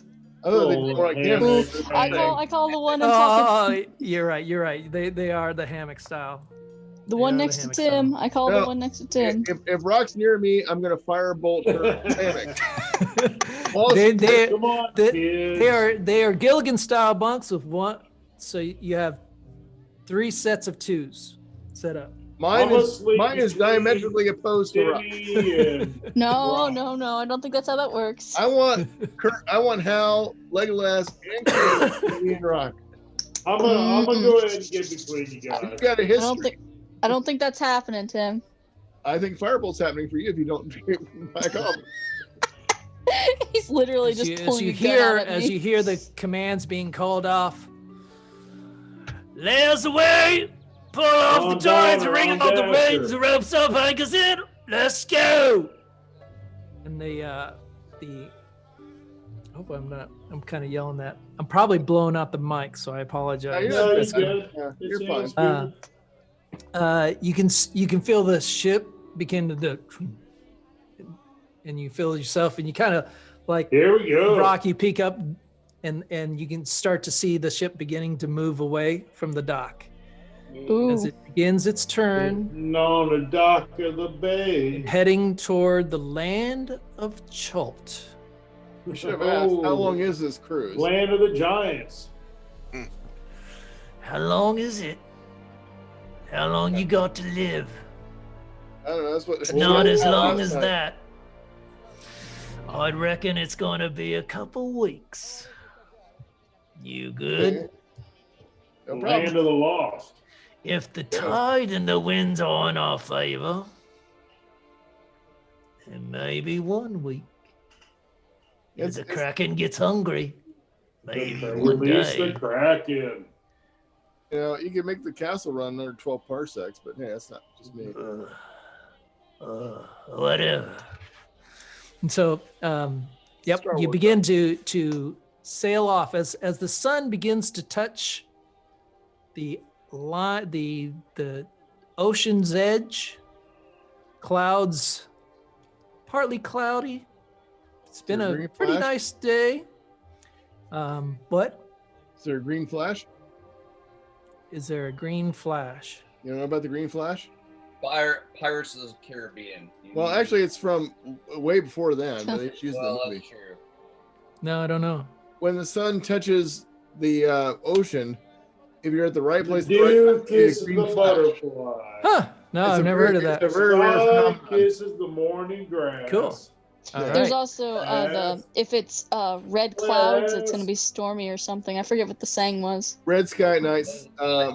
Oh, they Oh, more like man. hammocks. I call the one on top of Oh, you're right. They are the hammock style. the one yeah, next the to hammock Tim. I call No. the one next to Tim. If Rock's near me, I'm gonna firebolt her hammock. Come on, kids. They are Gilligan style bunks with one. So you have 3 sets of 2s set up. Mine I'm is asleep between diametrically opposed to Rock. Timmy and No, Rock. no. I don't think that's how that works. I want Hal, Legolas, and Kirby and Rock. I'm gonna go ahead and get between you You've guys. got a history. I don't think that's happening, Tim. I think firebolt's happening for you if you don't back off. He's literally As just you, as pulling you a gun hear out at as me. you hear the commands being called off. Lay us away! Pull off On the ties, dagger, ring on out the dagger. reins, the ropes up, anchors in. Let's go! And I hope I'm kind of yelling that. I'm probably blowing out the mic, so I apologize. No, That's you're good. Yeah, It you're fine. sounds good. You can feel the ship begin to do, and you feel yourself, and you kind of like Here we go. Rock. You peek up, and you can start to see the ship beginning to move away from the dock as Ooh. it begins its turn, Sitting on the dock of the bay. heading toward the land of Chult. We should have asked, how long is this cruise? Land of the Giants. How long is it? How long you got to live? I don't know. That's what. Not as long last as time. that. I'd reckon it's gonna be a couple weeks. You good? No Land problem. of the Lost. If the tide and the winds are in our favor, it may be 1 week. If the Kraken gets hungry, maybe one Release the day. Kraken. You know, you can make the castle run under 12 parsecs, but hey, that's not just me. Whatever. And so, yep, Star you Wars begin to sail off as the sun begins to touch the ocean's edge. Clouds, partly cloudy. It's been Is there a green pretty flash? nice day, but Is there a green flash? Is there a green flash? You know about the green flash? Pirates of the Caribbean. Well, actually, it's from way before then, but it's used in Well, the movie. that's true. No, I don't know. When the sun touches the ocean, if you're at the right place, at the Dew right time, kisses green the flash. butterfly. Huh? No, It's I've a never very- heard of that. It's a very rare Sky phenomenon. kisses the morning grass. Cool. All There's right. also if it's red clouds, it's gonna be stormy or something. I forget what the saying was. Red sky at night.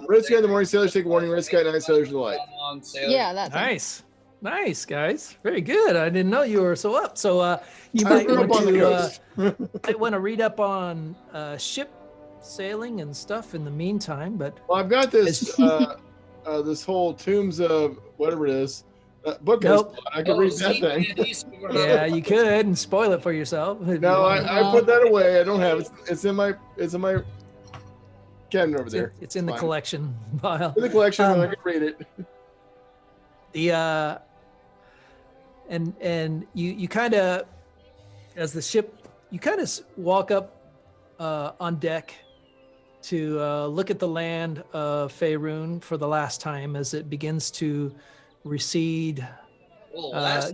Red sky in the morning, sailors take a warning. Red sky at night, sailors delight. On sailor. Yeah, that thing. Nice, guys. Very good. I didn't know you were so up. So you I might grew want up on the to coast. might want to read up on ship sailing and stuff in the meantime. But Well, I've got this this whole Tombs of whatever it is book. Nope. I can read that thing. yeah, you could and spoil it for yourself. if you No, want. I put that away. I don't have it. It's in my cabinet over there. It's in the fine. collection pile. In the collection, I can read it. The and you kind of, as the ship, you kind of walk up on deck to look at the land of Faerun for the last time as it begins to recede,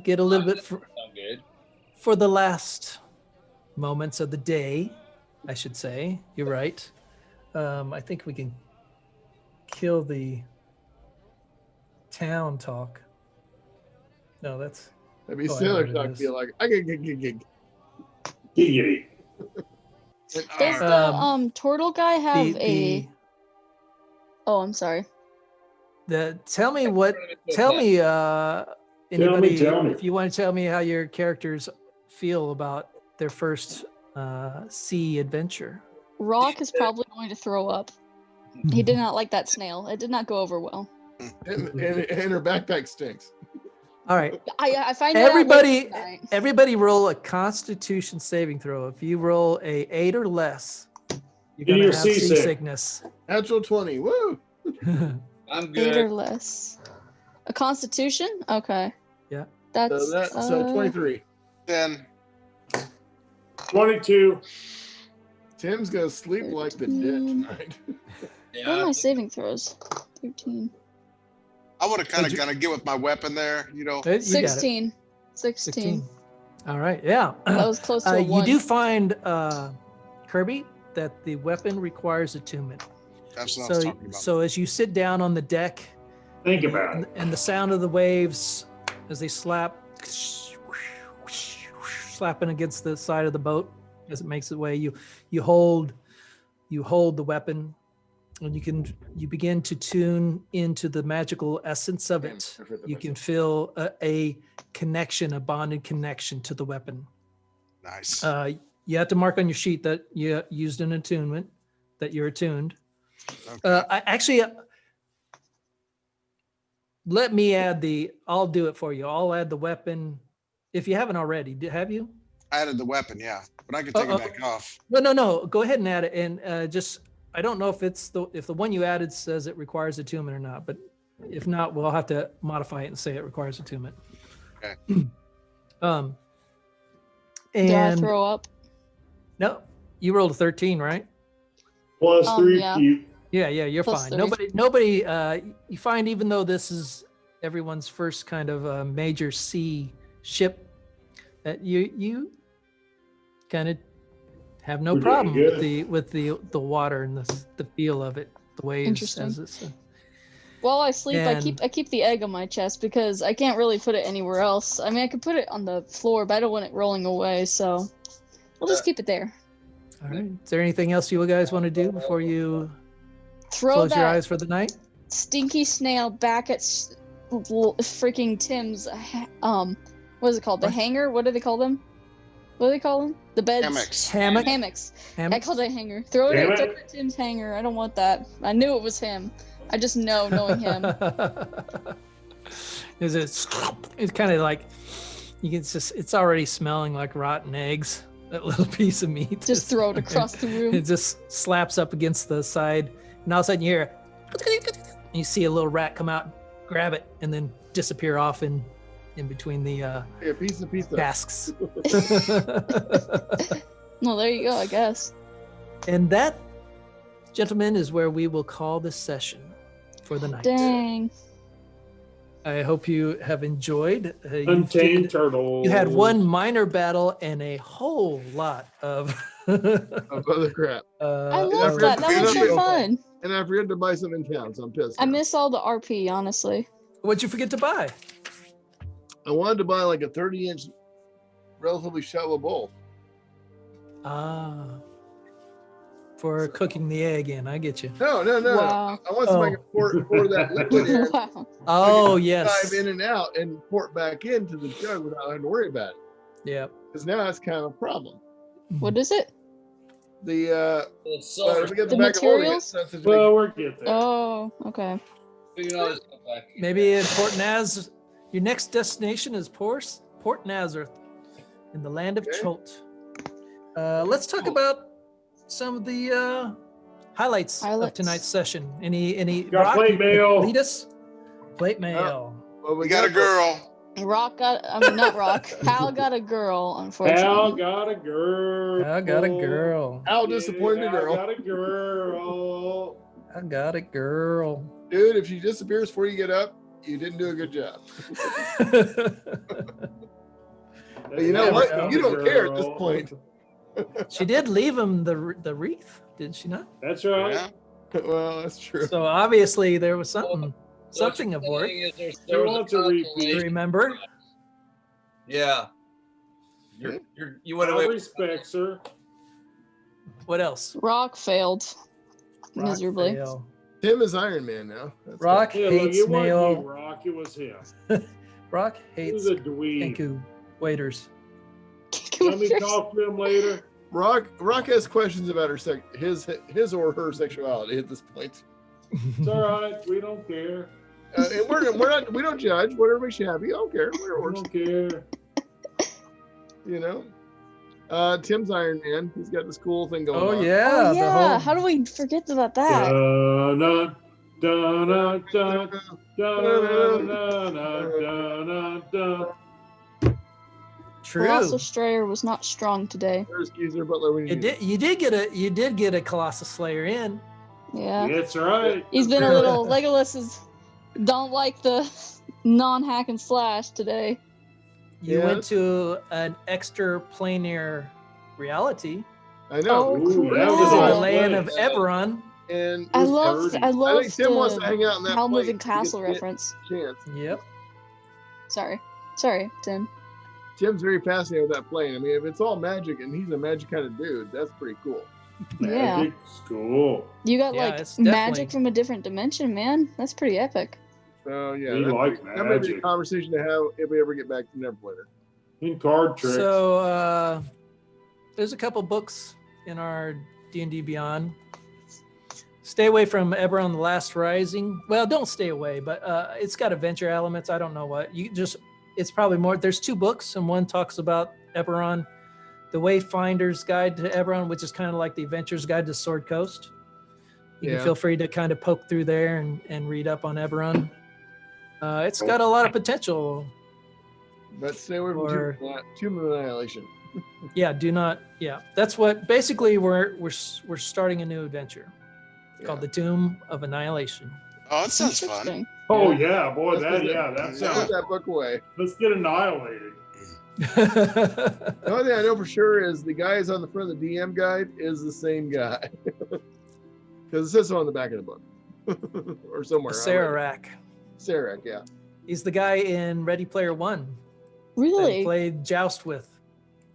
get a little bit Good. for the last moments of the day, I should say. You're right. I think we can kill the town talk. No, that's That'd be Oh, I know sailor what it talk. is. Be like, I can gig. Giggity. Does the Tortle guy have the Oh, I'm sorry. tell me anybody Tell me. if you want to tell me how your characters feel about their first sea adventure. Rock is probably going to throw up. He did not like that snail. It did not go over well. And her backpack stinks. All right. I find out later tonight. Everybody roll a Constitution saving throw. If you roll a 8 or less, you're gonna You're have seasick. seasickness. Natural 20. Woo! I'm 8 good. or less. A Constitution? Okay. Yeah. That's So 23. 10. 22. Tim's gonna sleep like the dead tonight. What are my saving throws? 13. I would have kind of get with my weapon there, you know. You got it. 16. 16. 16. All right. Yeah. That was close to a You 1. do find, Kirby, that the weapon requires attunement. That's what I was So, talking about. so as you sit down on the deck, Think about it. and the sound of the waves as they slapping against the side of the boat as it makes its way, you hold the weapon, and you begin to tune into the magical essence of it. You can feel a connection, a bonded connection to the weapon. Nice. You have to mark on your sheet that you used an attunement, that you're attuned. Okay. Let me I'll do it for you. I'll add the weapon. If you haven't already, have you? I added the weapon, yeah, but I could take it back off. No. Go ahead and add it. And I don't know if the one you added says it requires attunement or not, but if not, we'll have to modify it and say it requires attunement. Okay. And Did I throw up? no, you rolled a 13, right? Plus 3. Yeah. Yeah, you're Plus fine. 3. Nobody. You find even though this is everyone's first kind of major sea ship, that you kind of have no We're doing problem good. with the water and the feel of it, the waves. Interesting. As it's, While I sleep, And- I keep the egg on my chest because I can't really put it anywhere else. I mean, I could put it on the floor, but I don't want it rolling away, so we'll just keep it there. all right. Is there anything else you guys want to do before you Throw close your that eyes for the night? stinky snail back at freaking Tim's. What is it called? The What? hanger? What do they call them? What do they call them? The beds. Hammocks. Hammocks. I Hammock? called it a hanger. Throw it Damn at it. Tim's hanger. I don't want that. I knew it was him. I just know, knowing him. It's kind of like it's already smelling like rotten eggs. That little piece of meat. Just throw it across the room. It just slaps up against the side, and all of a sudden you hear, and you see a little rat come out, grab it, and then disappear off in between the A piece of pizza. casks. Well, there you go, I guess. And that gentlemen, is where we will call this session for the night. Dang. I hope you have enjoyed. Untamed turtle. You had one minor battle and a whole lot of Of other crap. I love that. That was so fun. And I forgot to buy some in town, so I'm pissed. I now. miss all the RP, honestly. What'd you forget to buy? I wanted to buy like a 30-inch, relatively shallow bowl. Ah. For cooking the egg in. I get you. No. Wow. I want somebody to pour that liquid in. Wow. Oh, Dive yes. in and out and pour it back into the jug without having to worry about it. Yeah. Because now that's kind of a problem. What is it? The Silver. we got The bag of holding it, materials? so it's a big- Well, we're getting there. Oh, okay. Maybe in Port Naz, your next destination is Port Nazareth in the land of Okay. Chult. Let's talk about some of the highlights of Highlights. tonight's session. Any Got Rock, plate you mail. lead us? Plate mail. well, We got a girl. Not Rock. Hal got a girl, unfortunately. Al got a girl. I got a girl. How disappointed Al girl. got a girl. I got a girl. Dude, if she disappears before you get up, you didn't do a good job. But you know Yeah, what? well, You don't care at this girl. point. She did leave him the wreath, did she not? That's right. Yeah. Well, that's true. So obviously there was something of worth. She wants a repeat. Remember? Yeah. You went I away. respect, sir. What else? Rock failed Rock miserably. fail. Tim is Iron Man now. That's Rock Yeah, look, hates it wasn't male. you, Rock. It was him. Rock He hates was a dweeb. Kenku waiters. Let me talk to him later. Rock has questions about his or her sexuality at this point. It's all right. We don't care. And we don't judge. Whatever makes you happy, I don't care. Whatever We works, don't care. you know. Tim's Iron Man. He's got this cool thing going on. Oh yeah. Oh the yeah. whole- How do we forget about that? Dun, dun, dun, dun, dun, dun, dun, dun. True. Colossal Strayer was not strong today. There's Geezer Butler. When You did get a Colossus Slayer in. Yeah. That's right. He's been a little Legolas don't like the non-hack and slash today. You Yeah. went to an extra planar reality. I know. Oh, Ooh, crap. that This was is a the nice land of place. Eberron. And I it was love I think Tim wants to the hang out in that Hal place moving to castle get the reference. chance. Yep. Sorry, Tim. Tim's very fascinated with that plane. I mean, if it's all magic and he's a magic kind of dude, that's pretty cool. Yeah. Magic school. You got Yeah, like it's definitely- magic from a different dimension, man. That's pretty epic. So yeah, We like that may be a magic. conversation to have if we ever get back to Neverwinter. In card tricks. So there's a couple books in our D&D Beyond. Stay away from Eberron the Last Rising. Well, don't stay away, but it's got adventure elements. I don't know what. It's probably more. There's two books, and one talks about Eberron, The Wayfinder's Guide to Eberron, which is kind of like the Adventurer's Guide to Sword Coast. You Yeah. can feel free to kind of poke through there and read up on Eberron. It's got a lot of potential. But stay away from Or- Tomb of Annihilation. Yeah, do not. Yeah, that's what basically we're starting a new adventure called the Tomb of Annihilation. Oh, that sounds fun. Interesting. Oh yeah, boy, Let's that put yeah, that Put sounds. that book away. Let's get annihilated. The only thing I know for sure is the guy who's on the front of the DM guide is the same guy. Because it says so on the back of the book. Or somewhere. Sararak. Sararak, yeah. He's the guy in Ready Player One that Really? played Joust with.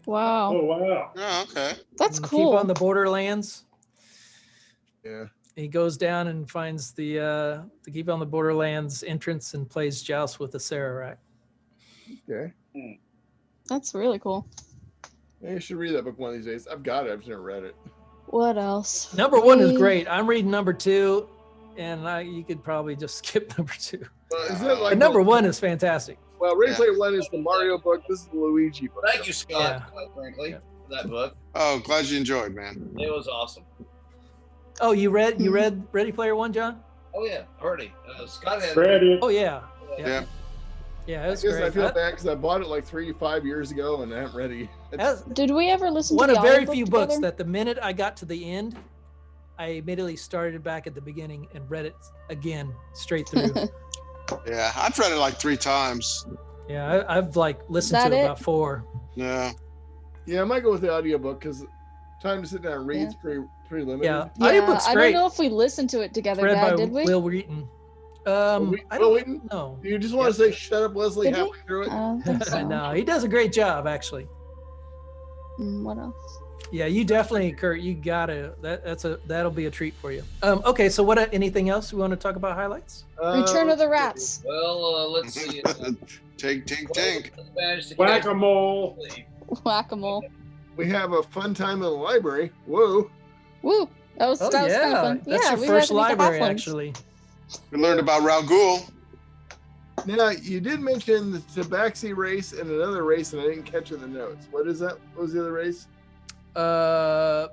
Wow. Oh wow. Oh, okay. That's Keep cool. on the Borderlands. Yeah. He goes down and finds the Keep on the Borderlands entrance and plays Joust with the Sararak. Okay. That's really cool. Yeah, you should read that book one of these days. I've got it. I've just never read it. What else? Number one is We- great. I'm reading number two, and you could probably just skip number two. Is that like But number one is fantastic. Well, Ready Yeah. Player One is the Mario book. This is the Luigi book. Thank you, Scott, Yeah. quite frankly, Yeah. for that book. Oh, glad you enjoyed, man. It was awesome. Oh, you read Ready Player One, John? Oh, yeah, already. Scott had Credit. Oh yeah, Yeah. yeah, I it was guess I great. feel bad because I bought it like 3 to 5 years ago and I haven't read it. That's Did we ever listen one to of the very audiobook few together? books that the minute I got to the end, I immediately started back at the beginning and read it again straight through. Yeah, I've read it like 3 times. Yeah, I've like listened That to it? about 4. Yeah. Yeah, I might go with the audiobook because time to sit down and read Yeah. is pretty limited. Yeah, Yeah, audiobook's I great. don't know if we listened to it together, Read by Dad, did we? Will Wheaton. Will I don't Wheaton? know. Do you just want to say "Shut up, Leslie"? Did we? Halfway through it. I don't think so. No, he does a great job, actually. What else? Yeah, you definitely, Kurt. You gotta. That'll be a treat for you. Okay, so what? Anything else we want to talk about highlights? Return of the Rats. Well, let's see. Tink, tink, tink. Managed to get- Whack-a-mole. Whack-a-mole. We have a fun time in the library. Whoa. Woo! That was Oh kind of yeah, fun. that's yeah, your we first got to meet the library, halflings. actually. We learned about Raoul. Now you did mention the Tabaxi race and another race, and I didn't catch in the notes. What is that? What was the other race? The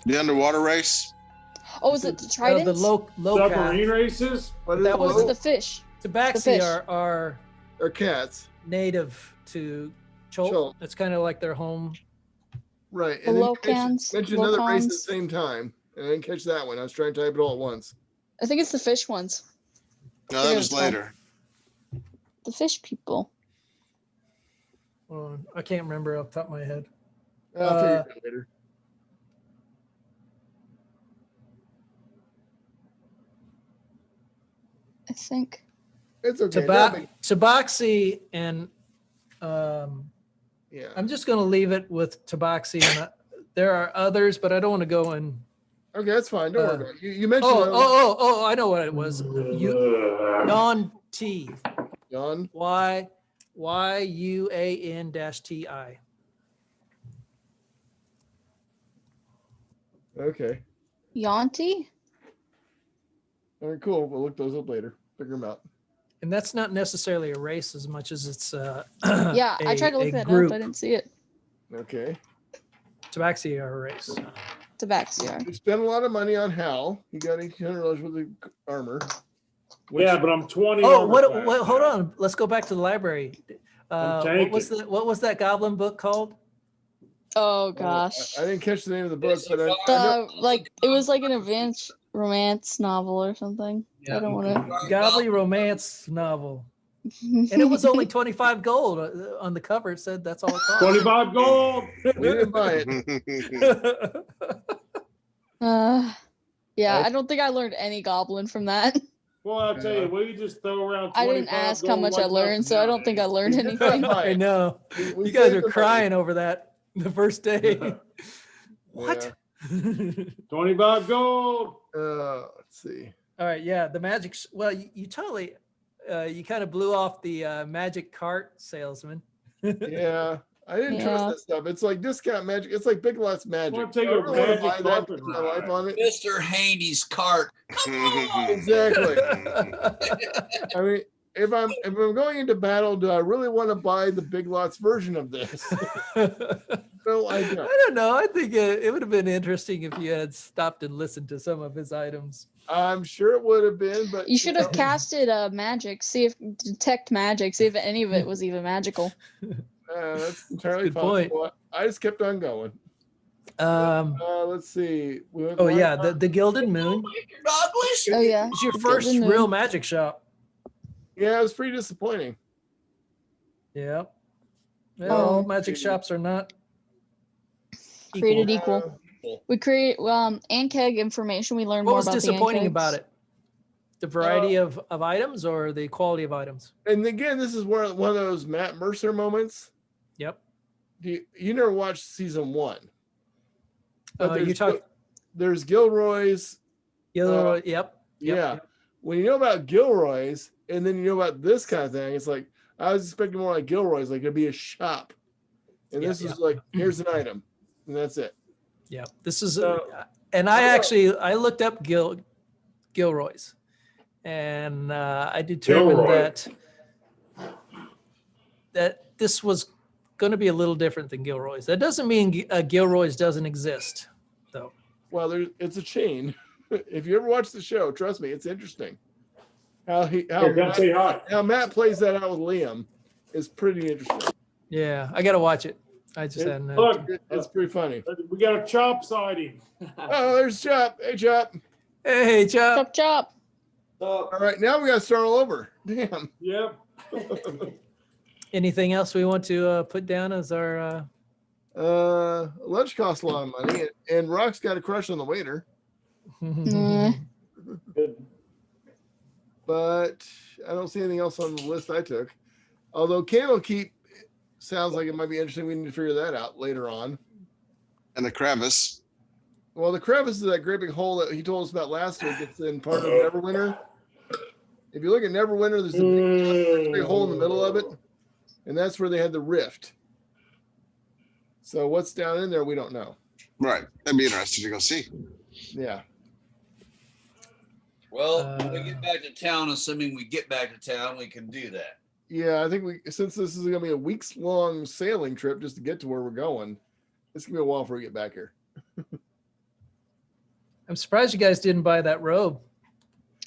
The underwater race. Oh, was it the Tridents? low Submarine races? What is That it? Or was was it the fish? Tabaxi fish. are Or cats? native to Chult. Chult. It's kind of like their home. Right. The And then you Locans, mentioned another race at the Locons. same time, and I didn't catch that one. I was trying to type it all at once. I think it's the fish ones. No, that Yeah, was it's later. The fish people. I can't remember off the top of my head. I'll figure it out later. I think. It's okay. That'll be- Tabaxi and yeah. I'm just going to leave it with Tabaxi. And there are others, but I don't want to go in. Okay, that's fine. Don't worry about it. You mentioned I know what it was. Yuan T. John. Yuan-Ti. Okay. Yanti? All right, cool. We'll look those up later. Figure them out. And that's not necessarily a race as much as it's Yeah, I tried to look that group. up. I didn't see it. Okay. Tabaxi are a race. Tabaxi. You spent a lot of money on Hal. You got $1,800 worth of armor. Yeah, but I'm 20. Oh, armor what? class Hold now. on. Let's go back to the library. I'm What was that Goblin book called? Oh gosh. I didn't catch the name of the book, but I know. Like it was like an advanced romance novel or something. I don't want to. Godly romance novel. And it was only 25 gold on the cover. It said that's all it cost. 25 gold. We didn't buy it. Yeah, I don't think I learned any Goblin from that. Well, I'll tell you, we just throw around 25 I didn't ask how gold much I like learned, nothing so I don't think I learned We did not anything. buy I it. know. We You guys saved are the money. crying over that the first day. What? 25 gold. Let's see. All right, yeah, the magic. Well, you totally, you kind of blew off the magic cart salesman. Yeah, I didn't Yeah. trust that stuff. It's like discount magic. It's like Big Lots magic. Wanna take I a really wanna magic buy that, carpet put my ride. life on it. Mr. Haney's cart. Exactly. I mean, if I'm going into battle, do I really want to buy the Big Lots version of this? No, I don't. I don't know. I think it would have been interesting if you had stopped and listened to some of his items. I'm sure it would have been, but You should have casted magic, see if detect magic, see if any of it was even magical. That's entirely good point. possible. I just kept on going. Let's see. We went Oh line yeah, up. the Gilded Moon. Oh yeah. It's your the first Gilded Moon. real magic shop. Yeah, it was pretty disappointing. Yeah. Well, all Oh. magic shops are not Created equal. equal. We create Ankheg information. We learn What more was about disappointing the about Ankhegs. it? The variety of items or the quality of items? And again, this is one of those Matt Mercer moments. Yep. You never watched season 1. You talk There's Gilroy's. Gilroy. Yep. Yeah. When you know about Gilroy's and then you know about this kind of thing, it's like I was expecting more like Gilroy's, like it'd be a shop. And this is like, here's an item. And that's it. Yeah. This is So- and I looked up Gilroy's and I determined Gilroy. that this was going to be a little different than Gilroy's. That doesn't mean Gilroy's doesn't exist, though. Well, it's a chain. If you ever watch the show, trust me, it's interesting. How Come say hi. Matt plays that out with Liam is pretty interesting. Yeah, I got to watch it. I just hadn't. Look, It's pretty funny. we got a chop sighting. Oh, there's Chop. Hey, Chop. Hey, Chop. Chop chop. All right, now we got to start all over. Damn. Yep. Anything else we want to put down as our? Lunch costs a lot of money, and Rock's got a crush on the waiter. But I don't see anything else on the list I took. Although Candlekeep sounds like it might be interesting. We need to figure that out later on. And the crevice. Well, the crevice is that great big hole that he told us about last week. It's in part of Neverwinter. If you look at Neverwinter, there's a big hole in the middle of it, and that's where they had the rift. So what's down in there, we don't know. Right. That'd be interesting to go see. Yeah. Well, when we get back to town, assuming we get back to town, we can do that. Yeah, I think since this is going to be a weeks-long sailing trip just to get to where we're going, it's going to be a while before we get back here. I'm surprised you guys didn't buy that robe.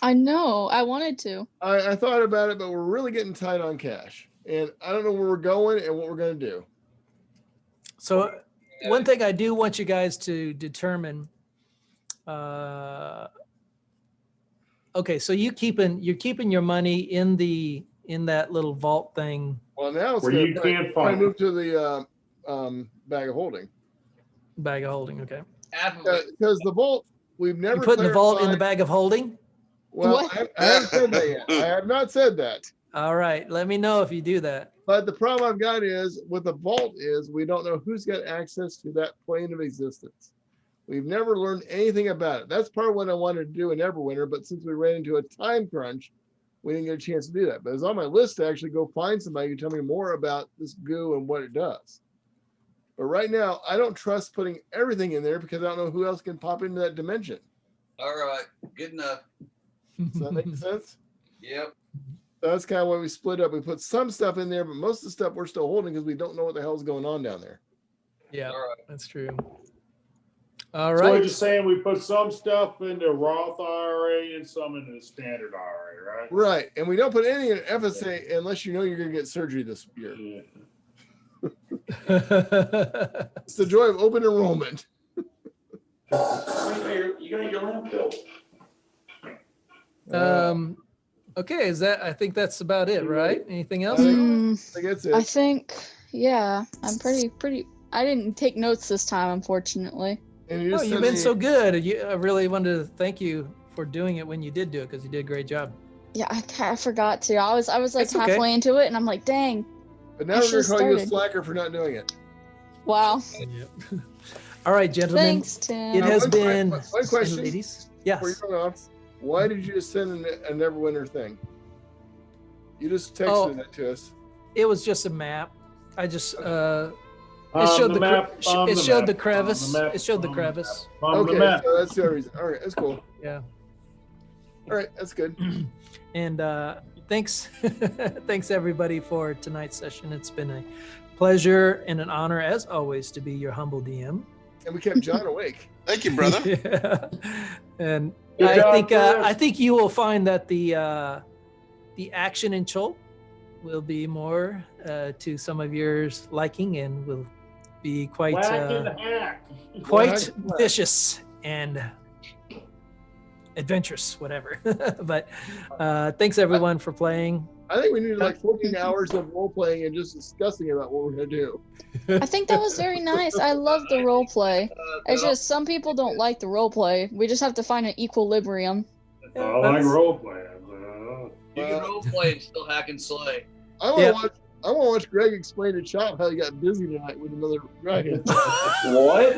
I know. I wanted to. I thought about it, but we're really getting tight on cash. And I don't know where we're going and what we're going to do. So one thing I do want you guys to determine. Okay, so you're keeping your money in that little vault thing. Well, now it's Where going you to can't probably find move to the bag of holding. Bag of holding, okay. Because the vault, we've never You're putting the vault in the clarified- bag of holding? Well, What? I haven't said that yet. I have not said that. All right, let me know if you do that. But the problem I've got is with the vault is we don't know who's got access to that plane of existence. We've never learned anything about it. That's part of what I wanted to do in Neverwinter, but since we ran into a time crunch, we didn't get a chance to do that. But it's on my list to actually go find somebody who can tell me more about this goo and what it does. But right now, I don't trust putting everything in there because I don't know who else can pop into that dimension. All right, good enough. Does that make sense? Yep. That's kind of why we split up. We put some stuff in there, but most of the stuff we're still holding because we don't know what the hell's going on down there. Yeah, All right. that's true. All So we're right. just saying we put some stuff in the Roth IRA and some in the standard IRA, right? Right. And we don't put any in FSA unless you know you're going to get surgery this year. Yeah. It's the joy of open enrollment. You gonna get your lamp built? Okay, I think that's about it, right? Anything else? I Mm, think that's I it. think, yeah, I'm pretty. I didn't take notes this time, unfortunately. And you Oh, just you've sent been me- so good. I really wanted to thank you for doing it when you did do it because you did a great job. Yeah, I forgot to. I was like It's okay. halfway into it, and I'm like, dang, But now I we're going to should've call you a started. slacker for not doing it. wow. All right, gentlemen. Thanks, Tim. It has one been. question. Ladies. Before you Yes. go off, why did you just send a Neverwinter thing? You just texted Oh. that to us. It was just a map. I just it On showed the map, on it the showed map, the on crevice. the map, It showed the on the crevice. On Okay, the map. so that's the other reason. All right, that's cool. Yeah. All right, that's good. And thanks thanks everybody for tonight's session. It's been a pleasure and an honor as always to be your humble DM. And we kept John awake. Thank you, brother. Yeah. And Good I job, think Chris. I think you will find that the action in Chult will be more to some of your liking and will be quite Whack and hack. quite Whack. vicious and adventurous, whatever. But thanks everyone for playing. I think we needed like 14 hours of role playing and just discussing about what we're going to do. I think that was very nice. I love the role play. It's just some people don't like the role play. We just have to find an equilibrium. I like role playing. You can role play and still hack and slay. I want to Yeah. watch. I want to watch Greg explain to Chop how he got busy tonight with another dragon. What?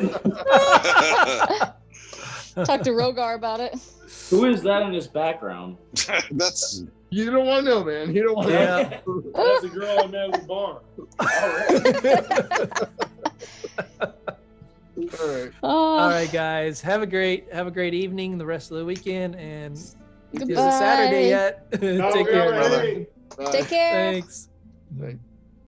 Talk to Rogar about it. Who is that in his background? That's You don't want to know, man. You don't want to Yeah. know. That's the girl I met at the bar. All right. All right, guys. Have a great evening, the rest of the weekend, and is it Goodbye. Saturday yet? No, Take care, we're brother. ready. Bye. Take care. Thanks. Bye.